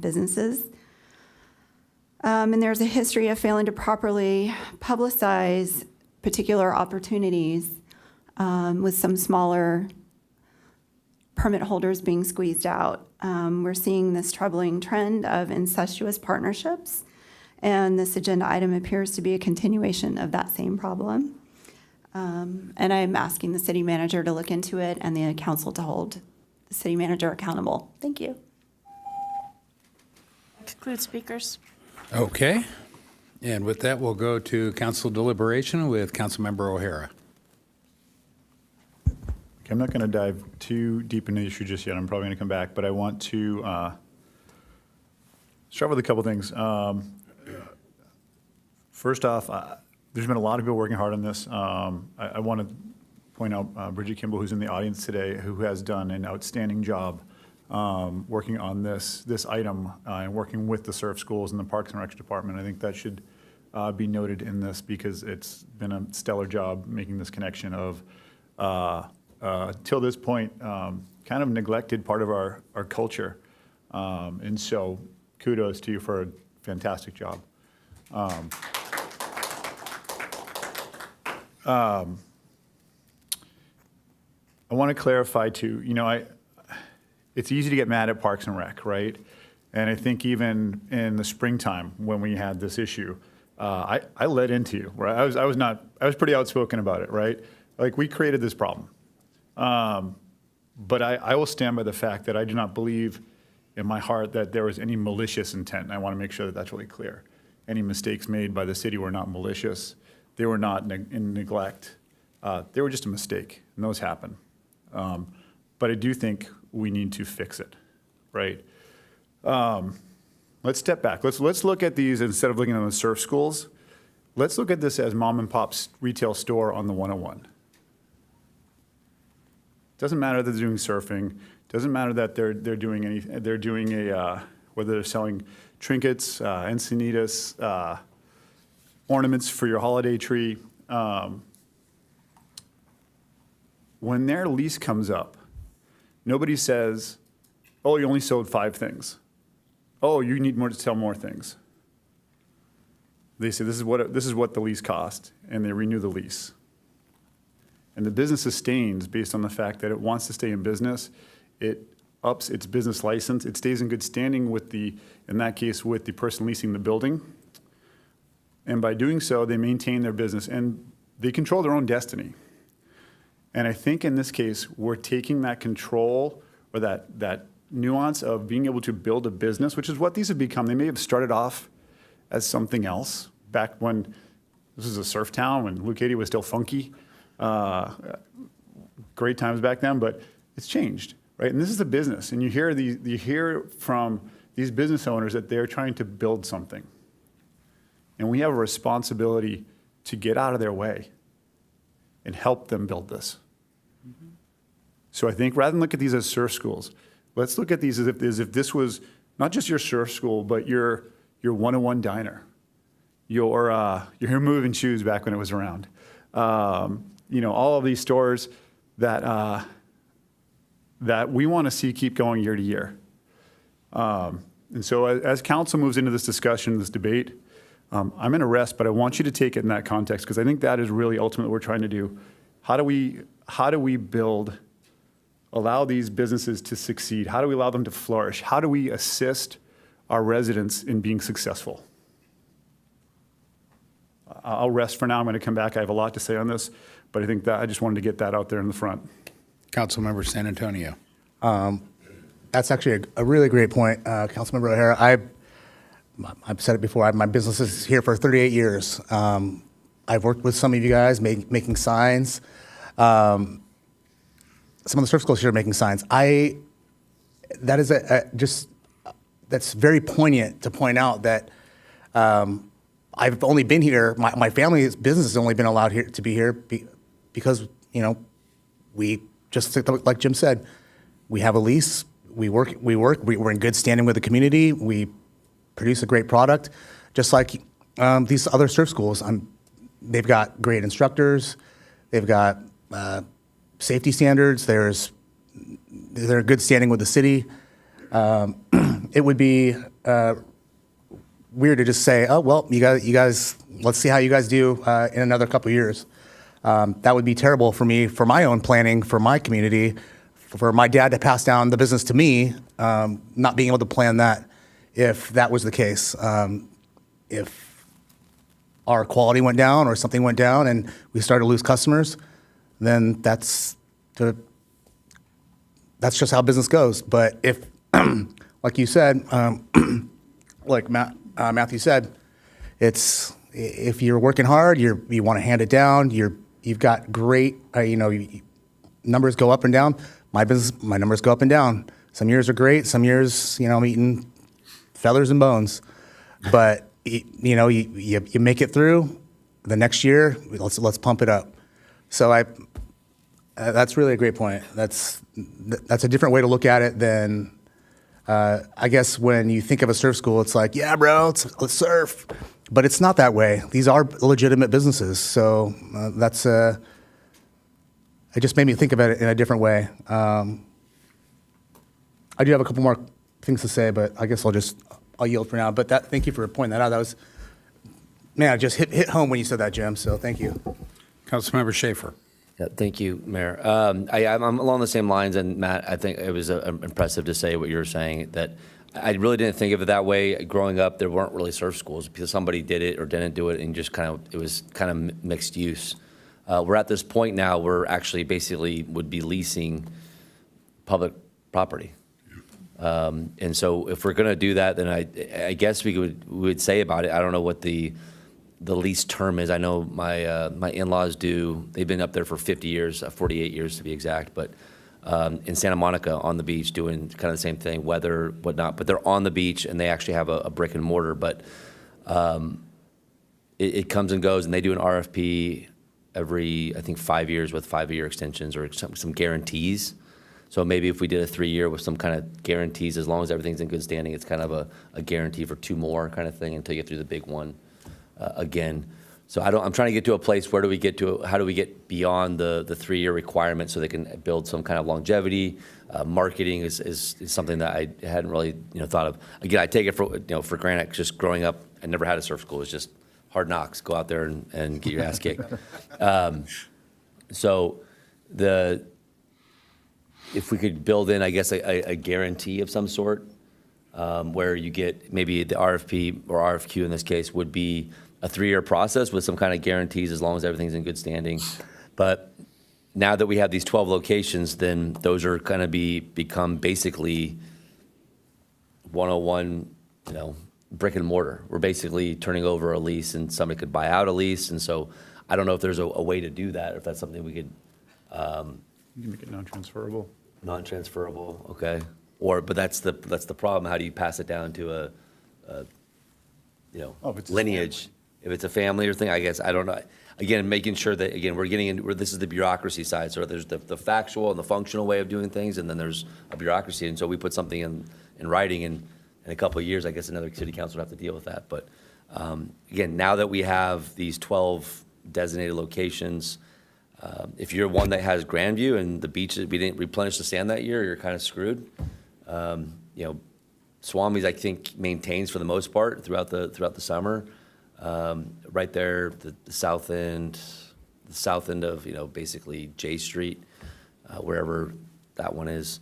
businesses. And there's a history of failing to properly publicize particular opportunities with some smaller permit holders being squeezed out. We're seeing this troubling trend of incestuous partnerships, and this agenda item appears to be a continuation of that same problem. And I'm asking the city manager to look into it and the council to hold the city manager accountable. Thank you. That concludes speakers. Okay. And with that, we'll go to council deliberation with Councilmember O'Hara. I'm not going to dive too deep into the issue just yet. I'm probably going to come back, but I want to start with a couple things. First off, there's been a lot of people working hard on this. I want to point out Bridget Kimball, who's in the audience today, who has done an outstanding job working on this item and working with the surf schools and the Parks and Rec Department. I think that should be noted in this because it's been a stellar job making this connection of till this point, kind of neglected part of our culture. And so kudos to you for a fantastic job. I want to clarify too, it's easy to get mad at Parks and Rec, right? And I think even in the springtime when we had this issue, I led into you, right? I was pretty outspoken about it, right? Like we created this problem. But I will stand by the fact that I do not believe in my heart that there was any malicious intent. And I want to make sure that that's really clear. Any mistakes made by the city were not malicious. They were not in neglect. They were just a mistake, and those happen. But I do think we need to fix it, right? Let's step back. Let's look at these instead of looking at them as surf schools. Let's look at this as mom and pop's retail store on the 101. Doesn't matter that they're doing surfing. Doesn't matter that they're doing anything. They're doing whether they're selling trinkets, Encinitas, ornaments for your holiday tree. When their lease comes up, nobody says, "Oh, you only sold 5 things. Oh, you need more to sell more things." They say, "This is what the lease cost," and they renew the lease. And the business sustains based on the fact that it wants to stay in business. It ups its business license. It stays in good standing with in that case, with the person leasing the building. And by doing so, they maintain their business and they control their own destiny. And I think in this case, we're taking that control or that nuance of being able to build a business, which is what these have become. They may have started off as something else back when this was a surf town, when Luke Cady was still funky. Great times back then, but it's changed, right? And this is a business, and you hear from these business owners that they're trying to build something. And we have a responsibility to get out of their way and help them build this. So I think rather than look at these as surf schools, let's look at these as if this was not just your surf school, but your 101 diner, your moving shoes back when it was around. All of these stores that we want to see keep going year to year. And so as council moves into this discussion, this debate, I'm going to rest, but I want you to take it in that context because I think that is really ultimately what we're trying to do. How do we allow these businesses to succeed? How do we allow them to flourish? How do we assist our residents in being successful? I'll rest for now. I'm going to come back. I have a lot to say on this, but I think that I just wanted to get that out there in the front. Councilmember San Antonio. That's actually a really great point, Councilmember O'Hara. I've said it before. My business is here for 38 years. I've worked with some of you guys making signs. Some of the surf schools here are making signs. That is that's very poignant to point out that I've only been here. My family's business has only been allowed here to be here because we just like Jim said, we have a lease. We're in good standing with the community. We produce a great product, just like these other surf schools. They've got great instructors. They've got safety standards. They're in good standing with the city. It would be weird to just say, oh, well, you guys, let's see how you guys do in another couple of years. That would be terrible for me, for my own planning, for my community, for my dad to pass down the business to me, not being able to plan that if that was the case. If our quality went down or something went down and we started to lose customers, then that's just how business goes. But if, like you said, like Matthew said, it's if you're working hard, you want to hand it down. You've got great, numbers go up and down. My numbers go up and down. Some years are great. Some years, I'm eating feathers and bones. But you make it through. The next year, let's pump it up. So that's really a great point. That's a different way to look at it than. I guess when you think of a surf school, it's like, yeah, bro, let's surf. But it's not that way. These are legitimate businesses. So it just made me think of it in a different way. I do have a couple more things to say, but I guess I'll yield for now. But thank you for pointing that out. That was, man, it just hit home when you said that, Jim. So thank you. Councilmember Schaefer. Yeah, thank you, Mayor. I'm along the same lines, and Matt, I think it was impressive to say what you were saying, that I really didn't think of it that way. Growing up, there weren't really surf schools because somebody did it or didn't do it, and it was kind of mixed use. We're at this point now where actually basically would be leasing public property. And so if we're going to do that, then I guess we would say about it, I don't know what the lease term is. I know my in-laws they've been up there for 50 years, 48 years to be exact, but in Santa Monica on the beach doing kind of the same thing, weather, whatnot, but they're on the beach and they actually have a brick and mortar, but it comes and goes, and they do an RFP every, I think, 5 years with 5-year extensions or some guarantees. So maybe if we did a 3-year with some kind of guarantees, as long as everything's in good standing, it's kind of a guarantee for 2 more kind of thing until you get through the big one. Again, so I'm trying to get to a place how do we get beyond the 3-year requirement so they can build some kind of longevity. Marketing is something that I hadn't really thought of. Again, I take it for granted. Just growing up, I never had a surf school. It's just hard knocks. Go out there and get your ass kicked. So if we could build in, I guess, a guarantee of some sort, where you get maybe the RFP or RFQ in this case would be a 3-year process with some kind of guarantees as long as everything's in good standing. But now that we have these 12 locations, then those are going to become basically 101, brick and mortar. We're basically turning over a lease, and somebody could buy out a lease. And so I don't know if there's a way to do that, or if that's something we could. You can make it non-transferable. Non-transferable, okay. But that's the problem. How do you pass it down to lineage? If it's a family or thing, I guess, I don't know. Again, making sure that, we're getting into, this is the bureaucracy side. So there's the factual and the functional way of doing things, and then there's a bureaucracy. And so we put something in writing, and in a couple of years, I guess another city council would have to deal with that. But again, now that we have these 12 designated locations, if you're one that has Grandview and the beaches, we didn't replenish the sand that year, you're kind of screwed. Swami's, I think, maintains for the most part throughout the summer. Right there, the south end of, you know, basically J Street, wherever that one is.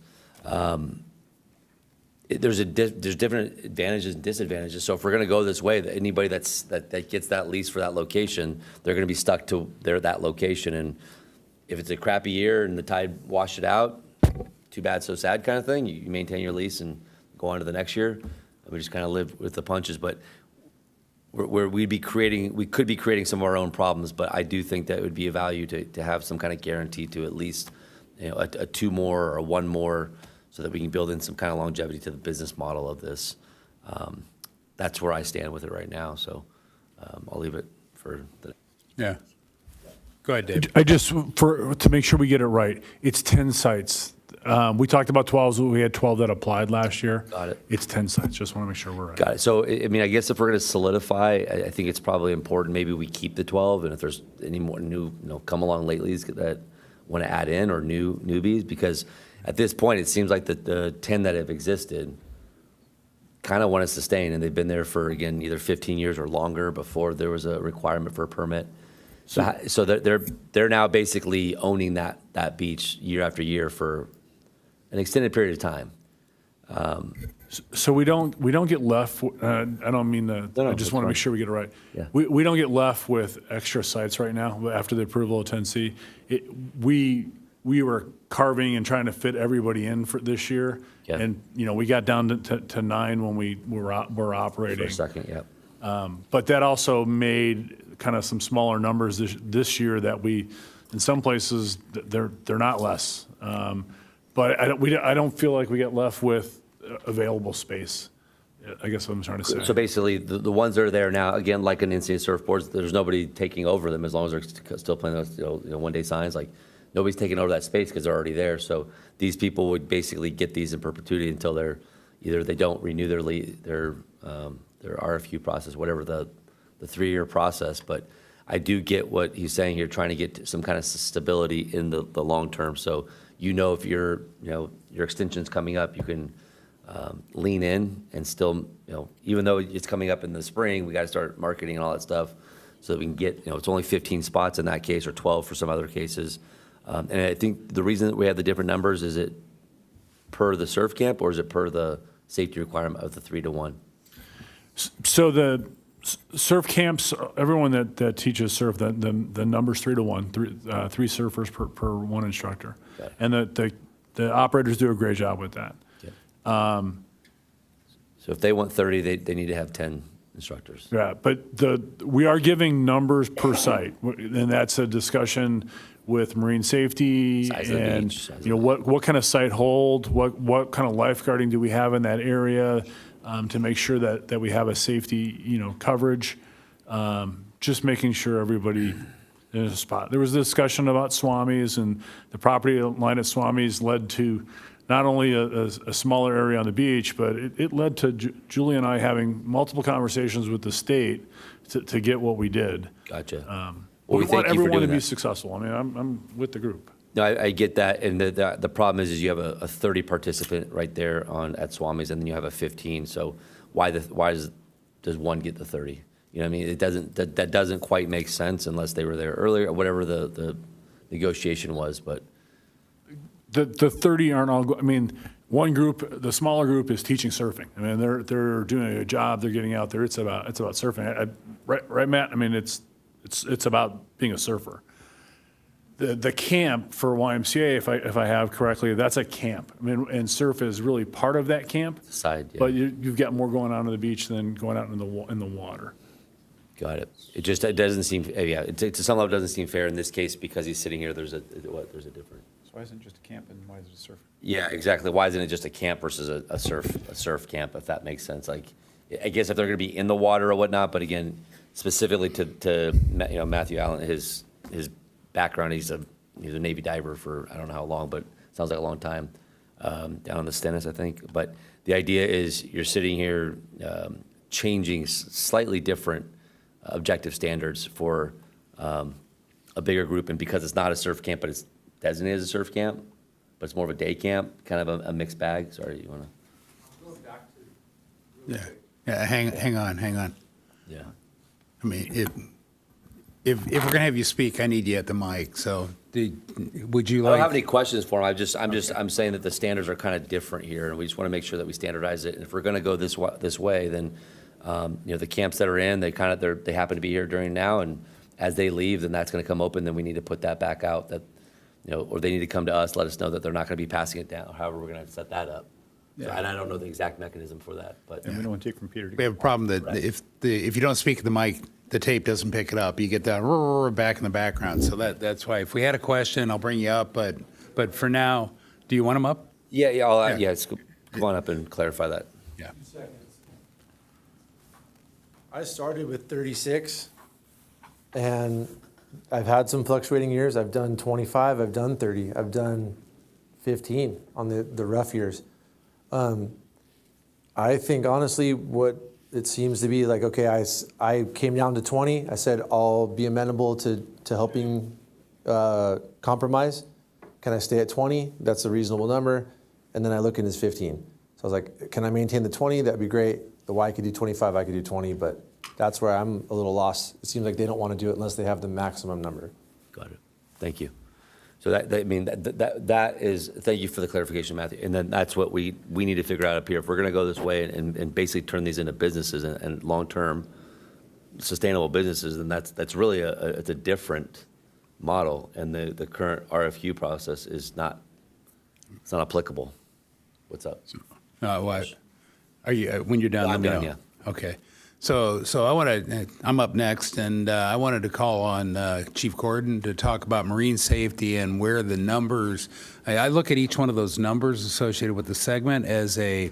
There's different advantages and disadvantages. So if we're going to go this way, that anybody that gets that lease for that location, they're going to be stuck to that location. And if it's a crappy year and the tide washed it out, too bad, so sad kind of thing. You maintain your lease and go on to the next year. We just kind of live with the punches. But we could be creating some of our own problems. But I do think that it would be a value to have some kind of guarantee to at least, you know, a two more or one more, so that we can build in some kind of longevity to the business model of this. That's where I stand with it right now. So I'll leave it for the. Yeah. Go ahead, Dave. I just, to make sure we get it right, it's 10 sites. We talked about 12, so we had 12 that applied last year. Got it. It's 10 sites. Just want to make sure we're right. Got it. So, I mean, I guess if we're going to solidify, I think it's probably important, maybe we keep the 12, and if there's any more new, come along latelys that want to add in, or newbies, because at this point, it seems like the 10 that have existed kind of want to sustain, and they've been there for, again, either 15 years or longer before there was a requirement for a permit. So they're now basically owning that beach year after year for an extended period of time. So we don't get left. I don't mean to. No, I just want to make sure we get it right. Yeah. We don't get left with extra sites right now after the approval of 10C. We were carving and trying to fit everybody in for this year, Yeah. and we got down to 9 when we were operating. For a second, yep. But that also made kind of some smaller numbers this year that we, in some places, they're not less. But I don't feel like we get left with available space. I guess what I'm trying to say. So basically, the ones that are there now, again, like an Encinitas surfboards, there's nobody taking over them as long as they're still playing those one-day signs. Like, nobody's taking over that space because they're already there. So these people would basically get these in perpetuity until they don't renew their RFQ process, whatever the 3-year process. But I do get what he's saying here, trying to get some kind of stability in the long term. So if your extension's coming up, you can lean in and still, even though it's coming up in the spring, we got to start marketing and all that stuff so that we can get, it's only 15 spots in that case, or 12 for some other cases. And I think the reason that we have the different numbers, is it per the surf camp, or is it per the safety requirement of the 3-to-1? So the surf camps, everyone that teaches surf, the number's 3-to-1, three surfers per one instructor. Okay. And the operators do a great job with that. Okay. So if they want 30, they need to have 10 instructors. Yeah, but we are giving numbers per site, and that's a discussion with marine safety, Size of the and beach, size what kind of site hold, what kind of lifeguarding do we have in that area, to make sure that we have a safety coverage. Just making sure everybody in a spot. There was a discussion about Swami's, and the property line at Swami's led to not only a smaller area on the beach, but it led to Julie and I having multiple conversations with the state to get what we did. Gotcha. We thank want you for everyone to doing be that. successful. I mean, I'm with the group. No, I get that, and the problem is you have a 30 participant right there at Swami's, and then you have a 15. So why does one get the 30? You know what I mean? It doesn't. That doesn't quite make sense unless they were there earlier, or whatever the negotiation was. But The 30 aren't all. I mean, one group, the smaller group, is teaching surfing. I mean, they're doing a job. They're getting out there. It's about surfing. Right, Matt. I mean, it's about being a surfer. The camp for YMCA, if I have correctly, that's a camp. I mean, and surf is really part of that camp. Side, yeah. But you've got more going on the beach than going out in the water. Got it. It doesn't seem. Yeah, to some level, it doesn't seem fair in this case because he's sitting here. There's a difference. So why isn't it just a camp, and why is it a surf? Yeah, exactly. Why isn't it just a camp versus a surf camp, if that makes sense? Like, I guess if they're going to be in the water or whatnot, but again, specifically to Matthew Allen, his background, he's a Navy diver for I don't know how long, but sounds like a long time, down on the Stennis, I think. But the idea is you're sitting here changing slightly different objective standards for a bigger group, and because it's not a surf camp, but it's designated as a surf camp, but it's more of a day camp, kind of a mixed bag. Sorry, you want to? Yeah, hang on. Yeah. I mean, if we're gonna have you speak, I need you at the mic, so would you I don't have like? any questions for him. I'm saying that the standards are kind of different here, and we just want to make sure that we standardize it. And if we're going to go this way, then, the camps that are in, they happen to be here during now, and as they leave, then that's going to come open, then we need to put that back out, that, or they need to come to us, let us know that they're not going to be passing it down, however we're going to set that up. So, and I don't know the exact mechanism for that, but. And we don't want to take from Peter. We have a problem that if you don't speak at the mic, the tape doesn't pick it up. You get that back in the background. So that's why if we had a question, I'll bring you up. But for now, do you want him up? Yeah, come on up and clarify that. Yeah. I started with 36, and I've had some fluctuating years. I've done 25, I've done 30, I've done 15 on the rough years. I think honestly what it seems to be like, okay, I came down to 20. I said I'll be amenable to helping compromise. Can I stay at 20? That's a reasonable number. And then I look in his 15. So I was like, can I maintain the 20? That'd be great. The Y could do 25, I could do 20, but that's where I'm a little lost. It seems like they don't want to do it unless they have the maximum number. Got it. Thank you. So that is, thank you for the clarification, Matthew. And then that's what we need to figure out up here. If we're going to go this way and basically turn these into businesses and long-term sustainable businesses, then that's really it's a different model. And the current RFQ process is not applicable. What's up? What? Are you, when you're done, No, let I'm me done, know. yeah. Okay. So I'm up next, and I wanted to call on Chief Gordon to talk about marine safety and where the numbers, I look at each one of those numbers associated with the segment as a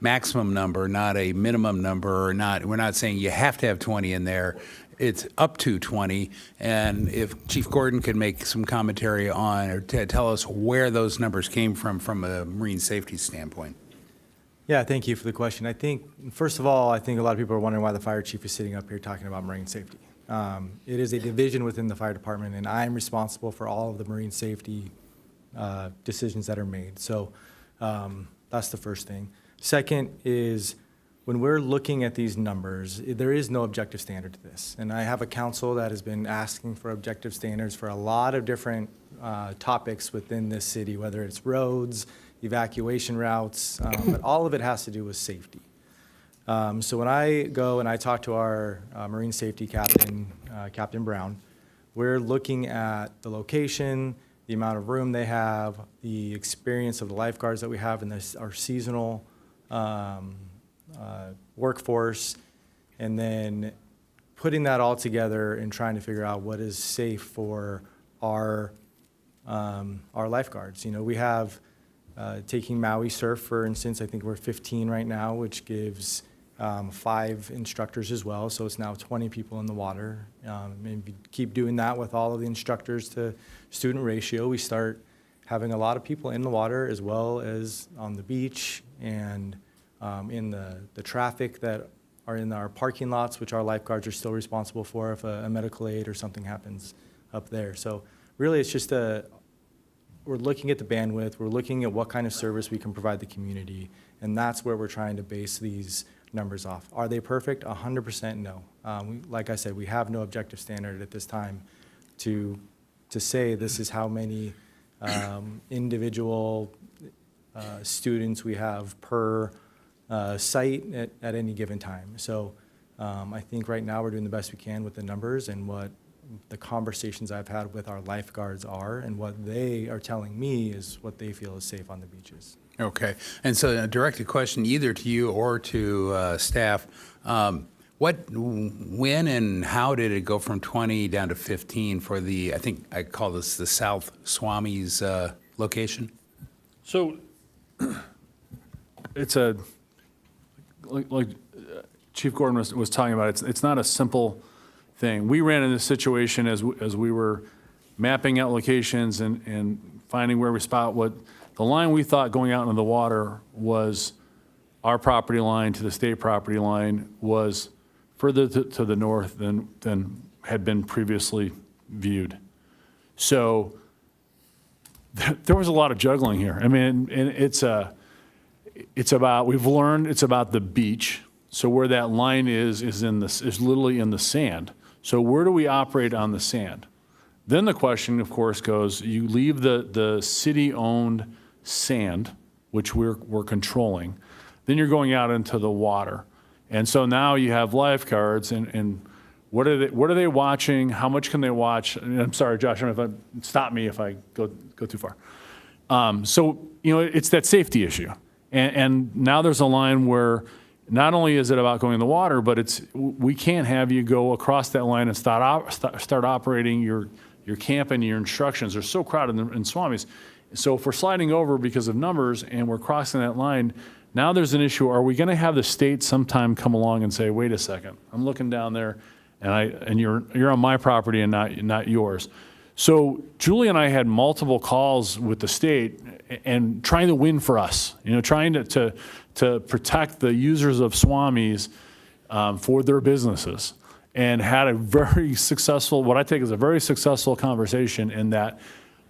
maximum number, not a minimum number, we're not saying you have to have 20 in there. It's up to 20, and if Chief Gordon could make some commentary on, or tell us where those numbers came from a marine safety standpoint. Yeah, thank you for the question. I think, first of all, I think a lot of people are wondering why the fire chief is sitting up here talking about marine safety. It is a division within the fire department, and I'm responsible for all of the marine safety decisions that are made. So that's the first thing. Second is, when we're looking at these numbers, there is no objective standard to this. And I have a council that has been asking for objective standards for a lot of different topics within this city, whether it's roads, evacuation routes, but all of it has to do with safety. So when I go and I talk to our marine safety captain, Captain Brown, we're looking at the location, the amount of room they have, the experience of the lifeguards that we have in our seasonal workforce, and then putting that all together and trying to figure out what is safe for our lifeguards. We have taking Maui Surf, for instance, I think we're 15 right now, which gives 5 instructors as well. So it's now 20 people in the water. And we keep doing that with all of the instructors to student ratio. We start having a lot of people in the water as well as on the beach and in the traffic that are in our parking lots, which our lifeguards are still responsible for if a medical aid or something happens up there. So really it's just we're looking at the bandwidth, we're looking at what kind of service we can provide the community, and that's where we're trying to base these numbers off. Are they perfect? 100% no. Like I said, we have no objective standard at this time to say this is how many individual students we have per site at any given time. So I think right now we're doing the best we can with the numbers and what the conversations I've had with our lifeguards are, and what they are telling me is what they feel is safe on the beaches. Okay. And so a directed question either to you or to staff. When and how did it go from 20 down to 15 for I think I call this the South Swami's location? So it's like Chief Gordon was talking about, it's not a simple thing. We ran into this situation as we were mapping out locations and finding where we spot what the line we thought going out into the water was our property line to the state property line was further to the north than had been previously viewed. So there was a lot of juggling here. I mean, and we've learned it's about the beach. So where that line is literally in the sand. So where do we operate on the sand? Then the question, of course, goes, you leave the city-owned sand, which we're controlling, then you're going out into the water. And so now you have lifeguards, and what are they watching? How much can they watch? And I'm sorry, Josh, stop me if I go too far. So, it's that safety issue. And now there's a line where not only is it about going in the water, but we can't have you go across that line and start operating your camp and your instructions. They're so crowded in Swamis. So if we're sliding over because of numbers and we're crossing that line, now there's an issue. Are we going to have the state sometime come along and say, wait a second, I'm looking down there and you're on my property and not yours. So Julie and I had multiple calls with the state and trying to win for us, trying to protect the users of Swamis for their businesses, and had a very successful, what I take as a very successful conversation in that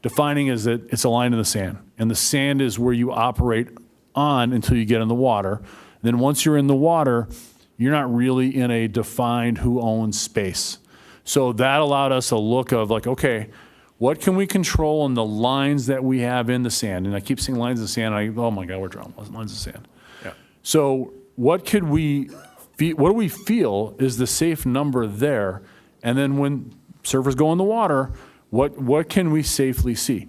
defining is that it's a line in the sand, and the sand is where you operate on until you get in the water. Then once you're in the water, you're not really in a defined who owns space. So that allowed us a look of like, okay, what can we control in the lines that we have in the sand? And I keep seeing lines of sand, oh my God, we're drawing lines of sand. Yeah. So what do we feel is the safe number there? And then when surfers go in the water, what can we safely see?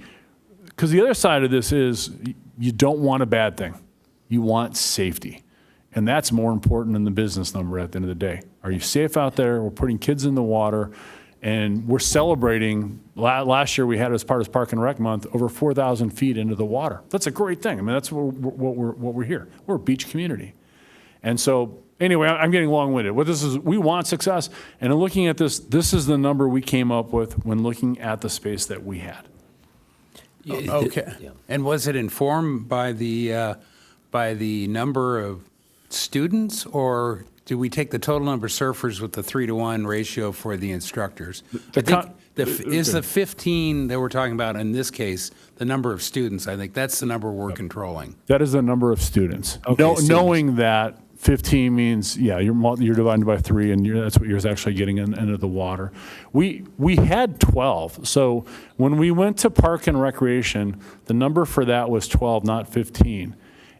Because the other side of this is you don't want a bad thing. You want safety. And that's more important than the business number at the end of the day. Are you safe out there? We're putting kids in the water, and we're celebrating. Last year we had as part of Park and Rec Month over 4,000 feet into the water. That's a great thing. I mean, that's what we're here. We're a beach community. And so anyway, I'm getting long-winded. What this is, we want success. And in looking at this is the number we came up with when looking at the space that we had. Okay. And was it informed by the number of students, or do we take the total number of surfers with the 3-to-1 ratio for the instructors? Is the 15 that we're talking about in this case the number of students? I think that's the number we're controlling. That is the number of students. Okay, knowing that 15 means, you're dividing by 3, and that's what you're actually getting into the water. We had 12. So when we went to Park and Recreation, the number for that was 12, not 15.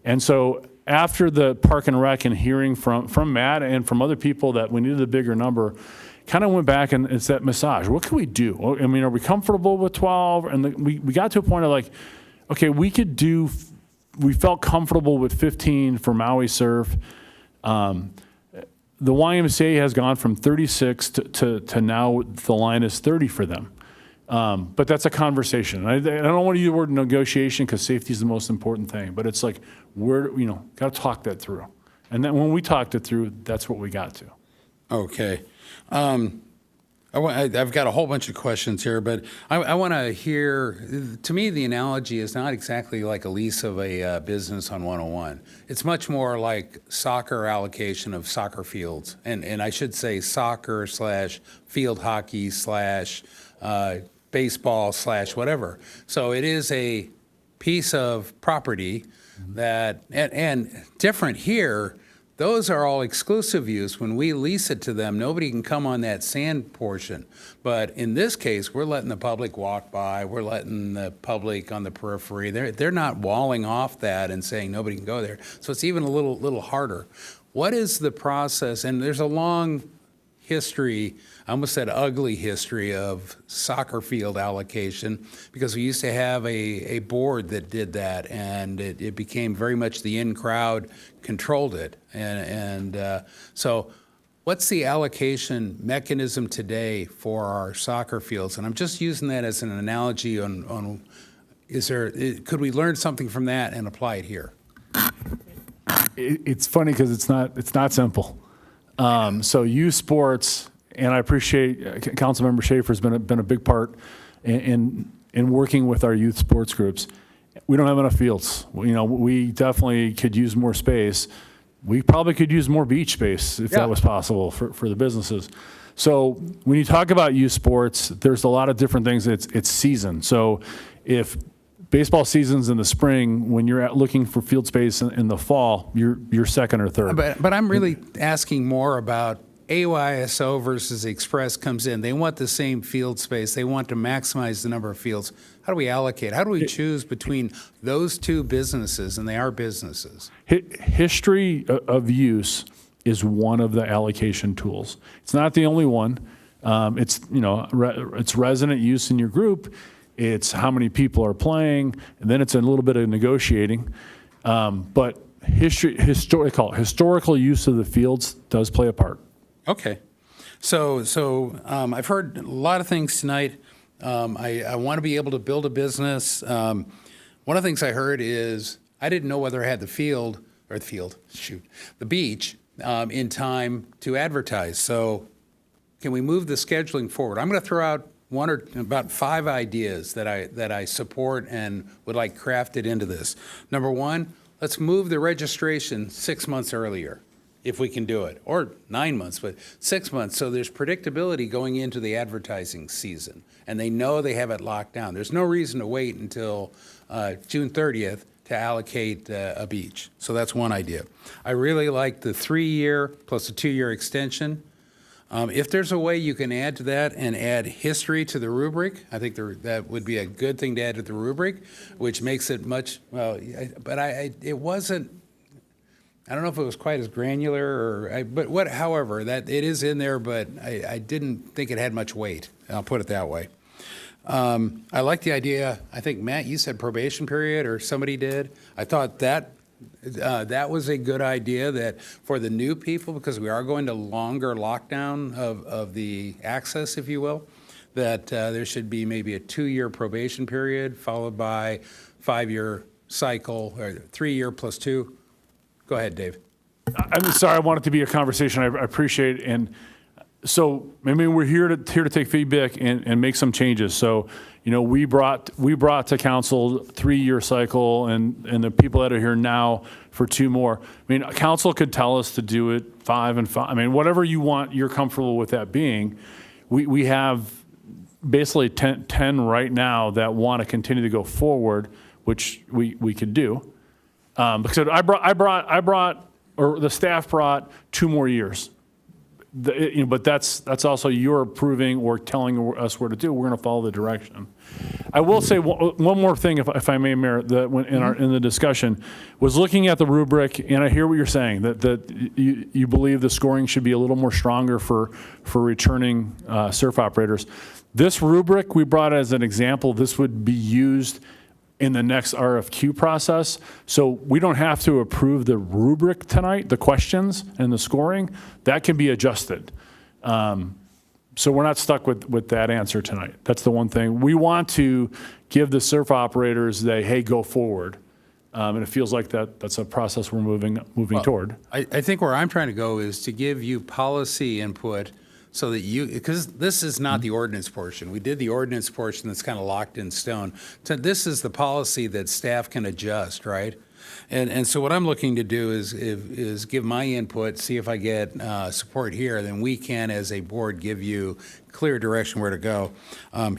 And so after the Park and Rec and hearing from Matt and from other people that we needed a bigger number, kind of went back and it's that massage. What can we do? I mean, are we comfortable with 12? And we got to a point of like, okay, we felt comfortable with 15 for Maui Surf. The YMCA has gone from 36 to now the line is 30 for them. But that's a conversation. I don't want to use the word negotiation because safety is the most important thing. But it's like, got to talk that through. And then when we talked it through, that's what we got to. Okay. I've got a whole bunch of questions here, but I want to hear, to me, the analogy is not exactly like a lease of a business on 101. It's much more like soccer allocation of soccer fields. And I should say soccer / field hockey / baseball / whatever. So it is a piece of property that, and different here, those are all exclusive use. When we lease it to them, nobody can come on that sand portion. But in this case, we're letting the public walk by. We're letting the public on the periphery. They're not walling off that and saying nobody can go there. So it's even a little harder. What is the process? And there's a long history, I almost said ugly history, of soccer field allocation, because we used to have a board that did that, and it became very much the in-crowd controlled it. And so what's the allocation mechanism today for our soccer fields? And I'm just using that as an analogy on could we learn something from that and apply it here? It's funny because it's not simple. So youth sports, and I appreciate Councilmember Schaefer's been a big part in working with our youth sports groups. We don't have enough fields. We definitely could use more space. We probably could use more beach space if that was possible for the businesses. So when you talk about youth sports, there's a lot of different things. It's season. So if baseball season's in the spring. When you're looking for field space in the fall, you're second or third. But I'm really asking more about AYSO versus Express comes in. They want the same field space. They want to maximize the number of fields. How do we allocate? How do we choose between those two businesses, and they are businesses? History of use is one of the allocation tools. It's not the only one. It's it's resident use in your group. It's how many people are playing, and then it's a little bit of negotiating. But historical use of the fields does play a part. Okay. So I've heard a lot of things tonight. I want to be able to build a business. One of the things I heard is I didn't know whether I had the beach in time to advertise. So can we move the scheduling forward? I'm going to throw out about 5 ideas that I support and would like crafted into this. Number 1, let's move the registration 6 months earlier, if we can do it, or 9 months, but 6 months. So there's predictability going into the advertising season, and they know they have it locked down. There's no reason to wait until June 30th to allocate a beach. So that's one idea. I really like the 3-year plus a 2-year extension. If there's a way you can add to that and add history to the rubric, I think that would be a good thing to add to the rubric, which makes it much, it wasn't, I don't know if it was quite as granular however, that it is in there, but I didn't think it had much weight. I'll put it that way. I like the idea, I think, Matt, you said probation period, or somebody did. I thought that was a good idea, that for the new people, because we are going to longer lockdown of the access, if you will, that there should be maybe a 2-year probation period followed by 5-year cycle, or 3-year plus 2. Go ahead, Dave. I'm sorry, I want it to be a conversation. I appreciate it. And so, I mean, we're here to take feedback and make some changes. So, we brought to council 3-year cycle, and the people that are here now for 2 more. I mean, council could tell us to do it 5 and 5. I mean, whatever you want, you're comfortable with that being. We have basically 10 right now that want to continue to go forward, which we could do. Because the staff brought 2 more years. But that's also your approving or telling us where to do. We're going to follow the direction. I will say one more thing, if I may, Mayor, that in the discussion was looking at the rubric, and I hear what you're saying, that you believe the scoring should be a little more stronger for returning surf operators. This rubric we brought as an example. This would be used in the next RFQ process. So we don't have to approve the rubric tonight, the questions and the scoring. That can be adjusted. So we're not stuck with that answer tonight. That's the one thing. We want to give the surf operators hey, go forward. And it feels like that's a process we're moving toward. I think where I'm trying to go is to give you policy input so that because this is not the ordinance portion. We did the ordinance portion that's kind of locked in stone. So this is the policy that staff can adjust, right? And so what I'm looking to do is give my input, see if I get support here, then we can, as a board, give you clear direction where to go.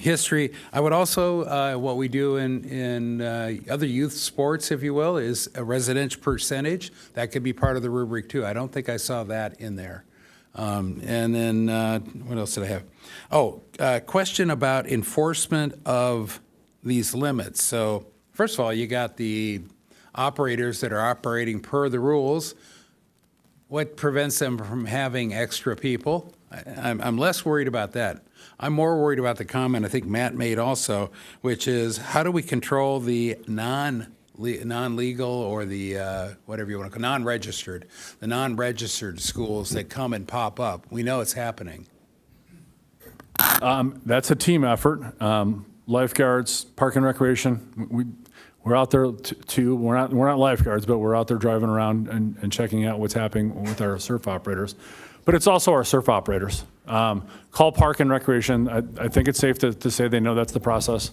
History, I would also, what we do in other youth sports, if you will, is a residential percentage. That could be part of the rubric too. I don't think I saw that in there. And then what else did I have? Question about enforcement of these limits. So first of all, you got the operators that are operating per the rules. What prevents them from having extra people? I'm less worried about that. I'm more worried about the comment I think Matt made also, which is how do we control the non-legal or the whatever you want to call non-registered, the non-registered schools that come and pop up. We know it's happening. That's a team effort. Lifeguards, park and recreation. We're out there too. We're not lifeguards, but we're out there driving around and checking out what's happening with our surf operators. But it's also our surf operators. Call park and recreation. I think it's safe to say they know that's the process.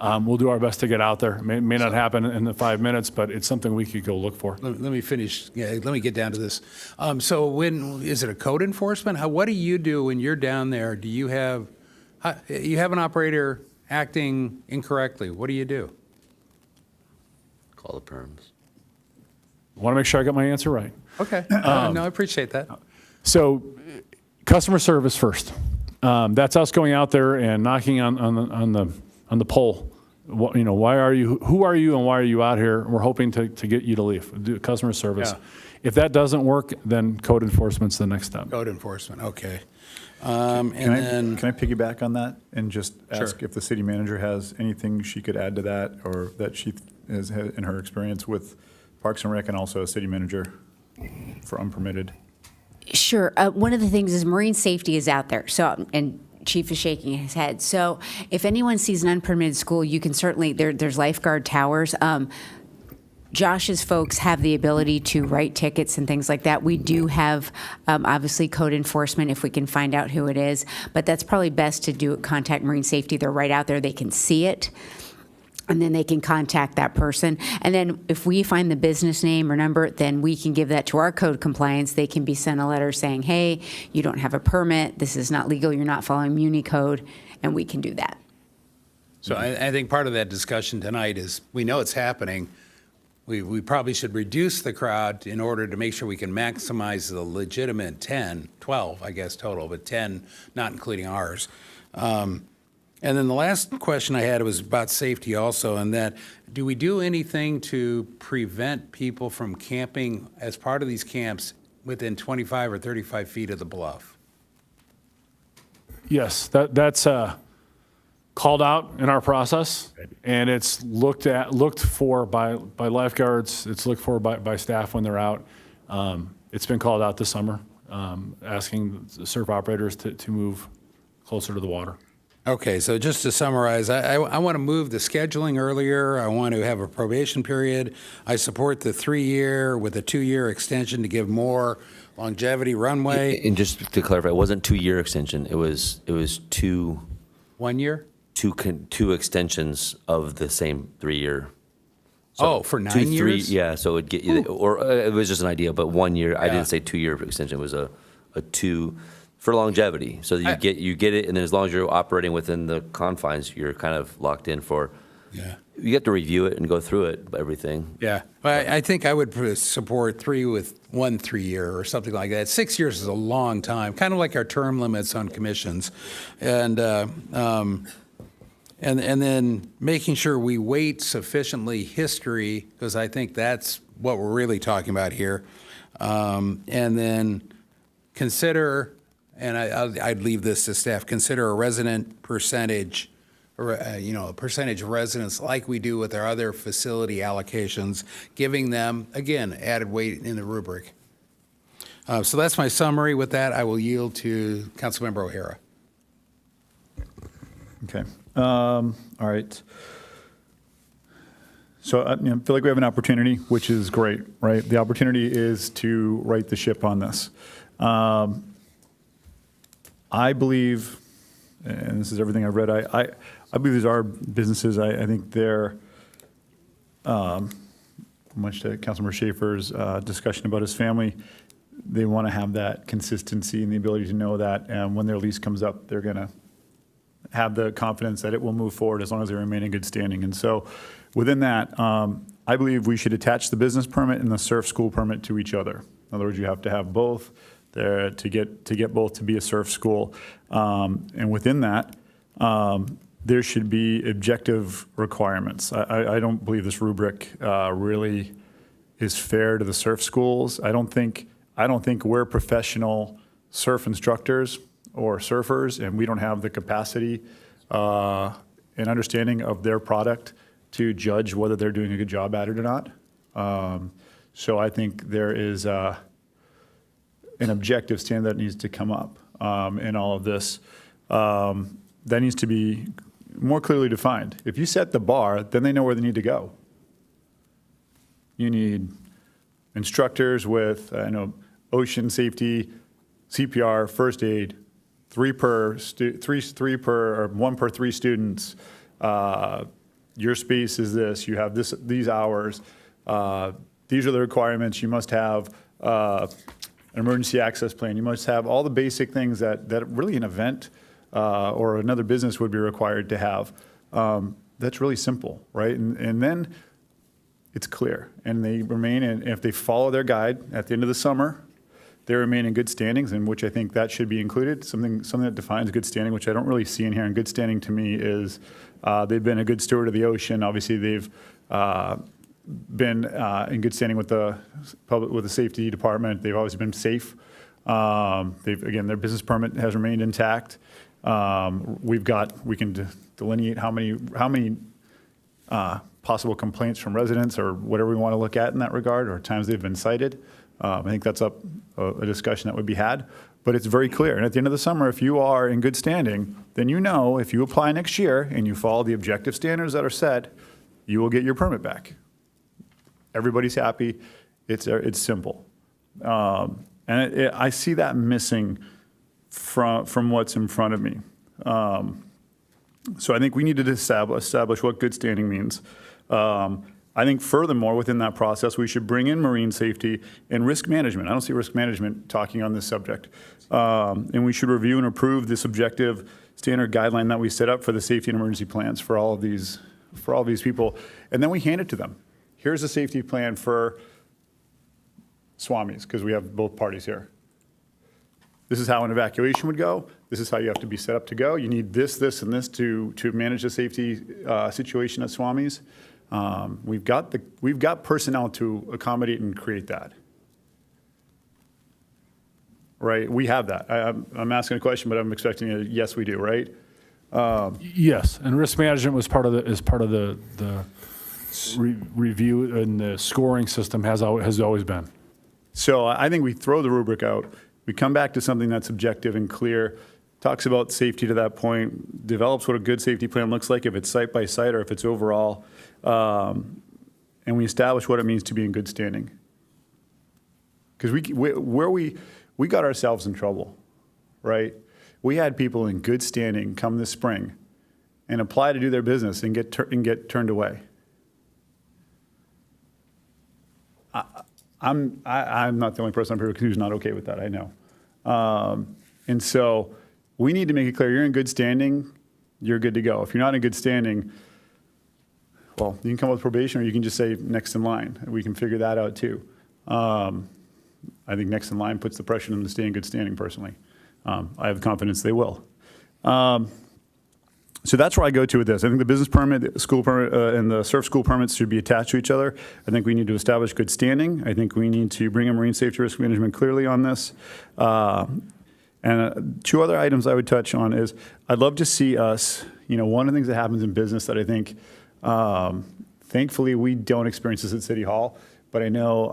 We'll do our best to get out there. May not happen in the 5 minutes, but it's something we could go look for. Let me finish. Yeah, let me get down to this. So is it a code enforcement? What do you do when you're down there? Do you have an operator acting incorrectly? What do you do? Call the perms. Want to make sure I got my answer right. Okay. No, I appreciate that. So, customer service first. That's us going out there and knocking on the pole. What, why are you? Who are you, and why are you out here? We're hoping to get you to leave. Do customer service. Yeah. If that doesn't work, then code enforcement's the next step. Code enforcement, okay. Can Then, I piggyback on that and just ask Sure. if the city manager has anything she could add to that, or that she has had in her experience with Parks and Rec and also a city manager for unpermitted? Sure. One of the things is marine safety is out there. So, and Chief is shaking his head. So if anyone sees an unpermitted school, you can certainly, there's lifeguard towers. Josh's folks have the ability to write tickets and things like that. We do have, obviously, code enforcement if we can find out who it is. But that's probably best to do contact marine safety. They're right out there. They can see it. And then they can contact that person. And then if we find the business name or number, then we can give that to our code compliance. They can be sent a letter saying, hey, you don't have a permit. This is not legal. You're not following Muni code. And we can do that. so I think part of that discussion tonight is, we know it's happening. We probably should reduce the crowd in order to make sure we can maximize the legitimate 10, 12, I guess, total, but 10, not including ours. And then the last question I had was about safety also, and that, do we do anything to prevent people from camping as part of these camps within 25 or 35 feet of the bluff? Yes, that's called out in our process, and it's looked for by lifeguards. It's looked for by staff when they're out. It's been called out this summer, asking the surf operators to move closer to the water. Okay, so just to summarize, I want to move the scheduling earlier. I want to have a probation period. I support the 3-year with a 2-year extension to give more longevity runway. And just to clarify, it wasn't 2-year extension. It was 2. 1 year? Two extensions of the same 3-year. For 9 3, years? yeah, so it'd get you, or it was just an idea, but 1 year. I didn't say 2-year extension. It was a 2 for longevity. So that you get it, and then as long as you're operating within the confines, you're kind of locked in for. Yeah. You have to review it and go through it, everything. Yeah, but I think I would support 3 with 1 3-year or something like that. 6 years is a long time, kind of like our term limits on commissions, and then making sure we weight sufficiently history, because I think that's what we're really talking about here, and then consider, and I'd leave this to staff, consider a resident percentage, or a percentage of residents like we do with our other facility allocations, giving them, again, added weight in the rubric. So that's my summary. With that, I will yield to Councilmember O'Hara. Okay. All right. So I feel like we have an opportunity, which is great, right? The opportunity is to right the ship on this. I believe, and this is everything I've read, I believe these are businesses. I think they're, much to Councilmember Schaefer's discussion about his family, they want to have that consistency and the ability to know that when their lease comes up, they're going to have the confidence that it will move forward as long as they remain in good standing. And so within that, I believe we should attach the business permit and the surf school permit to each other. In other words, you have to have both there to get both to be a surf school. And within that, there should be objective requirements. I don't believe this rubric really is fair to the surf schools. I don't think we're professional surf instructors or surfers, and we don't have the capacity and understanding of their product to judge whether they're doing a good job at it or not. So I think there is an objective standard that needs to come up in all of this. That needs to be more clearly defined. If you set the bar, then they know where they need to go. You need instructors with, ocean safety, CPR, first aid, 1 per 3 students. Your space is this. You have these hours. These are the requirements. You must have an emergency access plan. You must have all the basic things that really an event or another business would be required to have. That's really simple, right? And then it's clear. And they remain, and if they follow their guide at the end of the summer, they remain in good standings, in which I think that should be included. Something that defines good standing, which I don't really see in here. And good standing to me is they've been a good steward of the ocean. Obviously, they've been in good standing with the safety department. They've always been safe. Their business permit has remained intact. We can delineate how many possible complaints from residents or whatever we want to look at in that regard, or times they've been cited. I think that's a discussion that would be had, but it's very clear. And at the end of the summer, if you are in good standing, then you know if you apply next year and you follow the objective standards that are set, you will get your permit back. Everybody's happy. It's simple. I see that missing from what's in front of me. So I think we need to establish what good standing means. I think furthermore, within that process, we should bring in marine safety and risk management. I don't see risk management talking on this subject. And we should review and approve this objective standard guideline that we set up for the safety and emergency plans for all of these people. And then we hand it to them. Here's a safety plan for Swamis, because we have both parties here. This is how an evacuation would go. This is how you have to be set up to go. You need this, this, and this to manage the safety situation at Swamis. We've got personnel to accommodate and create that. Right? We have that. I'm asking a question, but I'm expecting a yes, we do. Right? Yes, and risk management was part of the review, and the scoring system has always been. So I think we throw the rubric out. We come back to something that's objective and clear, talks about safety to that point, develops what a good safety plan looks like, if it's site by site or if it's overall, and we establish what it means to be in good standing. Because we got ourselves in trouble, right? We had people in good standing come this spring and apply to do their business and get turned away. I'm not the only person up here who's not okay with that, I know. And so we need to make it clear, you're in good standing, you're good to go. If you're not in good standing, well, you can come with probation, or you can just say next in line. We can figure that out too. I think next in line puts the pressure on them to stay in good standing personally. I have confidence they will. So that's where I go to with this. I think the business permit, the school permit, and the surf school permits should be attached to each other. I think we need to establish good standing. I think we need to bring in marine safety risk management clearly on this. And two other items I would touch on is I'd love to see us, one of the things that happens in business that I think, thankfully we don't experience this at City Hall, but I know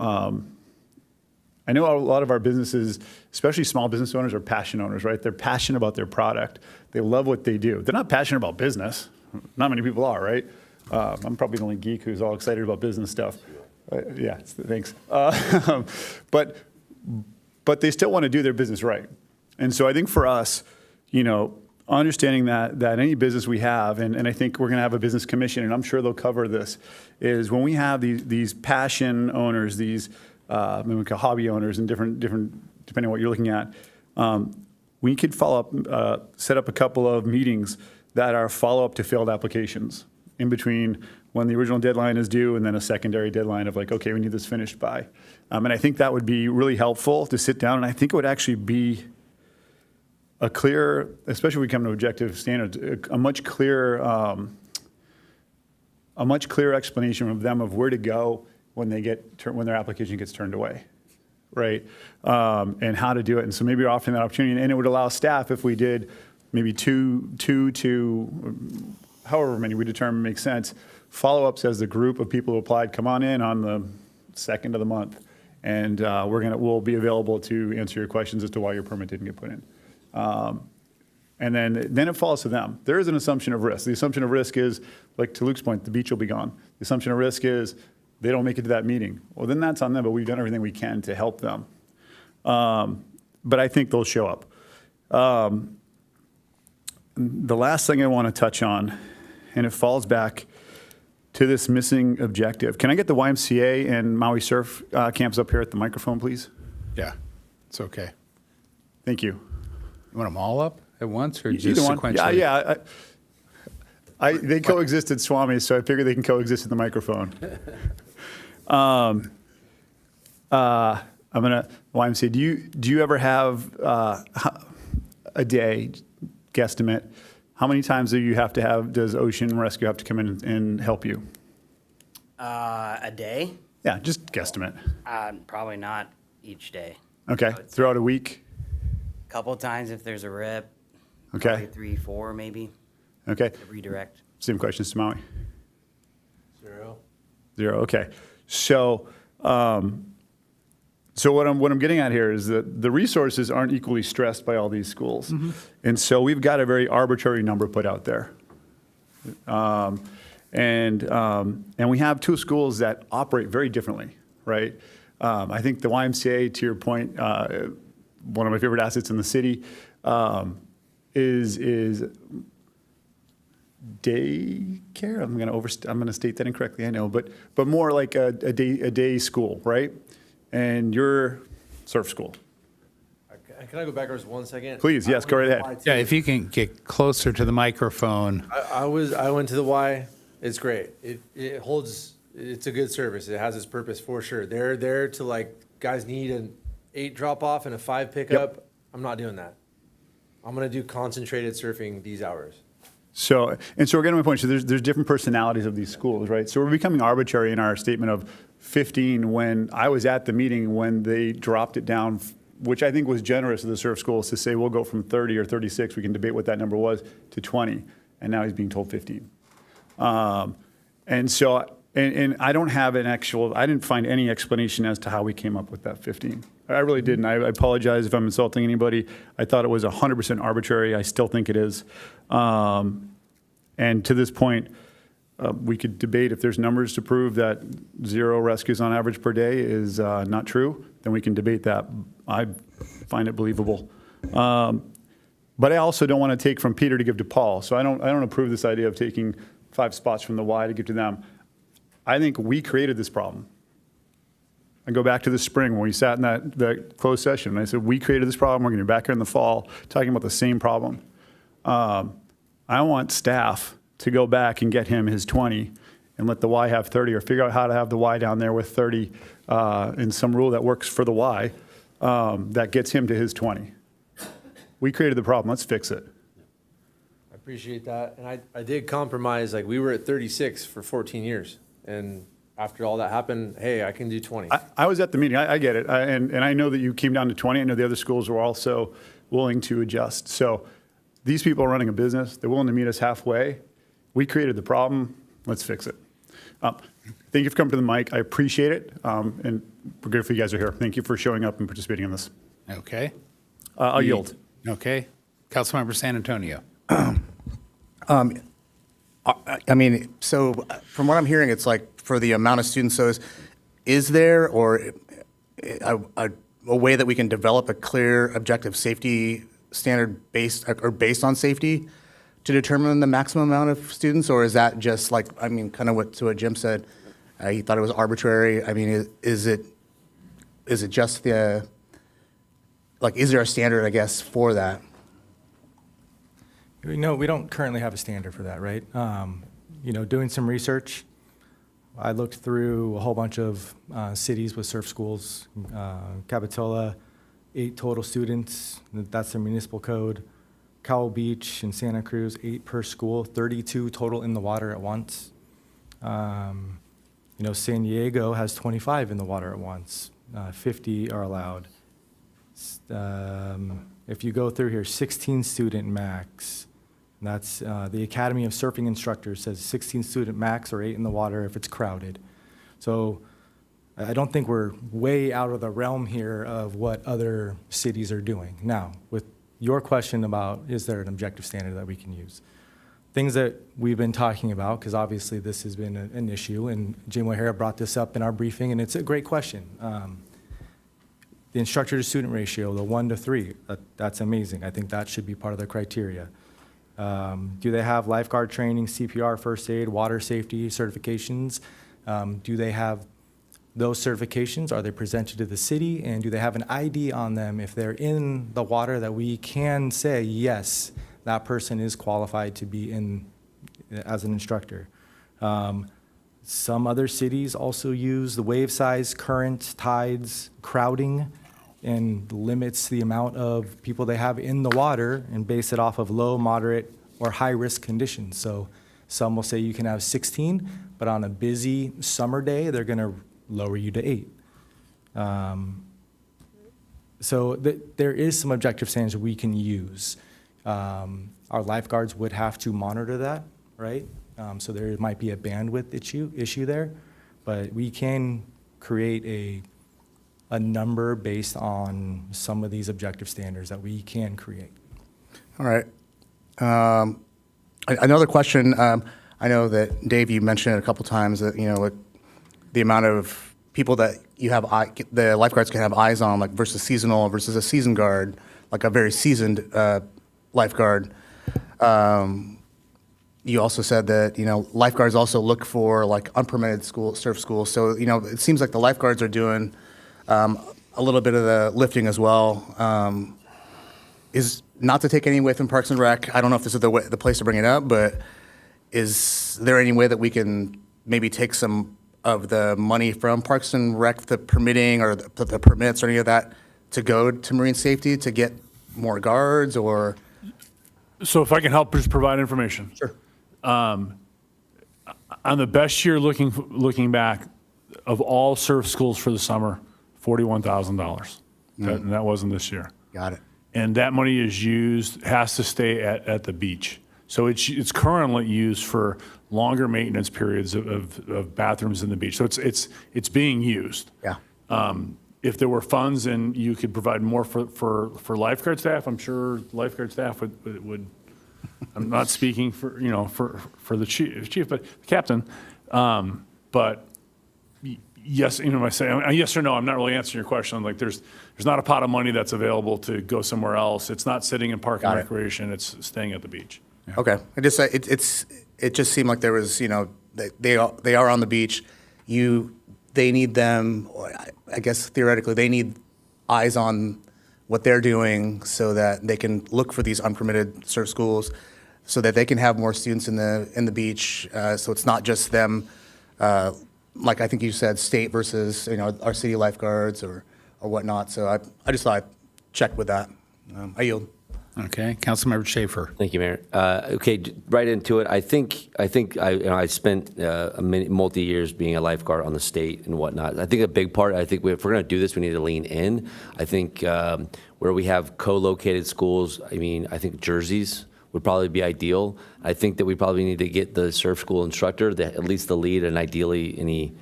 a lot of our businesses, especially small business owners, are passion owners, right? They're passionate about their product. They love what they do. They're not passionate about business. Not many people are, right? I'm probably the only geek who's all excited about business stuff. Yeah, thanks. But they still want to do their business right. And so I think for us, understanding that any business we have, and I think we're going to have a business commission, and I'm sure they'll cover this, is when we have these passion owners, these hobby owners, and different depending on what you're looking at, we could follow up, set up a couple of meetings that are follow up to failed applications in between when the original deadline is due and then a secondary deadline of like, okay, we need this finished by. And I think that would be really helpful to sit down, and I think it would actually be a clear, especially when we come to objective standards, a much clearer explanation of them of where to go when when their application gets turned away, right? And how to do it. And so maybe we're offering that opportunity, and it would allow staff, if we did maybe two to however many we determine makes sense, follow-ups as the group of people who applied come on in on the 2nd of the month, and we'll be available to answer your questions as to why your permit didn't get put in. And then it falls to them. There is an assumption of risk. The assumption of risk is, like to Luke's point, the beach will be gone. The assumption of risk is they don't make it to that meeting. Well, then that's on them, but we've done everything we can to help them. But I think they'll show up. The last thing I want to touch on, and it falls back to this missing objective. Can I get the YMCA and Maui Surf camps up here at the microphone, please? Yeah, it's okay. Thank you. You want them all up at once, or Either just one. sequentially? Yeah. They coexist at Swami, so I figure they can coexist in the microphone. YMCA, do you ever have a day guesstimate? How many times does Ocean Rescue have to come in and help you? A day? Yeah, just guesstimate. Probably not each day. Okay, throughout a week? Couple times if there's a rip. Okay. Probably 3, 4 maybe. Okay. To redirect. Same questions to Maui? 0. 0, okay. So, what I'm getting at here is that the resources aren't equally stressed by all these schools. And so we've got a very arbitrary number put out there. And we have 2 schools that operate very differently, right? I think the YMCA, to your point, one of my favorite assets in the city, is daycare. I'm going to state that incorrectly, I know, but more like a day school, right? And your surf school. Can I go backwards 1 second? Please, yes, go right ahead. Yeah, if you can get closer to the microphone. I went to the Y. It's great. It holds. It's a good service. It has its purpose for sure. They're there to, like, guys need an 8 drop off and a 5 pickup. Yep. I'm not doing that. I'm gonna do concentrated surfing these hours. So we're getting to my point. So there's different personalities of these schools, right? So we're becoming arbitrary in our statement of 15 when I was at the meeting when they dropped it down, which I think was generous of the surf schools to say we'll go from 30 or 36, we can debate what that number was, to 20. And now he's being told 15. And I don't have I didn't find any explanation as to how we came up with that 15. I really didn't. I apologize if I'm insulting anybody. I thought it was 100% arbitrary. I still think it is. And to this point, we could debate if there's numbers to prove that 0 rescues on average per day is not true, then we can debate that. I find it believable. But I also don't want to take from Peter to give to Paul. So I don't approve this idea of taking 5 spots from the Y to give to them. I think we created this problem. I go back to the spring when we sat in that closed session, and I said, we created this problem, we're going to be back here in the fall talking about the same problem. I want staff to go back and get him his 20 and let the Y have 30, or figure out how to have the Y down there with 30 in some rule that works for the Y that gets him to his 20. We created the problem, let's fix it. I appreciate that. And I did compromise. Like, we were at 36 for 14 years. And after all that happened, hey, I can do 20. I was at the meeting, I get it. And I know that you came down to 20. I know the other schools were also willing to adjust. So these people are running a business. They're willing to meet us halfway. We created the problem. Let's fix it. Thank you for coming to the mic. I appreciate it. And we're grateful you guys are here. Thank you for showing up and participating in this. Okay. I'll yield. Okay. Councilmember San Antonio. I mean, so from what I'm hearing, it's like for the amount of students, so is there a way that we can develop a clear objective safety standard based on safety to determine the maximum amount of students? Or is that just like, I mean, kind of what Jim said, he thought it was arbitrary. I mean, is it just is there a standard, I guess, for that? No, we don't currently have a standard for that, right? Doing some research, I looked through a whole bunch of cities with surf schools. Capitola, 8 total students, that's their municipal code. Cowell Beach and Santa Cruz, 8 per school, 32 total in the water at once. San Diego has 25 in the water at once, 50 are allowed. If you go through here, 16 student max. That's the Academy of Surfing Instructors says 16 student max or 8 in the water if it's crowded. So I don't think we're way out of the realm here of what other cities are doing. Now, with your question about is there an objective standard that we can use? Things that we've been talking about, because obviously this has been an issue, and Jim O'Hara brought this up in our briefing, and it's a great question. The instructor to student ratio, the 1 to 3, that's amazing. I think that should be part of the criteria. Do they have lifeguard training, CPR, first aid, water safety certifications? Do they have those certifications? Are they presented to the city? And do they have an ID on them if they're in the water that we can say, yes, that person is qualified to be in as an instructor. Some other cities also use the wave size, current, tides, crowding, and limits the amount of people they have in the water and base it off of low, moderate, or high-risk conditions. So some will say you can have 16, but on a busy summer day, they're going to lower you to 8. So there is some objective standards we can use. Our lifeguards would have to monitor that, right? So there might be a bandwidth issue there, but we can create a number based on some of these objective standards that we can create. All right. Another question. I know that, Dave, you mentioned it a couple times that, like the amount of people that you have, the lifeguards can have eyes on, like versus seasonal versus a season guard, like a very seasoned lifeguard. You also said that, lifeguards also look for like unpermitted surf schools. So, it seems like the lifeguards are doing a little bit of the lifting as well. Is not to take any away from Parks and Rec. I don't know if this is the place to bring it up, but is there any way that we can maybe take some of the money from Parks and Rec, the permitting or the permits or any of that, to go to marine safety to get more guards or? So if I can help just provide information. Sure. On the best year looking back of all surf schools for the summer, $41,000. And that wasn't this year. Got it. And that money has to stay at the beach. So it's currently used for longer maintenance periods of bathrooms in the beach. So it's being used. Yeah. If there were funds and you could provide more for lifeguard staff, I'm sure lifeguard staff would I'm not speaking for the chief, but the captain. But yes, I say yes or no. I'm not really answering your question. Like there's not a pot of money that's available to go somewhere else. It's not sitting in park and recreation. It's staying at the beach. Yeah. Okay. It just seemed like there was, they are on the beach. They need them. I guess theoretically they need eyes on what they're doing so that they can look for these unpermitted surf schools, so that they can have more students in the beach. So it's not just them, like I think you said, state versus our city lifeguards or whatnot. So I just thought I'd check with that. I yield. Okay, Councilmember Schaefer. Thank you, Mayor. Okay, right into it. I think I spent multi years being a lifeguard on the state and whatnot. I think a big part. If we're going to do this, we need to lean in. I think where we have co-located schools. I think jerseys would probably be ideal. I think that we probably need to get the surf school instructor, at least the lead, and ideally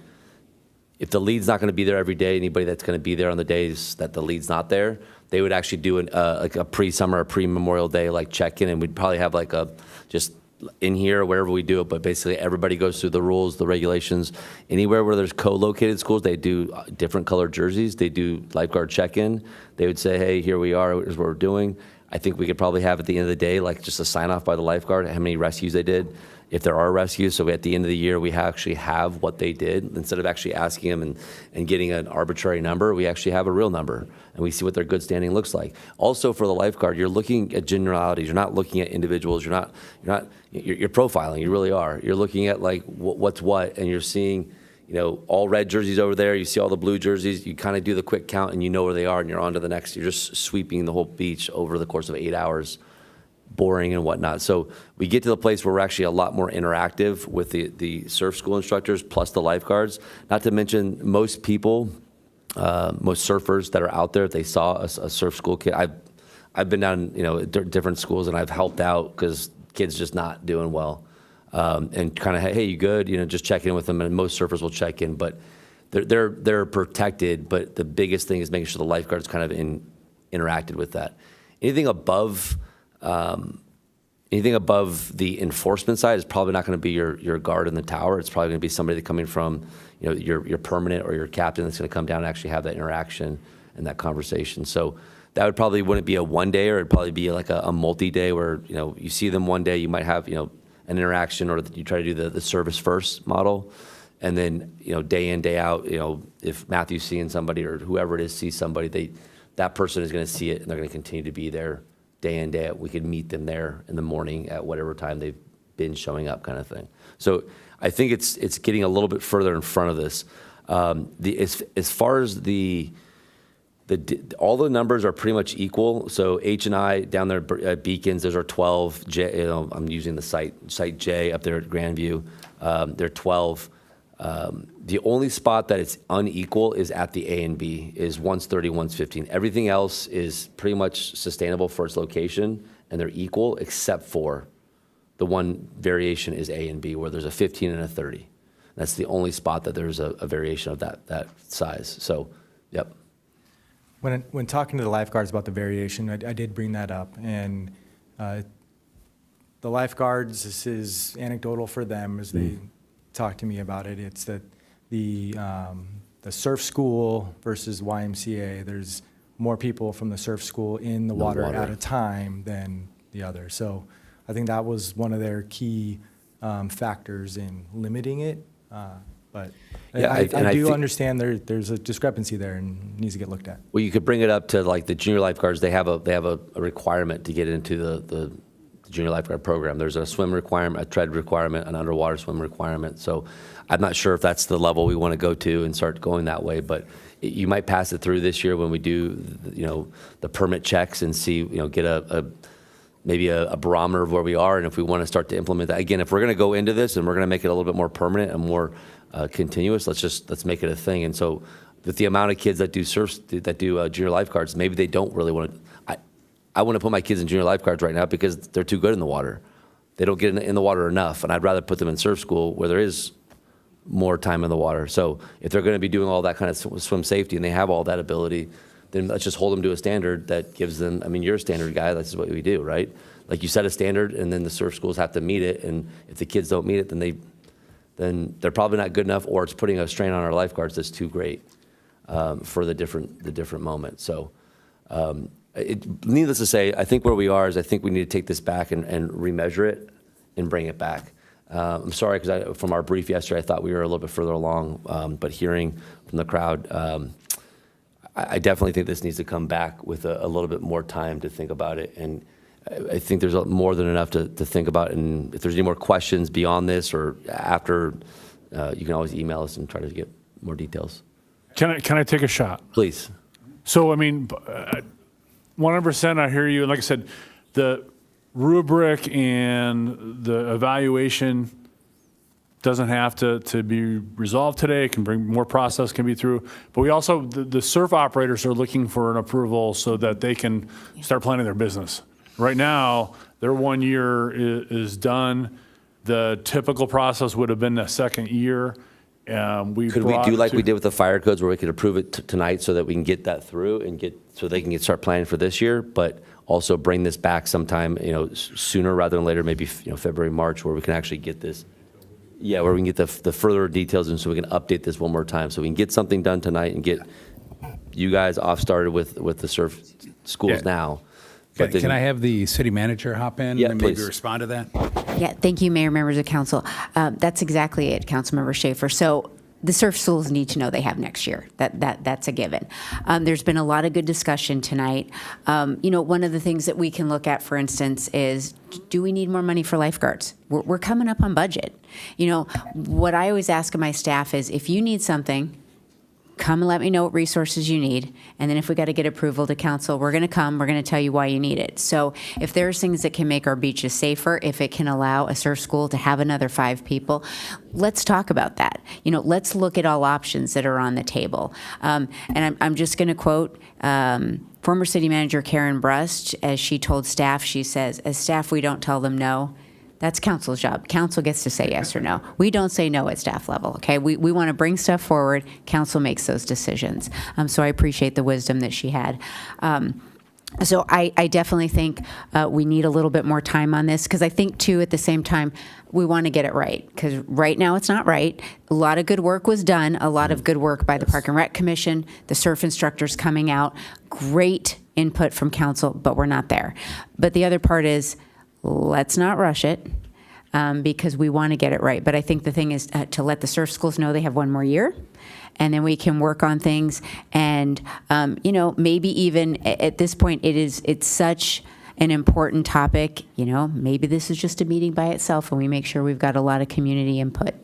if the lead's not going to be there every day, anybody that's going to be there on the days that the lead's not there, they would actually do like a pre-summer, pre-Memorial Day check-in, and we'd probably have just in here or wherever we do it, but basically everybody goes through the rules, the regulations. Anywhere where there's co-located schools, they do different colored jerseys. They do lifeguard check-in. They would say, hey, here we are, here's what we're doing. I think we could probably have at the end of the day, just a sign off by the lifeguard, how many rescues they did, if there are rescues. So at the end of the year, we actually have what they did. Instead of actually asking them and getting an arbitrary number, we actually have a real number, and we see what their good standing looks like. Also for the lifeguard, you're looking at generalities. You're not looking at individuals. You're profiling. You really are. You're looking at what's what, and you're seeing, all red jerseys over there. You see all the blue jerseys. You kind of do the quick count, and you know where they are, and you're on to the next. You're just sweeping the whole beach over the course of 8 hours, boring and whatnot. So we get to the place where we're actually a lot more interactive with the surf school instructors plus the lifeguards. Not to mention most people, most surfers that are out there, if they saw a surf school kid, I've been down different schools and I've helped out because kids just not doing well. And kind of, hey, you good? Just check in with them, and most surfers will check in, but they're protected. But the biggest thing is making sure the lifeguards kind of interacted with that. Anything above the enforcement side is probably not going to be your guard in the tower. It's probably going to be somebody coming from your permanent or your captain that's going to come down and actually have that interaction and that conversation. So that wouldn't be a one day, or it'd probably be like a multi-day where you see them one day, you might have an interaction, or you try to do the service first model, and then day in, day out, if Matthew's seeing somebody or whoever it is sees somebody, that person is going to see it and they're going to continue to be there day in, day out. We could meet them there in the morning at whatever time they've been showing up kind of thing. So I think it's getting a little bit further in front of this. As far as all the numbers are pretty much equal. So H&I down there at Beacons, those are 12. J, I'm using the site J up there at Grandview. They're 12. The only spot that it's unequal is at the A and B, is one's 30, one's 15. Everything else is pretty much sustainable for its location, and they're equal except for the one variation is A and B, where there's a 15 and a 30. That's the only spot that there's a variation of that size. So, yep. When talking to the lifeguards about the variation, I did bring that up, and the lifeguards, this is anecdotal for them as they talk to me about it. It's that the surf school versus YMCA, there's more people from the surf school in the water at a time than the other. So I think that was one of their key factors in limiting it. But Yeah, I do think understand there's a discrepancy there and needs to get looked at. Well, you could bring it up to like the junior lifeguards. They have a requirement to get into the junior lifeguard program. There's a swim requirement, a tread requirement, an underwater swim requirement. So I'm not sure if that's the level we want to go to and start going that way, but you might pass it through this year when we do, the permit checks and see, get maybe a barometer of where we are. And if we want to start to implement that, again, if we're going to go into this and we're going to make it a little bit more permanent and more continuous, let's make it a thing. And so with the amount of kids that do junior lifeguards, maybe they don't really want to. I want to put my kids in junior lifeguards right now because they're too good in the water. They don't get in the water enough, and I'd rather put them in surf school where there is more time in the water. So if they're going to be doing all that kind of swim safety and they have all that ability, then let's just hold them to a standard that gives them. I mean, you're a standard guy. That's what we do, right? Like you set a standard, and then the surf schools have to meet it. And if the kids don't meet it, then they're probably not good enough, or it's putting a strain on our lifeguards that's too great for the different moments. So. Needless to say, I think where we are is I think we need to take this back and remeasure it and bring it back. I'm sorry, because from our brief yesterday, I thought we were a little bit further along, but hearing from the crowd, I definitely think this needs to come back with a little bit more time to think about it. And I think there's more than enough to think about. And if there's any more questions beyond this or after, you can always email us and try to get more details. Can I take a shot? Please. So, I mean, 100% I hear you. And like I said, the rubric and the evaluation doesn't have to be resolved today. It can bring more process can be through. But we also, the surf operators are looking for an approval so that they can start planning their business. Right now, their 1 year is done. The typical process would have been the second year. Could we do like we did with the fire codes, where we could approve it tonight so that we can get that through and so they can start planning for this year, but also bring this back sometime, sooner rather than later, maybe February, March, where we can actually get this. Yeah, where we can get the further details, and so we can update this one more time, so we can get something done tonight and get you guys off started with the surf schools now. But Can I have the city manager hop in and maybe please respond to that? Yeah, thank you, Mayor, members of council. That's exactly it, Councilmember Schaefer. So the surf schools need to know they have next year. That's a given. There's been a lot of good discussion tonight. One of the things that we can look at, for instance, is do we need more money for lifeguards? We're coming up on budget. What I always ask of my staff is, if you need something, come and let me know what resources you need. And then if we got to get approval to council, we're going to come, we're going to tell you why you need it. So if there's things that can make our beaches safer, if it can allow a surf school to have another 5 people, let's talk about that. Let's look at all options that are on the table. And I'm just going to quote former city manager Karen Brust, as she told staff, she says, as staff, we don't tell them no. That's council's job. Council gets to say yes or no. We don't say no at staff level, okay? We want to bring stuff forward. Council makes those decisions. So I appreciate the wisdom that she had. So I definitely think we need a little bit more time on this, because I think, too, at the same time, we want to get it right, because right now it's not right. A lot of good work was done, a lot of good work by the Park and Rec Commission, the surf instructors coming out, great input from council, but we're not there. But the other part is, let's not rush it, because we want to get it right. But I think the thing is to let the surf schools know they have 1 more year, and then we can work on things. And maybe even at this point, it's such an important topic, maybe this is just a meeting by itself and we make sure we've got a lot of community input.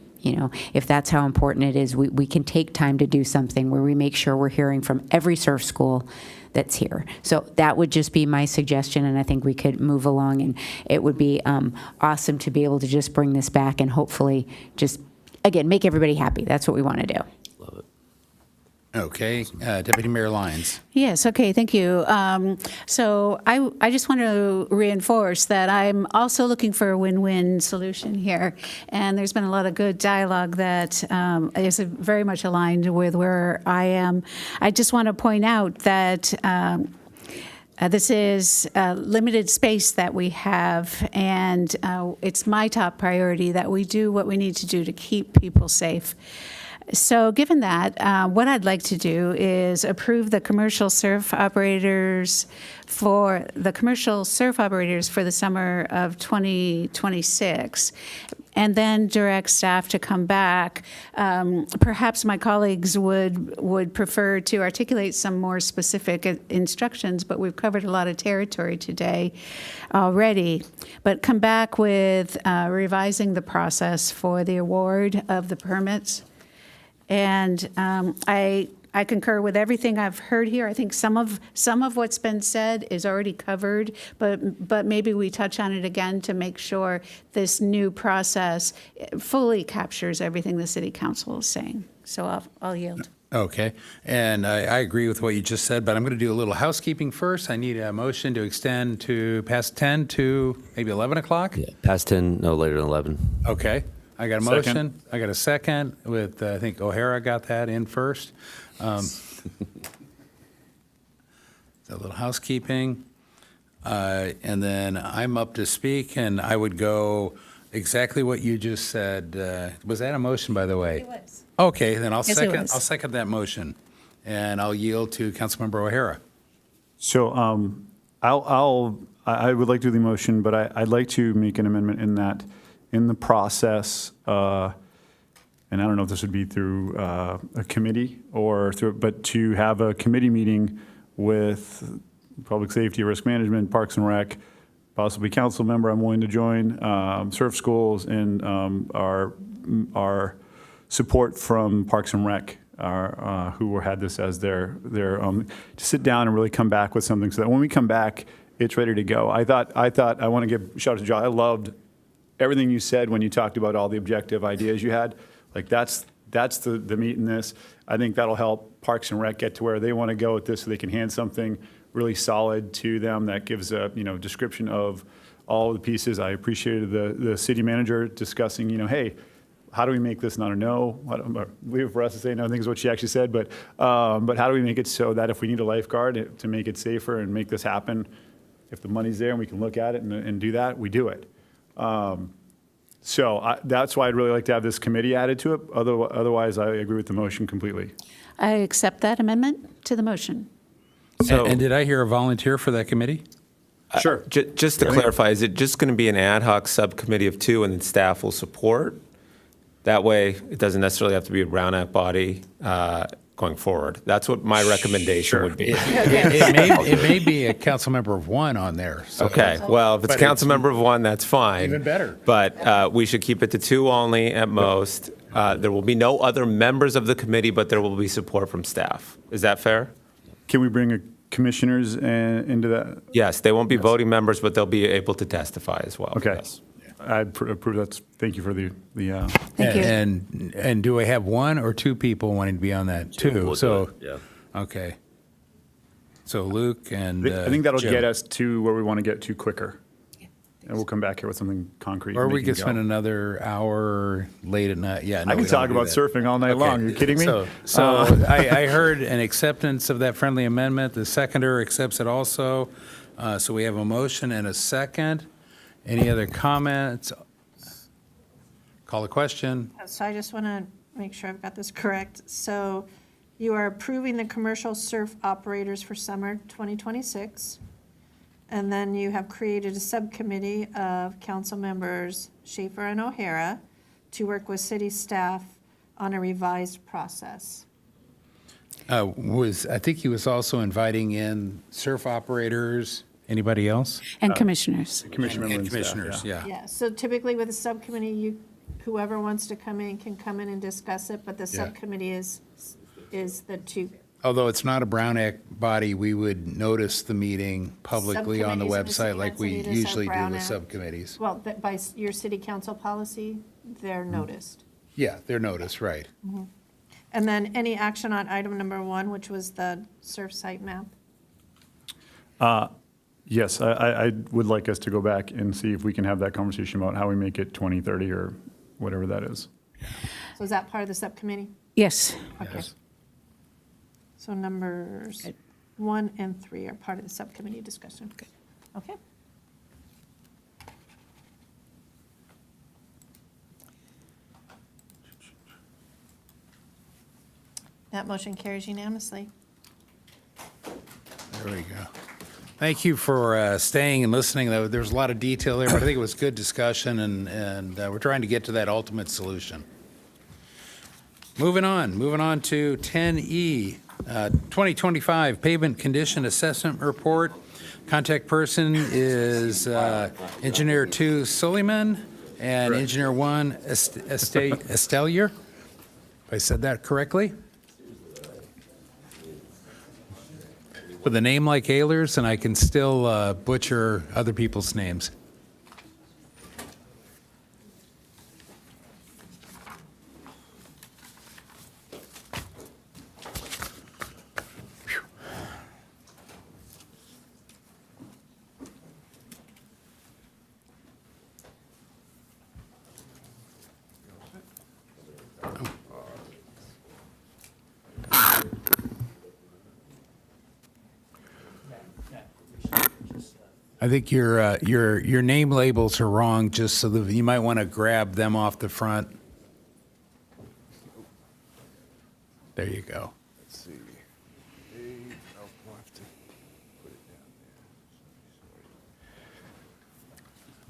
If that's how important it is, we can take time to do something where we make sure we're hearing from every surf school that's here. So that would just be my suggestion, and I think we could move along, and it would be awesome to be able to just bring this back and hopefully just, again, make everybody happy. That's what we want to do. Okay, Deputy Mayor Lyons. Yes, okay, thank you. So I just want to reinforce that I'm also looking for a win-win solution here. And there's been a lot of good dialogue that is very much aligned with where I am. I just want to point out that this is limited space that we have, and it's my top priority that we do what we need to do to keep people safe. So given that, what I'd like to do is approve the commercial surf operators for the summer of 2026, and then direct staff to come back. Perhaps my colleagues would prefer to articulate some more specific instructions, but we've covered a lot of territory today already. But come back with revising the process for the award of the permits. And I concur with everything I've heard here. I think some of what's been said is already covered, but maybe we touch on it again to make sure this new process fully captures everything the City Council is saying. So I'll yield. Okay, and I agree with what you just said, but I'm going to do a little housekeeping first. I need a motion to extend to past 10 to maybe 11 o'clock? Yeah, past 10, no later than 11. Okay. I got a Second. motion. I got a second with, I think O'Hara got that in first. A little housekeeping. And then I'm up to speak, and I would go exactly what you just said. Was that a motion, by the way? It was. Okay, then I'll Yes, it second. was. I'll second that motion, and I'll yield to Councilmember O'Hara. So I would like to do the motion, but I'd like to make an amendment in that, in the process, and I don't know if this would be through a committee or through, but to have a committee meeting with Public Safety, Risk Management, Parks and Rec, possibly council member I'm willing to join, surf schools, and our support from Parks and Rec, who had this as their to sit down and really come back with something so that when we come back, it's ready to go. I want to give shout out to John. I loved everything you said when you talked about all the objective ideas you had. Like that's the meat in this. I think that'll help Parks and Rec get to where they want to go with this so they can hand something really solid to them that gives a description of all the pieces. I appreciated the city manager discussing, hey, how do we make this not a no? Leave it for us to say no, I think is what she actually said, but how do we make it so that if we need a lifeguard to make it safer and make this happen, if the money's there and we can look at it and do that, we do it. So that's why I'd really like to have this committee added to it. Otherwise, I agree with the motion completely. I accept that amendment to the motion. So, and did I hear a volunteer for that committee? Sure. Just to clarify, is it just going to be an ad hoc subcommittee of two and then staff will support? That way, it doesn't necessarily have to be a Brown Act body going forward. That's what my recommendation would be. It may be a council member of one on there. So. Okay, well, if it's But council member of one, that's fine. Even better. But we should keep it to two only at most. There will be no other members of the committee, but there will be support from staff. Is that fair? Can we bring commissioners into that? Yes, they won't be voting members, but they'll be able to testify as well. Okay. Yes. I approve that. Thank you for the Thank you. And do I have one or two people wanting to be on that too? So, Yeah. okay. So Luke and I think that'll Jim. get us to where we want to get to quicker. And we'll come back here with something concrete. Or we making could it spend go. another hour late at night. Yeah, no, I can we don't talk do about that. surfing all night long. Are you kidding me? So I heard an acceptance of that friendly amendment. The seconder accepts it also. So we have a motion and a second. Any other comments? Call the question. So I just want to make sure I've got this correct. So you are approving the commercial surf operators for summer 2026. And then you have created a subcommittee of council members Schaefer and O'Hara to work with city staff on a revised process. I think he was also inviting in surf operators Anybody else? And commissioners. Commission member And and staff, commissioners, yeah. Yeah, so typically with a subcommittee, whoever wants to come in can come in and discuss it, but the Yeah. subcommittee is the two. Although it's not a Brown Act body, we would notice the meeting publicly on the Subcommittees in website like we Encinitas are usually do Brown with Act. subcommittees. Well, by your city council policy, they're noticed. Yeah, they're noticed, right. And then any action on item number 1, which was the surf site map? Yes, I would like us to go back and see if we can have that conversation about how we make it 2030 or whatever that is. So is that part of the subcommittee? Yes. Okay. So numbers 1 and 3 are part of the subcommittee discussion. Okay. That motion carries unanimously. There we go. Thank you for staying and listening. There's a lot of detail there, but I think it was good discussion, and we're trying to get to that ultimate solution. Moving on to 10E, 2025 Pavement Condition Assessment Report. Contact person is Engineer 2 Suleiman and Engineer 1 Estelier. If I said that correctly? With a name like Ehlers, and I can still butcher other people's names. I think your name labels are wrong, just so that you might want to grab them off the front. There you go. Let's see.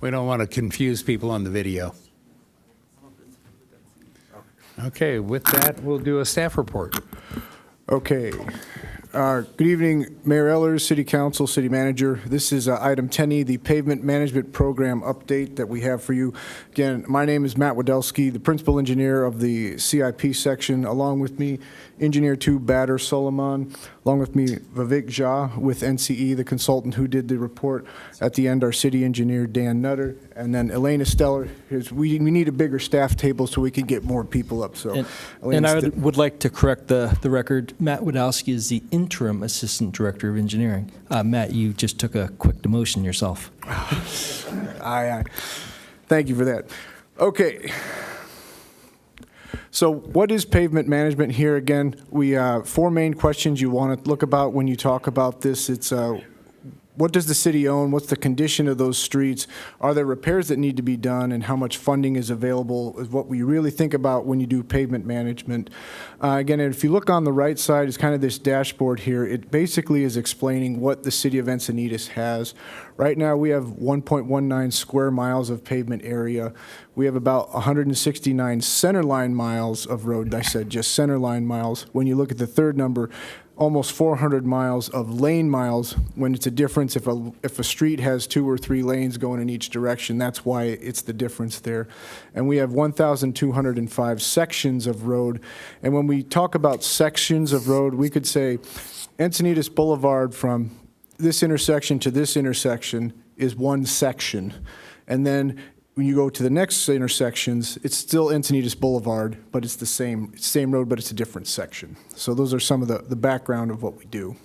We don't want to confuse people on the video. Okay, with that, we'll do a staff report. Okay. Good evening, Mayor Ehlers, City Council, City Manager. This is item 10E, the Pavement Management Program update that we have for you. Again, my name is Matt Wadelski, the Principal Engineer of the CIP section. Along with me, Engineer 2 Bader Solomon. Along with me, Vivek Jha with NCE, the consultant who did the report. At the end, our City Engineer Dan Nutter. And then Elena Steller. We need a bigger staff table so we can get more people up. So, And I would like to correct the record. Matt Wadowski is the interim assistant director of engineering. Matt, you just took a quick demotion yourself. Aye. Thank you for that. Okay. So what is pavement management here? Again, we 4 main questions you want to look about when you talk about this. It's what does the city own? What's the condition of those streets? Are there repairs that need to be done? And how much funding is available is what we really think about when you do pavement management. Again, if you look on the right side, it's kind of this dashboard here. It basically is explaining what the city of Encinitas has. Right now, we have 1.19 square miles of pavement area. We have about 169 centerline miles of road. I said just centerline miles. When you look at the third number, almost 400 miles of lane miles. When it's a difference, if a street has 2 or 3 lanes going in each direction, that's why it's the difference there. And we have 1,205 sections of road. And when we talk about sections of road, we could say Encinitas Boulevard from this intersection to this intersection is one section. And then when you go to the next intersections, it's still Encinitas Boulevard, but it's the same road, but it's a different section. So those are some of the background of what we do.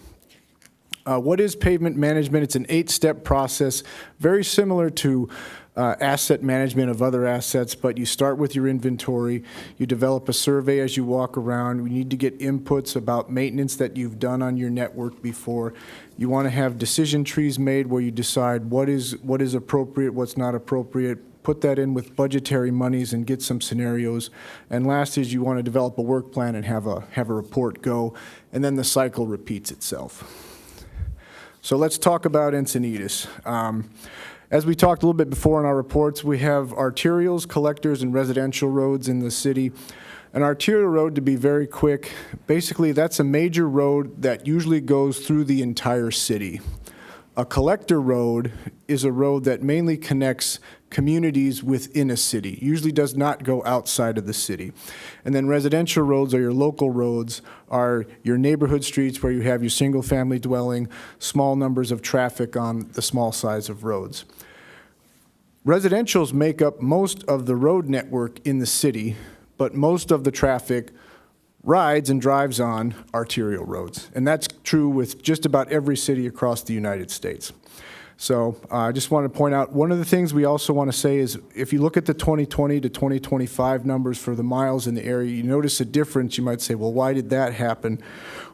What is pavement management? It's an 8-step process, very similar to asset management of other assets, but you start with your inventory, you develop a survey as you walk around, we need to get inputs about maintenance that you've done on your network before. You want to have decision trees made where you decide what is appropriate, what's not appropriate, put that in with budgetary monies and get some scenarios. And last is you want to develop a work plan and have a report go, and then the cycle repeats itself. So let's talk about Encinitas. As we talked a little bit before in our reports, we have arterials, collectors, and residential roads in the city. An arterial road, to be very quick, basically that's a major road that usually goes through the entire city. A collector road is a road that mainly connects communities within a city, usually does not go outside of the city. And then residential roads, or your local roads, are your neighborhood streets where you have your single-family dwelling, small numbers of traffic on the small size of roads. Residentials make up most of the road network in the city, but most of the traffic rides and drives on arterial roads. And that's true with just about every city across the United States. So I just want to point out, one of the things we also want to say is, if you look at the 2020 to 2025 numbers for the miles in the area, you notice a difference. You might say, well, why did that happen?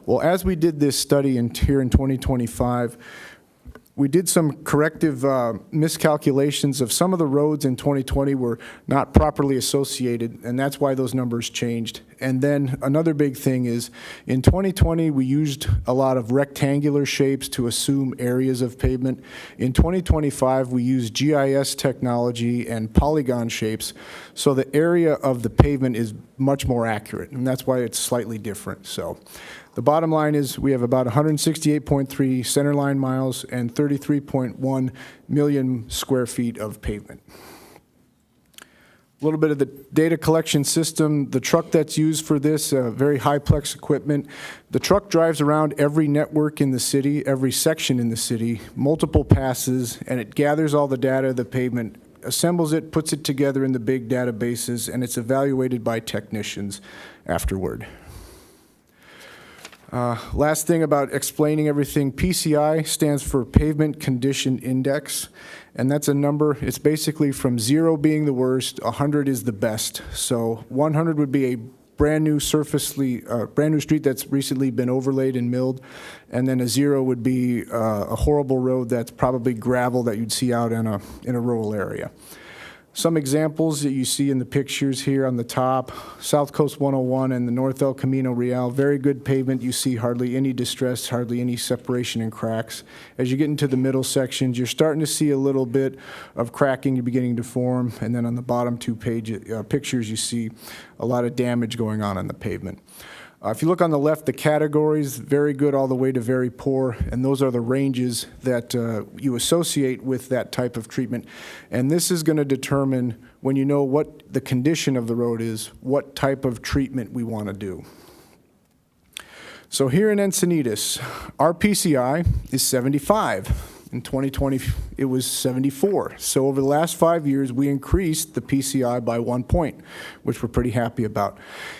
Well, as we did this study here in 2025, we did some corrective miscalculations of some of the roads in 2020 were not properly associated, and that's why those numbers changed. And then another big thing is, in 2020, we used a lot of rectangular shapes to assume areas of pavement. In 2025, we use GIS technology and polygon shapes, so the area of the pavement is much more accurate, and that's why it's slightly different. So the bottom line is, we have about 168.3 centerline miles and 33.1 million square feet of pavement. A little bit of the data collection system. The truck that's used for this, very high-plex equipment. The truck drives around every network in the city, every section in the city, multiple passes, and it gathers all the data of the pavement, assembles it, puts it together in the big databases, and it's evaluated by technicians afterward. Last thing about explaining everything, PCI stands for Pavement Condition Index, and that's a number. It's basically from 0 being the worst, 100 is the best. So 100 would be a brand new brand new street that's recently been overlaid and milled, and then a 0 would be a horrible road that's probably gravel that you'd see out in a rural area. Some examples that you see in the pictures here on the top, South Coast 101 and the North El Camino Real, very good pavement. You see hardly any distress, hardly any separation and cracks. As you get into the middle sections, you're starting to see a little bit of cracking beginning to form, and then on the bottom two pictures, you see a lot of damage going on the pavement. If you look on the left, the categories, very good all the way to very poor, and those are the ranges that you associate with that type of treatment. And this is going to determine, when you know what the condition of the road is, what type of treatment we want to do. So here in Encinitas, our PCI is 75. In 2020, it was 74. So over the last 5 years, we increased the PCI by 1 point, which we're pretty happy about.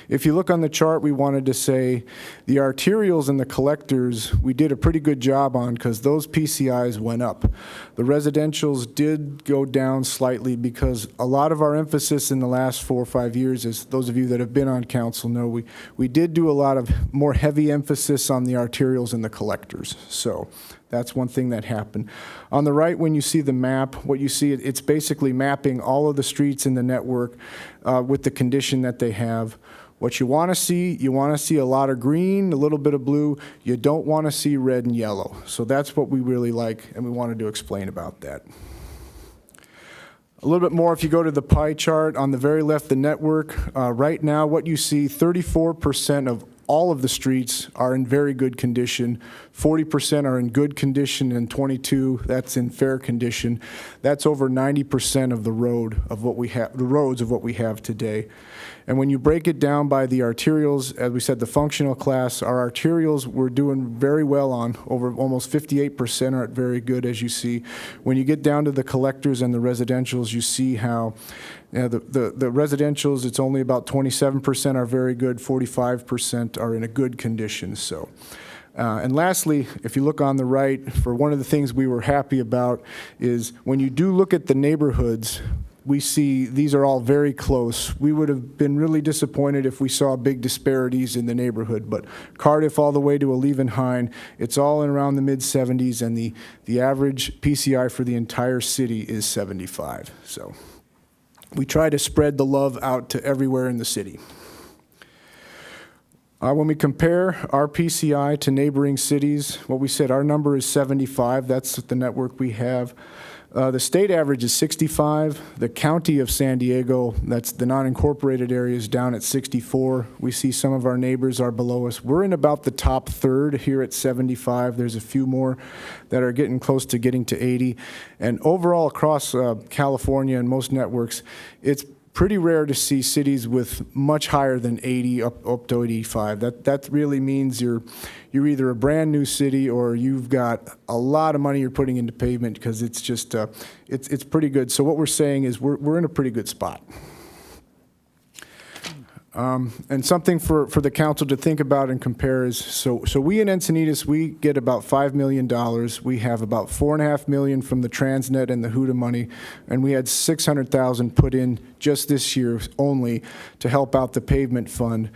If you look on the chart, we wanted to say the arterials and the collectors, we did a pretty good job on, because those PCIs went up. The residentials did go down slightly, because a lot of our emphasis in the last 4 or 5 years, as those of you that have been on council know, we did do a lot of more heavy emphasis on the arterials and the collectors. So that's one thing that happened. On the right, when you see the map, what you see, it's basically mapping all of the streets in the network with the condition that they have. What you want to see a lot of green, a little bit of blue. You don't want to see red and yellow. So that's what we really like, and we wanted to explain about that. A little bit more, if you go to the pie chart, on the very left, the network. Right now, what you see, 34% of all of the streets are in very good condition, 40% are in good condition, and 22, that's in fair condition. That's over 90% of the roads of what we have today. And when you break it down by the arterials, as we said, the functional class, our arterials we're doing very well on, over almost 58% are at very good, as you see. When you get down to the collectors and the residentials, you see how the residentials, it's only about 27% are very good, 45% are in a good condition. So, and lastly, if you look on the right, for one of the things we were happy about is when you do look at the neighborhoods, we see these are all very close. We would have been really disappointed if we saw big disparities in the neighborhood, but Cardiff all the way to Alevenheim, it's all in around the mid-70s, and the average PCI for the entire city is 75. So we try to spread the love out to everywhere in the city. When we compare our PCI to neighboring cities, what we said, our number is 75. That's the network we have. The state average is 65. The county of San Diego, that's the non-incorporated areas, down at 64. We see some of our neighbors are below us. We're in about the top third here at 75. There's a few more that are getting close to getting to 80. And overall across California and most networks, it's pretty rare to see cities with much higher than 80 up to 85. That really means you're either a brand new city or you've got a lot of money you're putting into pavement, because it's just it's pretty good. So what we're saying is we're in a pretty good spot. And something for the council to think about and compare is, so we in Encinitas, we get about $5 million. We have about $4.5 million from the Transnet and the HUDA money, and we had $600,000 put in just this year only to help out the pavement fund.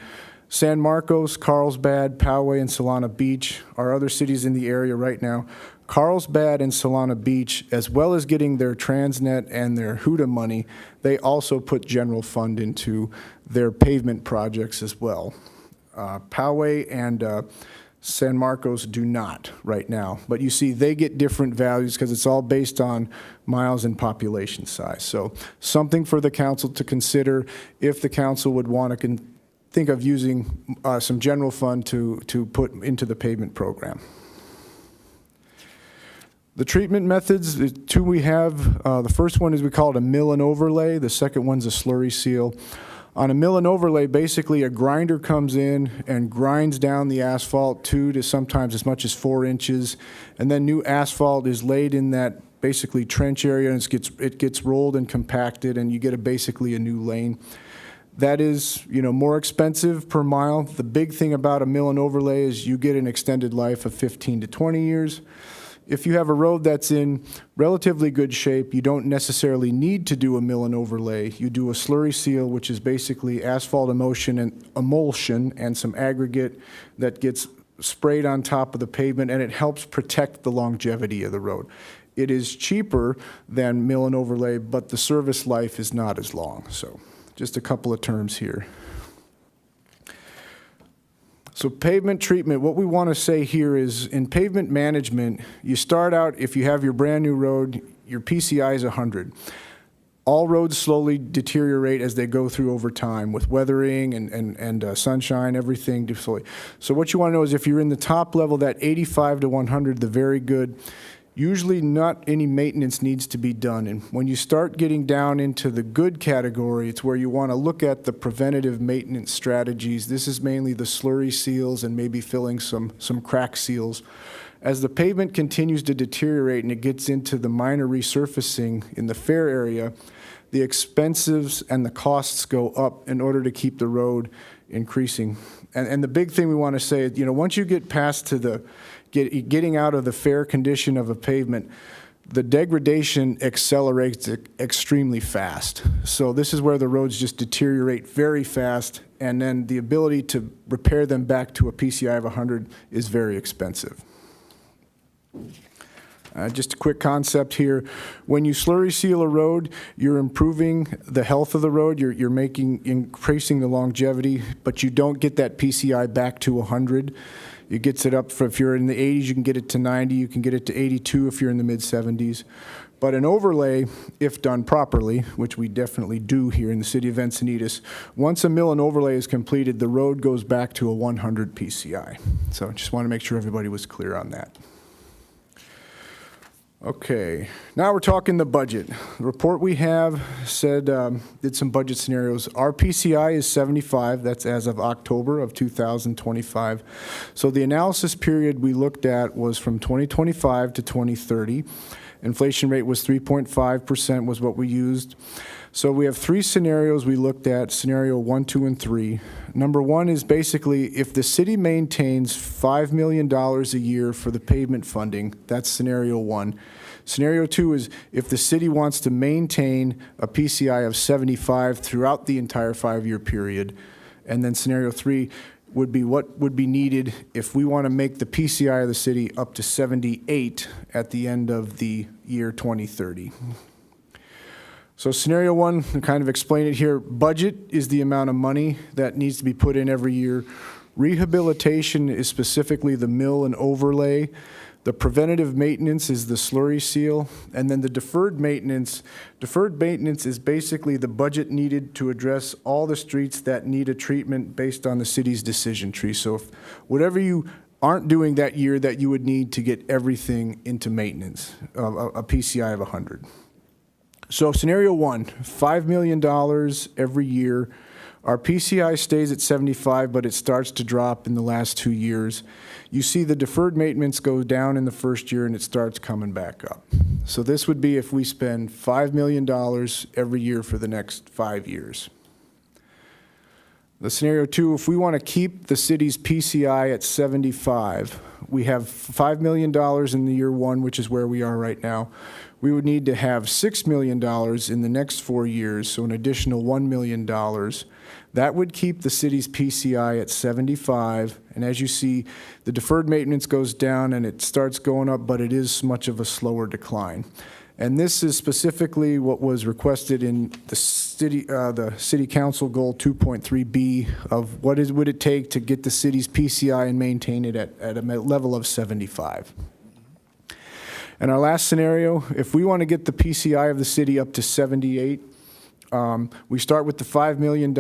San Marcos, Carlsbad, Poway, and Solana Beach are other cities in the area right now. Carlsbad and Solana Beach, as well as getting their Transnet and their HUDA money, they also put general fund into their pavement projects as well. Poway and San Marcos do not right now, but you see they get different values because it's all based on miles and population size. So something for the council to consider if the council would want to think of using some general fund to put into the pavement program. The treatment methods, the two we have, the first one is we call it a mill and overlay. The second one's a slurry seal. On a mill and overlay, basically a grinder comes in and grinds down the asphalt 2 to sometimes as much as 4 inches, and then new asphalt is laid in that basically trench area, and it gets rolled and compacted, and you get basically a new lane. That is, more expensive per mile. The big thing about a mill and overlay is you get an extended life of 15 to 20 years. If you have a road that's in relatively good shape, you don't necessarily need to do a mill and overlay. You do a slurry seal, which is basically asphalt emulsion and some aggregate that gets sprayed on top of the pavement, and it helps protect the longevity of the road. It is cheaper than mill and overlay, but the service life is not as long. So just a couple of terms here. So pavement treatment, what we want to say here is in pavement management, you start out, if you have your brand new road, your PCI is 100. All roads slowly deteriorate as they go through over time with weathering and sunshine, everything slowly. So what you want to know is if you're in the top level, that 85 to 100, the very good, usually not any maintenance needs to be done. And when you start getting down into the good category, it's where you want to look at the preventative maintenance strategies. This is mainly the slurry seals and maybe filling some crack seals. As the pavement continues to deteriorate and it gets into the minor resurfacing in the fair area, the expenses and the costs go up in order to keep the road increasing. And the big thing we want to say is, once you get past to the getting out of the fair condition of a pavement, the degradation accelerates extremely fast. So this is where the roads just deteriorate very fast, and then the ability to repair them back to a PCI of 100 is very expensive. Just a quick concept here. When you slurry seal a road, you're improving the health of the road, you're increasing the longevity, but you don't get that PCI back to 100. It gets it up, if you're in the 80s, you can get it to 90, you can get it to 82 if you're in the mid-70s. But an overlay, if done properly, which we definitely do here in the city of Encinitas, once a mill and overlay is completed, the road goes back to a 100 PCI. So I just want to make sure everybody was clear on that. Okay, now we're talking the budget. The report we have said, did some budget scenarios. Our PCI is 75, that's as of October of 2025. So the analysis period we looked at was from 2025 to 2030. Inflation rate was 3.5% was what we used. So we have 3 scenarios we looked at, scenario 1, 2, and 3. Number 1 is basically if the city maintains $5 million a year for the pavement funding, that's scenario 1. Scenario 2 is if the city wants to maintain a PCI of 75 throughout the entire 5-year period. And then scenario 3 would be what would be needed if we want to make the PCI of the city up to 78 at the end of the year 2030. So scenario 1, to kind of explain it here, budget is the amount of money that needs to be put in every year. Rehabilitation is specifically the mill and overlay. The preventative maintenance is the slurry seal, and then the deferred maintenance is basically the budget needed to address all the streets that need a treatment based on the city's decision tree. So if whatever you aren't doing that year that you would need to get everything into maintenance, a PCI of 100. So scenario one, $5 million every year. Our PCI stays at 75, but it starts to drop in the last 2 years. You see the deferred maintenance go down in the first year and it starts coming back up. So this would be if we spend $5 million every year for the next 5 years. The scenario two, if we want to keep the city's PCI at 75, we have $5 million in the year one, which is where we are right now. We would need to have $6 million in the next 4 years, so an additional $1 million. That would keep the city's PCI at 75, and as you see, the deferred maintenance goes down and it starts going up, but it is much of a slower decline. And this is specifically what was requested in the city council goal 2.3B of would it take to get the city's PCI and maintain it at a level of 75. And our last scenario, if we want to get the PCI of the city up to 78, we start with the $5 million,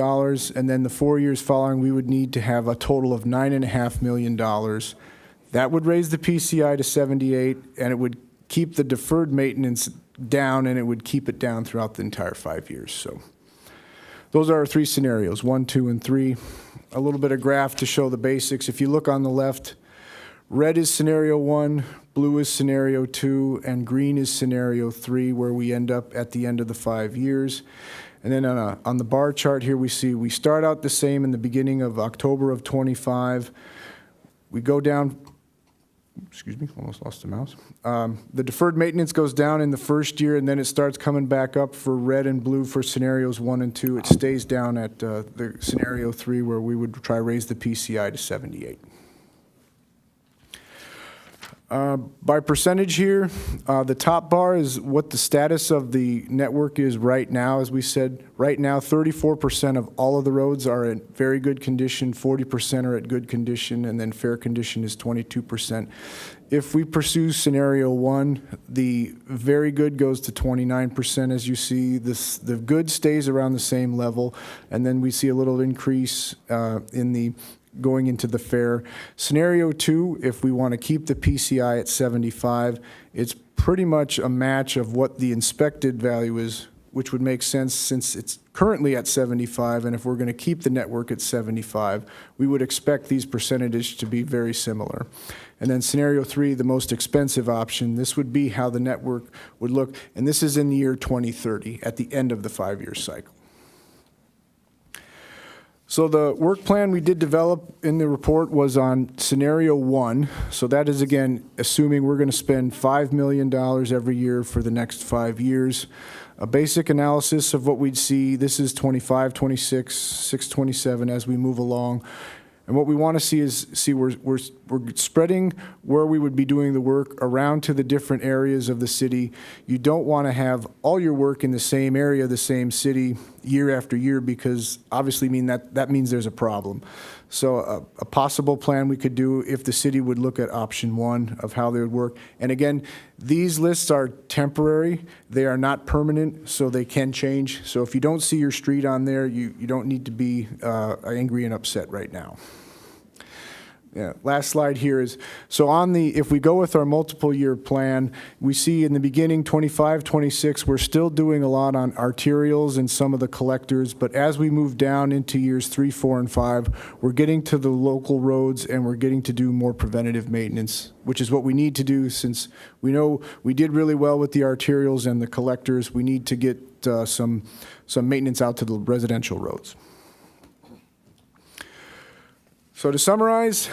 and then the 4 years following, we would need to have a total of $9.5 million. That would raise the PCI to 78, and it would keep the deferred maintenance down, and it would keep it down throughout the entire 5 years. So those are our three scenarios, 1, 2, and 3. A little bit of graph to show the basics. If you look on the left, red is scenario 1, blue is scenario 2, and green is scenario 3, where we end up at the end of the 5 years. And then on the bar chart here, we see we start out the same in the beginning of October of 25. We go down, excuse me, almost lost the mouse. The deferred maintenance goes down in the first year, and then it starts coming back up for red and blue for scenarios 1 and 2. It stays down at the scenario 3, where we would try to raise the PCI to 78. By percentage here, the top bar is what the status of the network is right now. As we said, right now 34% of all of the roads are in very good condition, 40% are at good condition, and then fair condition is 22%. If we pursue scenario 1, the very good goes to 29%. As you see, the good stays around the same level, and then we see a little increase in the going into the fair. Scenario 2, if we want to keep the PCI at 75, it's pretty much a match of what the inspected value is, which would make sense since it's currently at 75, and if we're going to keep the network at 75, we would expect these percentages to be very similar. And then scenario 3, the most expensive option, this would be how the network would look, and this is in the year 2030, at the end of the 5-year cycle. So the work plan we did develop in the report was on scenario 1. So that is, again, assuming we're going to spend $5 million every year for the next 5 years. A basic analysis of what we'd see, this is 25, 26, 6, 27 as we move along. And what we want to see is we're spreading where we would be doing the work around to the different areas of the city. You don't want to have all your work in the same area, the same city, year after year, because obviously that means there's a problem. So a possible plan we could do if the city would look at option 1 of how they would work. And again, these lists are temporary. They are not permanent, so they can change. So if you don't see your street on there, you don't need to be angry and upset right now. Yeah, last slide here is, so if we go with our multiple year plan, we see in the beginning, 25, 26, we're still doing a lot on arterials and some of the collectors, but as we move down into years 3, 4, and 5, we're getting to the local roads and we're getting to do more preventative maintenance, which is what we need to do since we know we did really well with the arterials and the collectors. We need to get some maintenance out to the residential roads. So to summarize,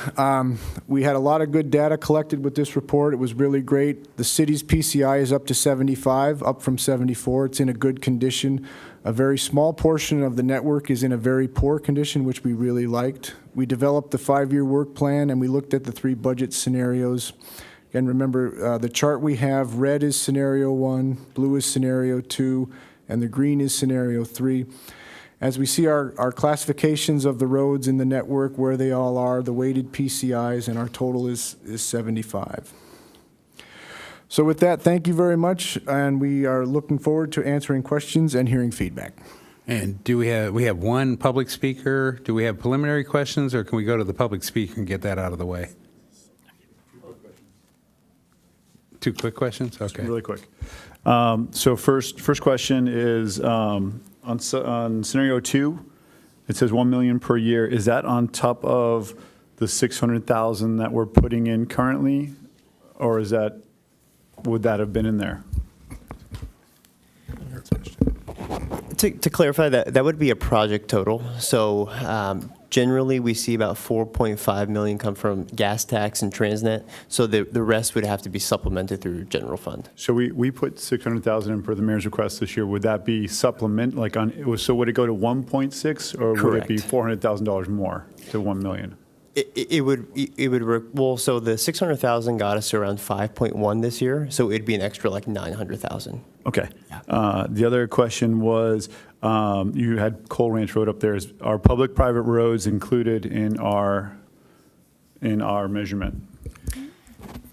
we had a lot of good data collected with this report. It was really great. The city's PCI is up to 75, up from 74. It's in a good condition. A very small portion of the network is in a very poor condition, which we really liked. We developed the 5-year work plan, and we looked at the 3 budget scenarios. Again, remember, the chart we have, red is scenario 1, blue is scenario 2, and the green is scenario 3. As we see our classifications of the roads in the network, where they all are, the weighted PCIs, and our total is 75. So with that, thank you very much, and we are looking forward to answering questions and hearing feedback. And do we have one public speaker? Do we have preliminary questions, or can we go to the public speaker and get that out of the way? 2 quick questions? Okay. Really quick. So first question is on scenario 2, it says 1 million per year. Is that on top of the 600,000 that we're putting in currently, or would that have been in there? To clarify, that would be a project total. So generally, we see about 4.5 million come from gas tax and Transnet. So the rest would have to be supplemented through general fund. So we put 600,000 in for the mayor's request this year. Would that be supplement, so would it go to 1.6, or would it be $400,000 more to 1 million? It would, well, so the 600,000 got us around 5.1 this year, so it'd be an extra like 900,000. Okay. The other question was, you had Coal Ranch Road up there. Are public-private roads included in our measurement?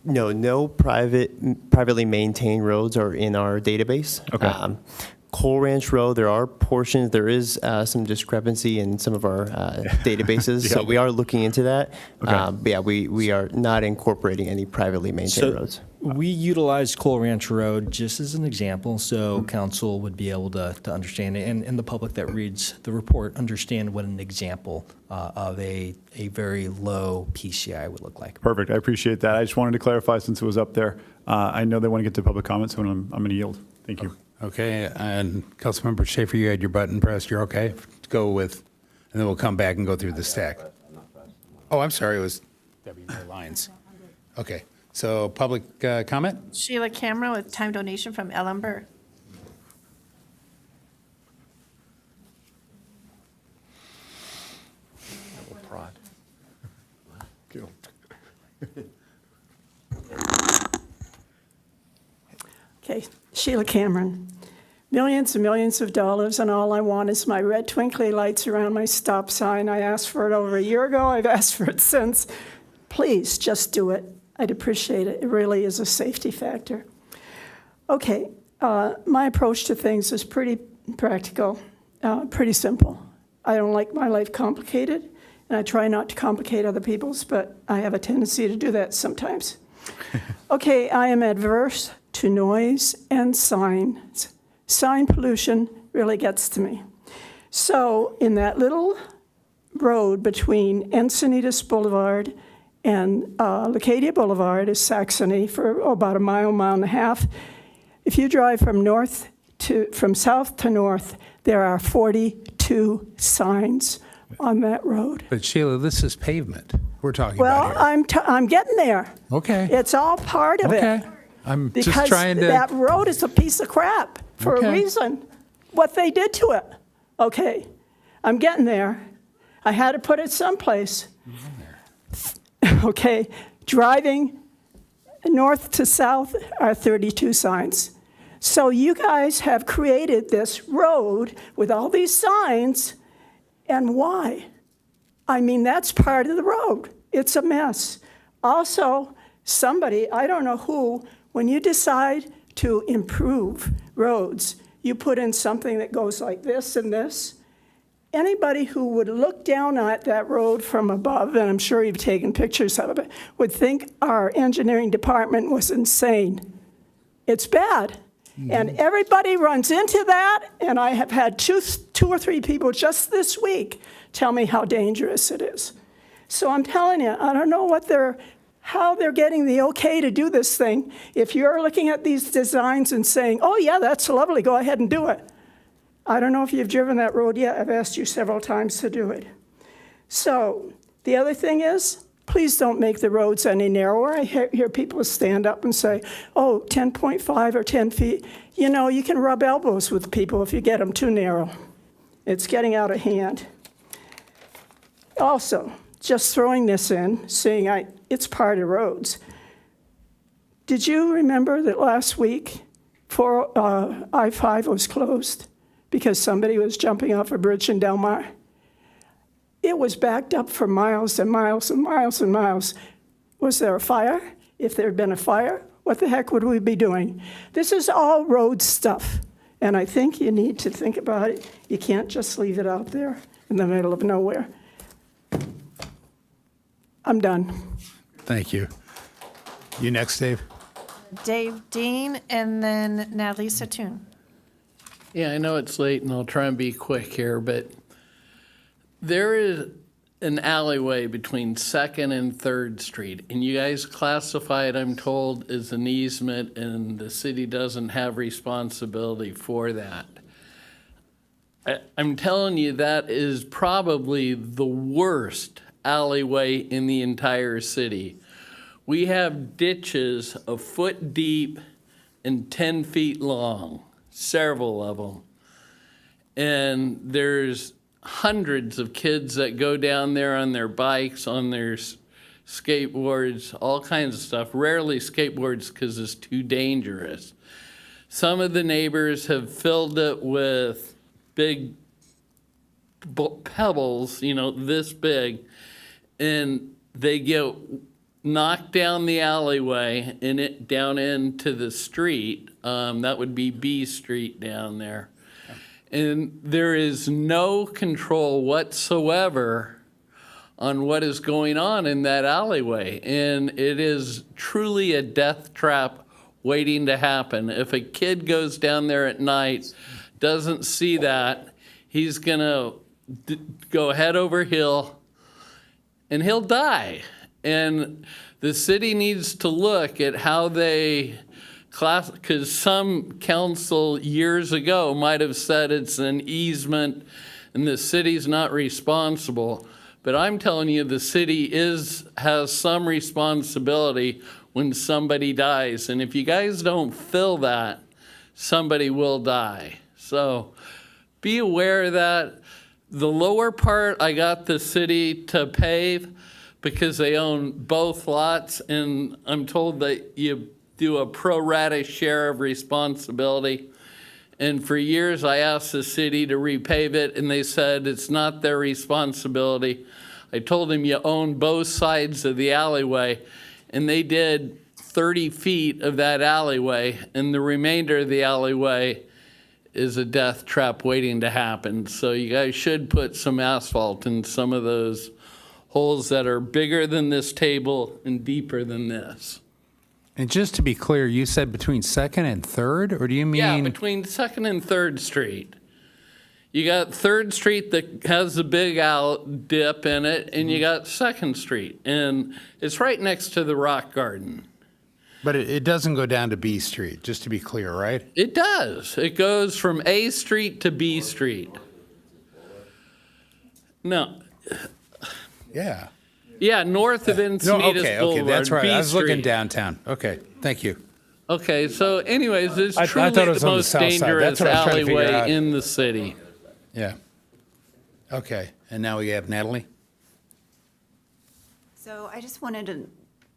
No privately maintained roads are in our database. Okay. Coal Ranch Road, there are portions, there is some discrepancy in some of our databases, so we are looking into that. Okay. But yeah, we are not incorporating any privately maintained roads. We utilize Coal Ranch Road just as an example, so council would be able to understand it, and the public that reads the report understand what an example of a very low PCI would look like. Perfect. I appreciate that. I just wanted to clarify since it was up there. I know they want to get to public comments, so I'm going to yield. Thank you. Okay, and Councilmember Schaefer, you had your button pressed. You're okay? Go with, and then we'll come back and go through the stack. Oh, I'm sorry. It was Debbie Lyons. Okay, so public comment? Sheila Cameron with time donation from Ellen Burr. Okay, Sheila Cameron. Millions and millions of dollars, and all I want is my red twinkly lights around my stop sign. I asked for it over a year ago. I've asked for it since. Please, just do it. I'd appreciate it. It really is a safety factor. Okay, my approach to things is pretty practical, pretty simple. I don't like my life complicated, and I try not to complicate other people's, but I have a tendency to do that sometimes. Okay, I am adverse to noise and signs. Sign pollution really gets to me. So in that little road between Encinitas Boulevard and Leucadia Boulevard is Saxony for about a mile and a half. If you drive from south to north, there are 42 signs on that road. But Sheila, this is pavement we're talking about Well, here. I'm getting there. Okay. It's all part of Okay. it. I'm Because just trying to. that road is a piece of crap for a reason. What they did to it. Okay, I'm getting there. I had to put it someplace. Okay, driving north to south are 32 signs. So you guys have created this road with all these signs, and why? I mean, that's part of the road. It's a mess. Also, somebody, I don't know who, when you decide to improve roads, you put in something that goes like this and this. Anybody who would look down at that road from above, and I'm sure you've taken pictures of it, would think our engineering department was insane. It's bad. And everybody runs into that, and I have had two or three people just this week tell me how dangerous it is. So I'm telling you, I don't know how they're getting the okay to do this thing. If you're looking at these designs and saying, oh yeah, that's lovely, go ahead and do it. I don't know if you've driven that road yet. I've asked you several times to do it. So the other thing is, please don't make the roads any narrower. I hear people stand up and say, oh, 10.5 or 10 feet. You know, you can rub elbows with people if you get them too narrow. It's getting out of hand. Also, just throwing this in, saying it's part of roads. Did you remember that last week I-5 was closed because somebody was jumping off a bridge in Del Mar? It was backed up for miles and miles and miles and miles. Was there a fire? If there had been a fire, what the heck would we be doing? This is all road stuff, and I think you need to think about it. You can't just leave it out there in the middle of nowhere. I'm done. Thank you. You next, Dave? Dave Dean, and then Natalie Satoon. Yeah, I know it's late and I'll try and be quick here, but there is an alleyway between 2nd and 3rd Street, and you guys classify it, I'm told, as an easement, and the city doesn't have responsibility for that. I'm telling you, that is probably the worst alleyway in the entire city. We have ditches a foot deep and 10 feet long, several of them. And there's hundreds of kids that go down there on their bikes, on their skateboards, all kinds of stuff. Rarely skateboards because it's too dangerous. Some of the neighbors have filled it with big pebbles, you know, this big, and they get knocked down the alleyway and it down into the street. That would be B Street down there. And there is no control whatsoever on what is going on in that alleyway. And it is truly a death trap waiting to happen. If a kid goes down there at night, doesn't see that, he's gonna go head over heel and he'll die. And the city needs to look at how they class, because some council years ago might have said it's an easement and the city's not responsible. But I'm telling you, the city has some responsibility when somebody dies. And if you guys don't fill that, somebody will die. So be aware of that. The lower part, I got the city to pave because they own both lots, and I'm told that you do a pro rata share of responsibility. And for years, I asked the city to repave it, and they said it's not their responsibility. I told them you own both sides of the alleyway, and they did 30 feet of that alleyway, and the remainder of the alleyway is a death trap waiting to happen. So you guys should put some asphalt in some of those holes that are bigger than this table and deeper than this. And just to be clear, you said between 2nd and 3rd, or do you mean? Yeah, between 2nd and 3rd Street. You got 3rd Street that has the big dip in it, and you got 2nd Street. And it's right next to the Rock Garden. But it doesn't go down to B Street, just to be clear, right? It does. It goes from A Street to B Street. No. Yeah. Yeah, north of Encinitas Okay, Boulevard, that's right. B I was looking Street. downtown. Okay, thank you. Okay, so anyways, it's I truly thought it was the on the most south side. dangerous That's what I was trying to figure alleyway out. in the city. Yeah. Okay, and now we have Natalie. So I just wanted to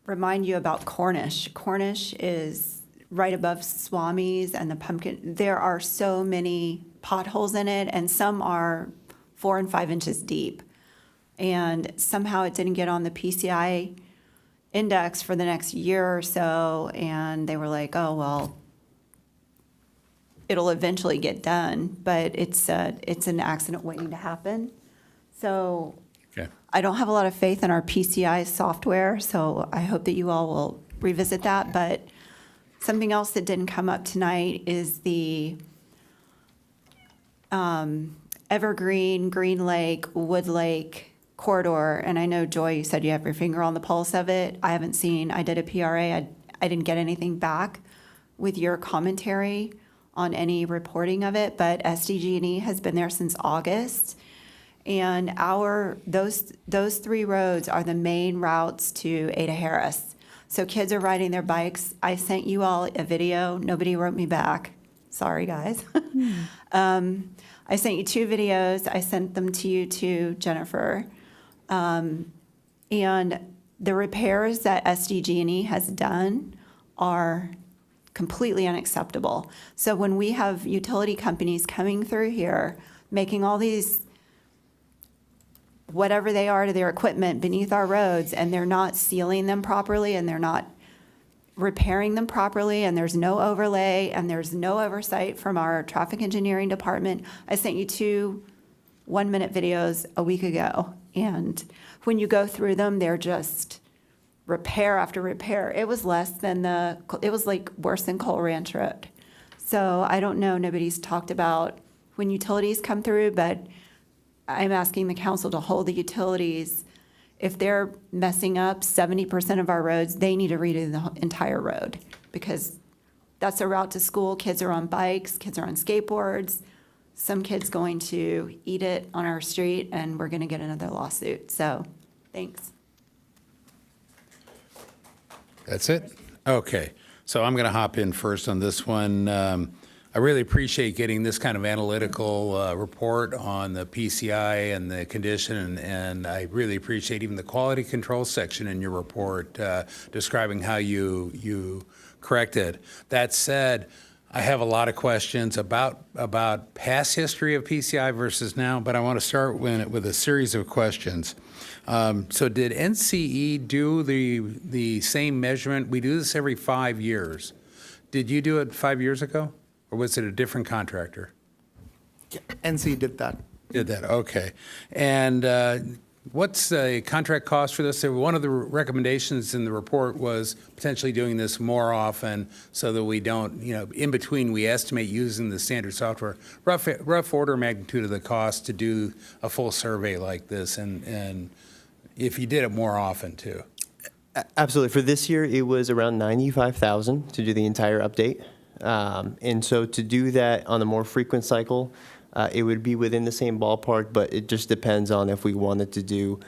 remind you about Cornish. Cornish is right above Swami's and the Pumpkin. There are so many potholes in it, and some are 4 and 5 inches deep. And somehow it didn't get on the PCI index for the next year or so, and they were like, oh, well, it'll eventually get done, but it's an accident waiting to happen. So Okay. I don't have a lot of faith in our PCI software, so I hope that you all will revisit that. But something else that didn't come up tonight is the Evergreen, Green Lake, Wood Lake corridor. And I know, Joy, you said you have your finger on the pulse of it. I haven't seen, I did a PRA, I didn't get anything back with your commentary on any reporting of it, but SDG&E has been there since August. And those 3 roads are the main routes to Ada Harris. So kids are riding their bikes. I sent you all a video. Nobody wrote me back. Sorry, guys. I sent you 2 videos. I sent them to you too, Jennifer. And the repairs that SDG&E has done are completely unacceptable. So when we have utility companies coming through here, making all these, whatever they are to their equipment beneath our roads, and they're not sealing them properly, and they're not repairing them properly, and there's no overlay, and there's no oversight from our traffic engineering department. I sent you 2 one-minute videos a week ago, and when you go through them, they're just repair after repair. It was less than it was like worse than Coal Ranch Road. So I don't know, nobody's talked about when utilities come through, but I'm asking the council to hold the utilities. If they're messing up 70% of our roads, they need to redo the entire road, because that's a route to school. Kids are on bikes, kids are on skateboards. Some kid's going to eat it on our street, and we're going to get another lawsuit. So, thanks. That's it? Okay. So I'm going to hop in first on this one. I really appreciate getting this kind of analytical report on the PCI and the condition, and I really appreciate even the quality control section in your report describing how you corrected. That said, I have a lot of questions about past history of PCI versus now, but I want to start with a series of questions. So did NCE do the same measurement? We do this every 5 years. Did you do it 5 years ago, or was it a different contractor? NC did that. Did that, okay. And what's the contract cost for this? One of the recommendations in the report was potentially doing this more often so that we don't, in between we estimate using the standard software. Rough order of magnitude of the cost to do a full survey like this, and if you did it more often too. Absolutely. For this year, it was around $95,000 to do the entire update. And so to do that on a more frequent cycle, it would be within the same ballpark, but it just depends on if we wanted to do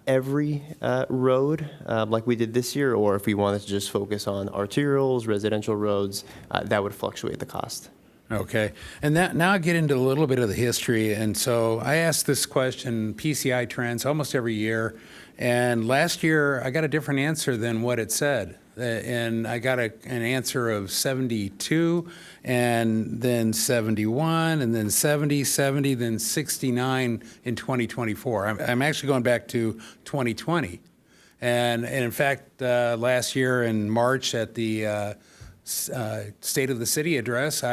every road like we did this year, or if we wanted to just focus on arterials, residential roads, that would fluctuate the cost. Okay, and now I get into a little bit of the history, and so I ask this question, PCI trends, almost every year, and last year I got a different answer than what it said, and I got an answer of 72, and then 71, and then 70, 70, then 69 in 2024. I'm actually going back to 2020, and in fact, last year in March at the State of the City address,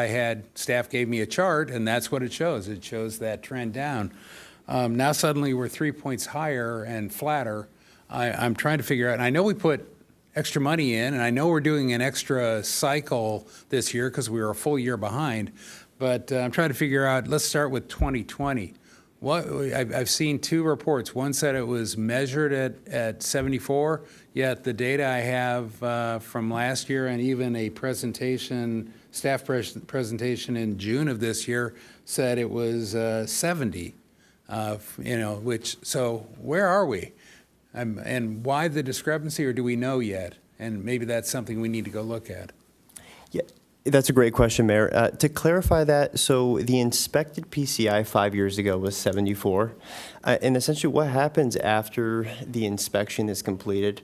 staff gave me a chart, and that's what it shows. It shows that trend down. Now suddenly we're 3 points higher and flatter. I'm trying to figure out, and I know we put extra money in, and I know we're doing an extra cycle this year because we were a full year behind, but I'm trying to figure out, let's start with 2020. I've seen 2 reports. One said it was measured at 74, yet the data I have from last year and even a staff presentation in June of this year said it was 70. So where are we? And why the discrepancy, or do we know yet? And maybe that's something we need to go look at. Yeah. That's a great question, Mayor. To clarify that, so the inspected PCI 5 years ago was 74. And essentially what happens after the inspection is completed,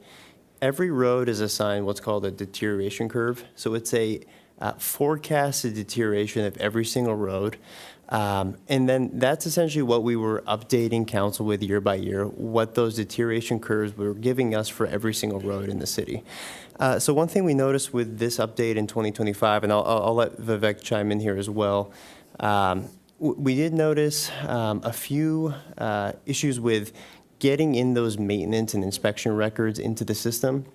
every road is assigned what's called a deterioration curve. So it's a forecasted deterioration of every single road. And then that's essentially what we were updating council with year by year, what those deterioration curves were giving us for every single road in the city. So one thing we noticed with this update in 2025, and I'll let Vivek chime in here as well, we did notice a few issues with getting in those maintenance and inspection records into the system.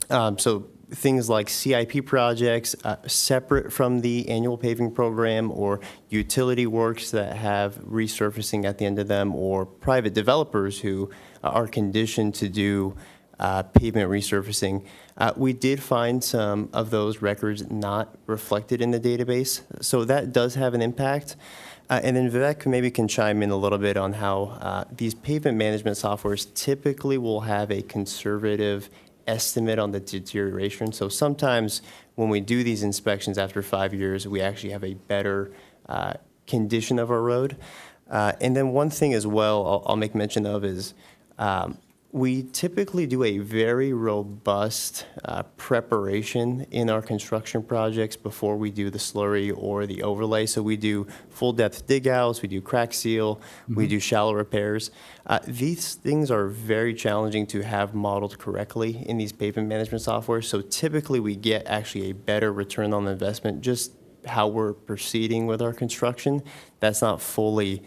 So things like CIP projects separate from the annual paving program, or utility works that have resurfacing at the end of them, or private developers who are conditioned to do pavement resurfacing. We did find some of those records not reflected in the database, so that does have an impact. And then Vivek maybe can chime in a little bit on how these pavement management softwares typically will have a conservative estimate on the deterioration. So sometimes when we do these inspections after 5 years, we actually have a better condition of our road. And then one thing as well I'll make mention of is We typically do a very robust preparation in our construction projects before we do the slurry or the overlay. So we do full depth dig outs, we do crack seal, we do shallow repairs. These things are very challenging to have modeled correctly in these pavement management software. So typically we get actually a better return on the investment, just how we're proceeding with our construction. That's not fully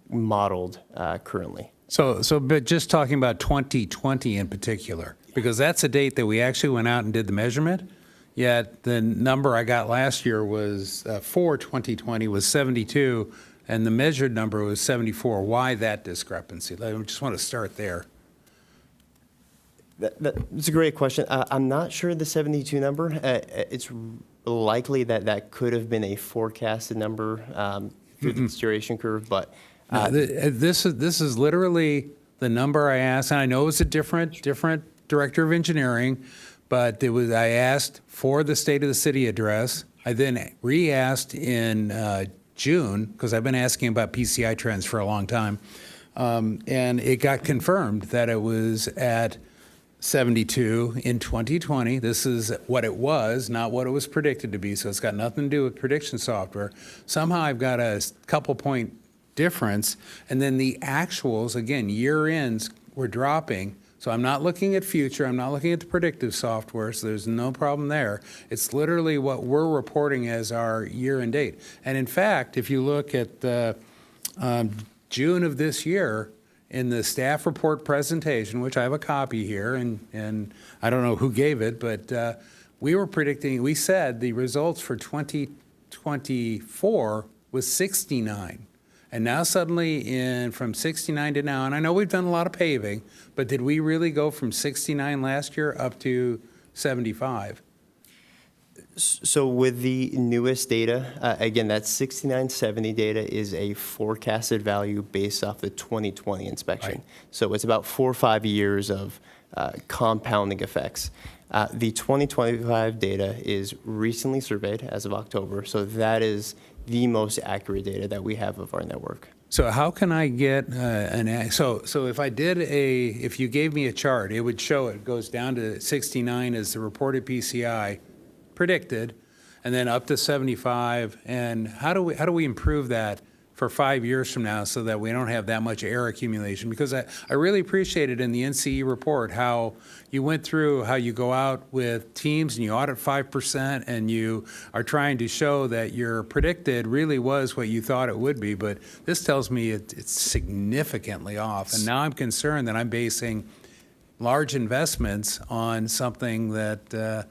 modeled currently. But just talking about 2020 in particular, because that's a date that we actually went out and did the measurement, yet the number I got last year was, for 2020 was 72, and the measured number was 74. Why that discrepancy? I just want to start there. That's a great question. I'm not sure the 72 number. It's likely that could have been a forecasted number through the duration curve, but This is literally the number I asked, and I know it's a different director of engineering, but I asked for the State of the City address. I then re-asked in June, because I've been asking about PCI trends for a long time, and it got confirmed that it was at 72 in 2020. This is what it was, not what it was predicted to be, so it's got nothing to do with prediction software. Somehow I've got a couple point difference, and then the actuals, again, year ends were dropping. So I'm not looking at future, I'm not looking at the predictive software, so there's no problem there. It's literally what we're reporting as our year and date. And in fact, if you look at June of this year, in the staff report presentation, which I have a copy here, and I don't know who gave it, but we said the results for 2024 was 69. And now suddenly, from 69 to now, and I know we've done a lot of paving, but did we really go from 69 last year up to 75? So with the newest data, again, that 6970 data is a forecasted value based off the 2020 inspection. Right. So it's about 4 or 5 years of compounding effects. The 2025 data is recently surveyed as of October, so that is the most accurate data that we have of our network. So how can I get so if you gave me a chart, it would show it goes down to 69 as the reported PCI predicted, and then up to 75. And how do we improve that for 5 years from now so that we don't have that much error accumulation? Because I really appreciated in the NCE report how you went through how you go out with teams and you audit 5% and you are trying to show that your predicted really was what you thought it would be. But this tells me it's significantly off. And now I'm concerned that I'm basing large investments on something that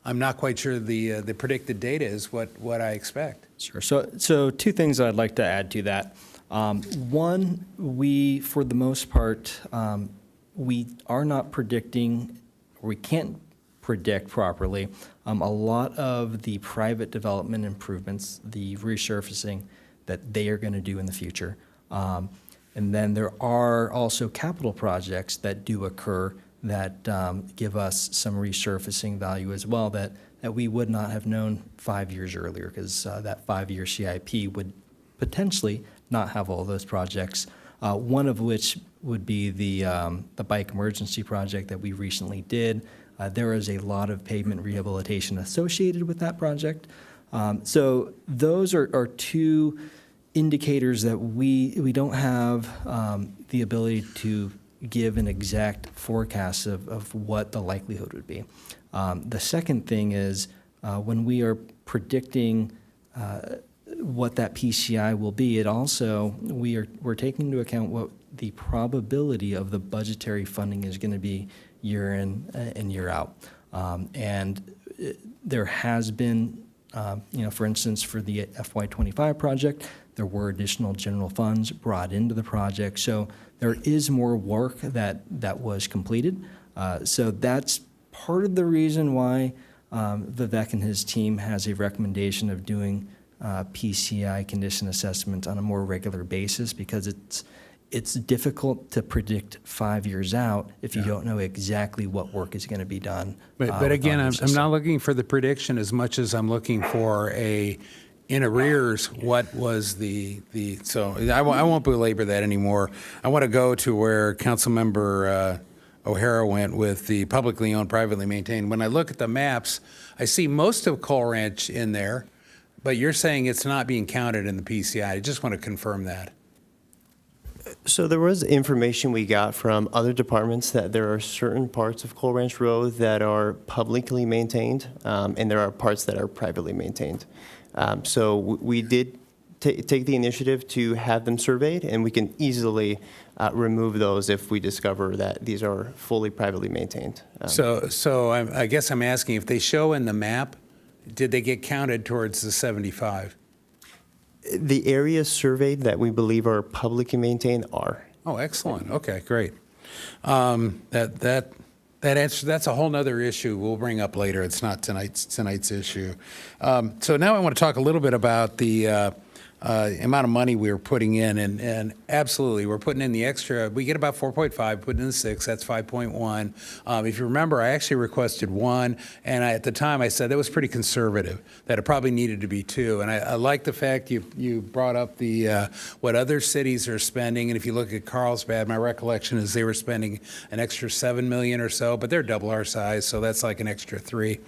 I'm not quite sure the predicted data is what I expect. Sure. So two things I'd like to add to that. One, we, for the most part, we are not predicting, or we can't predict properly, a lot of the private development improvements, the resurfacing that they are going to do in the future. And then there are also capital projects that do occur that give us some resurfacing value as well that we would not have known 5 years earlier, because that 5-year CIP would potentially not have all those projects, one of which would be the bike emergency project that we recently did. There is a lot of pavement rehabilitation associated with that project. So those are two indicators that we don't have the ability to give an exact forecast of what the likelihood would be. The second thing is when we are predicting what that PCI will be, it also, we're taking into account what the probability of the budgetary funding is going to be year in and year out. And there has been, for instance, for the FY25 project, there were additional general funds brought into the project. So there is more work that was completed. So that's part of the reason why Vivek and his team has a recommendation of doing PCI condition assessment on a more regular basis, because it's difficult to predict 5 years out if you don't know exactly what work is going to be done. But again, I'm not looking for the prediction as much as I'm looking for a in arrears, what was so I won't belabor that anymore. I want to go to where Councilmember O'Hara went with the publicly owned, privately maintained. When I look at the maps, I see most of Coal Ranch in there, but you're saying it's not being counted in the PCI. I just want to confirm that. So there was information we got from other departments that there are certain parts of Coal Ranch Road that are publicly maintained, and there are parts that are privately maintained. So we did take the initiative to have them surveyed, and we can easily remove those if we discover that these are fully privately maintained. So I guess I'm asking, if they show in the map, did they get counted towards the 75? The areas surveyed that we believe are publicly maintained are. Oh, excellent. Okay, great. That answer, that's a whole nother issue we'll bring up later. It's not tonight's issue. So now I want to talk a little bit about the amount of money we were putting in, and absolutely, we're putting in the extra. We get about 4.5, putting in 6, that's 5.1. If you remember, I actually requested 1, and at the time I said that was pretty conservative, that it probably needed to be 2. And I like the fact you brought up the what other cities are spending, and if you look at Carlsbad, my recollection is they were spending an extra $7 million or so, but they're double our size, so that's like an extra 3.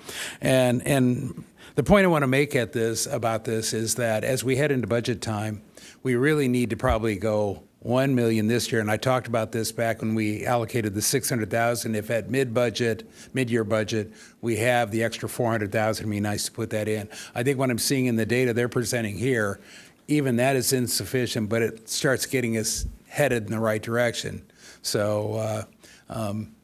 And the point I want to make about this is that as we head into budget time, we really need to probably go $1 million this year. And I talked about this back when we allocated the $600,000. If at mid-year budget, we have the extra $400,000, it'd be nice to put that in. I think what I'm seeing in the data they're presenting here, even that is insufficient, but it starts getting us headed in the right direction. So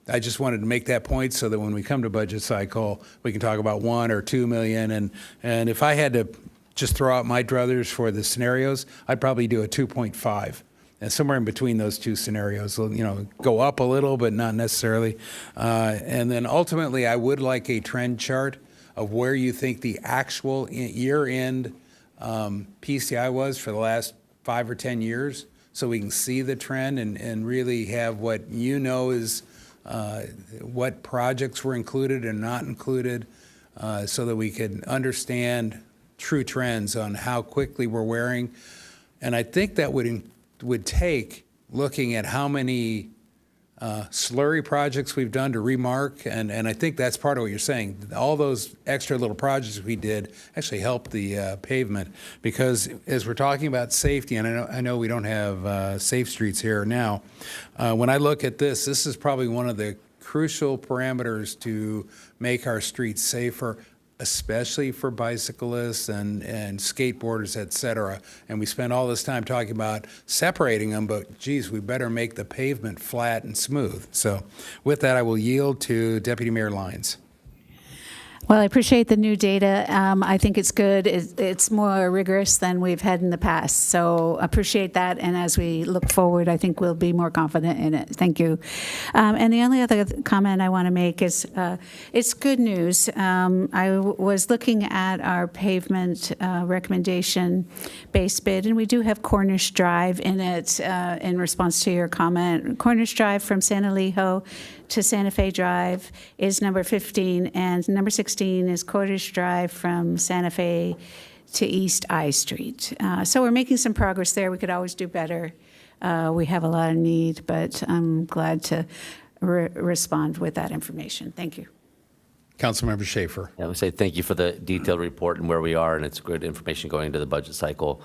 I just wanted to make that point so that when we come to budget cycle, we can talk about 1 or 2 million. And if I had to just throw out my druthers for the scenarios, I'd probably do a 2.5. And somewhere in between those two scenarios, go up a little, but not necessarily. And then ultimately, I would like a trend chart of where you think the actual year-end PCI was for the last 5 or 10 years, so we can see the trend and really have what is what projects were included and not included, so that we could understand true trends on how quickly we're wearing. And I think that would take looking at how many slurry projects we've done to remark, and I think that's part of what you're saying. All those extra little projects we did actually helped the pavement, because as we're talking about safety, and I know we don't have safe streets here now, when I look at this is probably one of the crucial parameters to make our streets safer, especially for bicyclists and skateboarders, et cetera. And we spend all this time talking about separating them, but geez, we better make the pavement flat and smooth. So with that, I will yield to Deputy Mayor Lyons. Well, I appreciate the new data. I think it's good. It's more rigorous than we've had in the past. So appreciate that. And as we look forward, I think we'll be more confident in it. Thank you. And the only other comment I want to make is it's good news. I was looking at our pavement recommendation base bid, and we do have Cornish Drive in it in response to your comment. Cornish Drive from San Elijo to Santa Fe Drive is number 15, and number 16 is Cornish Drive from Santa Fe to East I Street. So we're making some progress there. We could always do better. We have a lot of need, but I'm glad to respond with that information. Thank you. Councilmember Schaefer. I would say thank you for the detailed report and where we are, and it's good information going into the budget cycle.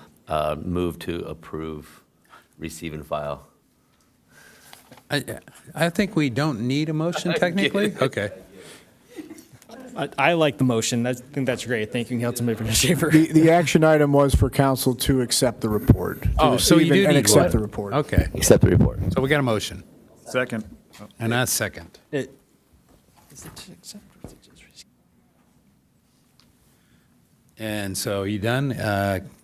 Move to approve, receive, and file. I think we don't need a motion technically. Okay. I like the motion. I think that's great. Thank you, Councilmember Schaefer. The action item was for council to accept the report. So you do and need accept one. the report. Okay. Accept the report. So we got a motion. Second. And a second. Is it to accept or is it just receive? And so you done?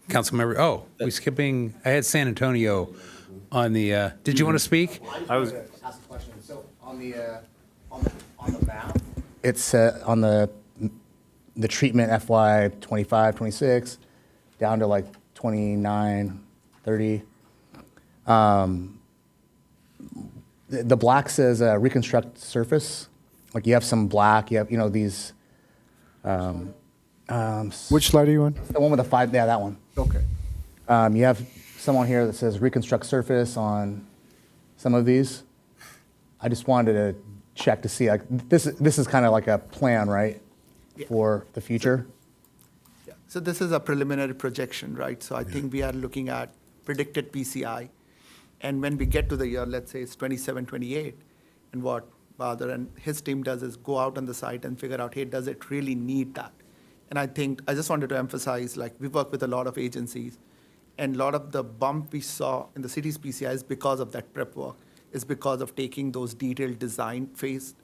Councilmember, we skipping, I had San Antonio on the, did you want to speak? I was ask a question. So on the map, it's on the treatment FY 25, 26, down to like 29, 30. The black says reconstruct surface. Like you have some black, you have these Which slide are you on? The one with the 5, yeah, that one. Okay. You have someone here that says reconstruct surface on some of these. I just wanted to check to see, like, this is kind of like a plan, right, for the future? Yeah. So this is a preliminary projection, right? So I think we are looking at predicted PCI. And when we get to the year, let's say it's 27, 28, and what Bahadur and his team does is go out on the site and figure out, hey, does it really need that? And I think I just wanted to emphasize, like, we work with a lot of agencies, and a lot of the bump we saw in the city's PCI is because of that prep work, is because of taking those detailed design phase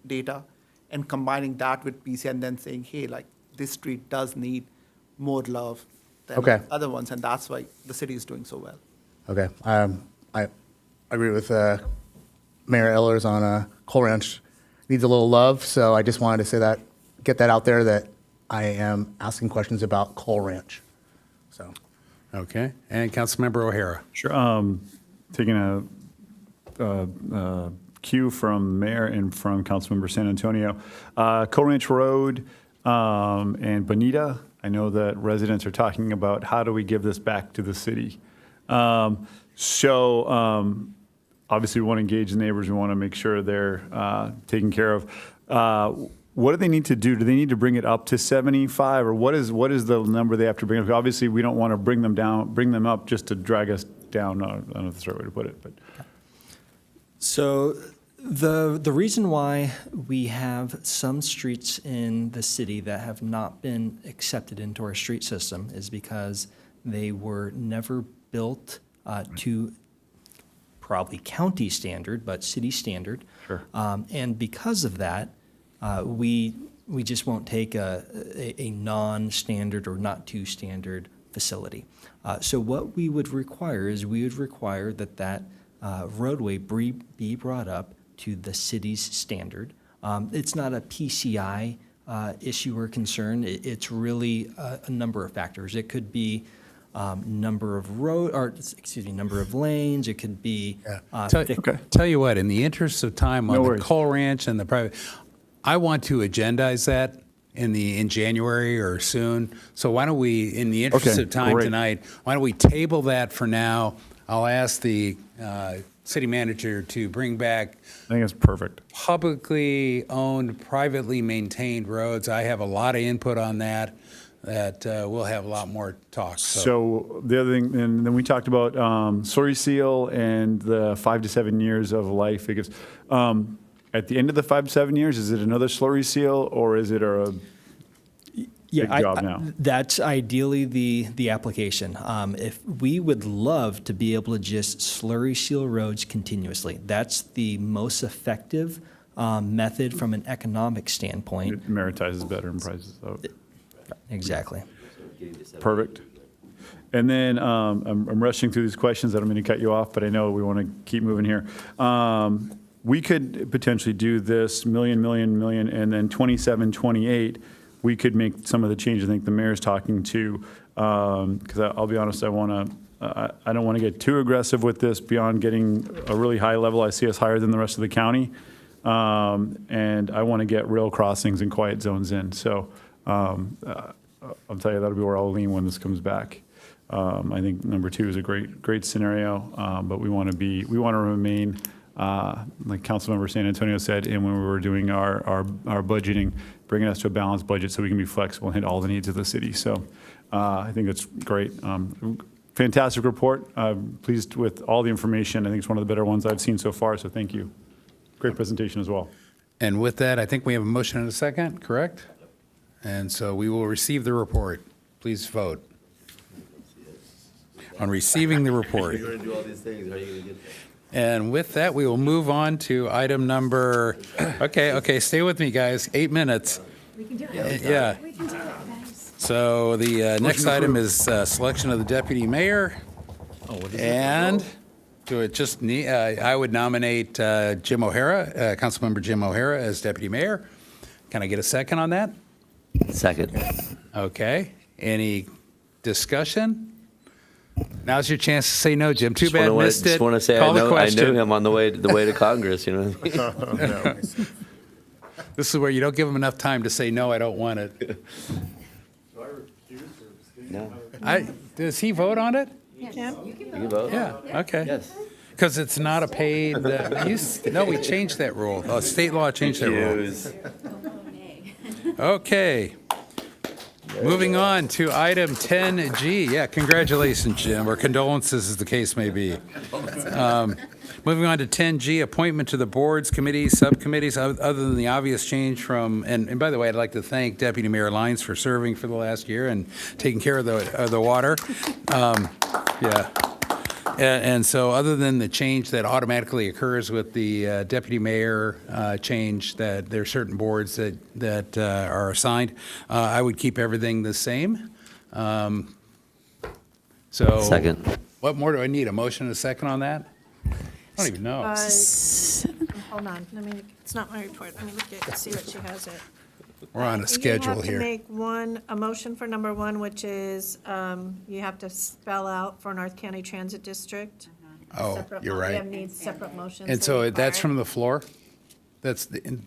data and combining that with PCI and then saying, hey, like, this street does need more love than Okay. other ones, and that's why the city is doing so well. Okay. I agree with Mayor Ehlers on Coal Ranch needs a little love, so I just wanted to say that, get that out there, that I am asking questions about Coal Ranch. So. Okay, and Councilmember O'Hara. Sure. Taking a cue from Mayor and from Councilmember San Antonio. Coal Ranch Road and Bonita, I know that residents are talking about how do we give this back to the city. Obviously, we want to engage the neighbors. We want to make sure they're taken care of. What do they need to do? Do they need to bring it up to 75, or what is the number they have to bring up? Obviously, we don't want to bring them up just to drag us down. I don't know if that's the right way to put it, but. So the reason why we have some streets in the city that have not been accepted into our street system is because they were never built to probably county standard, but city standard. Sure. And because of that, we just won't take a non-standard or not too standard facility. So what we would require is that roadway be brought up to the city's standard. It's not a PCI issue or concern. It's really a number of factors. It could be number of number of lanes. It could be. Tell you what, in the interest of time on No the worries. Coal Ranch and the private, I want to agendize that in January or soon. So why don't we, in the interest Okay, of time great. tonight, why don't we table that for now? I'll ask the city manager to bring back I think it's perfect. publicly owned, privately maintained roads. I have a lot of input on that we'll have a lot more talk. So the other thing, and then we talked about slurry seal and the 5 to 7 years of life it gives. At the end of the 5 to 7 years, is it another slurry seal, or is it a big job now? That's ideally the application. If we would love to be able to just slurry seal roads continuously, that's the most effective method from an economic standpoint. It meritizes better in prices. So. Exactly. Perfect. And then I'm rushing through these questions. I don't mean to cut you off, but I know we want to keep moving here. We could potentially do this million, and then 27, 28, we could make some of the changes I think the mayor's talking to. Because I'll be honest, I don't want to get too aggressive with this beyond getting a really high level. I see us higher than the rest of the county. And I want to get rail crossings and quiet zones in. So I'll tell you, that'll be where I'll lean when this comes back. I think number 2 is a great scenario, but we want to remain, like Councilmember San Antonio said, and when we were doing our budgeting, bringing us to a balanced budget so we can be flexible and hit all the needs of the city. So I think it's great. Fantastic report. Pleased with all the information. I think it's one of the better ones I've seen so far, so thank you. Great presentation as well. And with that, I think we have a motion and a second, correct? And so we will receive the report. Please vote on receiving the report. You're going to do all these things. How are you going to get there? And with that, we will move on to item number, okay, stay with me, guys, 8 minutes. We can do it. Yeah. We can do it, guys. So the next item is selection of the deputy mayor. And do it just need, I would nominate Jim O'Hara, Councilmember Jim O'Hara as deputy mayor. Can I get a second on that? Second. Okay. Any discussion? Now's your chance to say no, Jim. Too bad missed it. Just want to say Call I the knew question. him on the way to Congress. You know. This is where you don't give him enough time to say no. I don't want it. No. Does he vote on it? Jim? You can vote. Yeah, okay. Yes. Because it's not a paid, no, we changed that rule. State law changed that rule. Okay. Moving on to item 10G. Yeah, congratulations, Jim, or condolences as the case may be. Moving on to 10G, appointment to the boards, committees, subcommittees, other than the obvious change from, and by the way, I'd like to thank Deputy Mayor Lyons for serving for the last year and taking care of the water. Yeah. And so other than the change that automatically occurs with the deputy mayor change, that there are certain boards that are assigned, I would keep everything the same. So. Second. What more do I need? A motion and a second on that? I don't even know. Hold on, it's not my report. Let me look at, see what she has it. We're on a schedule You have to here. make a motion for number one, which is, you have to spell out for North County Transit District. Oh, Separate you're We right. have needs separate motions. And so that's required. from the floor?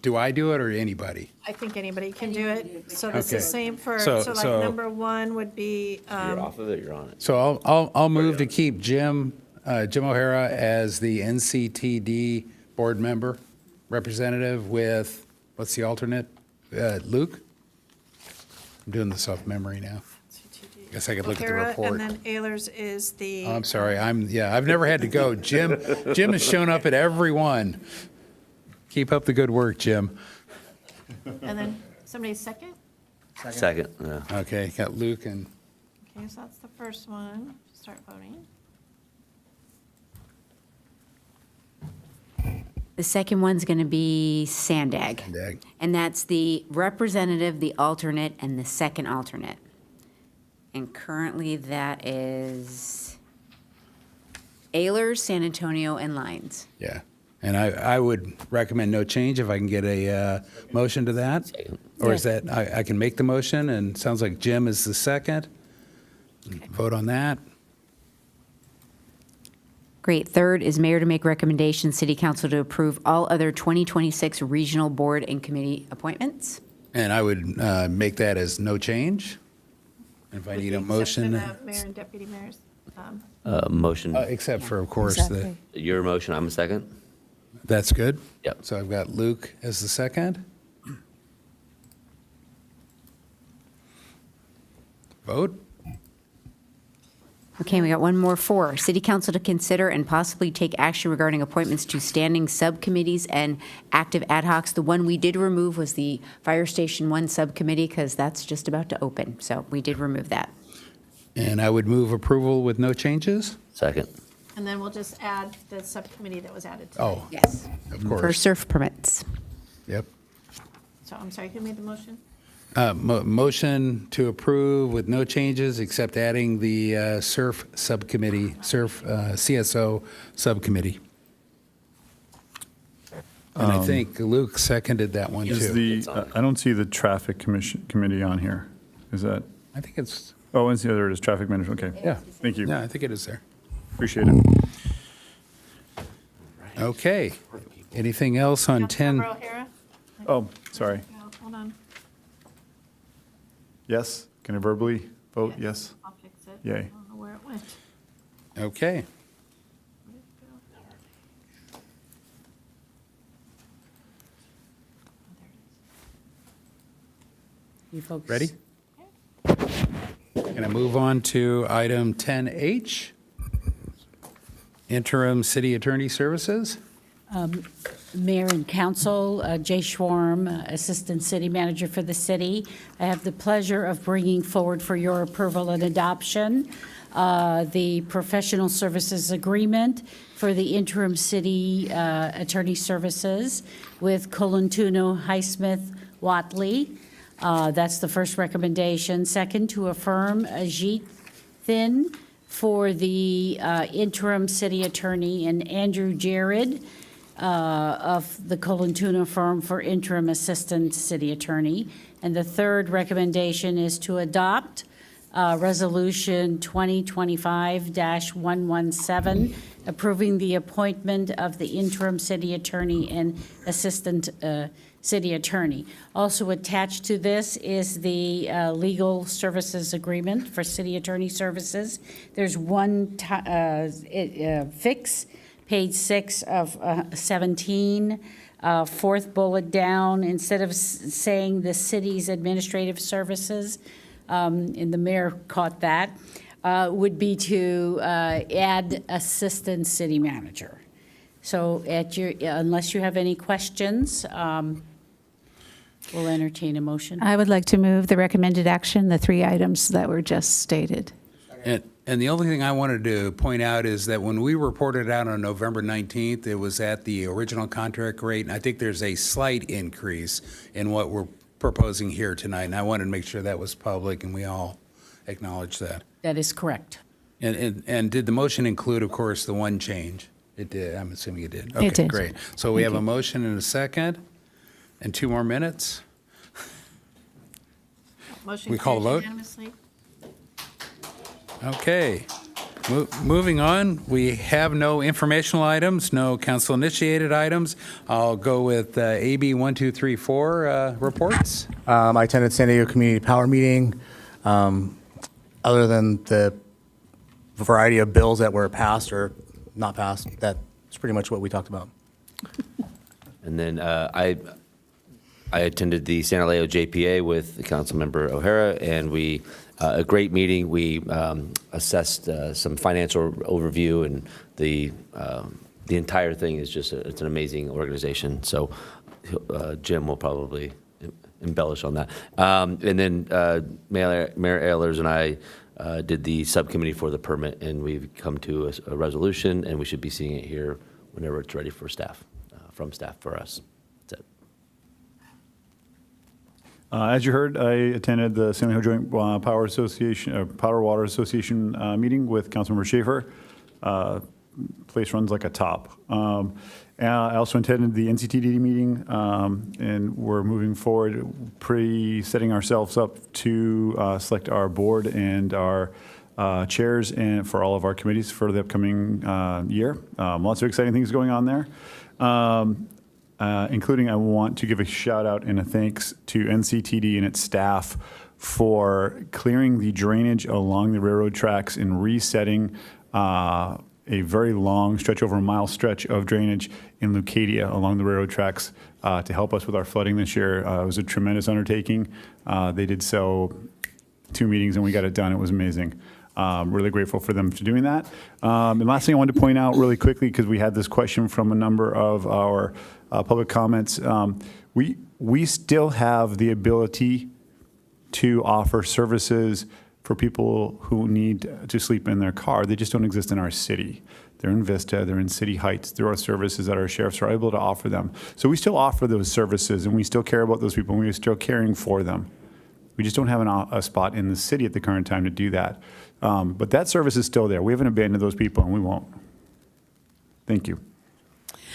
Do I do it or anybody? I think anybody can do it. So this Okay. is same for, So- so like so- number one would be, You're off of it, you're on it. So I'll move to keep Jim O'Hara as the NCTD board member representative with, what's the alternate? Luke? I'm doing this off memory now. Guess I could look at the O'Hara, report. and then Ehlers is the. Oh, I'm sorry, I've never had to go. Jim has shown up at every one. Keep up the good work, Jim. And then somebody second? Second, yeah. Okay, got Luke and, Okay, so that's the first one. Start voting. The second one's going to be Sandag. Sandag. And that's the representative, the alternate, and the second alternate. And currently that is Ehlers, San Antonio, and Lyons. yeah. And I would recommend no change if I can get a motion to that. Or is that, I can make the motion, and it sounds like Jim is the second. Vote on that. Great. Third is mayor to make recommendations, city council to approve all other 2026 regional board and committee appointments. And I would make that as no change. And if I need a Except for motion, the mayor and deputy mayors. Motion, except for, of course, Exactly. your motion, I'm a second. that's good. Yep. So I've got Luke as the second. Vote. Okay, we got one more. 4, city council to consider and possibly take action regarding appointments to standing subcommittees and active ad hocs. The one we did remove was the Fire Station 1 subcommittee because that's just about to open. So we did remove that. And I would move approval with no changes. Second. And then we'll just add the subcommittee that was added today. Oh, Yes. of For course. surf permits. Yep. So I'm sorry, who made the motion? Motion to approve with no changes except adding the surf subcommittee, surf CSO subcommittee. And I think Luke seconded that one Is too. I don't see the traffic committee on here. Is that, I think it's, oh, and the other is traffic management, okay. yeah. Thank you. Yeah, I think it is there. Appreciate it. Okay. Anything else on 10? Councilmember O'Hara? Oh, sorry. Hold on, Yes? Can I verbally vote yes? I'll fix it. Yay. I don't know where it went. Okay. You folks. Ready? Can I move on to item 10H? Interim City Attorney Services? Mayor and Council, Jay Schwarm, Assistant City Manager for the city. I have the pleasure of bringing forward for your approval and adoption the professional services agreement for the interim city attorney services with Colantuno, Highsmith, Watley. That's the first recommendation. Second, to affirm Ajit Thin for the interim city attorney and Andrew Jared of the Colantuno firm for interim assistant city attorney. And the third recommendation is to adopt Resolution 2025-117, approving the appointment of the interim city attorney and assistant city attorney. Also attached to this is the legal services agreement for city attorney services. There's one fix, page 6 of 17, fourth bullet down, instead of saying the city's administrative services, and the mayor caught that, would be to add assistant city manager. So unless you have any questions, we'll entertain a motion. I would like to move the recommended action, the 3 items that were just stated. And the only thing I wanted to point out is that when we reported out on November 19th, it was at the original contract rate, and I think there's a slight increase in what we're proposing here tonight, and I wanted to make sure that was public and we all acknowledge that. That is correct. And did the motion include, of course, the one change? It did, I'm assuming it did. It did. Great. So we have a motion and a second, and 2 more minutes. Motion We call a carries vote? unanimously. Okay. Moving on, we have no informational items, no council-initiated items. I'll go with AB 1234 reports. I attended San Diego Community Power meeting. Other than the variety of bills that were passed or not passed, that's pretty much what we talked about. And then I attended the San Leo JPA with Councilmember O'Hara, and we a great meeting. We assessed some financial overview, and the entire thing is just it's an amazing organization. So Jim will probably embellish on that. And then Mayor Ehlers and I did the subcommittee for the permit, and we've come to a resolution, and we should be seeing it here whenever it's ready for staff, from staff for us. That's it. As you heard, I attended the San Diego Joint Power Association, Power Water Association meeting with Councilmember Schaefer. Place runs like a top. And I also attended the NCTD meeting, and we're moving forward, setting ourselves up to select our board and our chairs and for all of our committees for the upcoming year. Lots of exciting things going on there. Including I want to give a shout out and a thanks to NCTD and its staff for clearing the drainage along the railroad tracks and resetting a very long stretch, over a mile stretch of drainage in Leucadia along the railroad tracks to help us with our flooding this year. It was a tremendous undertaking. They did so 2 meetings and we got it done. It was amazing. Really grateful for them for doing that. And last thing I wanted to point out really quickly, because we had this question from a number of our public comments, we still have the ability to offer services for people who need to sleep in their car. They just don't exist in our city. They're in Vista, they're in City Heights. There are services that our sheriffs are able to offer them. So we still offer those services, and we still care about those people, and we're still caring for them. We just don't have a spot in the city at the current time to do that. But that service is still there. We haven't abandoned those people, and we won't. Thank you.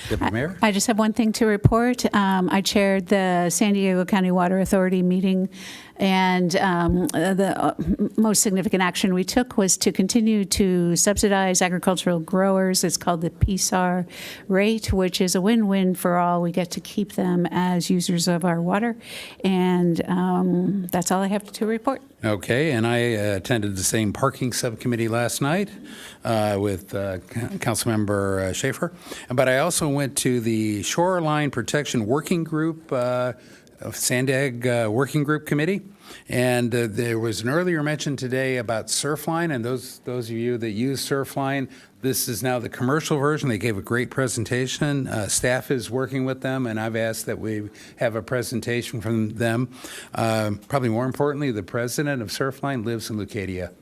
Deputy Mayor? I just have one thing to report. I chaired the San Diego County Water Authority meeting, and the most significant action we took was to continue to subsidize agricultural growers. It's called the PSAR rate, which is a win-win for all. We get to keep them as users of our water, and that's all I have to report. Okay, and I attended the same parking subcommittee last night with Councilmember Schaefer. But I also went to the Shoreline Protection Working Group, Sandag Working Group Committee. And there was an earlier mention today about Surfline, and those of you that use Surfline, this is now the commercial version. They gave a great presentation. Staff is working with them, and I've asked that we have a presentation from them. Probably more importantly, the president of Surfline lives in Leucadia.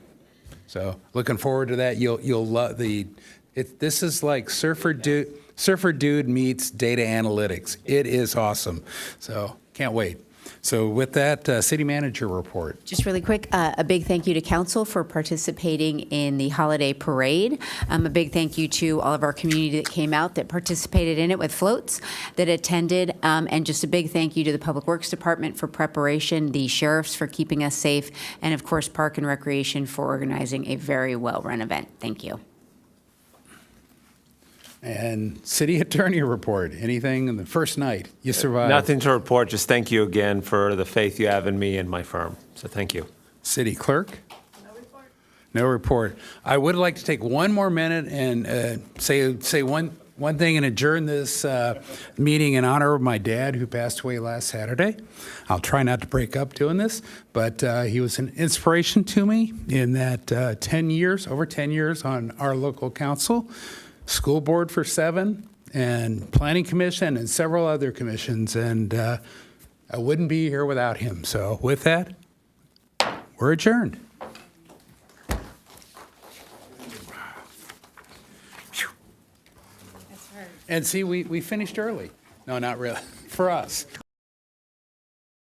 So looking forward to that. You'll love this is like Surfer Dude meets data analytics. It is awesome. So can't wait. So with that, city manager report. Just really quick, a big thank you to council for participating in the holiday parade. A big thank you to all of our community that came out, that participated in it with floats, that attended, and just a big thank you to the Public Works Department for preparation, the sheriffs for keeping us safe, and of course, Park and Recreation for organizing a very well-run event. Thank you. And city attorney report, anything in the first night? You survived. Nothing to report, just thank you again for the faith you have in me and my firm. So thank you. City clerk? No report. I would like to take one more minute and say one thing and adjourn this meeting in honor of my dad who passed away last Saturday. I'll try not to break up doing this, but he was an inspiration to me in that over 10 years on our local council, school board for 7, and planning commission and several other commissions, and I wouldn't be here without him. So with that, we're adjourned. And see, we finished early. No, not really, for us.